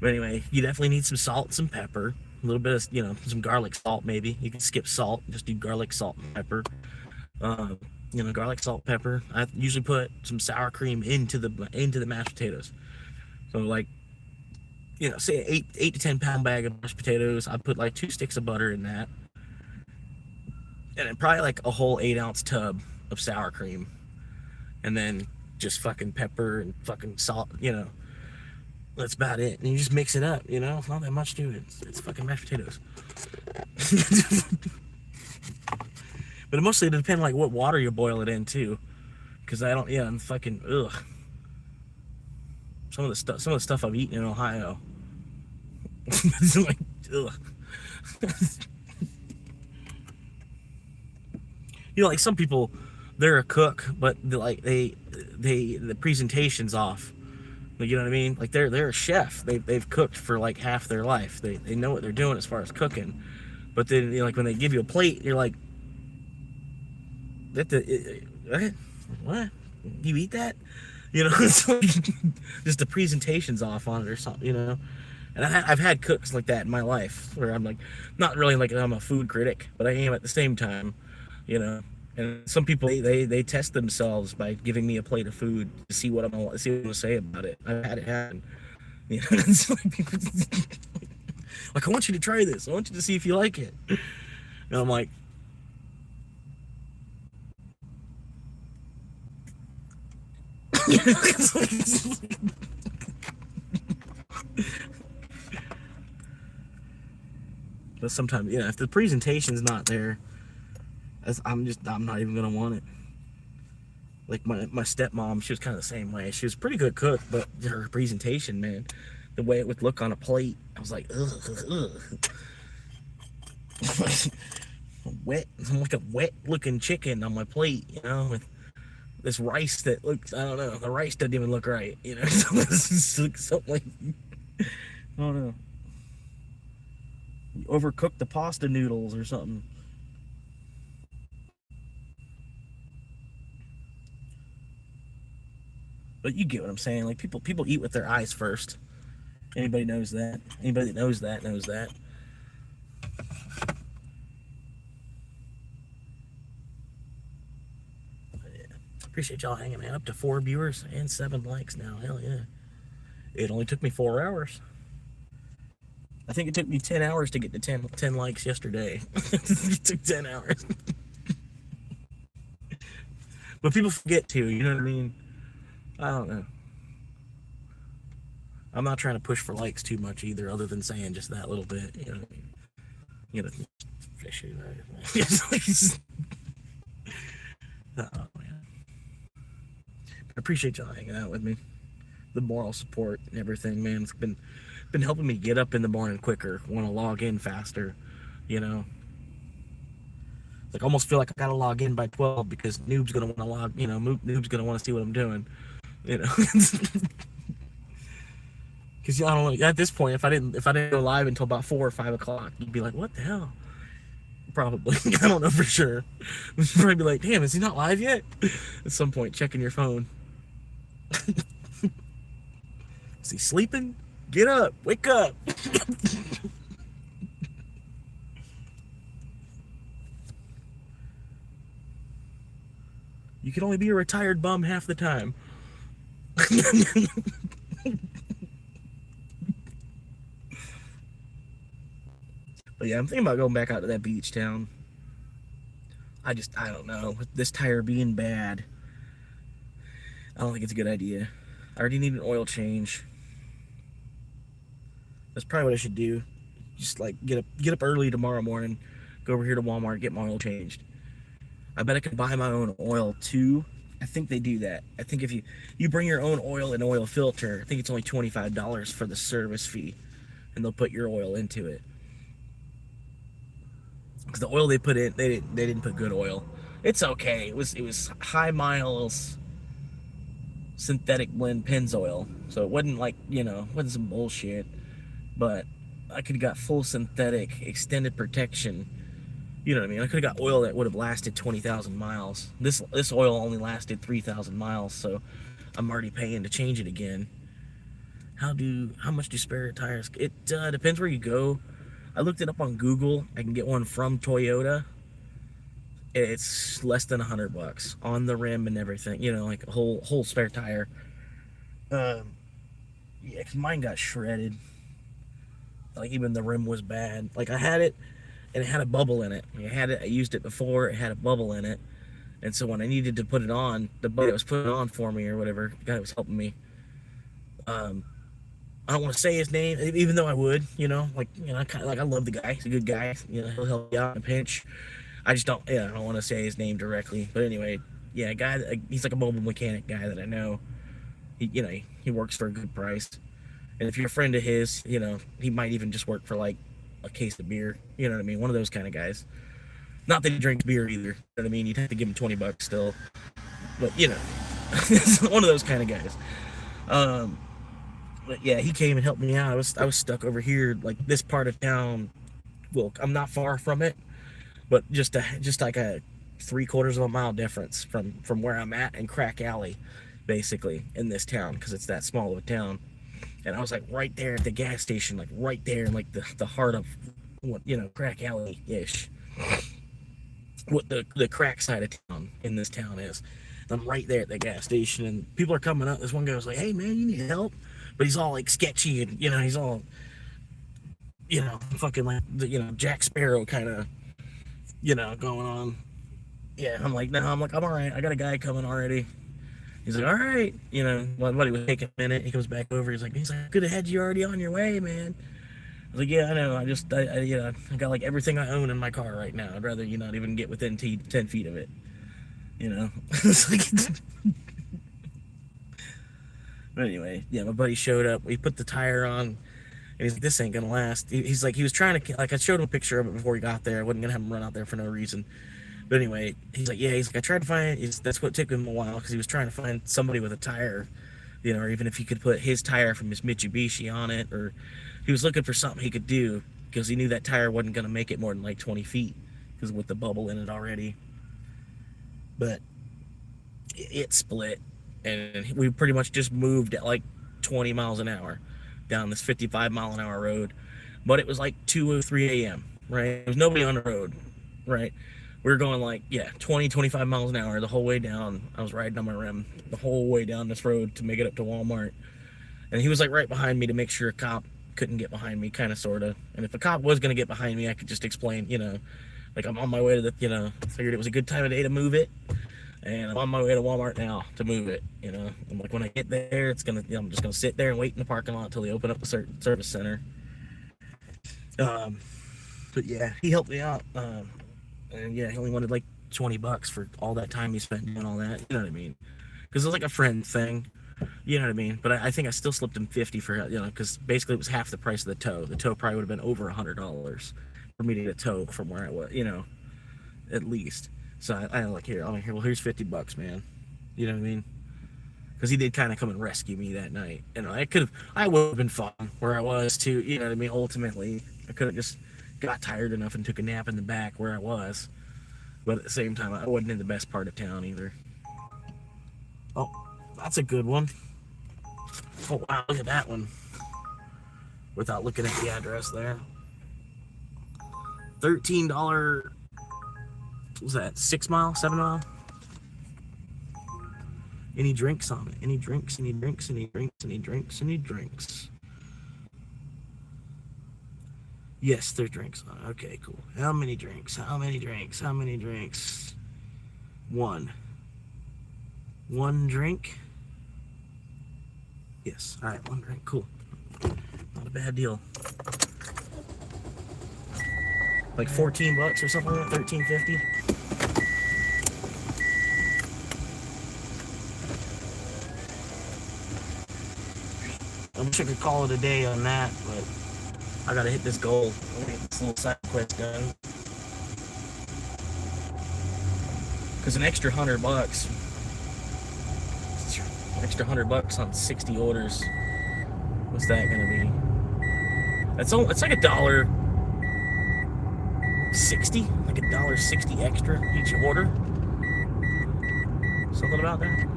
But anyway, you definitely need some salt and some pepper, a little bit of some garlic salt maybe. You can skip salt, just do garlic, salt, and pepper. Garlic, salt, pepper. I usually put some sour cream into the mashed potatoes. So like, say an 8 to 10 pound bag of mashed potatoes. I put like 2 sticks of butter in that, and then probably like a whole 8-ounce tub of sour cream, and then just fucking pepper and fucking salt. That's about it. And you just mix it up. It's not that much to it. It's fucking mashed potatoes. But it mostly depends like what water you boil it in too, because I don't. Yeah, I'm fucking ugh. Some of the stuff I've eaten in Ohio. It's like ugh. You know, like some people, they're a cook, but the presentation's off. Like, you know what I mean? Like they're a chef. They've cooked for like half their life. They know what they're doing as far as cooking. But then, you know, like when they give you a plate, you're like, what? You eat that? You know, it's like, just the presentation's off on it or something. You know, and I've had cooks like that in my life where I'm like, not really like I'm a food critic, but I am at the same time. You know, and some people they test themselves by giving me a plate of food to see what I'm gonna say about it. I've had it happen. You know, it's like I want you to try this. I want you to see if you like it. And I'm like, but sometimes, you know, if the presentation's not there, I'm not even gonna want it. Like my stepmom, she was kind of the same way. She was a pretty good cook, but her presentation, man, the way it would look on a plate, I was like, ugh. Wet, I'm like a wet looking chicken on my plate, you know, with this rice that looks, I don't know, the rice doesn't even look right, you know. Something like, I don't know, you overcooked the pasta noodles or something. But you get what I'm saying. Like people eat with their eyes first. Anybody knows that. Anybody that knows that knows that. Appreciate y'all hanging, man. Up to 4 viewers and 7 likes now. Hell yeah. It only took me 4 hours. I think it took me 10 hours to get to 10 likes yesterday. It took 10 hours. But people forget to, you know what I mean? I don't know. I'm not trying to push for likes too much either, other than saying just that little bit. You know what I mean? You know, fish it, right? Oh, man. I appreciate y'all hanging out with me. The moral support and everything, man. It's been helping me get up in the morning quicker, want to log in faster, you know. Like, almost feel like I gotta log in by 12 because Noob's gonna want to log, you know, Noob's gonna want to see what I'm doing, you know. Because I don't know, at this point, if I didn't go live until about 4 or 5 o'clock, you'd be like, what the hell? Probably. I don't know for sure. You'd probably be like, damn, is he not live yet? At some point, checking your phone. Is he sleeping? Get up, wake up. You can only be a retired bum half the time. But yeah, I'm thinking about going back out to that beach town. I don't know. With this tire being bad, I don't think it's a good idea. I already need an oil change. That's probably what I should do. Just like get up early tomorrow morning, go over here to Walmart, get my oil changed. I bet I can buy my own oil too. I think they do that. I think if you bring your own oil and oil filter, I think it's only $25 for the service fee, and they'll put your oil into it. Because the oil they put in, they didn't put good oil. It's okay. It was high miles synthetic blend Pennzoil, so it wasn't like, you know, wasn't some bullshit. But I could have got full synthetic extended protection. You know what I mean? I could have got oil that would have lasted 20,000 miles. This oil only lasted 3,000 miles, so I'm already paying to change it again. How much do spare tires? It depends where you go. I looked it up on Google. I can get one from Toyota. It's less than $100 on the rim and everything. You know, like a whole spare tire. Yeah, 'cause mine got shredded. Like, even the rim was bad. Like, I had it, and it had a bubble in it. I used it before, it had a bubble in it. And so when I needed to put it on, the buddy that was putting it on for me or whatever, the guy that was helping me, I don't want to say his name, even though I would, you know, like, you know, I love the guy. He's a good guy. You know, he'll help you out in a pinch. I just don't, yeah, I don't want to say his name directly. But anyway, yeah, a guy, he's like a mobile mechanic guy that I know. He works for a good price. And if you're a friend of his, he might even just work for like a case of beer. You know what I mean? One of those kind of guys. Not that he drinks beer either. You know what I mean? You'd have to give him $20 still. But one of those kind of guys. But yeah, he came and helped me out. I was stuck over here, like this part of town. Well, I'm not far from it, but just like a 3/4 of a mile difference from where I'm at and Crack Alley, basically in this town, because it's that small of a town. And I was like right there at the gas station, like right there in like the heart of what Crack Alley ish. What the crack side of town in this town is. And I'm right there at the gas station, and people are coming up. This one guy was like, "Hey man, you need help?" But he's all like sketchy, and he's all fucking like Jack Sparrow kind of going on. Yeah, I'm like, no, I'm all right. I got a guy coming already. He's like, all right, my buddy was taking a minute. He comes back over. He's like, could have had you already on your way, man. I was like, yeah, I know. I got like everything I own in my car right now. I'd rather you not even get within 10 feet of it. It's like, but anyway, yeah, my buddy showed up. We put the tire on, and he's like, this ain't gonna last. He's like, he was trying to, like, I showed him a picture of it before he got there. I wasn't gonna have him run out there for no reason. But anyway, he's like, I tried to find, that's what took him a while, because he was trying to find somebody with a tire, or even if he could put his tire from his Mitsubishi on it, or he was looking for something he could do, because he knew that tire wasn't going to make it more than like 20 feet, because with the bubble in it already. But it split, and we pretty much just moved at like 20 miles an hour down this 55-mile-an-hour road. But it was like 2:03 a.m., right? There was nobody on the road, right? We were going like, 20, 25 miles an hour the whole way down. I was riding on my rim the whole way down this road to make it up to Walmart. And he was like right behind me to make sure a cop couldn't get behind me, kind of, sort of. And if a cop was going to get behind me, I could just explain, like I'm on my way to the, figured it was a good time of day to move it. And I'm on my way to Walmart now to move it, I'm like, when I get there, I'm just going to sit there and wait in the parking lot until they open up the service center. But yeah, he helped me out. And yeah, he only wanted like $20 for all that time he spent doing all that. You know what I mean? Because it was like a friend thing. You know what I mean? But I think I still slipped him $50 for, because basically it was half the price of the tow. The tow probably would have been over $100 for me to get a tow from where I was, at least. So I like, well, here's $50, man. You know what I mean? Because he did kind of come and rescue me that night. I would have been fine where I was too. You know what I mean? Ultimately, I could have just got tired enough and took a nap in the back where I was. But at the same time, I wasn't in the best part of town either. Oh, that's a good one. Oh, wow, look at that one. Without looking at the address there. $13, what was that, 6 mile, 7 mile? Any drinks on it? Any drinks, any drinks, any drinks, any drinks, any drinks? Yes, there's drinks on it. Okay, cool. How many drinks? How many drinks? How many drinks? One. One drink? Yes. All right, one drink. Cool. Not a bad deal. Like $14 or something like that, $13.50. I wish I could call it a day on that, but I gotta hit this goal. I'll get this little side quest done. Because an extra $100, on 60 orders. What's that gonna be? It's like $1.60, like $1.60 extra each order. Something about that.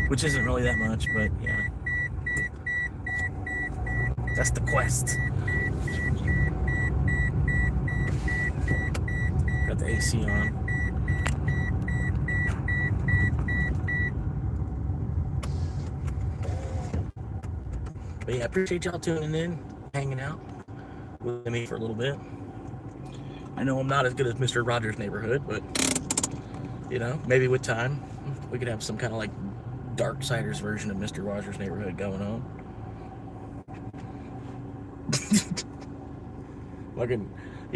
Which isn't really that much, but yeah. That's the quest. Got the AC on. But yeah, I appreciate y'all tuning in, hanging out with me for a little bit. I know I'm not as good as Mr. Rogers' Neighborhood, but maybe with time we could have some kind of like Darksiders version of Mr. Rogers' Neighborhood going on.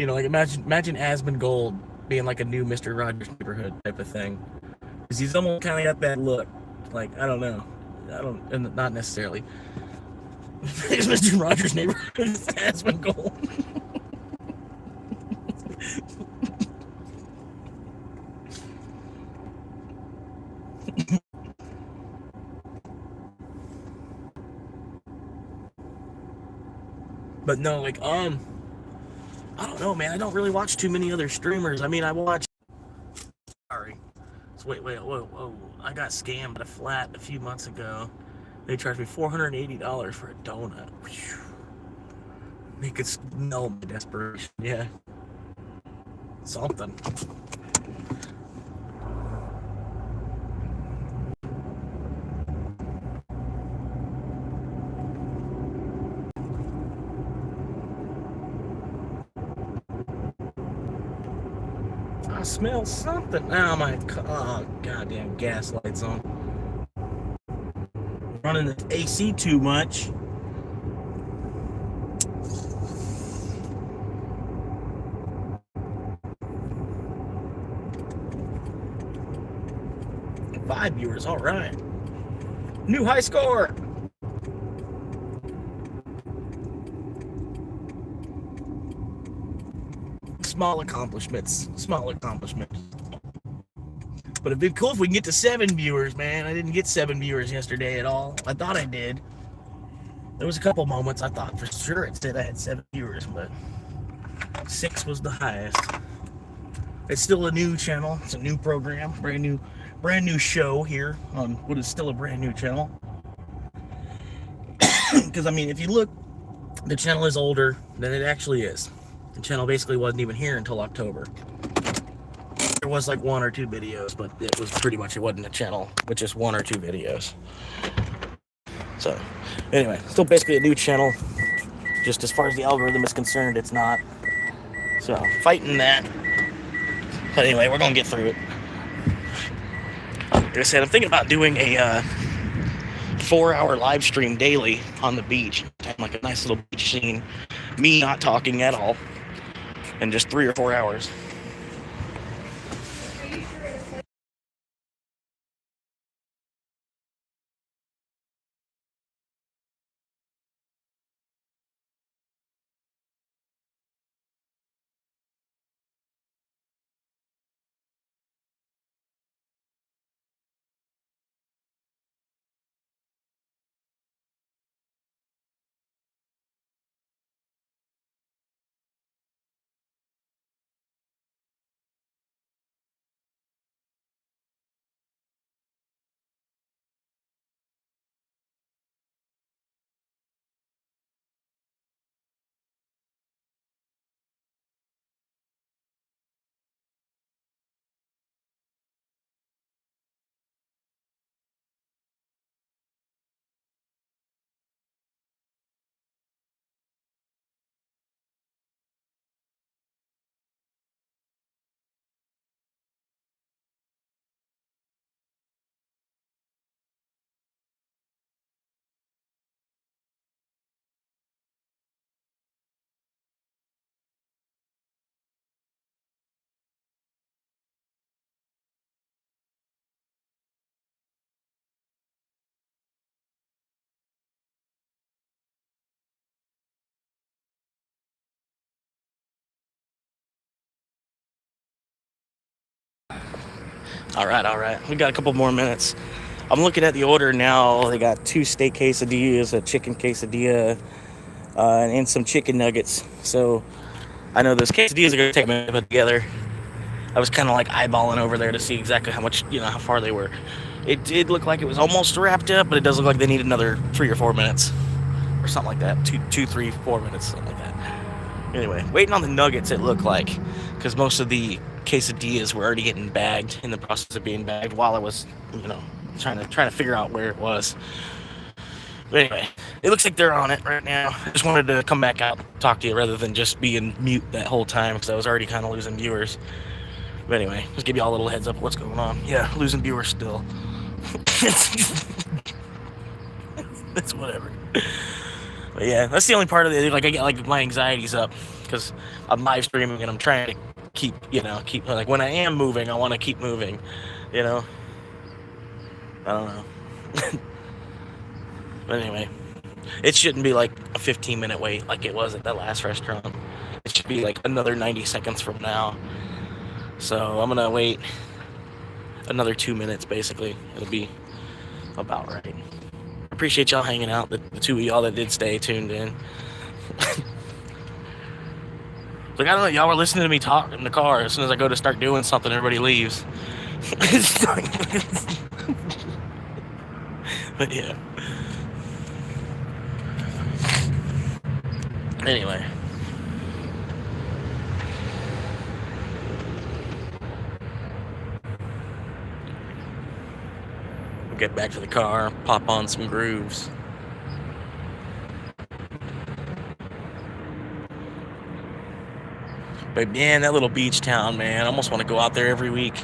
You know, like imagine Asmongold being like a new Mr. Rogers' Neighborhood type of thing. Because he's almost kind of got that look. Like, I don't know. And not necessarily. It's Mr. Rogers' Neighborhood. It's Asmongold. But no, like, I don't know, man. I don't really watch too many other streamers. I mean, I watch. Sorry. So wait, whoa. I got scammed at a flat a few months ago. They charged me $480 for a donut. Whew. They could smell my desperation. Yeah. Something. I smell something. Oh my goddamn gas lights on. Running the AC too much. Five viewers, all right. New high score. Small accomplishments. But it'd be cool if we can get to 7 viewers, man. I didn't get 7 viewers yesterday at all. I thought I did. There was a couple moments I thought for sure it said I had 7 viewers, but 6 was the highest. It's still a new channel. It's a new program, brand new show here on what is still a brand new channel. Because I mean, if you look, the channel is older than it actually is. The channel basically wasn't even here until October. There was like 1 or 2 videos, but it was pretty much, it wasn't a channel with just 1 or 2 videos. So anyway, still basically a new channel. Just as far as the algorithm is concerned, it's not. So fighting that. But anyway, we're gonna get through it. Like I said, I'm thinking about doing a 4-hour live stream daily on the beach. Like a nice little beach scene. Me not talking at all. In just 3 or 4 hours. All right. We got a couple more minutes. I'm looking at the order now. They got 2 steak quesadillas, a chicken quesadilla, and some chicken nuggets. So I know those quesadillas are going to take a minute to put together. I was kind of like eyeballing over there to see exactly how much, how far they were. It did look like it was almost wrapped up, but it does look like they need another 3 or 4 minutes. Or something like that. 2, 3, 4 minutes, something like that. Anyway, waiting on the nuggets, it looked like. Because most of the quesadillas were already getting bagged, in the process of being bagged, while I was, trying to figure out where it was. But anyway, it looks like they're on it right now. I just wanted to come back out and talk to you rather than just be in mute that whole time, because I was already kind of losing viewers. But anyway, just give you all a little heads up of what's going on. Yeah, losing viewers still. It's whatever. But yeah, that's the only part of it. Like I get like my anxiety's up because I'm live streaming and I'm trying to keep like when I am moving, I want to keep moving. You know, I don't know. But anyway, it shouldn't be like a 15-minute wait like it was at that last restaurant. It should be like another 90 seconds from now. So I'm gonna wait another 2 minutes basically. It'll be about right. Appreciate y'all hanging out, the two of y'all that did stay tuned in. Like, I don't know, y'all were listening to me talk in the car. As soon as I go to start doing something, everybody leaves. But yeah. Anyway. We'll get back to the car, pop on some grooves. But man, that little beach town, man, I almost want to go out there every week.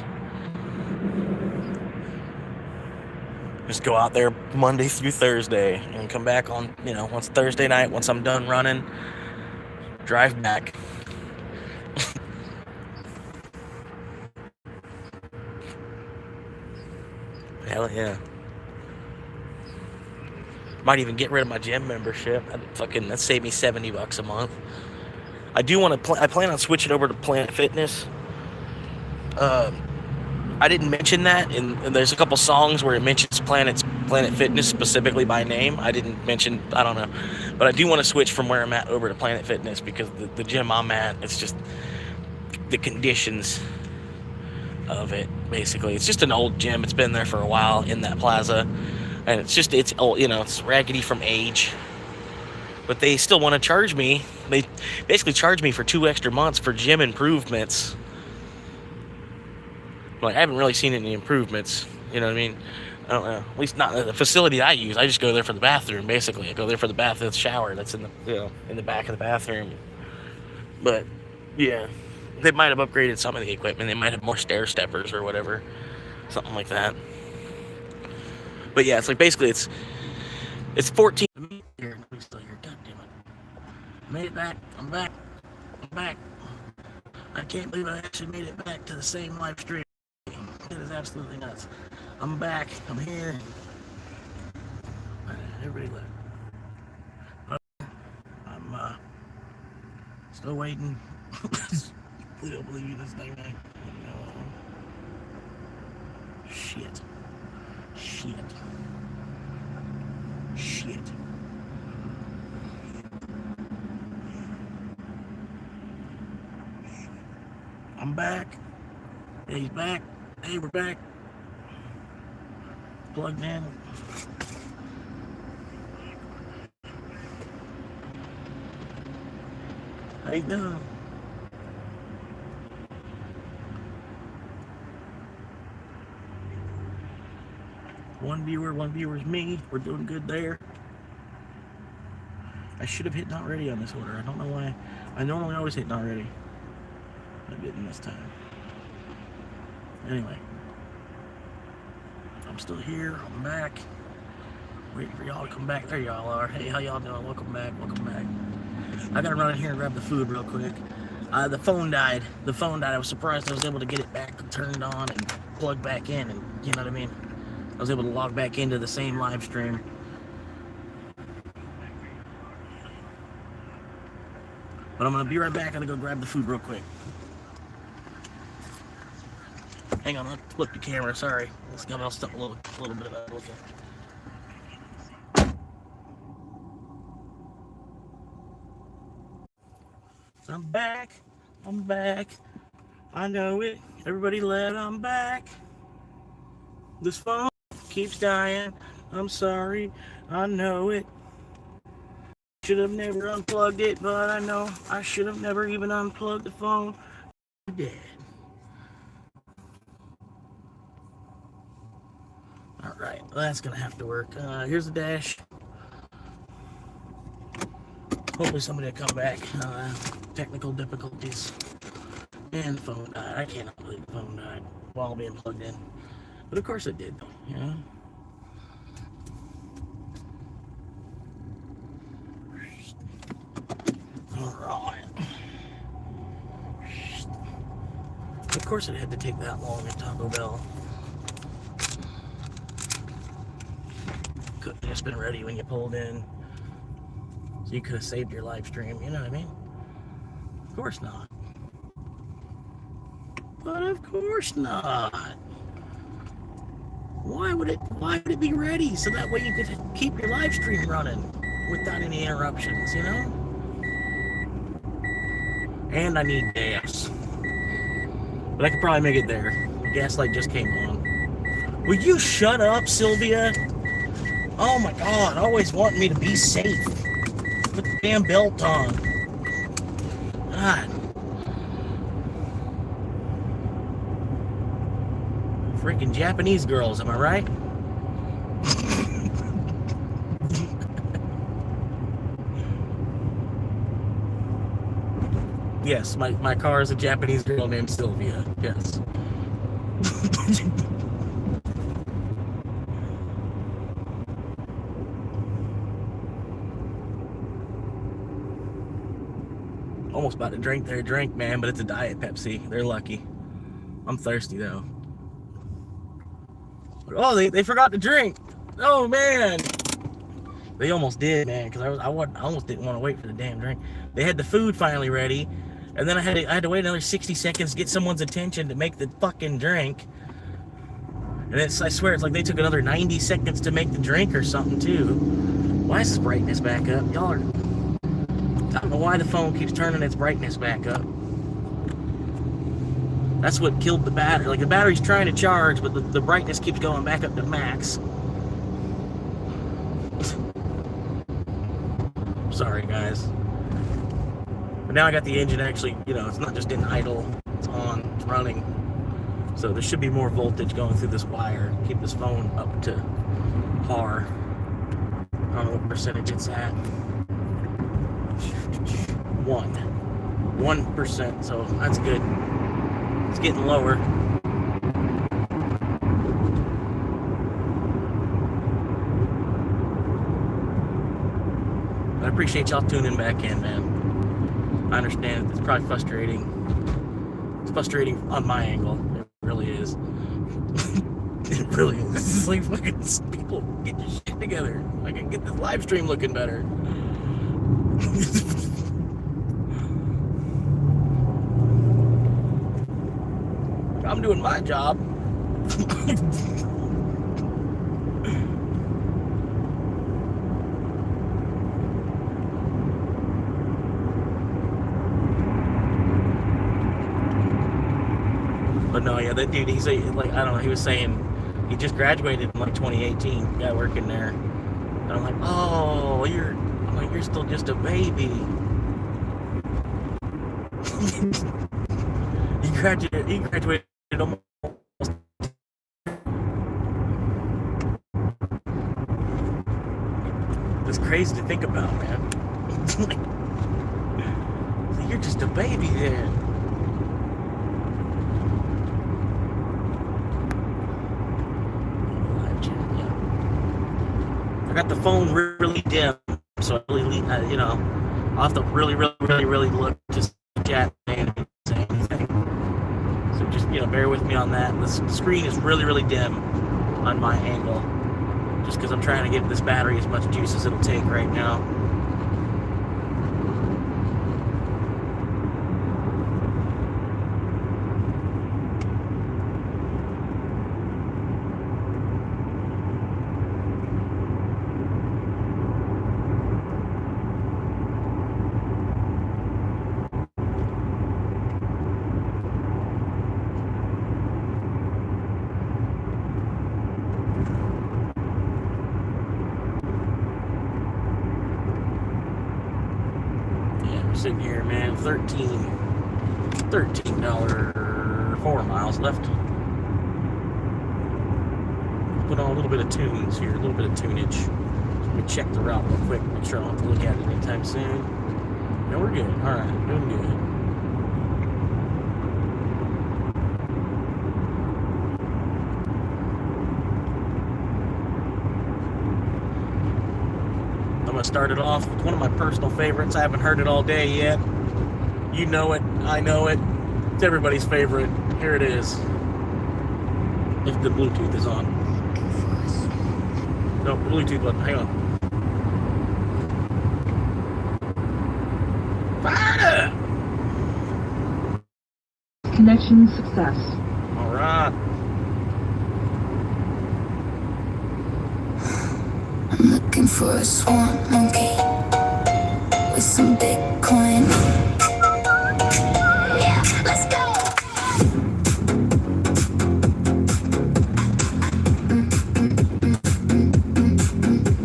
Just go out there Monday through Thursday and come back on, once Thursday night, once I'm done running, drive back. Hell yeah. Might even get rid of my gym membership. That'd save me $70 a month. I do want to. I plan on switching over to Planet Fitness. I didn't mention that, and there's a couple songs where it mentions Planet Fitness specifically by name. I didn't mention. I don't know, but I do want to switch from where I'm at over to Planet Fitness because the gym I'm at, it's just the conditions of it. Basically, it's just an old gym. It's been there for a while in that plaza, and it's old. It's raggedy from age. But they still want to charge me. They basically charge me for 2 extra months for gym improvements. Like, I haven't really seen any improvements. You know what I mean? I don't know. At least not the facility I use. I just go there for the bathroom, basically. I go there for the bathroom shower that's in the back of the bathroom. But, yeah. They might have upgraded some of the equipment. They might have more stair steppers or whatever. Something like that. But, yeah, it's like, basically, it's 14... Here, let me still here. God damn it. Made it back. I'm back. I can't believe I actually made it back to the same live stream. It is absolutely nuts. I'm back. I'm here. Everybody left. I'm still waiting. Please don't believe this thing. Shit. I'm back. Hey, he's back. Hey, we're back. Plugged in. How you doing? One viewer's me. We're doing good there. I should have hit not ready on this order. I don't know why. I normally always hit not ready. I didn't this time. Anyway. I'm still here. I'm back. Waiting for y'all to come back. There y'all are. Hey, how y'all doing? Welcome back. I gotta run in here and grab the food real quick. The phone died. I was surprised I was able to get it back turned on and plugged back in, and you know what I mean? I was able to log back into the same live stream. But I'm gonna be right back. I'm gonna go grab the food real quick. Hang on, I'll flip the camera. Sorry, let's get all stuff a little bit about it. So I'm back. I know it. Everybody left. I'm back. This phone keeps dying. I'm sorry. I know it. Should have never unplugged it, but I know I should have never even unplugged the phone. I'm dead. Alright, well, that's gonna have to work. Here's the dash. Hopefully somebody will come back. Technical difficulties. And the phone died. I cannot believe the phone died while being plugged in. But of course it did, you. Alright. Of course it had to take that long at Taco Bell. Couldn't have just been ready when you pulled in. So you could have saved your live stream, you know what I mean? Of course not. But of course not. Why would it be ready? So that way you could keep your live stream running without any interruptions, you know? And I need gas. But I could probably make it there. The gas light just came on. Will you shut up, Sylvia? Oh my God, always wanting me to be safe. Put the damn belt on. God. Freaking Japanese girls, am I right? Yes, my car is a Japanese girl named Sylvia. Yes. Almost about to drink their drink, man, but it's a Diet Pepsi. They're lucky. I'm thirsty, though. Oh, they forgot to drink. Oh, man. They almost did, man, because I almost didn't want to wait for the damn drink. They had the food finally ready, and then I had to wait another 60 seconds to get someone's attention to make the fucking drink. And I swear, it's like they took another 90 seconds to make the drink or something, too. Why is this brightness back up? Y'all are... I don't know why the phone keeps turning its brightness back up. That's what killed the battery. Like, the battery's trying to charge, but the brightness keeps going back up to max. Sorry, guys. But now I got the engine actually, you know, it's not just in idle. It's on, it's running. So there should be more voltage going through this wire. Keep this phone up to par. I don't know what percentage it's at. 1%, so that's good. It's getting lower. I appreciate y'all tuning back in, man. I understand it's probably frustrating. It's frustrating on my angle. It really is. It really is. This is like fucking people get your shit together. I can get this live stream looking better. I'm doing my job. But no, yeah, that dude, he's like, I don't know, he was saying he just graduated in like 2018, guy working there. And I'm like, oh, you're still just a baby. He graduated almost. It's crazy to think about, man. Like, you're just a baby then. I got the phone really dim, so I really, you know, I'll have to really look just chat and say anything. So just, you know, bear with me on that. The screen is really dim on my angle, just because I'm trying to give this battery as much juice as it'll take right now. Sitting here, man, $13 4 miles left. Put on a little bit of tunes here, a little bit of tunage. Let me check the route real quick, make sure I don't have to look at it anytime soon. No, we're good. All right, doing good. start it off with one of my personal favorites. I haven't heard it all day yet. You know it. I know it. It's everybody's favorite. Here it is. If the Bluetooth is on. No, Bluetooth button. Hang on. Fire! Connection success. All right. I'm looking for a swamp monkey with some Bitcoin. Yeah, let's go.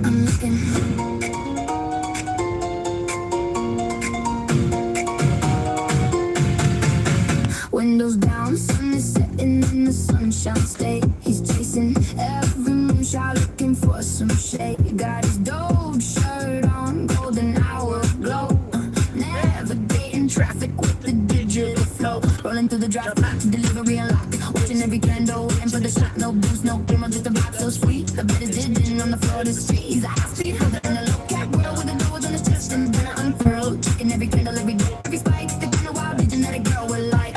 I'm looking. Windows down, sun is setting in the sunshine state. He's chasing every moonshot, looking for some shade. Got his dope shirt on, golden hour glow. Navigating traffic with the digital flow. Rolling through the drive, delivery unlocked. Watching every candle, waiting for the shot. No boost, no grandma, just a vibe so sweet. The bed is digging on the floor of the street. He's a high speed holder in a low cat world with the doors on his chest and then unfurled. Checking every candle, every day, every spike. The kind of wild vision that a girl will like.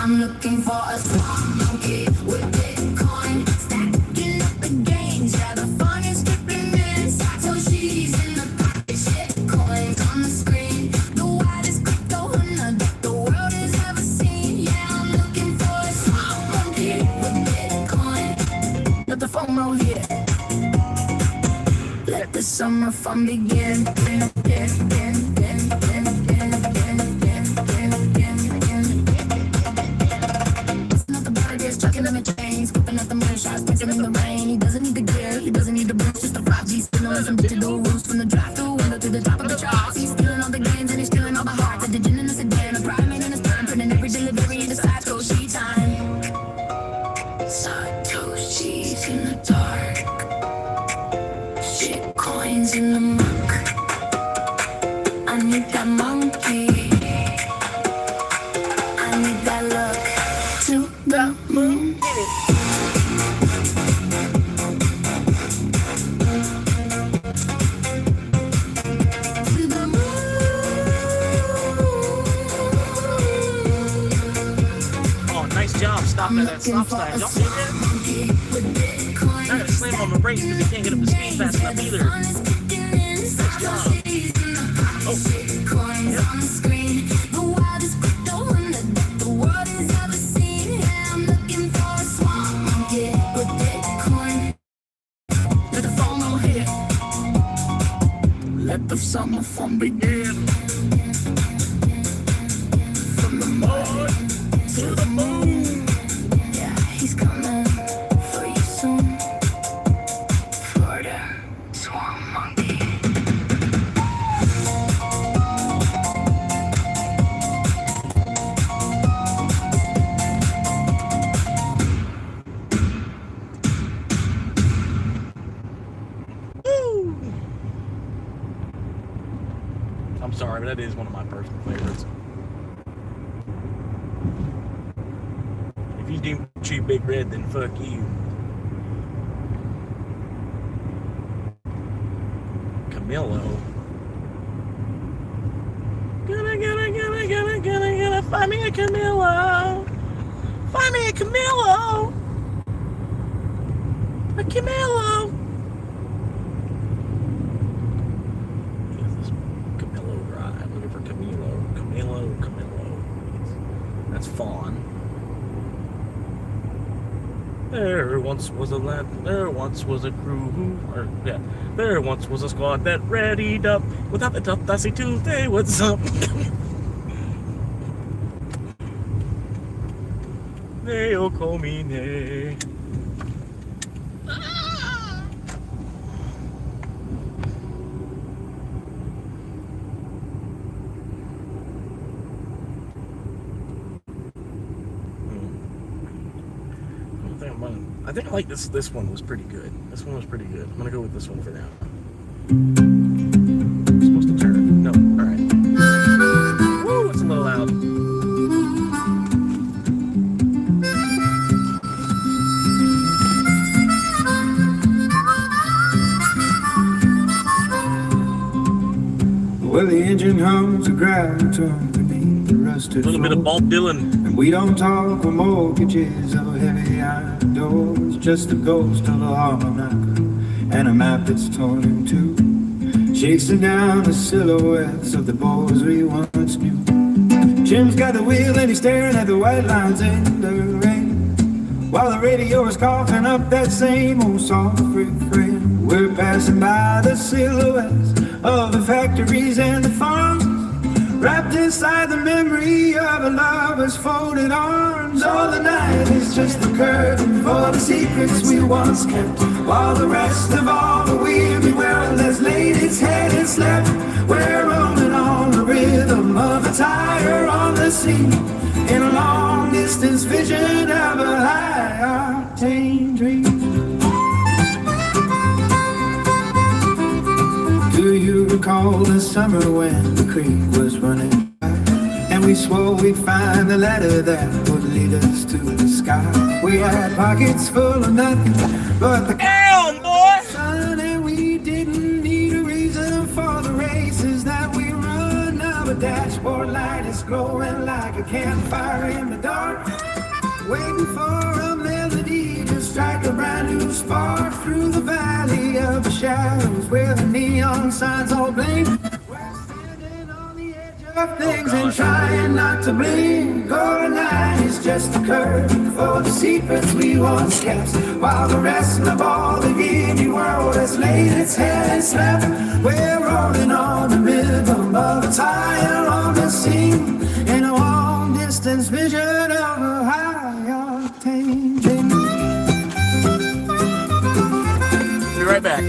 I'm looking for a swamp monkey with Bitcoin, stacking up the gains. Yeah, the fun is dripping in. Satoshi's in the pocket, shit coins on the screen. The widest crypto hunter that the world has ever seen. Yeah, I'm looking for a swamp monkey with Bitcoin. Let the FOMO hit. Let the summer fun begin. Chucking in the chains, scooping up the moonshots, catching in the rain. He doesn't need the gear, he doesn't need the boost, just the 5G signal and some digital roost from the drive-through window to the top of the charts. He's stealing all the gains and he's stealing all the hearts. A digit in a sedan, a primate in his prime, putting every delivery into Satoshi time. Satoshi's in the dark, shit coins in the muck. I need that monkey, I need that look to the moon. Oh, nice job stopping at that stop sign. Y'all see that? I gotta slam on the brakes because he can't get up to speed fast enough either. Nice job. Let the summer fun begin. From the mud to the moon. Yeah, he's coming for you soon. Florida, swamp monkey. I'm sorry, but that is one of my personal favorites. If you do chew Big Red, then fuck you. Camilo. Gonna find me a Camilo. Find me a Camilo. A Camilo. That's Fawn. There once was a land, there once was a crew, there once was a squad that readied up. Without the tough, dusty Tuesday, what's up? They'll call me nay. I think I like this. This one was pretty good. This one was pretty good. I'm gonna go with this one for now. I'm supposed to turn. No. All right. Woo! It's a little loud. Well, the engine hums a gravel tone beneath the rusted A little bit of floor. Bob Dylan. And we don't talk of mortgages or heavy iron doors, just the ghost of a harmonica and a map that's torn in two, chasing down the silhouettes of the boys we once knew. Jim's got the wheel and he's staring at the white lines in the rain, while the radio is coughing up that same old soft refrain. We're passing by the silhouettes of the factories and the farms, wrapped inside the memory of a lover's folded arms. All the night is just the curtain for the secrets we once kept, while the rest of all the weary world has laid its head and slept. We're rolling on the rhythm of a tire on the sea, in a long distance vision of a high octane dream. Do you recall the summer when the creek was running dry, and we swore we'd find the ladder that would lead us to the sky? We had pockets full of nothing but the Damn, boy! sun, and we didn't need a reason for the races that we run. Now the dashboard light is glowing like a campfire in the dark, waiting for a melody to strike a brand new spark through the valley of the shadows where the neon signs all blink. We're standing on the edge of things and trying not to blink. Golden light is just a curtain for the secrets we once kept, while the rest of all the giddy world has laid its head and slept. We're rolling on the rhythm of a tire on the scene, in a long distance vision of a high octane dream. Be right back.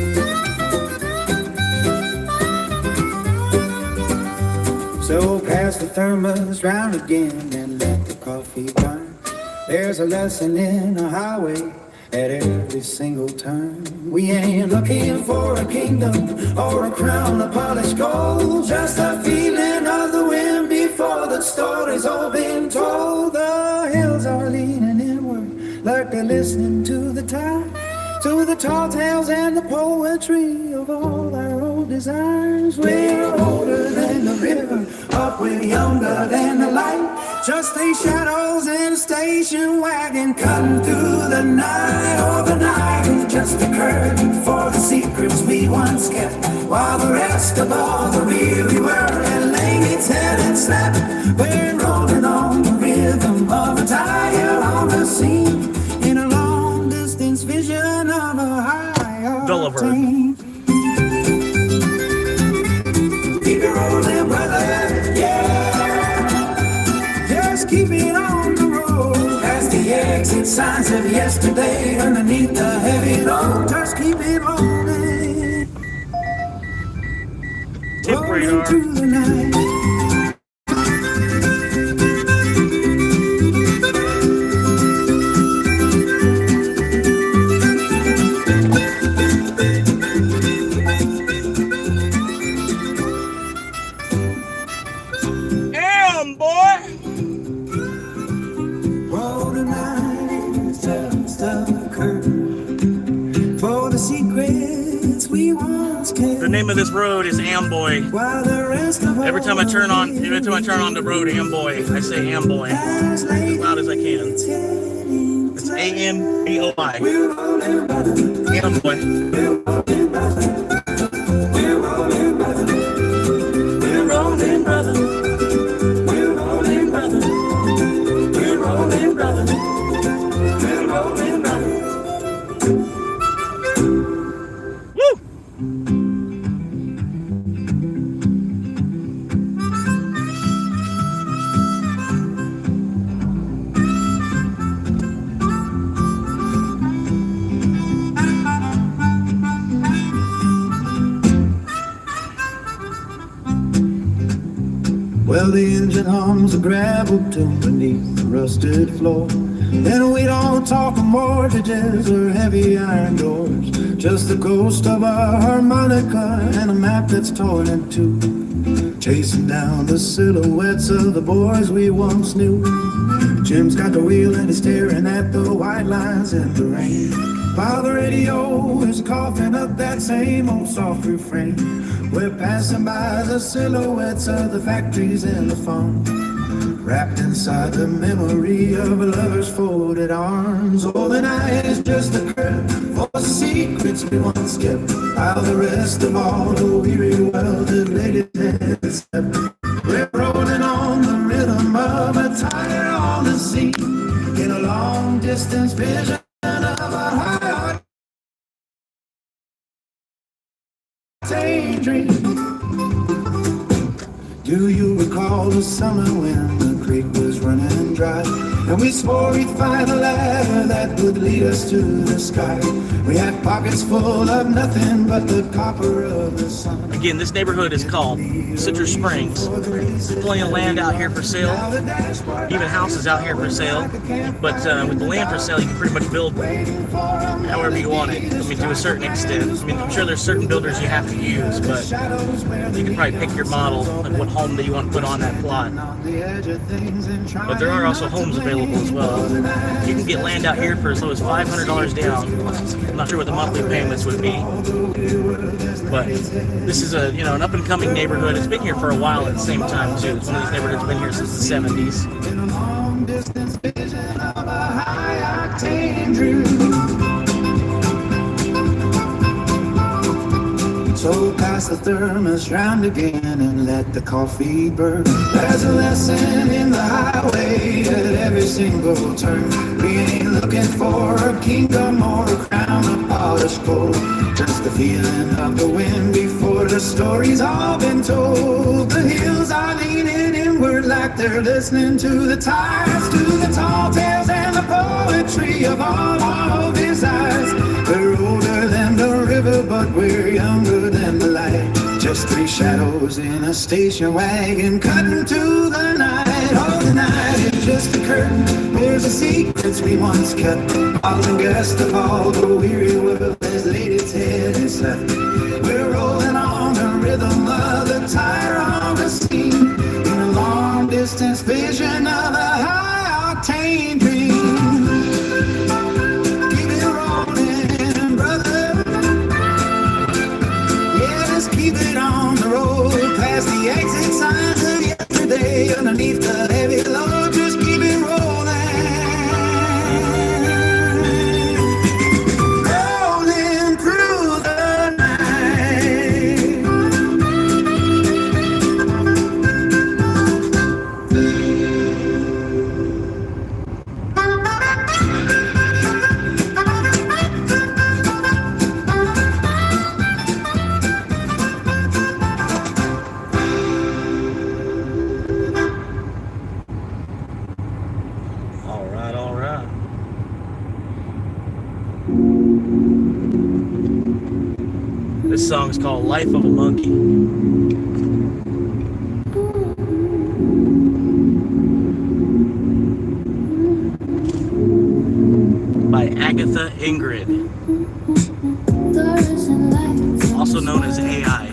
So pass the thermos round again and let the coffee burn. There's a lesson in the highway at every single turn. We ain't looking for a kingdom or a crown of polished gold, just a feeling of the wind before the story's all been told. The hills are leaning inward like they're listening to the tide, to the tall tales and the poetry of all our old desires. We're older than the river, up with younger than the light, just ain't shadows in a station wagon cutting through the night. Oh, the night is just a curtain for the secrets we once kept, while the rest of all the weary world had laid its head and slept. We're rolling on the rhythm of a tire on the scene, in a long distance vision of a high Gulliver. octane. Keep it rolling, brother, yeah. Just keep it on the road, past the exit signs of yesterday, underneath the heavy load. Just keep it rolling, Tip rolling radar. through the night. Damn, boy! Oh, tonight is just a curtain for the secrets we once kept. The name of this road is Amboy. While the rest of Every time I turn on the road Amboy, I say Amboy as loud as I can. It's A-M-B-O-I. Amboy. We're rolling, brother. We're rolling, brother. We're rolling, brother. We're rolling, brother. We're rolling, brother. We're rolling, brother. Woo! Well, the engine hums a gravel tune beneath the rusted floor, and we don't talk of mortgages or heavy iron doors, just the ghost of a harmonica and a map that's torn in two, chasing down the silhouettes of the boys we once knew. Jim's got the wheel and he's staring at the white lines in the rain, while the radio is coughing up that same old soft refrain. We're passing by the silhouettes of the factories and the farm, wrapped inside the memory of a lover's folded arms. Oh, the night is just a curtain for the secrets we once kept, while the rest of all the weary world had laid its head and slept. We're rolling on the rhythm of a tire on the sea, in a long distance vision of a high daydream. Do you recall the summer when the creek was running dry, and we swore we'd find a ladder that would lead us to the sky? We had pockets full of nothing but the copper of the sun. Again, this neighborhood is called Citrus Springs. Plenty of land out here for sale, even houses out here for sale. But with the land for sale, you can pretty much build however you want it. I mean, to a certain extent. I mean, I'm sure there's certain builders you have to use, but you can probably pick your model, like what home that you want to put on that plot. But there are also homes available as well. You can get land out here for as low as $500 down. I'm not sure what the monthly payments would be, but this is a an up and coming neighborhood. It's been here for a while at the same time too. It's one of these neighborhoods that's been here since the 70s. In a long distance vision of a high octane dream. So pass the thermos round again and let the coffee burn. There's a lesson in the highway at every single turn. We ain't looking for a kingdom or a crown of polished gold, just the feeling of the wind before the story's all been told. The hills are leaning inward like they're listening to the tides, to the tall tales and the poetry of all our desires. We're older than the river, but we're younger than the light. Just three shadows in a station wagon cutting to the night. Oh, the night is just a curtain. There's the secrets we once kept. All the guest of all the weary world has laid its head and slept. We're rolling on the rhythm of the tire on the steam, in a long distance vision of a high octane dream. Keep it rolling, brother. Yeah, just keep it on the road, past the exit signs of yesterday, underneath the heavy load. Just keep it rolling, rolling through the night. All right. This song is called Life of a Monkey. By Agatha Ingrid, also known as AI.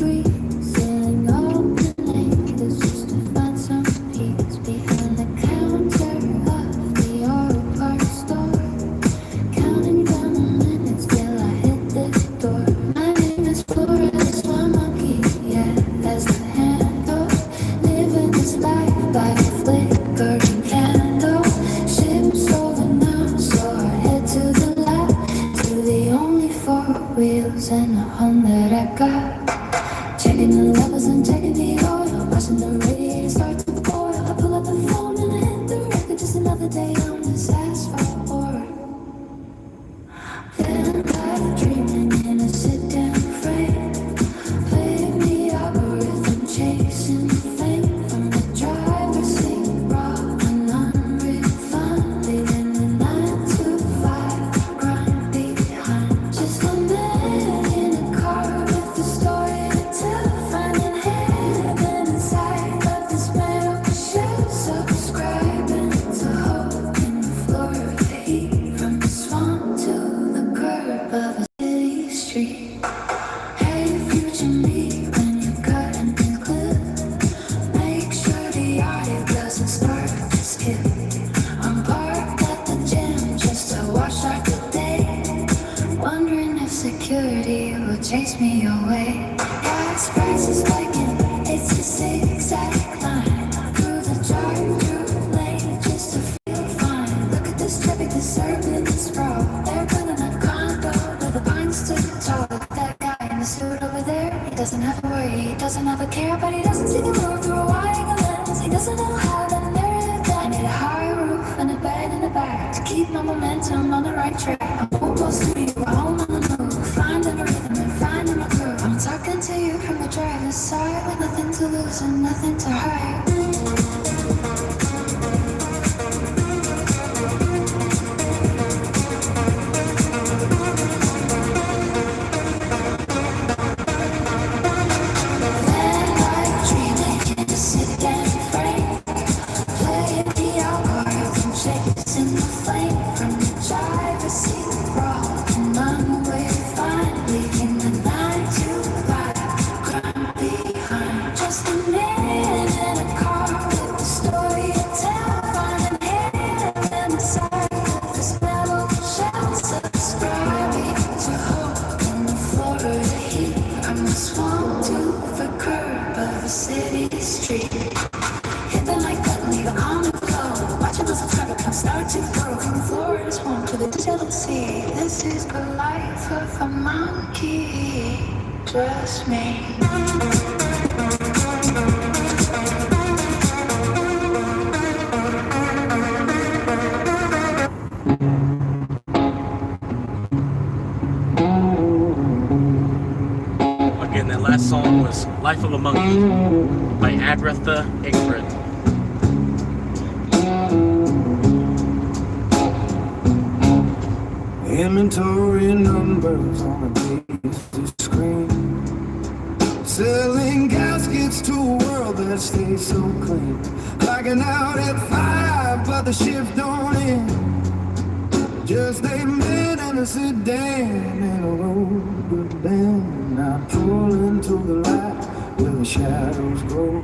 Wheels and a home that I got. out, but he doesn't see the world through a wide lens. He doesn't know how to narrative that. I need a high roof and a bed in the back to keep my momentum on the right track. I'm almost to you, I'm home on the move, finding a rhythm and finding my groove. I'm talking to you from the driver's side with nothing to lose and nothing to hide. This is the life of a monkey, trust me. Again, that last song was Life of a Monkey by Agratha Ingrid. Inventory numbers on a busy screen, selling gaskets to a world that stays so clean. Clocking out at 5, but the shift don't end. Just 8 men in a sedan in a road bend. I pull into the light where the shadows grow,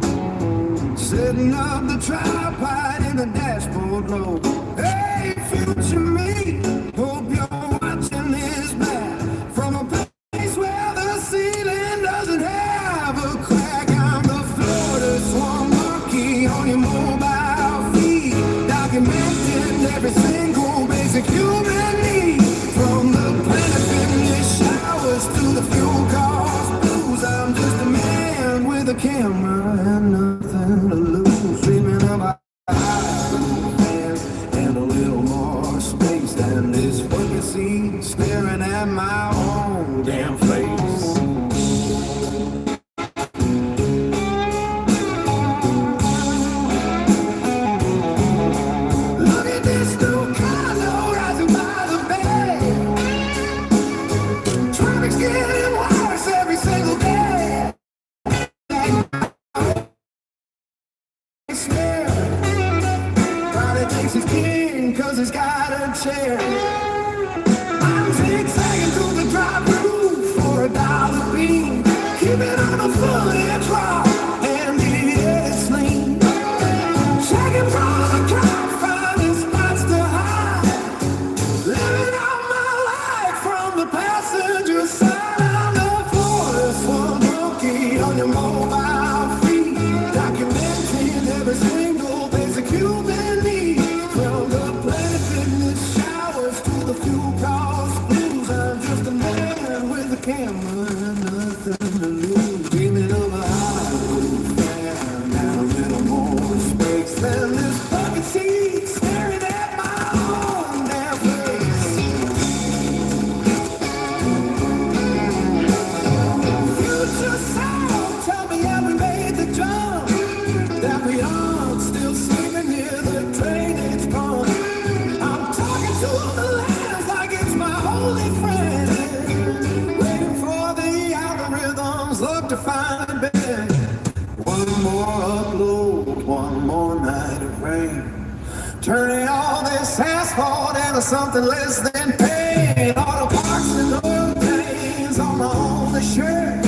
setting up the tripod in the dashboard low. Hey, future me, hope you're watching this back from a place where the ceiling doesn't have a crack. I'm the Florida swan monkey on your mobile feed, documenting every single basic human need, from the planet fitness showers to the fuel cost blues. I'm just a man with a camera and nothing to lose, dreaming about and a little more space than this vacancy, staring at my own damn face. Look at this new condo rising by the bay. Traffic's getting worse every single day. Probably thinks he's king 'cause he's got a chair. I'm zigzagging through the drop roof for $1 beam, keeping on a footage raw and it's lean. Checking for the crowd, finding spots to hide, living out my life from the passenger side. I'm the Florida swan monkey on your mobile feed, documenting every single basic human need, from the planet fitness showers to the fuel cost blues. I'm just a man with a camera and nothing to lose, dreaming of a high roof and a little more space than this bucket seat, staring at my own damn face. Future sound, tell me have we made the jump, that we aren't still sleeping near the drainage pump. I'm talking to the lands like it's my holy friend, waiting for the algorithms, look to find a bed. One more upload, one more night of rain, turning all this asphalt into something less than pain. Auto parts and oil pains on my own shirt,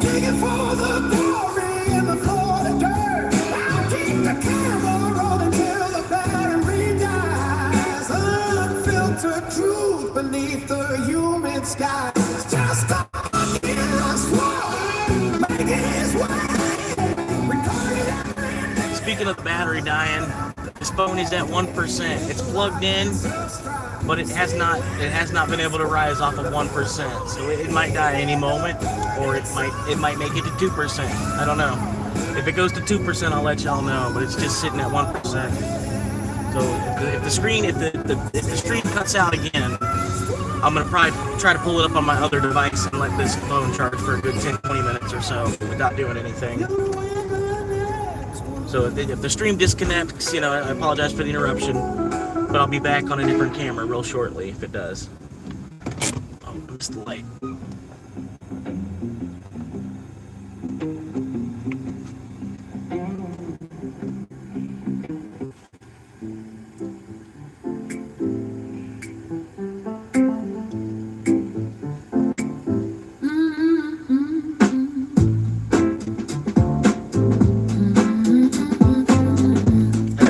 digging for the glory in the Florida dirt. I'll keep the camera rolling till the battery dies. Unfiltered truth beneath the humid skies. Just a monkey in the swamp, making his way. Recorded every Speaking of the battery dying, this phone is at 1%. It's plugged in. but it has not been able to rise off of 1%. So it might die any moment, or it might make it to 2%. I don't know. If it goes to 2%, I'll let y'all know. But it's just sitting at 1%. So if the screen cuts out again, I'm gonna probably try to pull it up on my other device and let this phone charge for a good 10-20 minutes or so without doing anything. So if the stream disconnects, you know, I apologize for the interruption, but I'll be back on a different camera real shortly if it does. Oh, I missed the light.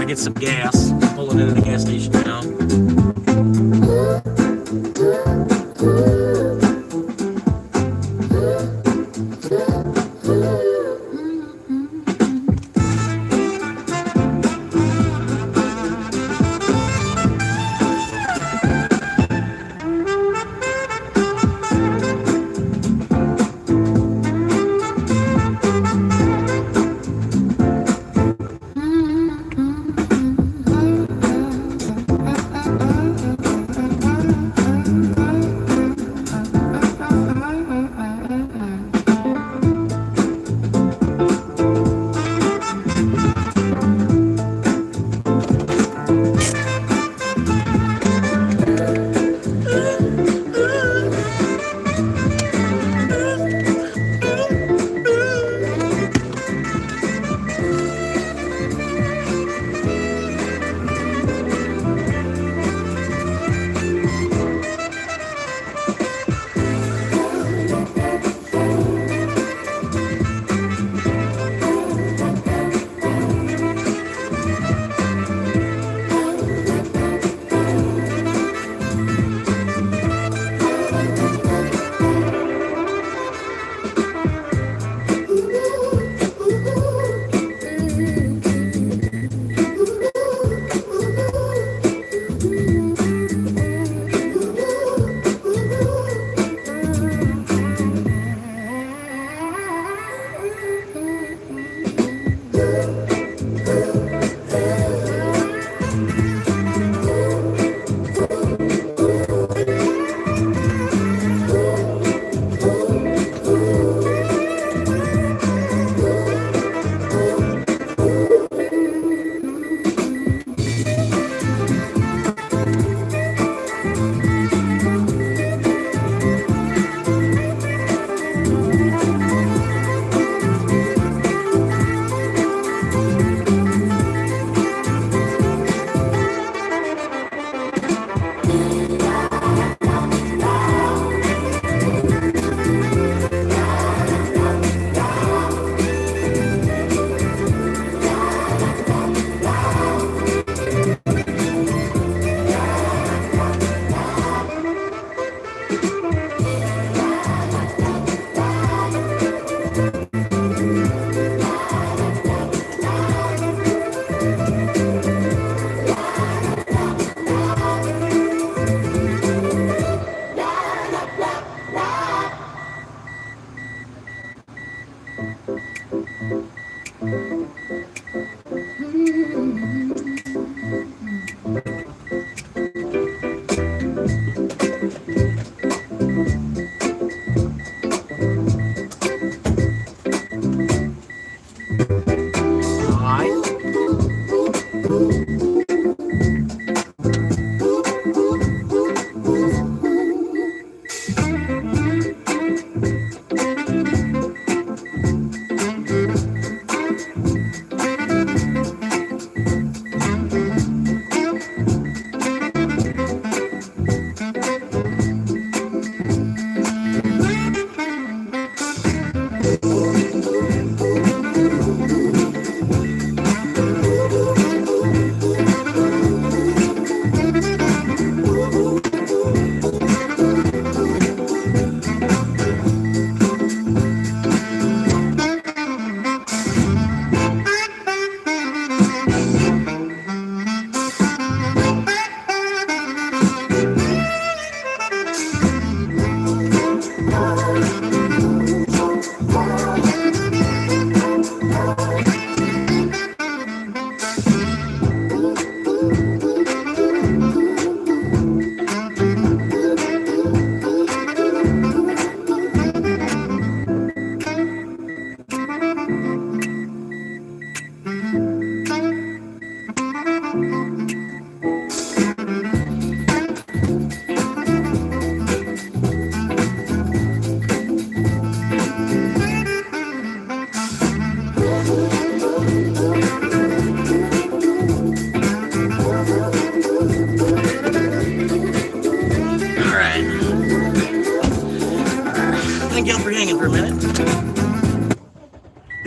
Get some gas. Pulling into the gas station now.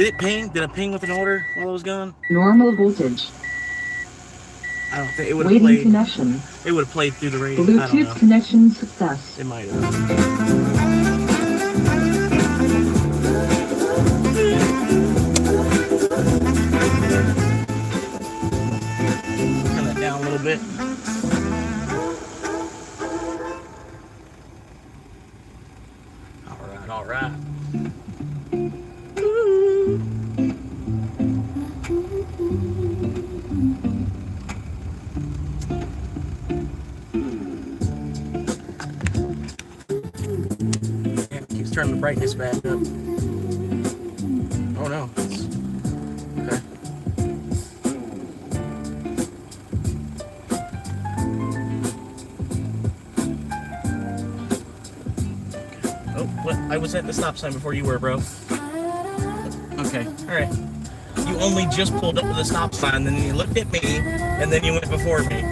it ping? Did it ping with an order while I was gone? Normal voltage. I don't think it would have Waiting played. connection. It would have played through the radio. I don't Bluetooth know. connection success. It might have. Turn that down a little bit. All right. Yeah, it keeps turning the brightness back up. Oh no. Okay. Oh, what? I was at the stop sign before you were, bro. Okay, alright. You only just pulled up to the stop sign, then you looked at me, and then you went before me.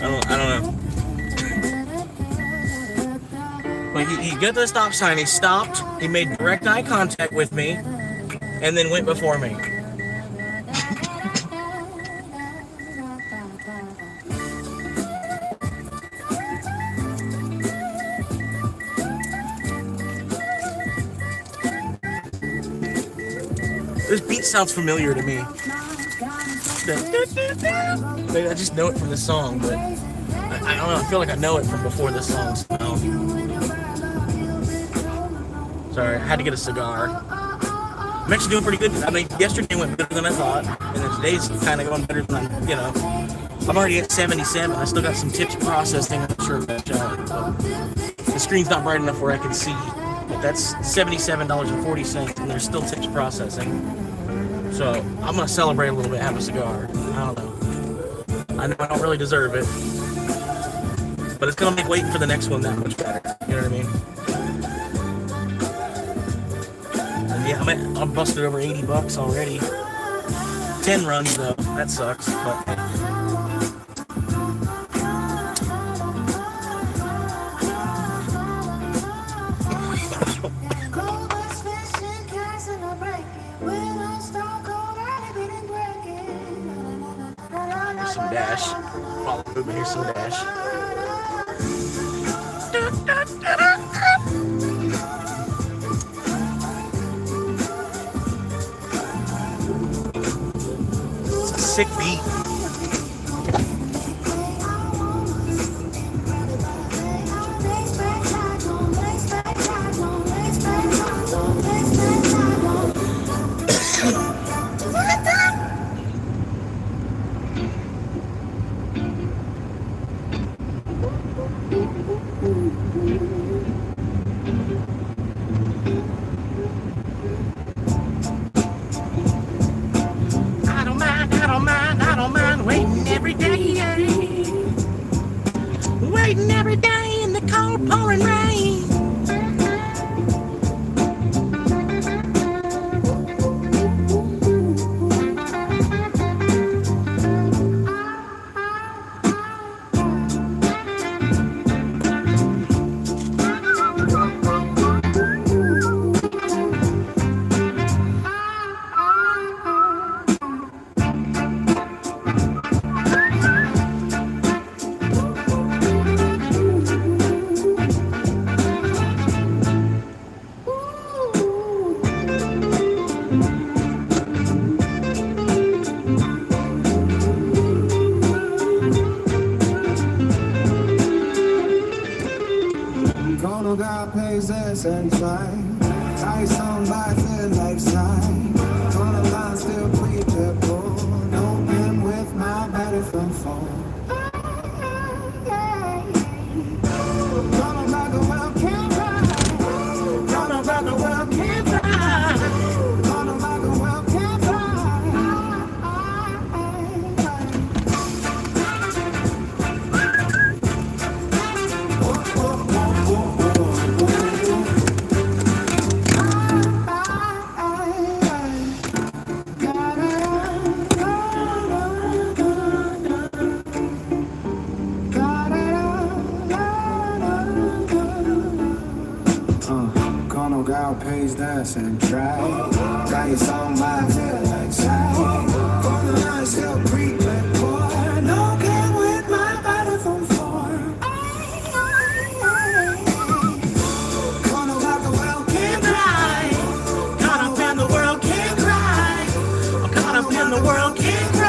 I don't know. But he got to the stop sign, he stopped, he made direct eye contact with me, and then went before me. This beat sounds familiar to me. Maybe I just know it from the song, but I don't know. I feel like I know it from before this song. So. Sorry, I had to get a cigar. I'm actually doing pretty good. I mean, yesterday went better than I thought, and then today's kind of going better than I'm already at 77. I still got some tips processing. I'm not sure if that the screen's not bright enough where I can see. But that's $77.40, and there's still tips processing. So I'm gonna celebrate a little bit, have a cigar. I don't know. I know I don't really deserve it, but it's gonna make waiting for the next one that much better. You know what I mean? And yeah, I'm busted over $80 already. 10 runs though. That sucks. But some dash. Follow movement, here's some dash. It's a sick beat. I don't mind waiting every day. Waiting every day in the cold pouring rain. Gonna God pays this and fine. Tyson by the lifetime. Gonna line still prepared. Open with my body from phone. Gonna rock the world can't fly. Gonna rock the world can't fly. Gonna rock the world can't fly. God pays dance and try. ice on my tail like side. On the line, still creep back, boy. No can with my body from far. Gonna rock the world can't cry. Caught up in the world can't cry. I'm caught up in the world can't cry.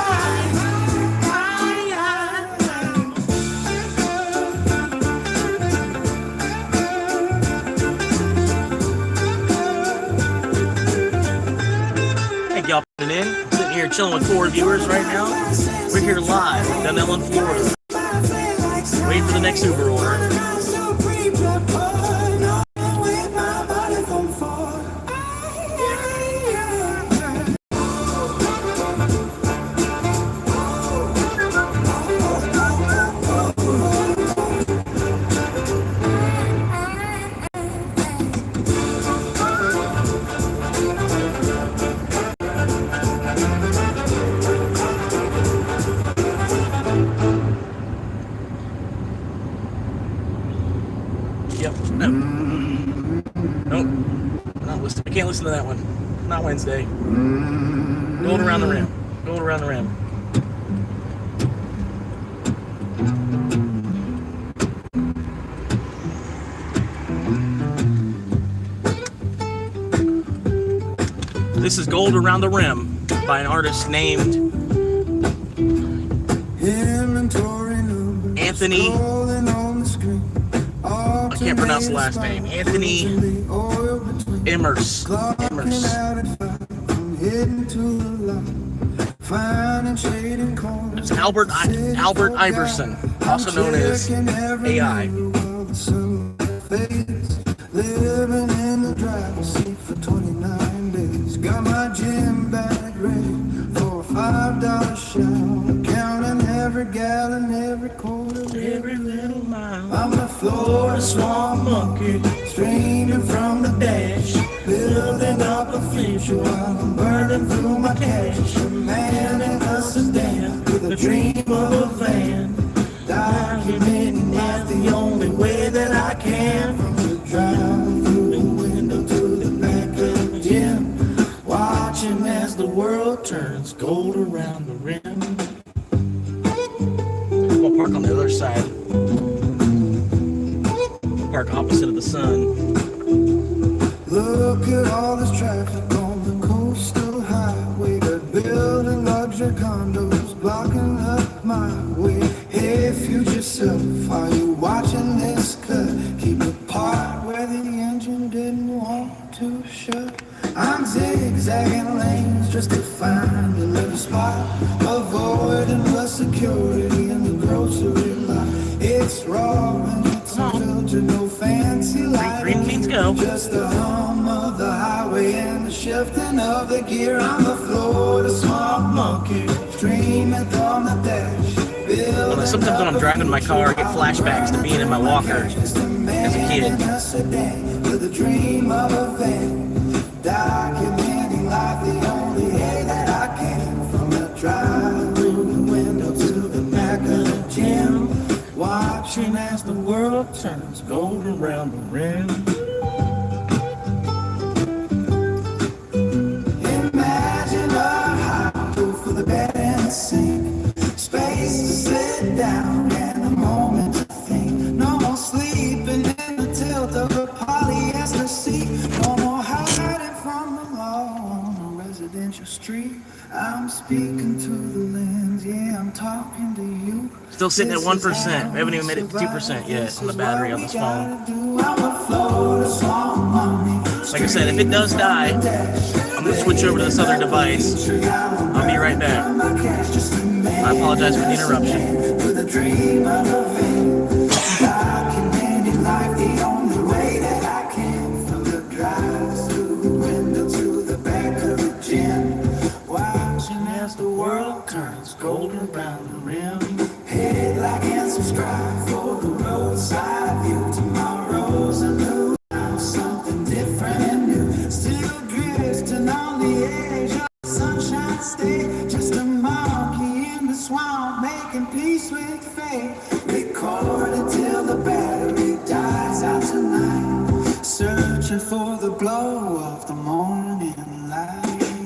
Y'all putting in. I'm sitting here chilling with 4 viewers right now. We're here live in Dunellen, Florida. Waiting for the next Uber order. Yep. No. Nope. Not listening. I can't listen to that one. Not Wednesday. Going around the rim. Going around the rim. This is Gold Around the Rim by an artist named Anthony. I can't pronounce the last name. Anthony Emmers. It's Albert Iverson, also known as AI. Living in the driver's seat for 29 days. Got my gym bag ready for a $5 shower. Counting every gallon, every quarter, every little mile. I'm the Florida swamp monkey, streaming from the dash, building up a future while I'm burning through my cash. A man in a sedan with a dream of a van, documenting that's the only way that I can. From the drive through the window to the back of the gym, watching as the world turns gold around the rim. We'll park on the other side. Park opposite of the sun. Look at all this traffic on the coastal highway. They're building luxury condos, blocking up my way. Hey, future self, are you watching this cut? Keep the part where the engine didn't want to shut. I'm zigzagging lanes just to find a little spot, avoiding the security in the grocery lot. It's raw and it's unfiltered, no fancy lighting. Green beans go. Just the hum of the highway and the shifting of the gear. I'm the Florida swamp monkey, dreaming on the dash. Sometimes when I'm driving my car, I get flashbacks to being in my walker as a kid. With a dream of a van, documenting life the only way that I can. From the drive-through window to the back of the gym, watching as the world turns gold around the rim. Imagine a high for the bed and the sink, space to sit down and a moment to think. No more sleeping in the tilt of a polyester seat. No more hiding from the law on a residential street. I'm speaking to the lens, yeah, I'm talking to you. Still sitting at 1%. We haven't even made it to 2% yet on the battery on this phone. Like I said, if it does die, I'm going to switch over to this other device. I'll be right back. I apologize for the interruption. Documenting life the only way that I can. From the drive-through window to the back of the gym, watching as the world turns gold around the rim. Hit like and subscribe for the roadside view. Tomorrow's a new house, something different and new. Still drifting on the edge of the sunshine state. Just a monkey in the swamp, making peace with fate. Record until the battery dies out tonight, searching for the glow of the morning light.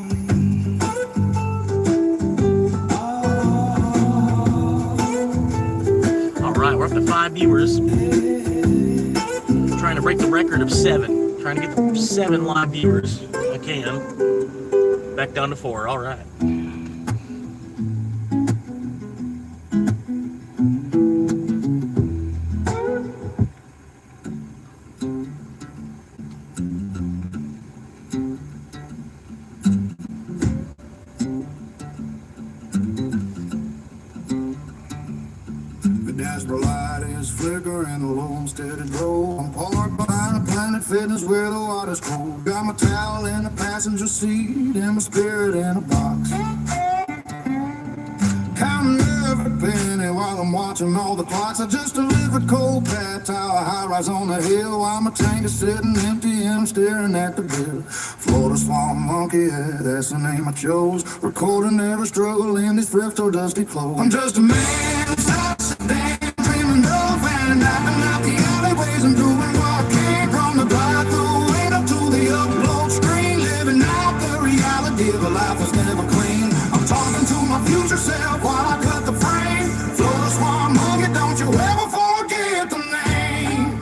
We're up to 5 viewers. Trying to break the record of 7. Trying to get to 7 live viewers. I can. Back down to 4. All right. The dashboard light is flickering, the low steady glow. I'm parked behind a Planet Fitness where the water's cold. Got my towel in the passenger seat and my spirit in a box. Counting every penny while I'm watching all the clocks. I just delivered cold pad tower, high rise on the hill. While my tank is sitting empty and I'm staring at the bill. Florida Swamp Monkey, yeah, that's the name I chose. Recording every struggle in these thrift or dusty clothes. I'm just a man inside a sedan, dreaming of and knocking out the alleyways and doing what I can. From the drive-through window to the upload screen, living out the reality of a life that's never clean. I'm talking to my future self while I cut the frame. Florida Swamp Monkey, don't you ever forget the name.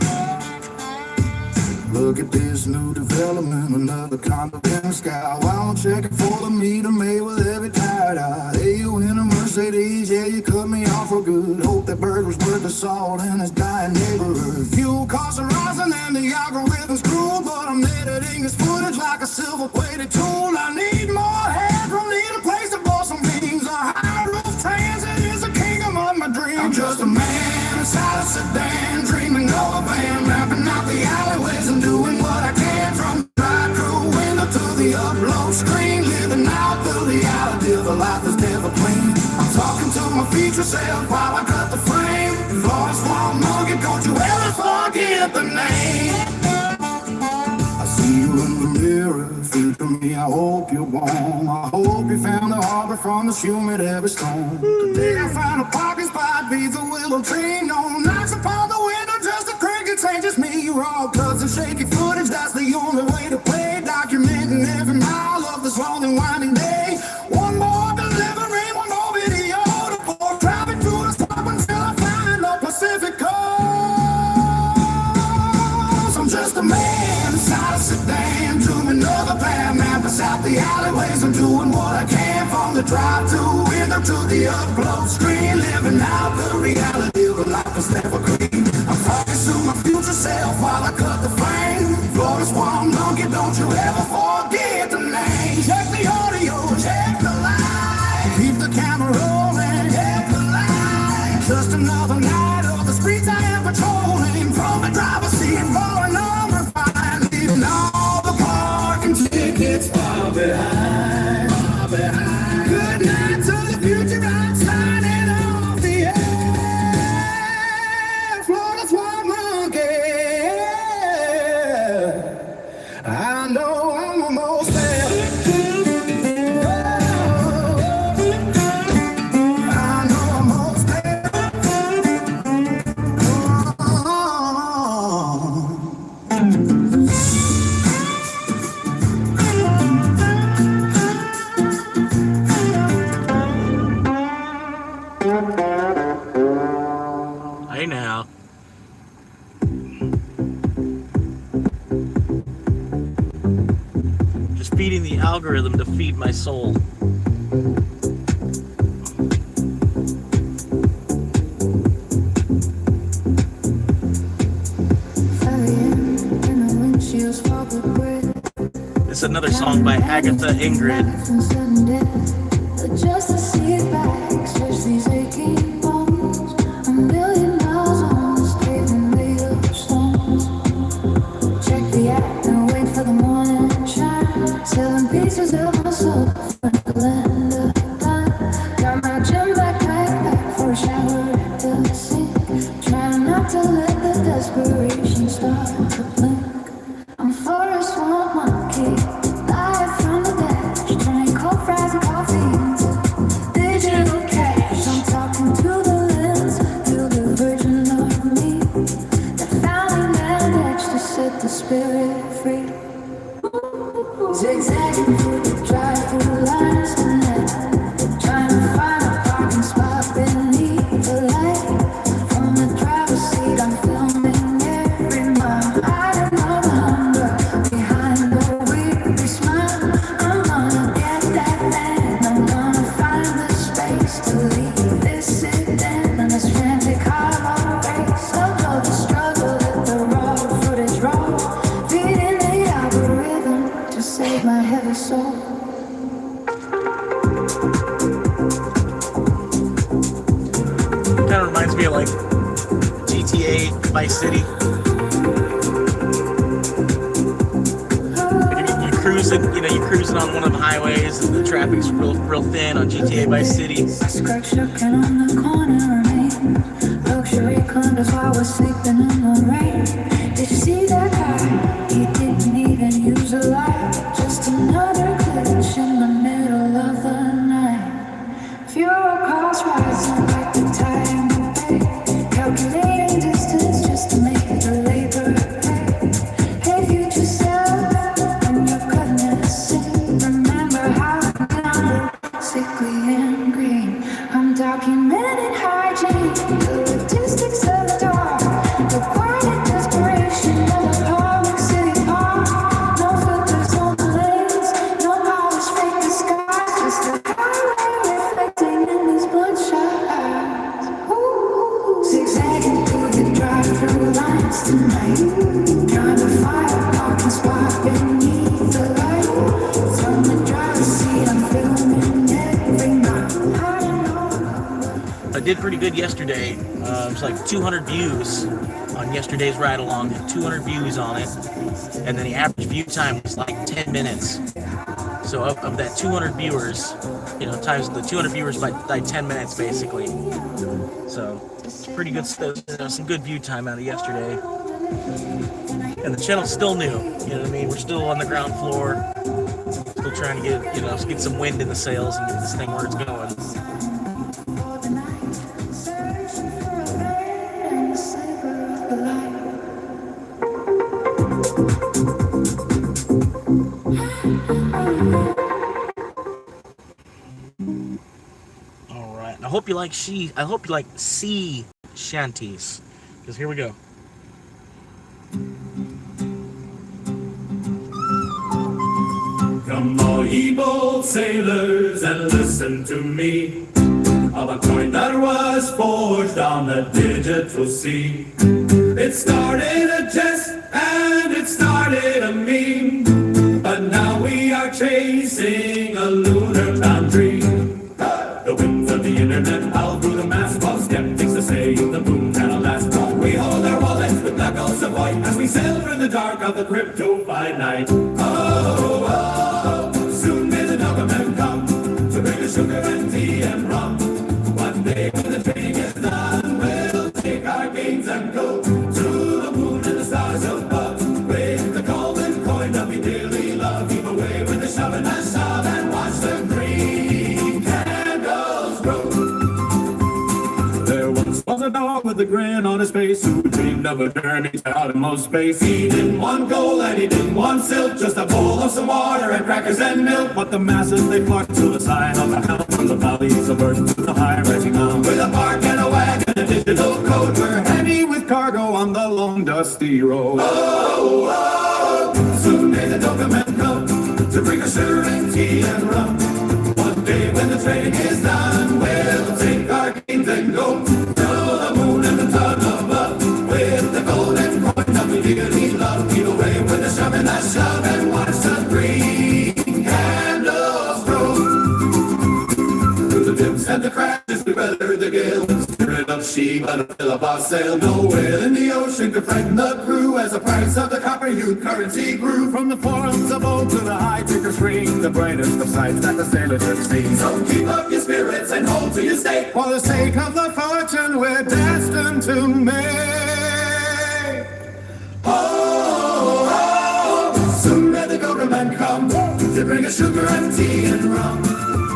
Look at this new development, another condo in the sky. While I'm checking for the meter maid with every tired eye. Hey, you in a Mercedes, yeah, you cut me off for good. Hope that burger's worth the salt in this dying neighborhood. Fuel costs are rising and the algorithm's cruel, but I'm editing this footage like a silver-plated tool. I need more headroom, need a place to blow some beams. A high roof transit is the kingdom of my dreams. I'm just a man inside a sedan, dreaming of a van, mapping out the alleyways and doing what I can. From the drive-through window to the upload screen, living out the reality of a life that's never clean. I'm talking to my future self while I cut the frame. Florida Swamp Monkey, don't you ever forget the name. I see you in the mirror, future me, I hope you're warm. I hope you found the harbor from the humid every storm. Today I found a parking spot, beneath the willow tree. No knocks upon the window, just a cricket changes me. Raw cuts and shaky footage, that's the only way to play. Documenting every mile of this long and winding day. One more delivery, one more video to pour traffic through the stop until I find the Pacific coast. I'm just a man inside a sedan, dreaming of a plan, mapping out the alleyways and doing what I can. From the drive-through window to the upload screen, living out the reality of a life that's never clean. I'm talking to my future self while I cut the frame. Florida Swamp Monkey, don't you ever forget the name. Check the audio, check the light, keep the camera rolling, check the light. Just another night of the streets I am patrolling. From the driver's seat, rolling number 5, leaving all the parking tickets far behind, far behind. Good night to the future, I'm signing off the air. Florida Swamp Monkey, I know I'm almost there. I know I'm almost there. Hey now. Just feeding the algorithm to feed my soul. 5 a.m. and the windshield's fogged with gray. It's another song by Agatha Ingrid. Just to see it back, stretch these aching bones. A million miles on this pavement made of stones. Check the act and wait for the morning shine. Selling pieces of my soul for the land of time. Got my gym backpack for a shower at the sink. Trying not to let the desperation start to blink. I'm a Forest Swamp Monkey, live from the dash. Turning cold fries and coffee into digital cash. I'm talking to the lens, feel the version of me that finally managed to set the spirit free. Zigzagging through the drive-through line. me of like GTA Vice City. You're cruising, you're cruising on one of the highways, and the traffic's real thin on GTA Vice City. Scratch looking on the corner of me. Luxury condos while we're sleeping in the rain. Did you see that guy? He didn't even use a light. Just another glitch in the middle of the night. Fewer cars rising like the tide in the bay. Calculating distance just to make the labor pay. Hey, future self, when you're cutting sin, remember how down sickly and green. I'm documenting hygiene, the logistics of the dark, the quiet desperation of a public city park. No filters on the lanes, no polished fake disguise, just a highway reflecting in these bloodshot eyes. Ooh, zigzagging through the drive-through lines tonight, trying to find a parking spot beneath the light. From the driver's seat, I'm filming every night. I don't know. I did pretty good yesterday. It was like 200 views on yesterday's ride along. 200 views on it, and then the average view time was like 10 minutes. So of that 200 viewers, times the 200 viewers by 10 minutes basically. So it's pretty good stuff. Some good view time out of yesterday. And the channel's still new. You know what I mean? We're still on the ground floor. Still trying to get some wind in the sails and get this thing where it's going. All right. I hope you like sea shanties, because here we go. Come all ye bold sailors and listen to me, of a coin that was forged on the digital sea. It started a jest and it started a meme, but now we are chasing a lunar bound dream. The winds of the internet howl through the mass, while skeptics to say the moon cannot last. We hold our wallets with knuckles of white as we sail through the dark of the crypto-fied night. Oh, oh, soon may the Doggermen come to bring us sugar and tea and rum. One day when the trading is done, we'll take our gains and go to the moon and the stars above. With the golden coin that we dearly love, heave away with the shove and the shove and watch the green candles grow. There once was a dog with a grin on his face who dreamed of a journey to outermost space. He didn't want gold and he didn't want silk, just a bowl of some water and crackers and milk. But the masses they flocked to the sign of the hound, from the valleys of earth to the high rising mountains. With a bark and a wagon, a digital code, we're heavy with cargo on the long dusty road. Oh, oh, soon may the Doggermen come to bring us sugar and tea and rum. One day when the trading is done, we'll take our gains and go to the moon and the sun above. With the golden coin that we dearly love, heave away with the shove and the shove and watch the green candles grow. Through the dips and the crashes we weather the gale, spirit of Shiva to fill up our sail. No whale in the ocean could frighten the crew as the price of the copper-hued currency grew. From the forums of old to the high-ticker screen, the brightest of sights that the sailors have seen. So keep up your spirits and hold to your stake, for the sake of the fortune we're destined to make. Oh, oh, soon may the Doggermen come to bring us sugar and tea and rum.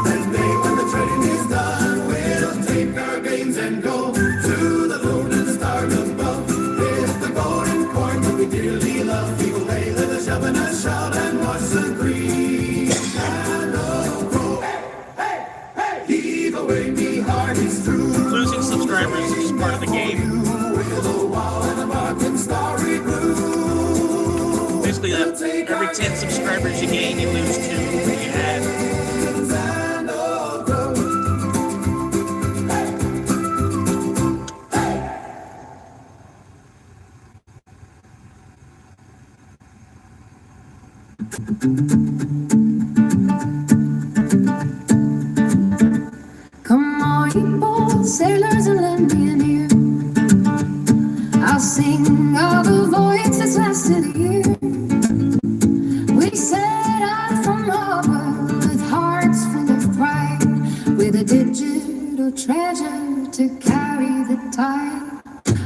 That day when the trading is done, we'll take our gains and go to the moon and the stars above. With the golden coin that we dearly love, heave away with a shove and a shout and watch the green candle grow. Hey, hey, hey, heave away, me heart is true. Losing subscribers is part of the game. Basically, every 10 subscribers you gain, you lose 2 that you had. Come on, you bold sailors, and lend me an ear. sing of a voyage that's lasted a year. We set out from harbor with hearts full of pride, with a digital treasure to carry the tide.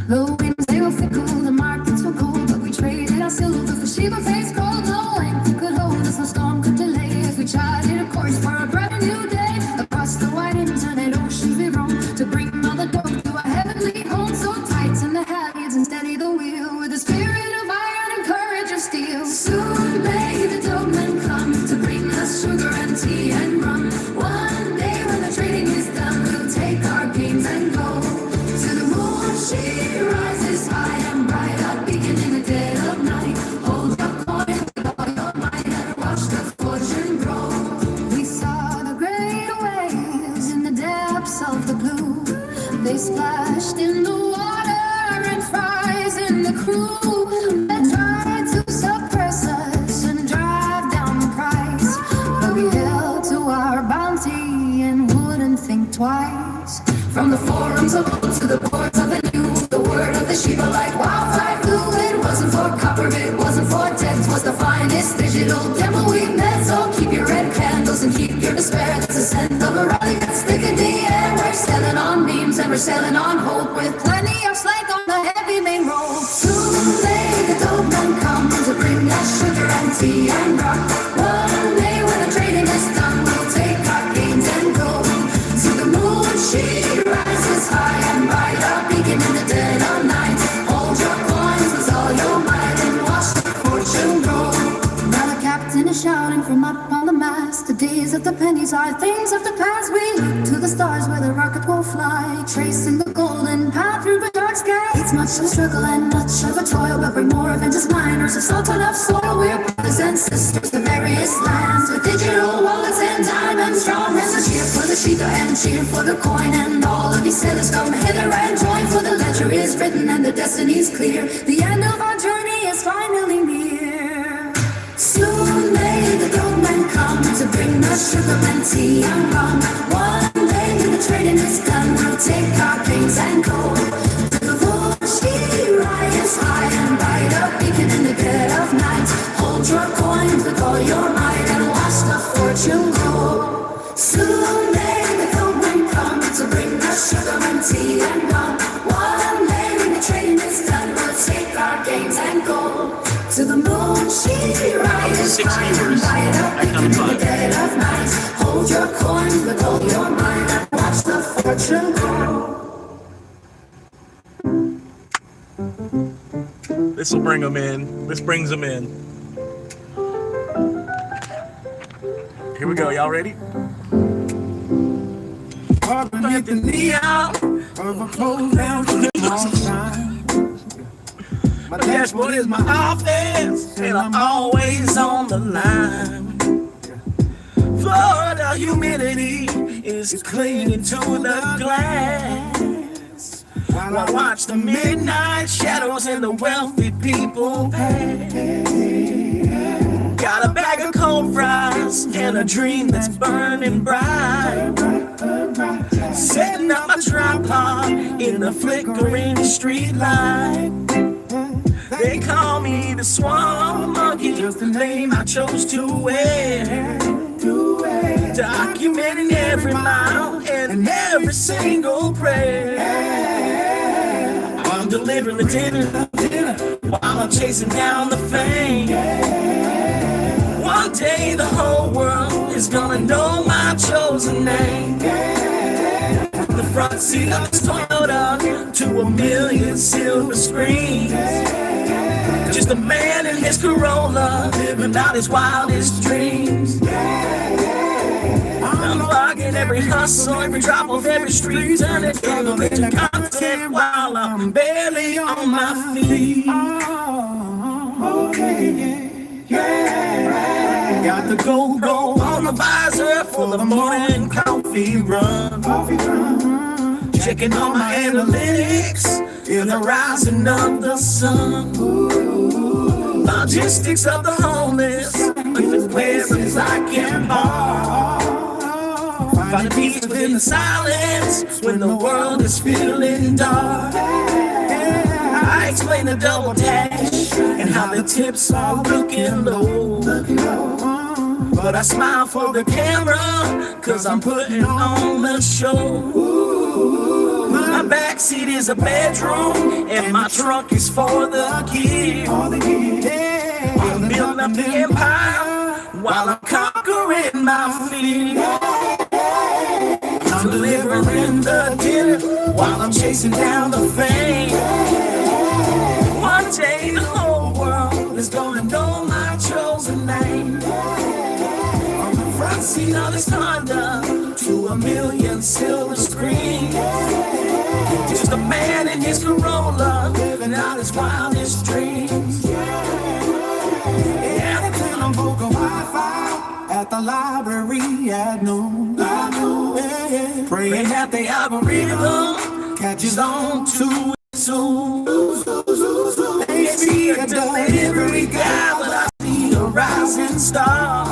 The winds, they were fickle, the markets were cold, but we traded our silver for Shiva-faced gold. No anchor could hold us, no storm could delay as we charted a course for a bright new day. Across the wide internet oceans we roam to bring all the dope to a heavenly home. So tighten the halyards and steady the wheel with the spirit of iron and courage of steel. Soon may the dope men come to bring us sugar and tea and rum. One day when the trading is done, we'll take our gains and go to the moon. She rises high and bright, a beacon in the dead of night. Hold your coin with all your might and watch the fortune grow. We saw the great waves in the depths of the blue. They splashed in the water and fries in the crew. They tried to suppress us and drive down the price, but we held to our bounty and wouldn't think twice. From the forums of old to the boards of the new, the word of the Shiva like wildfire flew. It wasn't for copper, it wasn't for debt, was the finest digital demo we've met. So keep your red candles and keep your despair. There's a scent of a rally that's thick in the air. We're sailing on beams and we're sailing on hope, with plenty of slack on the heavy main road. Soon may the dope men come to bring us sugar and tea and rock. One day when the trading is done, we'll take our gains and go to the moon. She rises high and bright, a beacon in the dead of night. Hold your coins with all your might and watch the fortune grow. Now the captain is shouting from up on the mast. The days of the pennies are things of the past. We look to the stars where the rocket will fly, tracing the golden path through the dark sky. It's much of a struggle and much of a toil, but we're more than just miners of salt enough soil. We're brothers and sisters of various lands, with digital wallets and diamonds drawn. There's a cheer for the Shiva and cheer for the coin, and all of these sailors come hither and join. For the ledger is written and the destiny's clear. The end of our journey is finally near. Soon may the dope men come to bring us sugar and tea and rum. One day when the trading is done, we'll take our gains and go to the moon. She rises high and bright, a beacon in the dead of night. Hold your coins with all your might and watch the fortune grow. Soon may the dope men come to bring us sugar and tea and rum. One day when the trading is done, we'll take our gains and go to the moon. She rises high and bright, a beacon in the dead of night. Hold your coins with all your might and watch the fortune grow. This will bring them in. This brings them in. Here we go. Y'all ready? Underneath the neon of a closed down long time. My dashboard is my office, And I'm always on the line. Florida humidity is clinging to the glass. While I watch the midnight shadows and the wealthy people pass. Got a bag of cold fries and a dream that's burning bright. Setting up my tripod in the flickering street light. They call me the swamp monkey, just the name I chose to wear. Documenting every mile and every single prayer. I'm delivering the dinner while I'm chasing down the fame. One day the whole world is gonna know my chosen name. From the front seat of this Toyota to 1,000,000 silver screens. Just a man in his Corolla, living out his wildest dreams. I'm logging every hustle, every drop of every street, turning struggle into content while I'm barely on my feet. Got the gold roll on the visor for the morning coffee run. Checking on my analytics in the rising of the sun. Logistics of the homeless, with places I can park. Find peace within the silence when the world is feeling dark. I I explain the double dash and how the tips are looking low. But I smile for the camera, cause I'm putting on the show. My backseat is a bedroom, and my trunk is for the gear. I'm building up the empire while I'm conquering my fear. I'm delivering the dinner while I'm chasing down the fame. One day the whole world is gonna know my chosen name. From the front seat of this Honda to a million silver screens, just a man in his Corolla living out his wildest dreams. Yeah, on vocal Wi-Fi at the library at noon. Praying that the algorithm catches on to it soon. Maybe a delivery guy, but I see a rising star.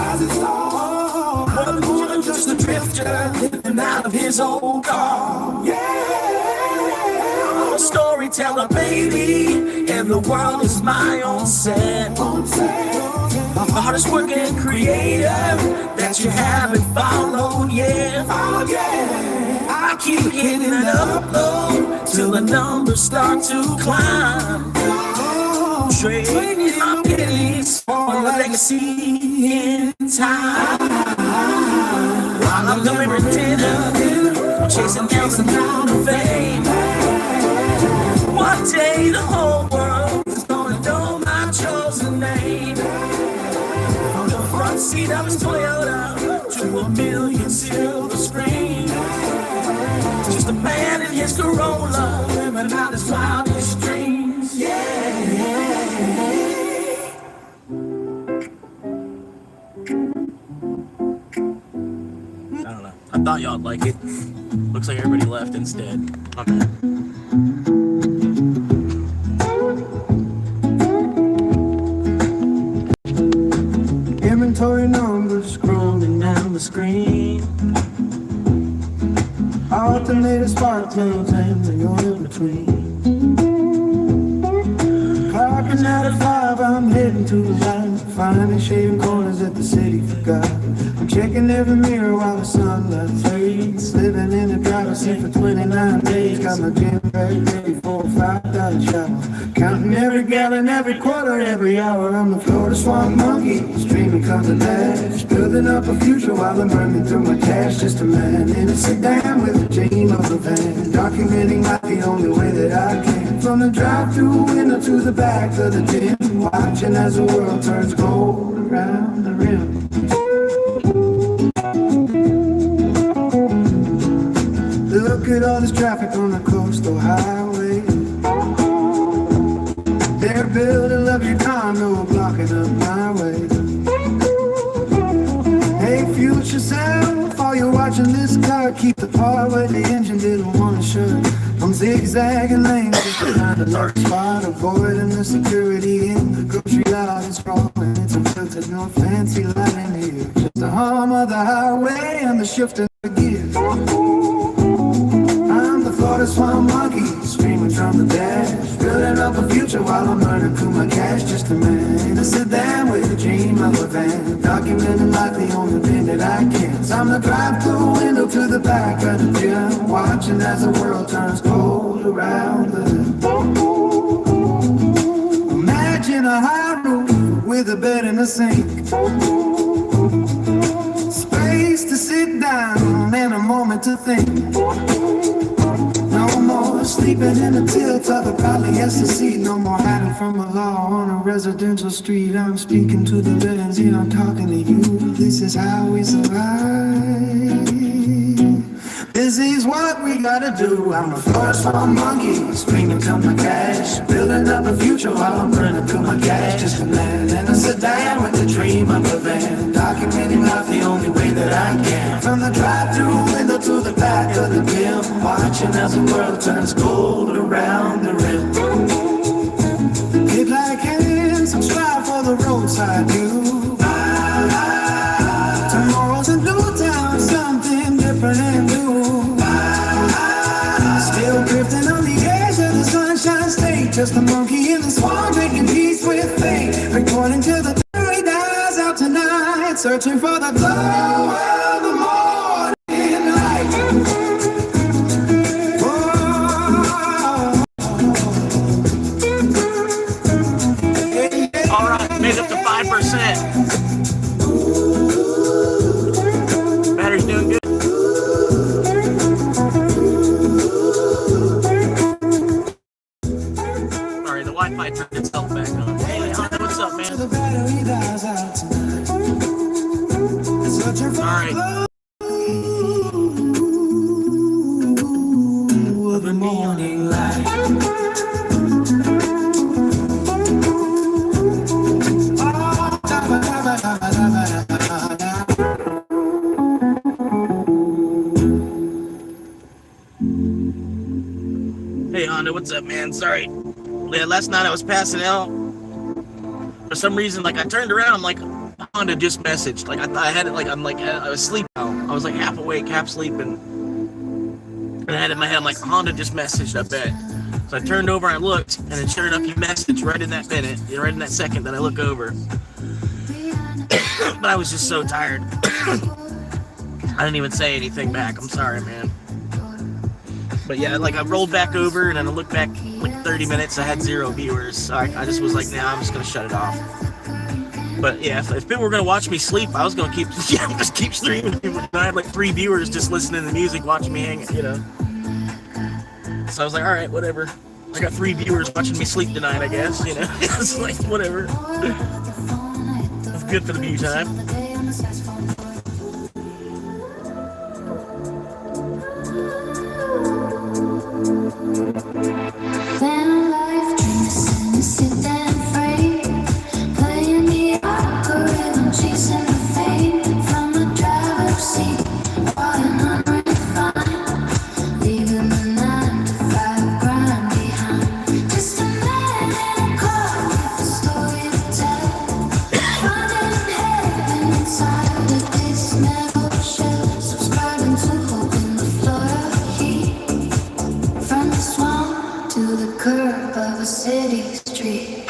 But more than just a drifter living out of his old car. I'm a storyteller, baby, and the world is my own set. The hardest working creator that you haven't followed yet. I keep hitting the upload till the numbers start to climb. Trading my pennies for a legacy in time. While I'm delivering dinner, I'm chasing down some kind of fame. One day the whole world is gonna know my chosen name. From the front seat of his Toyota to a million silver screens, just a man in his Corolla living out his wildest dreams. I don't know. I thought y'all'd like it. Looks like everybody left instead. My bad. Inventory numbers scrolling down the screen. Alternator spark plugs and you're in between. Clocking out at 5, I'm heading to the light. Finding shading corners that the city forgot. I'm checking every mirror while the sunlight fades. Living in the driver's seat for 29 days. Got my gym bag ready for a $5 shower. Counting every gallon, every quarter, every hour. I'm the Florida swamp monkey, streaming comes the dash. Building up a future while I'm burning through my cash. Just a man in a sedan with a dream of a van. Documenting life the only way that I can. From the drive-through window to the back of the gym. Watching as the world turns gold around the rim. Look at all this traffic on the coastal highway. They're building up your condo, blocking up my way. Hey, future self, while you're watching this car, keep the part where the engine didn't want to shut. I'm zigzagging lanes just to find a dark spot, avoiding the security in the grocery lot. It's wrong, it's unfiltered, no fancy lighting here. Just the hum of the highway and the shifting of gears. I'm the Florida swamp monkey, screaming from the dash. Building up a future while I'm burning through my cash. Just a man in a sedan with a dream of a van. Documenting life the only thing that I can. So I'm the drive-through window to the back of the gym. Watching as the world turns cold around the rim. Imagine a high roof with a bed and a sink. Space to sit down and a moment to think. No more sleeping in the tilt of the polyester seat. No more hiding from the law on a residential street. I'm speaking to the villains, yeah, I'm talking to you. This is how we survive. This is what we gotta do. I'm a forest farm monkey, screaming come my cash. Building up a future while I'm burning through my cash. Just a man in a sedan with the dream of a van. Documenting life the only way that I can. From the drive-through window to the back of the gym. Watching as the world turns cold around the rim. Hit like hands, subscribe for the roadside view. Tomorrow's a new town, something different and new. Still drifting on the edge of the sunshine state. just a monkey in the swamp making peace with fate. Reporting to the he dies out tonight, searching for the glow of the morning light. All right, made up to 5%. Battery's doing good. Sorry, the Wi-Fi turned itself back on. Hey, Honda, what's up, man? The battery dies out tonight, searching for All right. the morning light. Hey, Honda, what's up, man? Sorry. Yeah, last night I was passing out. For some reason, like, I turned around, I'm like, Honda just messaged. Like, I had it, like, I'm like, I was sleeping. I was like half awake, half sleeping. And I had it in my head, I'm like, Honda just messaged, I bet. So I turned over, I looked, and then sure enough, he messaged right in that minute, right in that second that I look over. But I was just so tired. I didn't even say anything back. I'm sorry, man. But yeah, like I rolled back over and then I looked back like 30 minutes. I had 0 viewers. So I just was like, nah, I'm just gonna shut it off. But yeah, if people were gonna watch me sleep, I was gonna just keep streaming. I had like 3 viewers just listening to music, watching me hang, you know. So I was like, all right, whatever. I got 3 viewers watching me sleep tonight, I guess. You know, it's like whatever. It's good for the view time. Then life drinks and sit and free, playing the algorithm, chasing the fame from the driver's seat, riding unrefined, leaving the 9 to 5 grind behind. Just a man in a car with a story to tell, finding heaven inside of this metal shell, subscribing to hope in the Florida heat. From the swamp to the curb of a city street.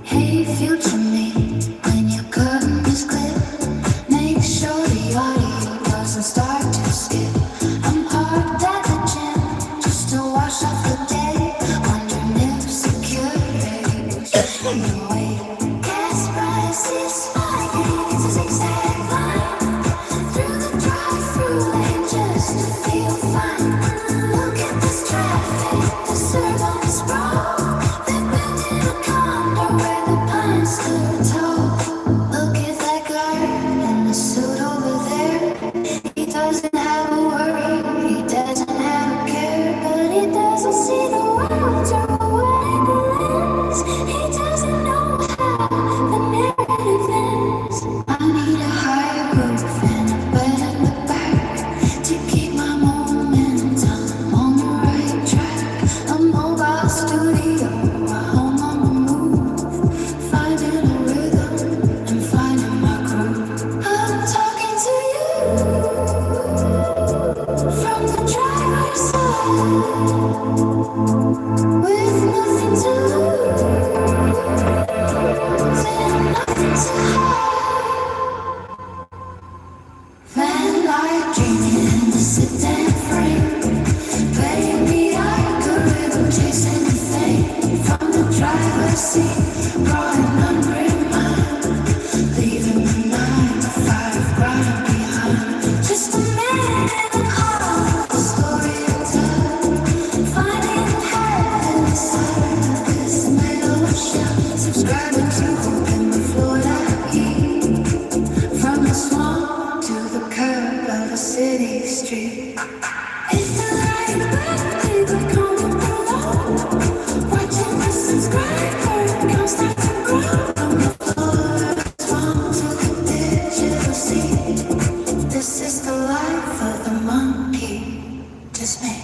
Hey, future me, when your curtain is clipped, make sure the audio doesn't start to skip. I'm parked at the gym just to wash off the day, wondering if security will show me the way. Gas prices spiking, it's a zigzag line through the drive-thru lane just to feel fine. Look at this traffic, the urban sprawl. They're building a condo where the pines stood tall. Look at that guy in the suit over there. He doesn't have a worry, he doesn't have a care, but he doesn't see the world through a wide lens. He doesn't know how the narrative ends. I need a high roof and a bed in the back to keep my momentum on the right track. A mobile studio, a home on the move, finding a rhythm and finding my groove. I'm talking to you from the driver's side, with nothing to lose and nothing to hide. Van light dreaming in the sit-down frame, playing the algorithm, chasing the fame from the driver's seat, crawling unrefined, leaving the 9 to 5 grind behind. Just a man in a car with a story to tell, finding heaven inside of this metal shell, subscribing to hope in the Florida heat. From the swamp to the curb of a city street. It's the light birthday that comes along, watching the subscriber count start to grow. From the Florida swamp to the digital sea. This is the life of the monkey, just me.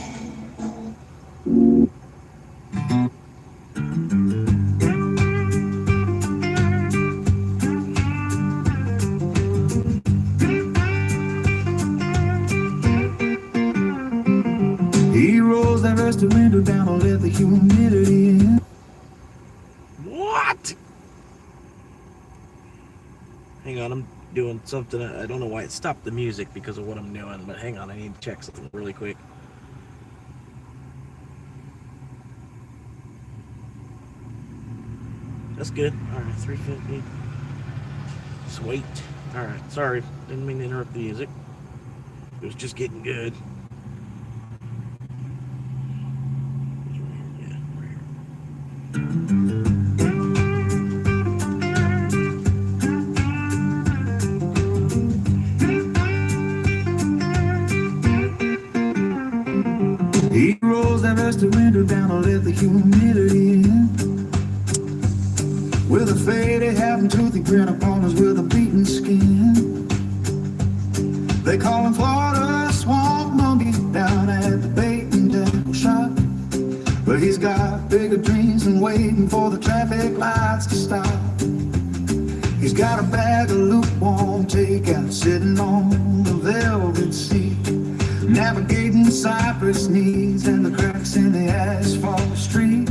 He rolls that rusty window down to let the humidity in. What? Hang on, I'm doing something. I don't know why it stopped the music because of what I'm doing, but hang on, I need to check something really quick. That's good. Alright, 350. Sweet. Alright, sorry. Didn't mean to interrupt the music. It was just getting good. Yeah, right here. He rolls that rusty window down to let the humidity in. With a faded hat and toothy grin upon us with a beaten skin. They call him Florida Swamp Monkey down at the bait and tackle shop. But he's got bigger dreams than waiting for the traffic lights to stop. He's got a bag of lukewarm takeout sitting on the velvet seat, navigating cypress knees and the cracks in the asphalt street.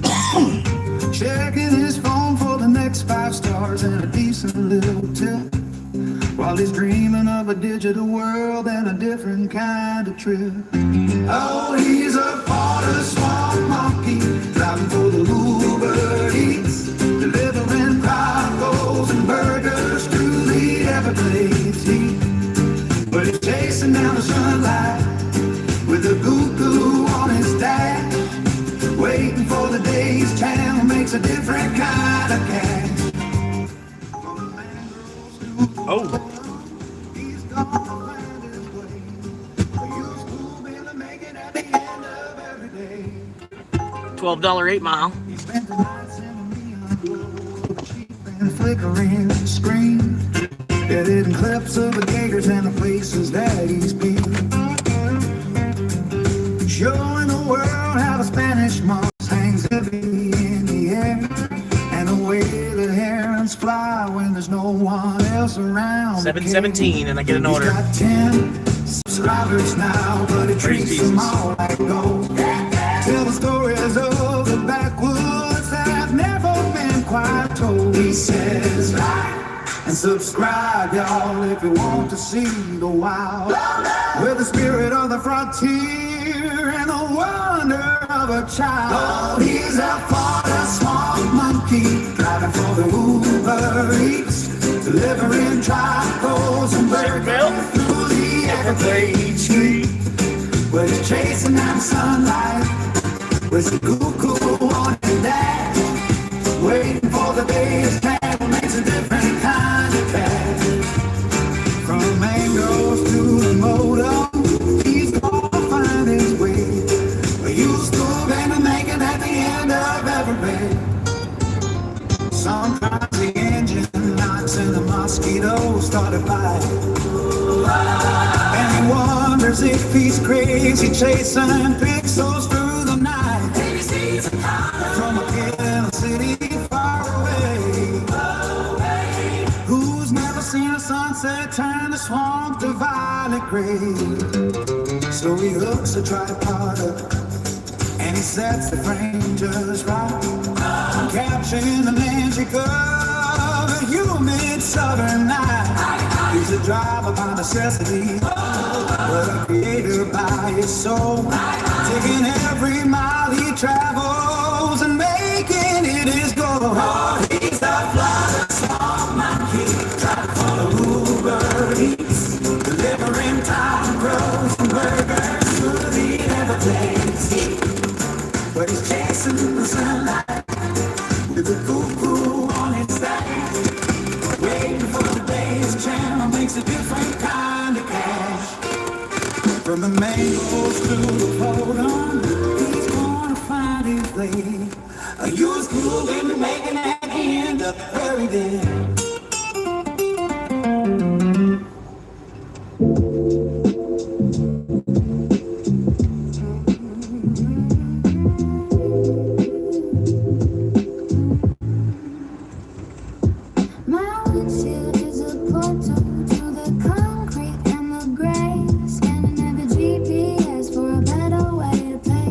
Checking his phone for the next 5 stars and a decent little tip, while he's dreaming of a digital world and a different kind of trip. Oh, he's a Florida Swamp Monkey, driving for the Uber Eats, delivering tacos and burgers through the Everglades heat. But he's chasing down the sunlight with a goo-goo on his dash, waiting for the day his channel makes a different kind of cash. Oh. He's gonna find his way. Use school bill to make it at the end of every day. $12 8 Mile. He spent the nights in the neon glow, cheap and flickering screen, editing clips of the gators and the places that he's been, showing the world how the Spanish moss hangs heavy in the air, and the way that herons fly when there's no one else around. 7:17, and I get an order. He's got 10 subscribers now, but it treats them all like gold. Tell the stories of the backwoods that have never been quite told. He says, like and subscribe, y'all, if you want to see the wild, with the spirit of the frontier and the wonder of a child. Oh, he's a Florida Swamp Monkey, driving for the Uber Eats, delivering tacos and burgers through the Everglades street. Where he's chasing down sunlight with some cuckoo on his dash, waiting for the day his travel makes a different kind of cash. From mangoes to the modem, he's gonna find his way. A used school band to make it at the end of every day. Sometimes the engine knocks and the mosquitoes started biting, and he wonders if he's crazy chasing pixels through the night. From a kid in a city far away, who's never seen a sunset turn the swamp to violet gray. So he hooks a tripod up and he sets the frame just right, capturing the magic of a humid southern night. He's a driver by necessity, but a creator by his soul, taking every mile he travels and making it his goal. Oh, he's a Florida Swamp Monkey, driving for the Uber Eats, delivering tacos and burgers through the Everglades heat. But he's chasing the sunlight with a cuckoo on his back, waiting for the day his channel makes a different kind of cash. From the mangoes to the podum, he's gonna find his way. A used school in the making at the end of every day. My windshield is a portal to the concrete and the gray, scanning every GPS for a better way to pay.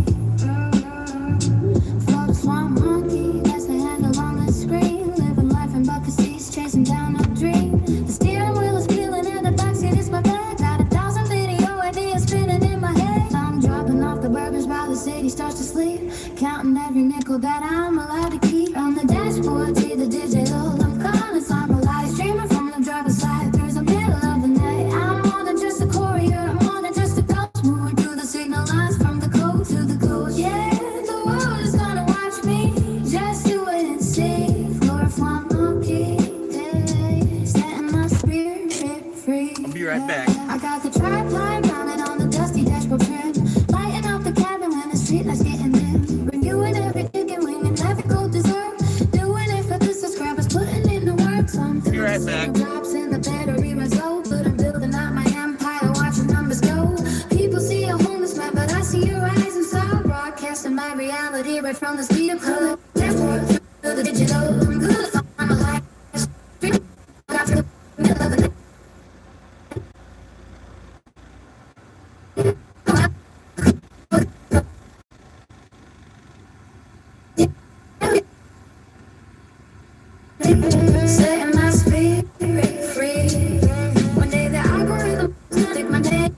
counting every nickel that I'm allowed to keep. On the dashboard, see the digital. I'm calling some light, streaming from the driver's side. There's the middle of the night. I'm more than just a courier. I'm more than just a ghost, moving through the signal lines from the coast to the coast. Yeah, the world is gonna watch me. Just do it and see. Chloroform monkey, yeah, setting my spirit free. I'll be right back. I got the tripod mounted on the dusty dashboard trim, lighting up the cabin when the streetlights getting dim. Reviewing every chicken wing and every gold dessert. Doing it for the subscribers, putting in the work. Something Be right back. drops in the battery runs low, but I'm building out my empire, watching numbers go. People see a homeless man, but I see a rising star, broadcasting my reality right from the speed of color. Dashboard to the digital, I'm good. I'm alive. Got to the middle of the night. Setting my spirit free. One day the algorithm will take my name.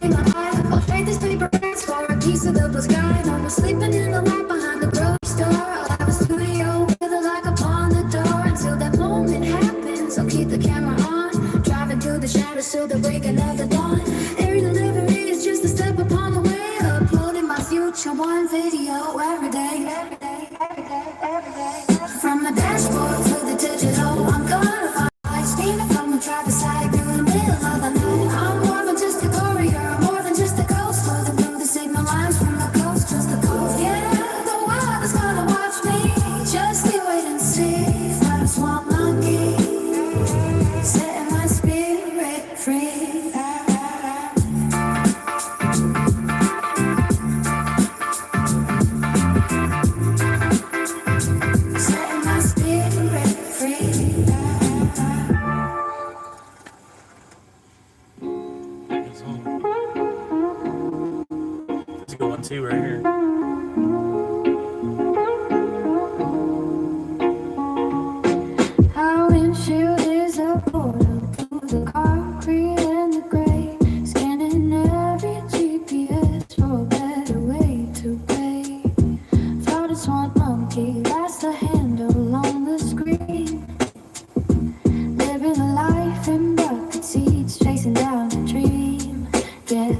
I'll trade this paper bags for a piece of the blue sky. No more sleeping in the light behind the grocery store. I'll have a studio with a lock upon the door until that moment happens. I'll keep the camera on, driving through the shadows till the breaking of the dawn. Every delivery is just a step upon the way. Uploading my future one video every day, every day, every day, every day. From the dashboard to the digital, I'm gonna find steaming from the driver's side through the middle of the night. I'm more than just a courier, I'm more than just a ghost. Further through the signal lines from the coast, just the coast. Yeah, the world is gonna watch me. Just you wait and see. Fly a swamp monkey, setting my spirit free. Setting my spirit free. It's home. Let's go 1-2 right here. Our windshield is a portal to the concrete and the gray, scanning every GPS for a better way to pay. Floated swamp monkey, that's the handle on the screen. Living a life in bucket seats, chasing down a dream. Yeah,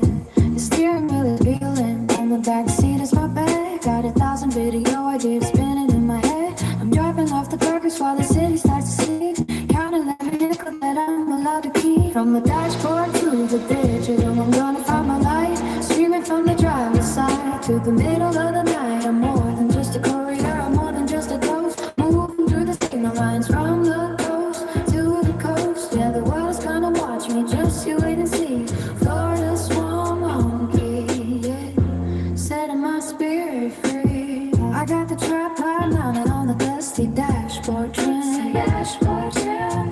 the steering wheel is reeling, and the back seat is my bag. Got 1,000 video ideas spinning in my head. I'm driving off the burgers while the city starts to sleep, counting every nickel that I'm allowed to keep. From the dashboard to the digital, I'm gonna find my light, streaming from the driver's side to the middle of the night. I'm more than just a courier, I'm more than just a ghost, moving through the signal lines from the coast to the coast. Yeah, the world is gonna watch me, just you wait and see. Florida swan monkey, yeah, setting my spirit free. I got the tripod mounted on the dusty dashboard trim,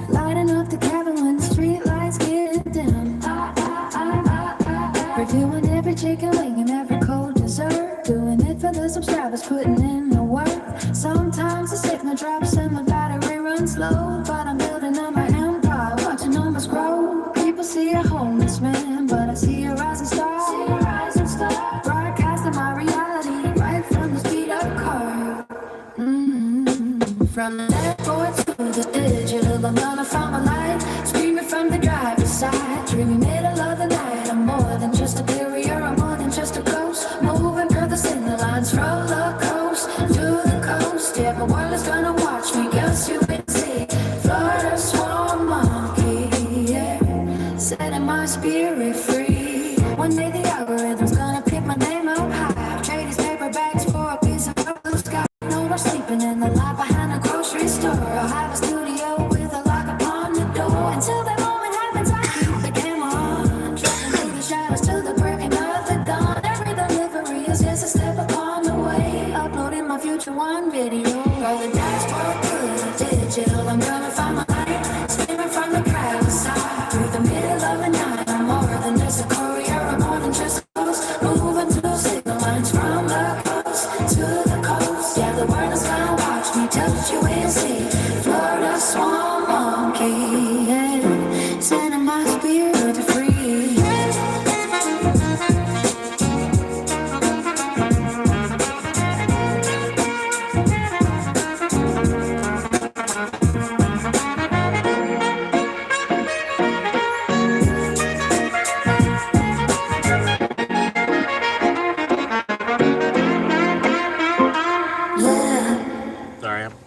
lighting up the cabin when the street lights get dim. Reviewing every chicken wing and every cold dessert, doing it for the subscribers, putting in the work. Sometimes the signal drops and my battery runs low, but I'm building up my empire, watching numbers grow. People see a homeless man, but I see a rising star. Broadcasting my reality right from the speed of car. From the dashboard to the digital, I'm gonna find my light, screaming from the driver's side, dreaming middle of the night. I'm more than just a courier, I'm more than just a ghost, moving through the signal lines from the coast to the coast. Yeah, the world is gonna watch me, guess you can see. Florida swan monkey, yeah, setting my spirit free. One day the algorithm's gonna pick my name up high, trade these paper bags for a piece of blue sky. No more sleeping in the lot behind the grocery store. I'll have a studio with a lock upon the door. Until that moment happens, I keep the camera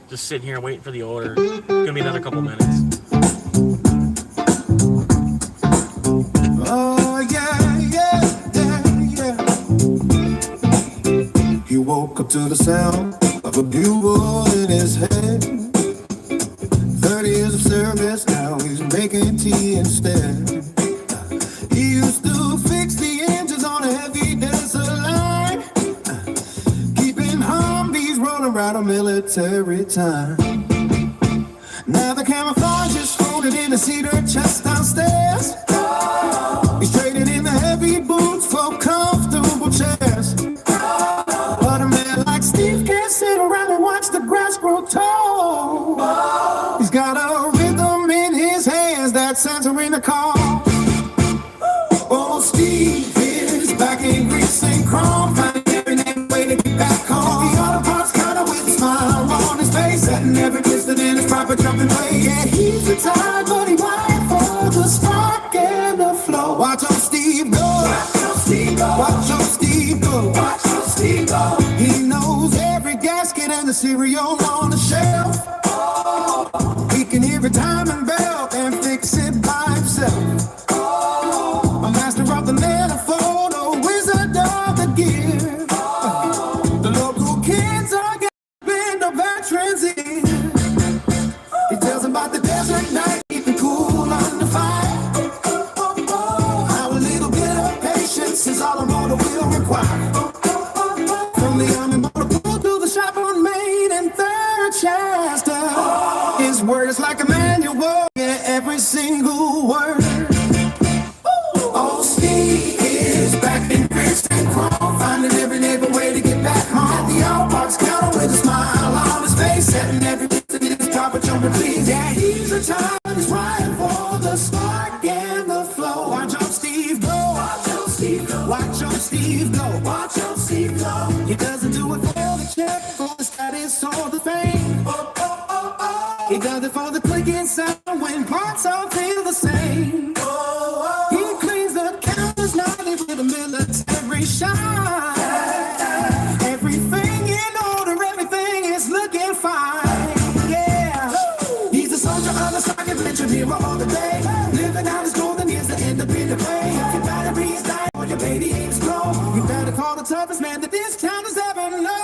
just sitting here waiting for the order. It's gonna be another couple minutes. Oh, yeah. He woke up to the sound of a bugle in his head. 30 years of service, now he's making tea instead. He used to fix the engines on a heavy desert line, keeping Humvees rolling around a military time. Now the camouflage is folded in a cedar chest downstairs. He's trading in the heavy boots for comfortable chairs. But a man like Steve can't sit around and watch the grass grow tall. He's got a rhythm in his hands that's answering the call. Oh, Steve is back in grease and chrome, finding every way to get back home. The auto parts counter with a smile on his face, setting every piston in his proper jumping way. Yeah, he's retired, but he wired for the spark and the flow. Watch old Steve go. Watch old Steve go. Watch old Steve go. Watch old Steve go. He knows every gasket and the cereal on the shelf. He can hear a timing belt and fix it by himself. A master of the manifold, a wizard of the gear. The local kids are getting the veterans in. He tells them about the desert night, keeping cool under fire. How a little bit of patience is all a motor will require. From the army motor pool to the shop on Main and Third Chester, his word is like a manual, yeah, every single word. Oh, Steve is back in grease and chrome, finding every neighbor way to get back home. At the all parks counter with a smile on his face, setting every piston in his proper jumping please. Yeah, he's retired, he's riding for the spark and the flow. Watch out, Steve go. Watch out, Steve go. Watch out, Steve go. Watch out, Steve go. He doesn't do it for the check, for the status or the fame. He does it for the clicking sound when parts all feel the same. He cleans the counters nightly with a military shine. Everything in order, everything is looking fine. Yeah, he's a soldier on the stock adventure hero all the day, living out his golden years to end up in the bay. If your battery is dying or your baby aims slow, you better call the toughest man that this town has ever known.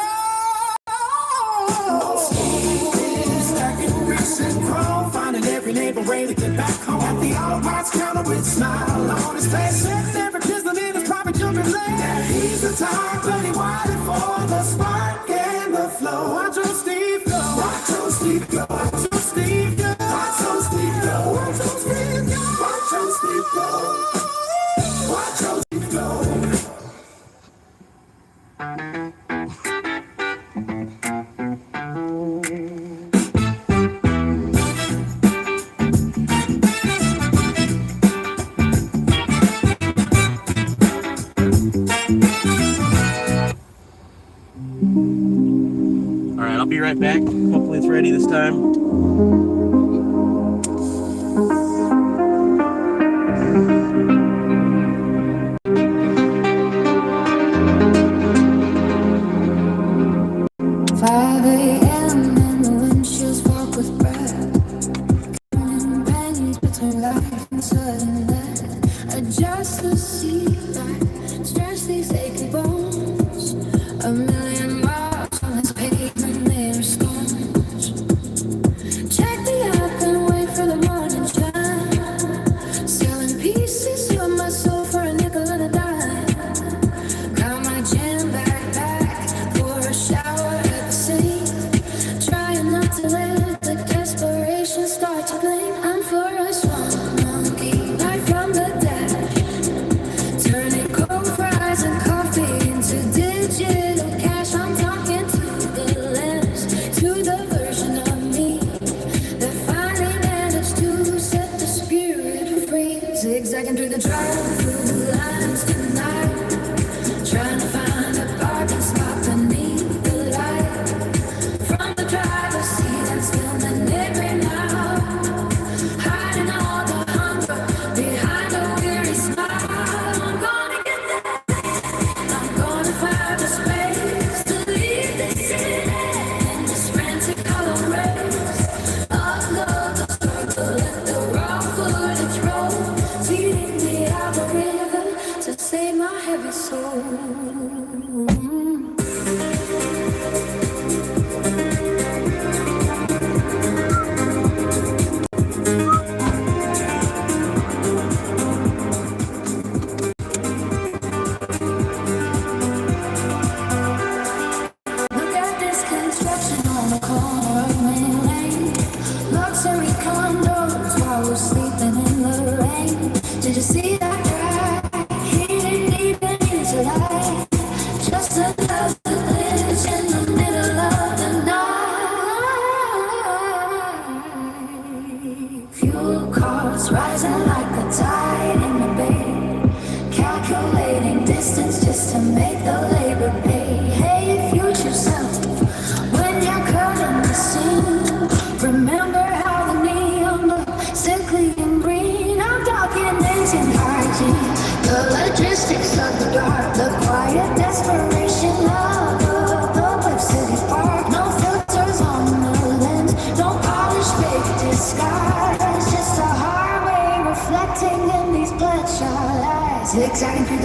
Finding every neighbor ready to get back home. At the auto parts counter with a smile on his face, setting every piston in his proper jumping lane. Yeah, he's retired, but he wanted for the spark and the flow. Watch old Steve go. Watch old Steve go. Watch old Steve go. Watch old Steve go. Watch old Steve go. Watch old Steve go. Watch old Steve go. I'll be right back. Hopefully it's ready this time. Just to see that stretch these aching bones. A million miles on this pavement, they're scones. Check the app and wait for the morning shine. Selling pieces of my soul for a nickel and a dime. Got my jam back for a shower at the sink. Trying not to let the desperation start to blame. I'm for a swamp monkey, life from the dead. Turning cold fries and coffee into digital cash.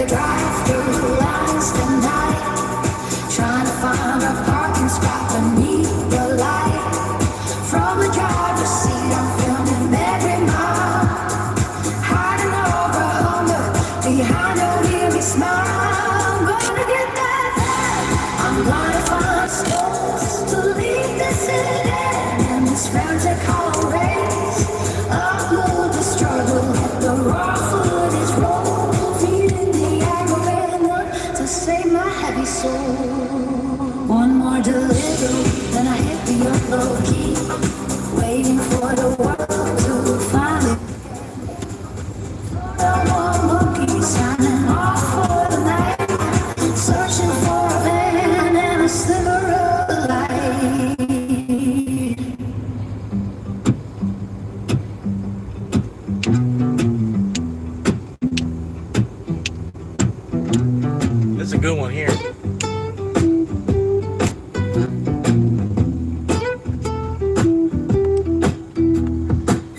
the drive-through last the night, trying to find a parking spot beneath the light. From the driver's seat, I'm filming every mile, hiding over hunger behind a weary smile. I'm gonna get that van. I'm gonna find space to leave the city in this frantic race. Upload the struggle, the raw footage roll, feeding the algorithm to save my heavy soul. One more delivery, then I hit the upload key, waiting for the world to finally. One monkey signing off for the night, searching for a van and a sliver of light. That's a good one here.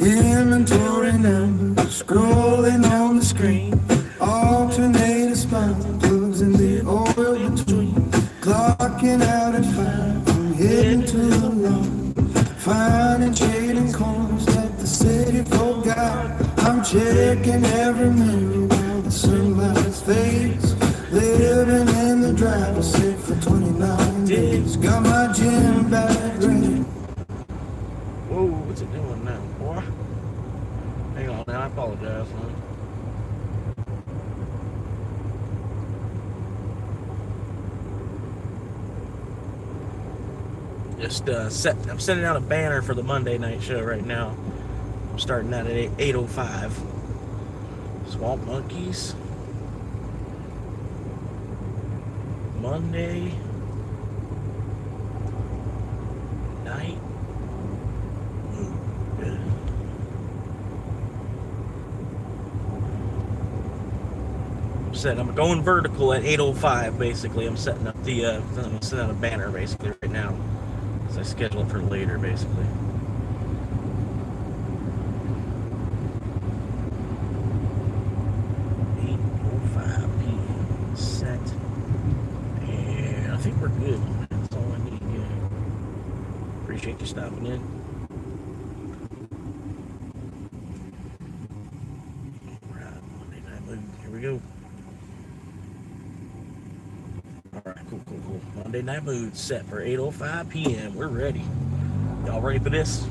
Inventory numbers scrolling on the screen. Alternator spine plugs in the oil between. Clocking out at 5, I'm heading to the lawn. Finding trading corners that the city forgot. I'm checking every mirror while the sunlight fades. Living in the driver's seat for 29 days. Got my gym bag ready. Whoa, what's it doing now, boy? Hang on, now I apologize, man. Just I'm sending out a banner for the Monday night show right now. I'm starting that at 8:05. Swamp Monkeys. Monday night. I'm going vertical at 8:05. Basically, I'm setting up the. I'm setting out a banner basically right now, as I schedule it for later. Basically. 8:05 p.m. set, and I think we're good. That's all I need. Yeah. Appreciate you stopping in. All right, Monday Night Mood. Here we go. Alright, cool. Monday Night Mood set for 8:05 p.m. We're ready. Y'all ready for this?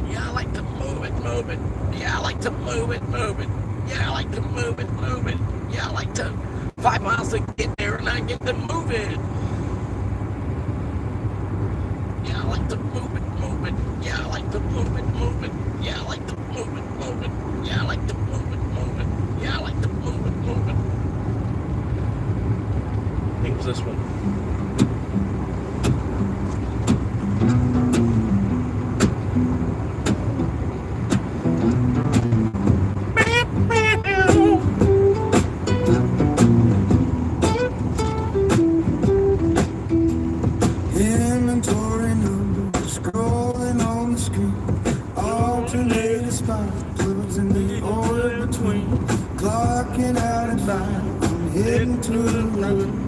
Yeah, I like to move it. Yeah, I like to move it. Yeah, I like to move it. Yeah, I like to 5 miles to get there and I get to move it. Yeah, I like to move it. Yeah, I like to move it. Yeah, I like to move it. Yeah, I like to move it. Yeah, I like to move it. I think it was this one. Inventory numbers scrolling on the screen. Alternator spine plugs in the oil between. Clocking out at 5, I'm heading to the line.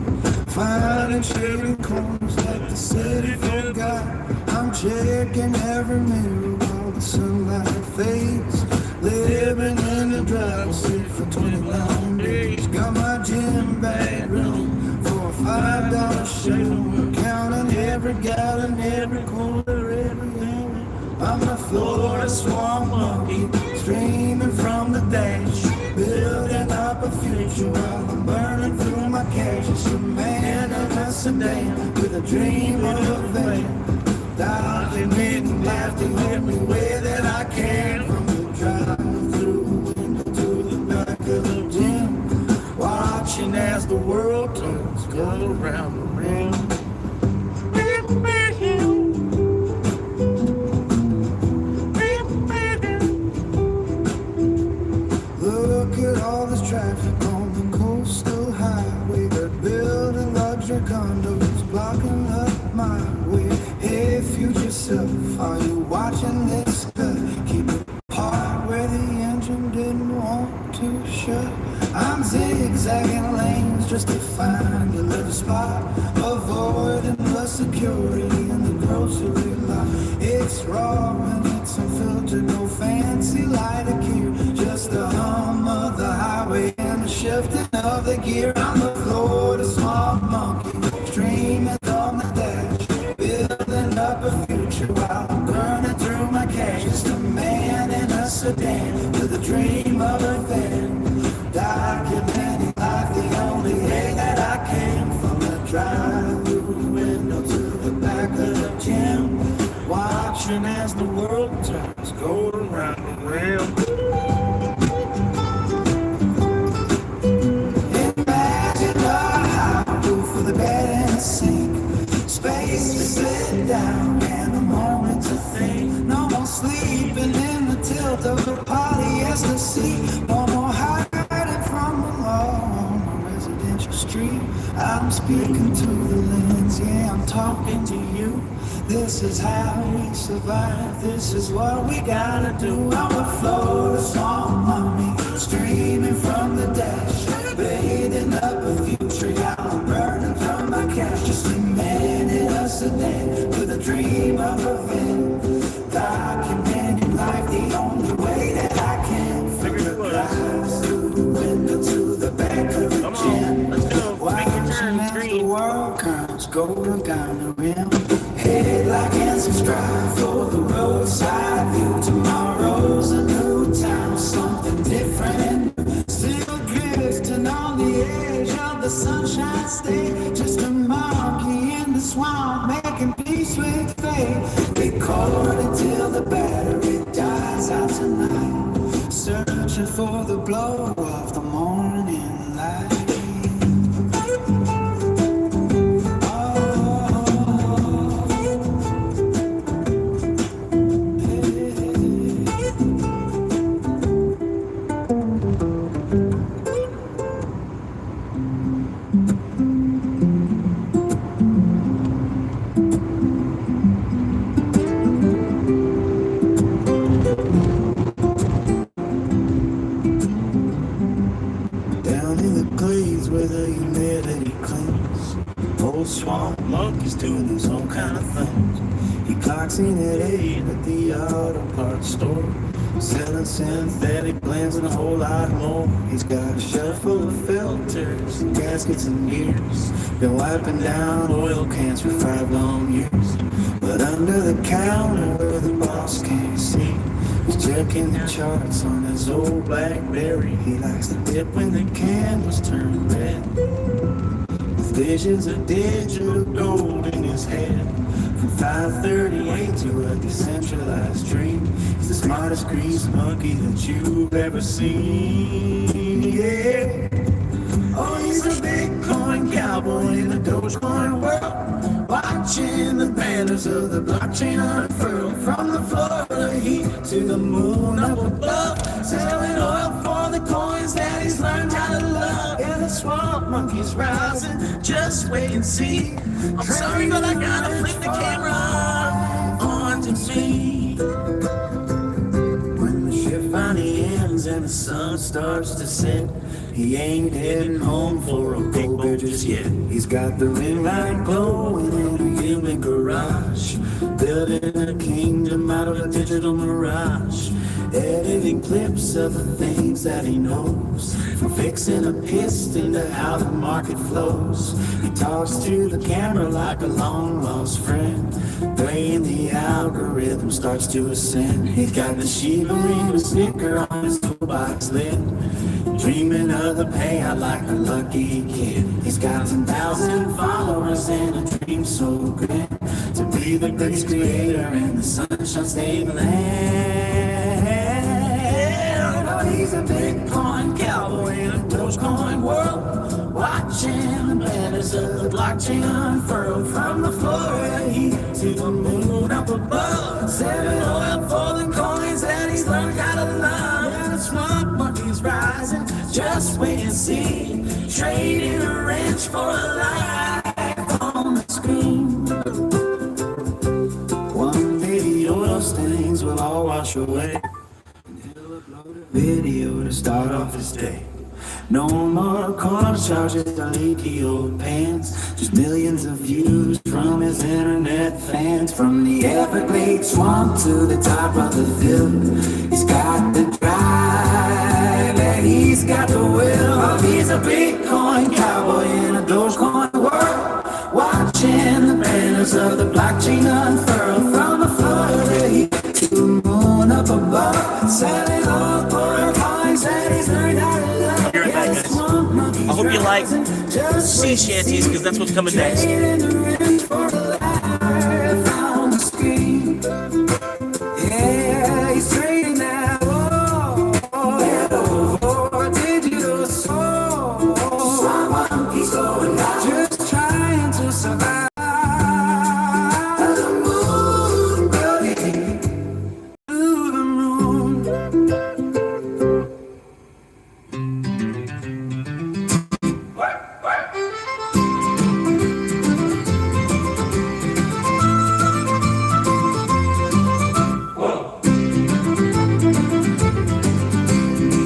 Finding shading corners that the city forgot. I'm checking every mirror while the sunlight fades. Living in the driver's seat for 29 days. Got my gym bag ready for a $5 show. Counting every gallon, every quarter, every hour. I'm the Florida swamp monkey, streaming from the dash. Building up a future while I'm burning through my cash. It's a man in a sedan with a dream of a van. Dodging and laughing every way that I can. From the drive-through window to the back of the gym. Watching as the world turns, go around the ring. engine didn't want to shut. I'm zigzagging lanes just to find a little spot, avoiding the security in the grocery lot. It's raw and it's unfiltered, no fancy lighter gear, just the hum of the highway and the shifting of the gear. On the floor, the small monkey streaming on the dash, building up a future while I'm burning through my cash. Just a man in a sedan with a dream of a van, documenting life the only way that I can. From the drive-through window to the back of the gym, watching as the world turns gold around the rim. Imagine a high roof with a bed and a sink, space to sit down and a moment to think. No more sleeping in the tilt of the polyester seat, no more hiding from the law on a residential street. I'm speaking to the lens, yeah, I'm talking to you. This is how we survive, this is what we gotta do. I'm a Florida song mommy, streaming from the dash, bathing up a future, yeah, I'm burning from my cash. Just a man in a sedan with a dream of a van, documenting life the only way that I can. From the glass through the window to the back of the gym, watching as the world comes golden down the rim. Hit like and subscribe for the roadside view. Tomorrow's a new town, something different and new. Still drifting on the edge of the sunshine state, just a monkey in the swamp making peace with fate. Record until the battery dies out tonight, searching for the blow of the morning light. Where the humidity clings, old swamp monkey's doing his own kind of things. He clocks in at 8 at the auto parts store, selling synthetic blends and a whole lot more. He's got a shelf full of filters and gaskets and gears, been wiping down oil cans for 5 long years. But under the counter where the boss can't see, he's checking the charts on his old BlackBerry. He likes to dip when the candles turn red, with visions of digital gold in his head. From 538 to a decentralized dream, he's the smartest grease monkey that you've ever seen. Yeah. Oh, he's a Bitcoin cowboy in the Dogecoin world, watching the banners of the blockchain unfurl. From the Florida heat to the moon up above, selling oil for the coins that he's learned how to love. Yeah, the swamp monkey's rising, just wait and see. I'm sorry, but I gotta flip the camera onto me. When the shift finally ends and the sun starts to set, he ain't heading home for a cold beer just yet. He's got the ring light glowing in a human garage, building a kingdom out of a digital mirage, editing clips of the things that he knows, from fixing a piston to how the market flows. He talks to the camera like a long lost friend, praying the algorithm starts to ascend. He's got the Shiba Inu sticker on his toolbox lid, dreaming of the payout like a lucky kid. He's got 10,000 followers and a dream so grand, to be the greatest creator in the Sunshine State land. Oh, he's a Bitcoin cowboy in a Dogecoin world, watching the banners of the blockchain unfurl. From the Florida heat to the moon up above, selling oil for the coins that he's learned how to love. And the swamp monkey's rising, just wait and see, trading a ranch for a life on the screen. One day the oil stains will all wash away, and he'll blow Video to start off his day. No more corner charges or leaky old pants. Just millions of views from his internet fans. From the Everglades swamp to the top of the hill. He's got the drive and he's got the will. Oh, he's a Bitcoin cowboy in a Dogecoin world. Watching the banners of the blockchain unfurl. From the Florida to the moon up above. Selling all foreign coins and he's learned how to love. I hope you like sea shanties, because that's what's coming next. Yeah, he's trading that for digital soul. He's going down, just trying to survive. The moon, buddy, to the moon.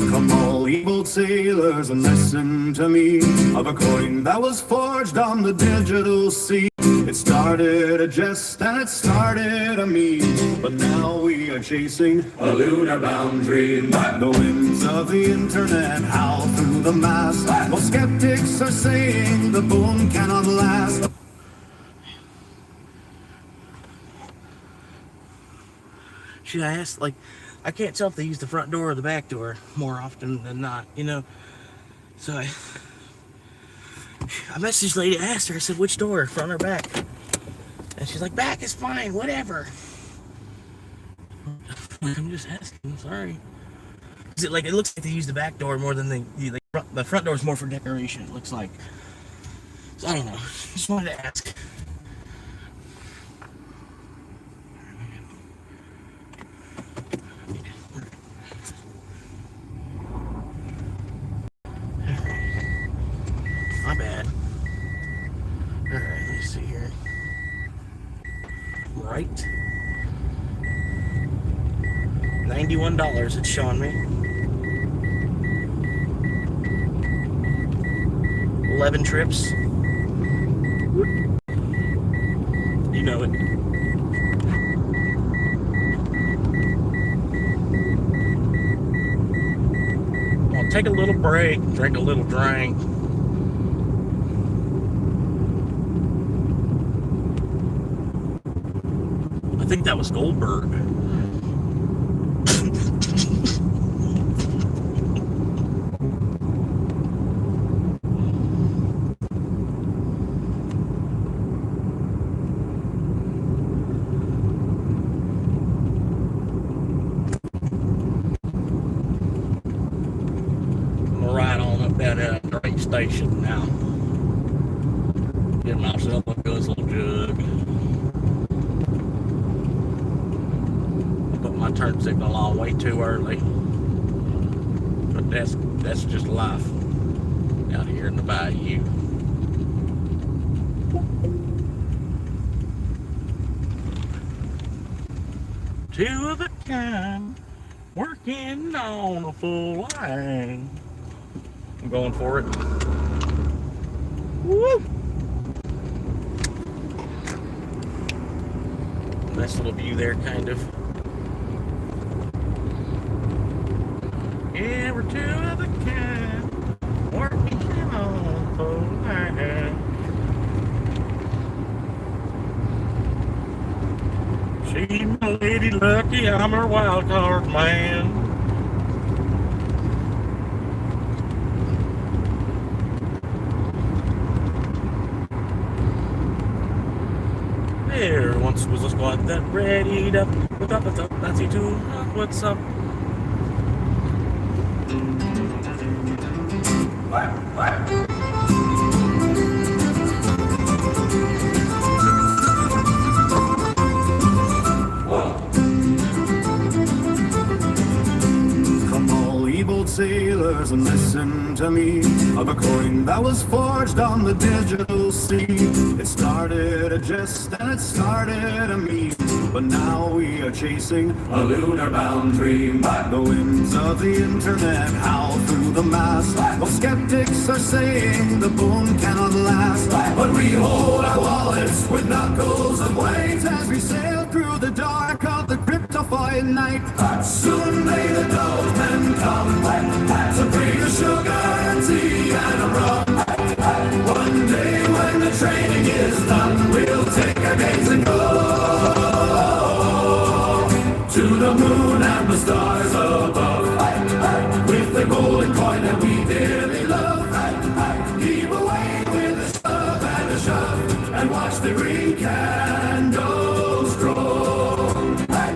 Come all ye bold sailors and listen to me of a coin that was forged on the digital sea. It started a jest and it started a meme, but now we are chasing a lunar boundary. The winds of the internet howl through the mass. Most skeptics are saying the boom cannot last. Should I ask, like, I can't tell if they use the front door or the back door more often than not, you know? So I messaged the lady, I asked her, I said, which door, front or back? And she's like, back is fine, whatever. I'm just asking, sorry. Is it like, it looks like they use the back door more than the front door is more for decoration, it looks like. So I don't know, just wanted to ask. My bad. Alright, let me see here. Right. $91 it's showing me. 11 trips. You know it. I'll take a little break, drink a little drink. I think that was Goldberg. I'm gonna ride on up that right station now. Get myself a good little jug. My turn signal on way too early, but that's just life out here in the bayou. Two of a kind, working on a full line. I'm going for it. Woo! Nice little view there, kind of. Yeah, we're two of a kind, working on full line. She's my lady lucky, I'm her wild card man. There once was a squad that readied up, what's up, that's you too, what's up? Come all ye bold sailors and listen to me of a coin that was forged on the digital sea. It started a jest and it started a meme, But now we are chasing a lunar-bound dream. the winds of the internet howl through the mass. While skeptics are saying the boom cannot last, But we hold our wallets with knuckles of weight as we sail through the dark of the cryptophile night. Soon may the men come to bring us sugar and tea and a rum. One day when the training is done, we'll take our games and go to the moon and the stars above. With the golden coin that we dearly love, heave away with a shove and a shove, and watch the green candles grow.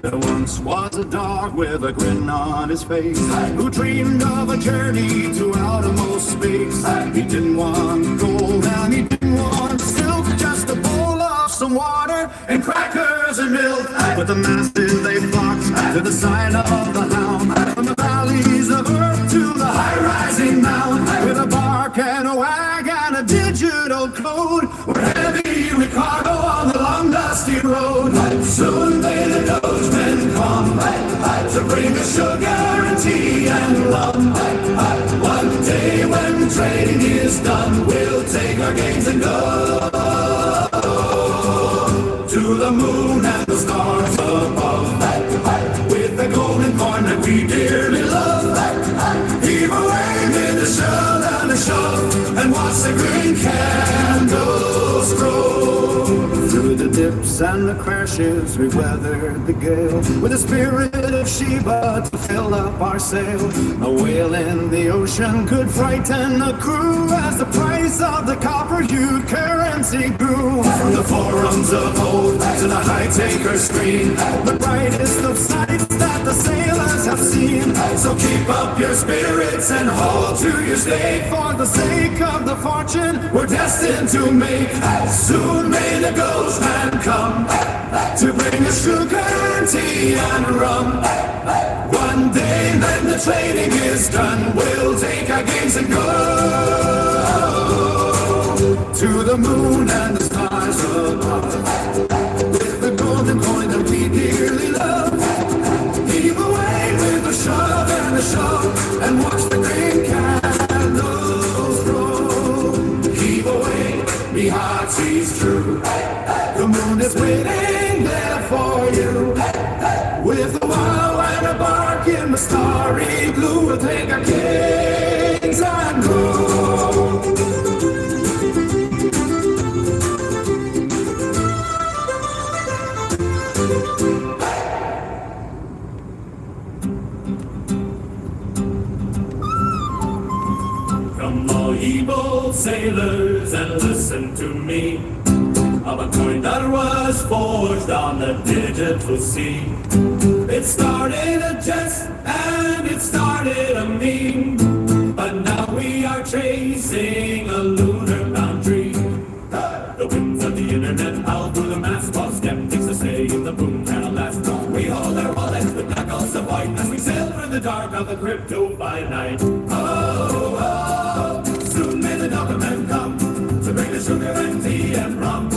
There once was a dog with a grin on his face, who dreamed of a journey to outermost space. He didn't want gold and he didn't want silk, just a bowl of some water and crackers and milk. But the masses they flocked to the sign of the hound, from the valleys of earth to the high-rising mound, with a bark and a wag and a digital code. We're heavy with cargo on the long dusty road. Soon may the men come to bring us sugar and tea and rum. One day when trading is done, we'll take our games and go to the moon and the stars above. With the golden coin that we dearly love, heave away with a shove and a shove, and watch the green candles grow. Through the dips and the crashes, we weathered the gale with the spirit of Sheba to fill up our sail. A whale in the ocean could frighten a crew as the price of the copper-hued currency grew. From the forums of old to the high-taker screen, The brightest of sights that the sailors have seen. so keep up your spirits and hold to your stake. For the sake of the fortune, We're destined to make. Soon may the ghost man come to bring us sugar and tea and rum. One day when the trading is done, we'll take our games and go to the moon and the stars above. With the golden coin that we dearly love, heave away with a shove and a shove, and watch the green candles grow. heave away, me heart sees true. The moon is waiting there for you. With a wow and a bark in the starry blue, we'll take our kings and go. Come all ye bold sailors and listen to me, of a coin that was forged on the digital sea. It started a jest and it started a meme, but now we are chasing a lunar-bound dream. The winds of the internet howl through the mass, while skeptics are saying the boom cannot last. We hold our wallets with knuckles of white as we sail through the dark of the crypto-file night. Oh, oh, soon may the men come to bring the sugar and tea and rum.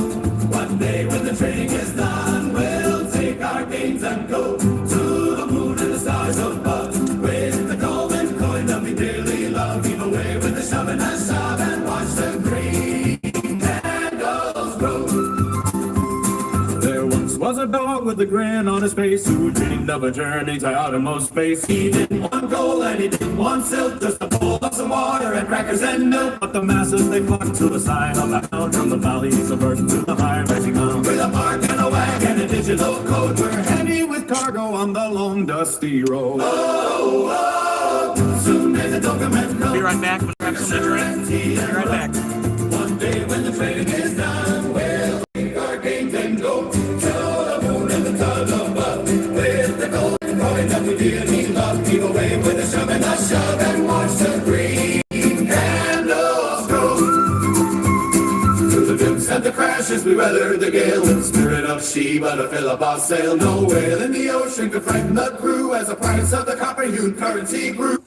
One day when the trading is done, we'll take our games and go to the moon and the stars above. With the golden coin that we dearly love, heave away with the shove and a shove, and watch the green candles grow. There once was a dog with a grin on his face, who dreamed of a journey to outermost space. He didn't want gold and he didn't want silk, just a bowl of some water and crackers and milk. But the masses they flocked to the sign of the hound, from the valleys of earth to the high-rising mound. With a bark and a wag and a digital code, we're Heavy with cargo on the long dusty road. oh, oh, soon may the men come. Be right back. I'm gonna grab some drink. Be right back. One day when the trading is done, we'll take our games and go to the moon and the stars above. With the golden coin that we dearly love, heave away with a shove and a shove, and watch the green candles grow. Through the dips and the crashes we weathered the gale, with the spirit of Sheba to fill up our sail. No whale in the ocean could frighten the crew as the price of the copper-hued currency grew.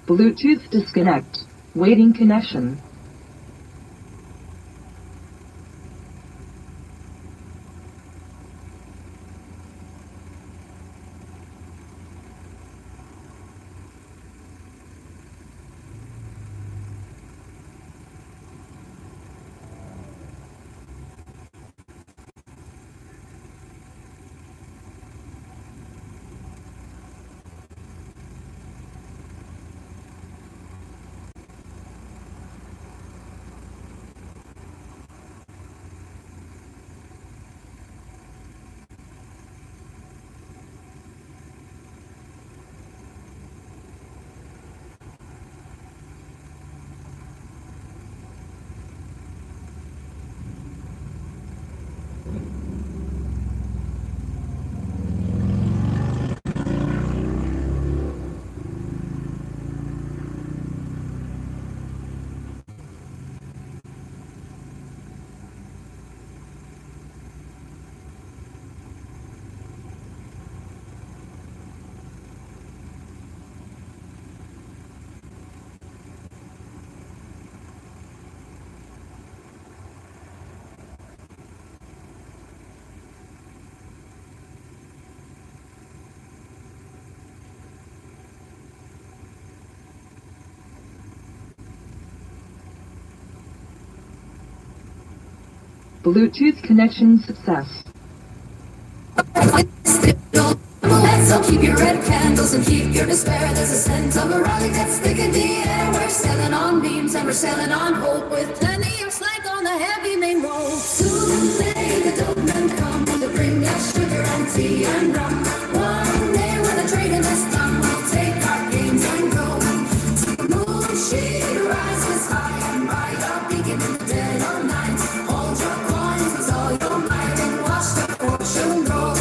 Bluetooth disconnect. Waiting connection. Bluetooth connection success. So keep your red candles and keep your despair. There's a scent of a relic that's thick in the air. We're sailing on beams and we're sailing on hope, with plenty of slack on the heavy main road. Soon may the dope men come to bring us sugar and tea and rum. One day when the trading is done, we'll take our gains and go to the moon. She rises high and bright, a beacon in the dead of night. Hold your coins with all your might and watch the fortune grow.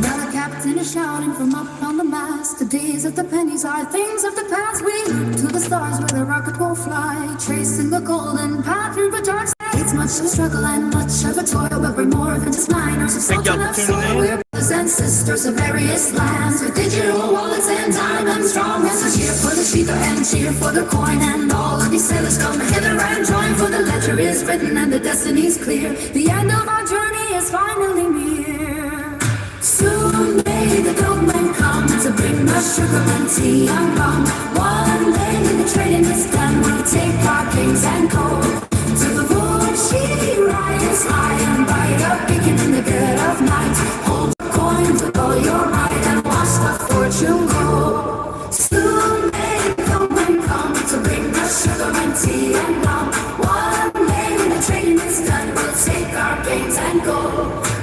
Now the captain is shouting from up on the mast. The days of the pennies are things of the past. We look to the stars where the rocket will fly, tracing the golden path through the dark side. It's much of a struggle and much of a toil, but we're more than just miners of salt and soil. We're brothers and sisters of various lands, with digital wallets and diamond strong hands. So cheer for the sheep and cheer for the coin, and all of these sailors come hither and join. For the ledger is written and the destiny's clear. The end of our journey is finally near. Soon may the doorman come to bring us sugar and tea and rum. One day when the trading is done, we'll take our kings and go to the moon. She rides high and bright, a beacon in the dead of night. Hold your coins with all your might and watch the fortune grow. Soon may the doorman come to bring us sugar and tea and rum. One day when the trading is done, we'll take our gains and go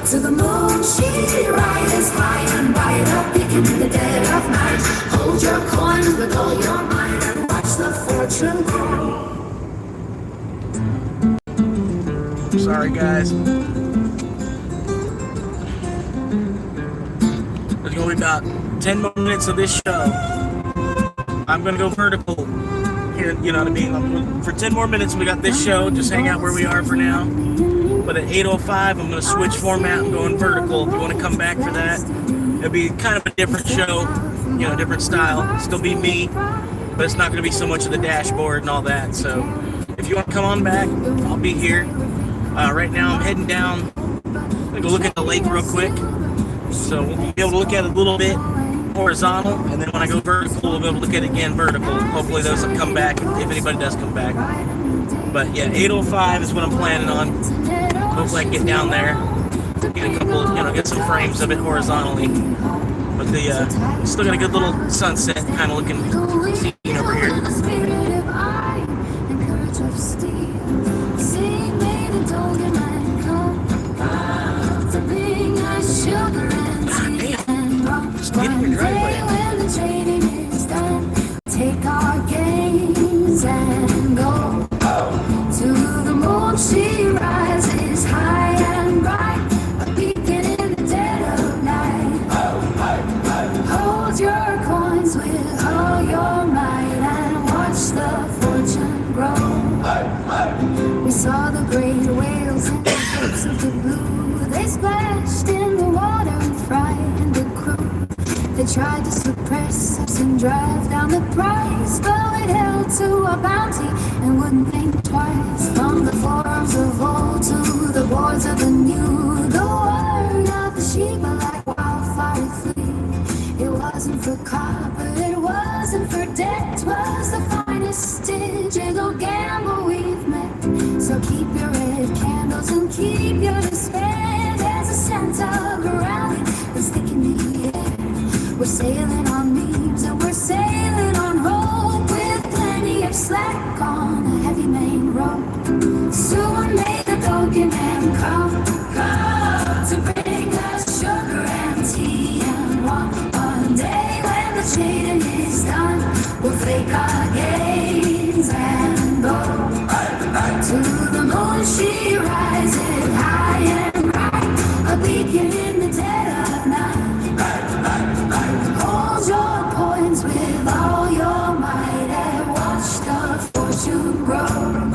to the moon. She rides high and bright, a beacon in the dead of night. Hold your coins with all your might and watch the fortune grow. Sorry, guys. There's gonna be about 10 more minutes of this show. I'm gonna go vertical here, you know what I mean? For 10 more minutes, we got this show. Just hang out where we are for now. But at 8:05, I'm gonna switch format and going vertical. If you want to come back for that, it'll be kind of a different show, you know, different style. Still be me, but it's not gonna be so much of the dashboard and all that. So if you want to come on back, I'll be here. Right now, I'm heading down. I'm gonna go look at the lake real quick. So we'll be able to look at it a little bit horizontal, and then when I go vertical, we'll be able to look at it again vertical. Hopefully those will come back, if anybody does come back. But yeah, 8:05 is what I'm planning on. Hopefully I can get down there, get a couple, you know, get some frames of it horizontally. But the still got a good little sunset kind of looking scene over here. Take our gains and go to the moon. She rises high and bright, a beacon in the dead of night. Hold your coins with all your might and watch the fortune grow. We saw the great whales in the depths of the blue. They splashed in the water and frightened the crew. They tried to suppress us and drive down the price, but we'd held to our bounty and wouldn't think twice. From the forums of old to the boards of the new, the word of the Sheba like wildfire flee. It wasn't for copper, it wasn't for debt, 'twas the finest digital gamble we've met. So keep your red candles and keep your despair. There's a sense of rally that's sticking in the air. We're sailing on memes and we're sailing on hope, with plenty of slack on a heavy main road. Soon may the broken man come to bring us sugar and tea and one day when the trading is done, we'll fake our gains and go to the moon. She rises high and bright, a beacon in the dead of night. Hold your points with all your might and watch the fortune grow.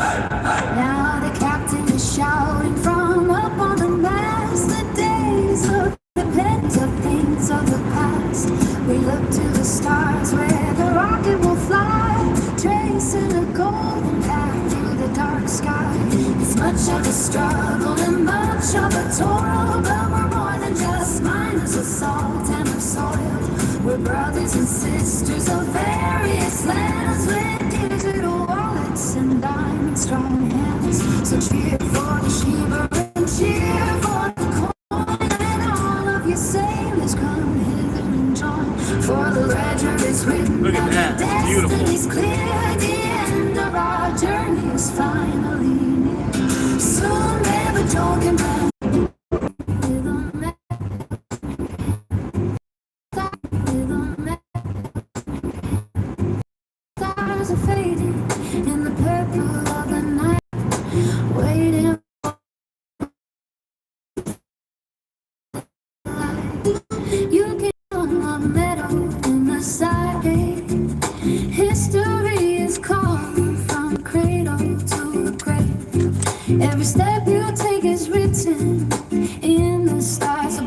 Now the captain is shouting from up on the mast, the days of the pens of things of the past. We look to the stars where the rocket will fly, tracing a golden path through the dark sky. It's much of a struggle and much of a toil, but we're more than just miners of salt and of soil. We're brothers and sisters of various lands with digital wallets and diamond strong hands. So cheer for the Sheba and cheer for the coin, and all of your sailors come hither and join. For the ledger is written, Look at that. It's beautiful. destiny's clear. The end of our journey is finally near. Soon may the token bell stars are fading in the purple of the night, waiting for light. You can on the meadow in the side. History is calling from cradle to grave. Every step you take is written in the stars.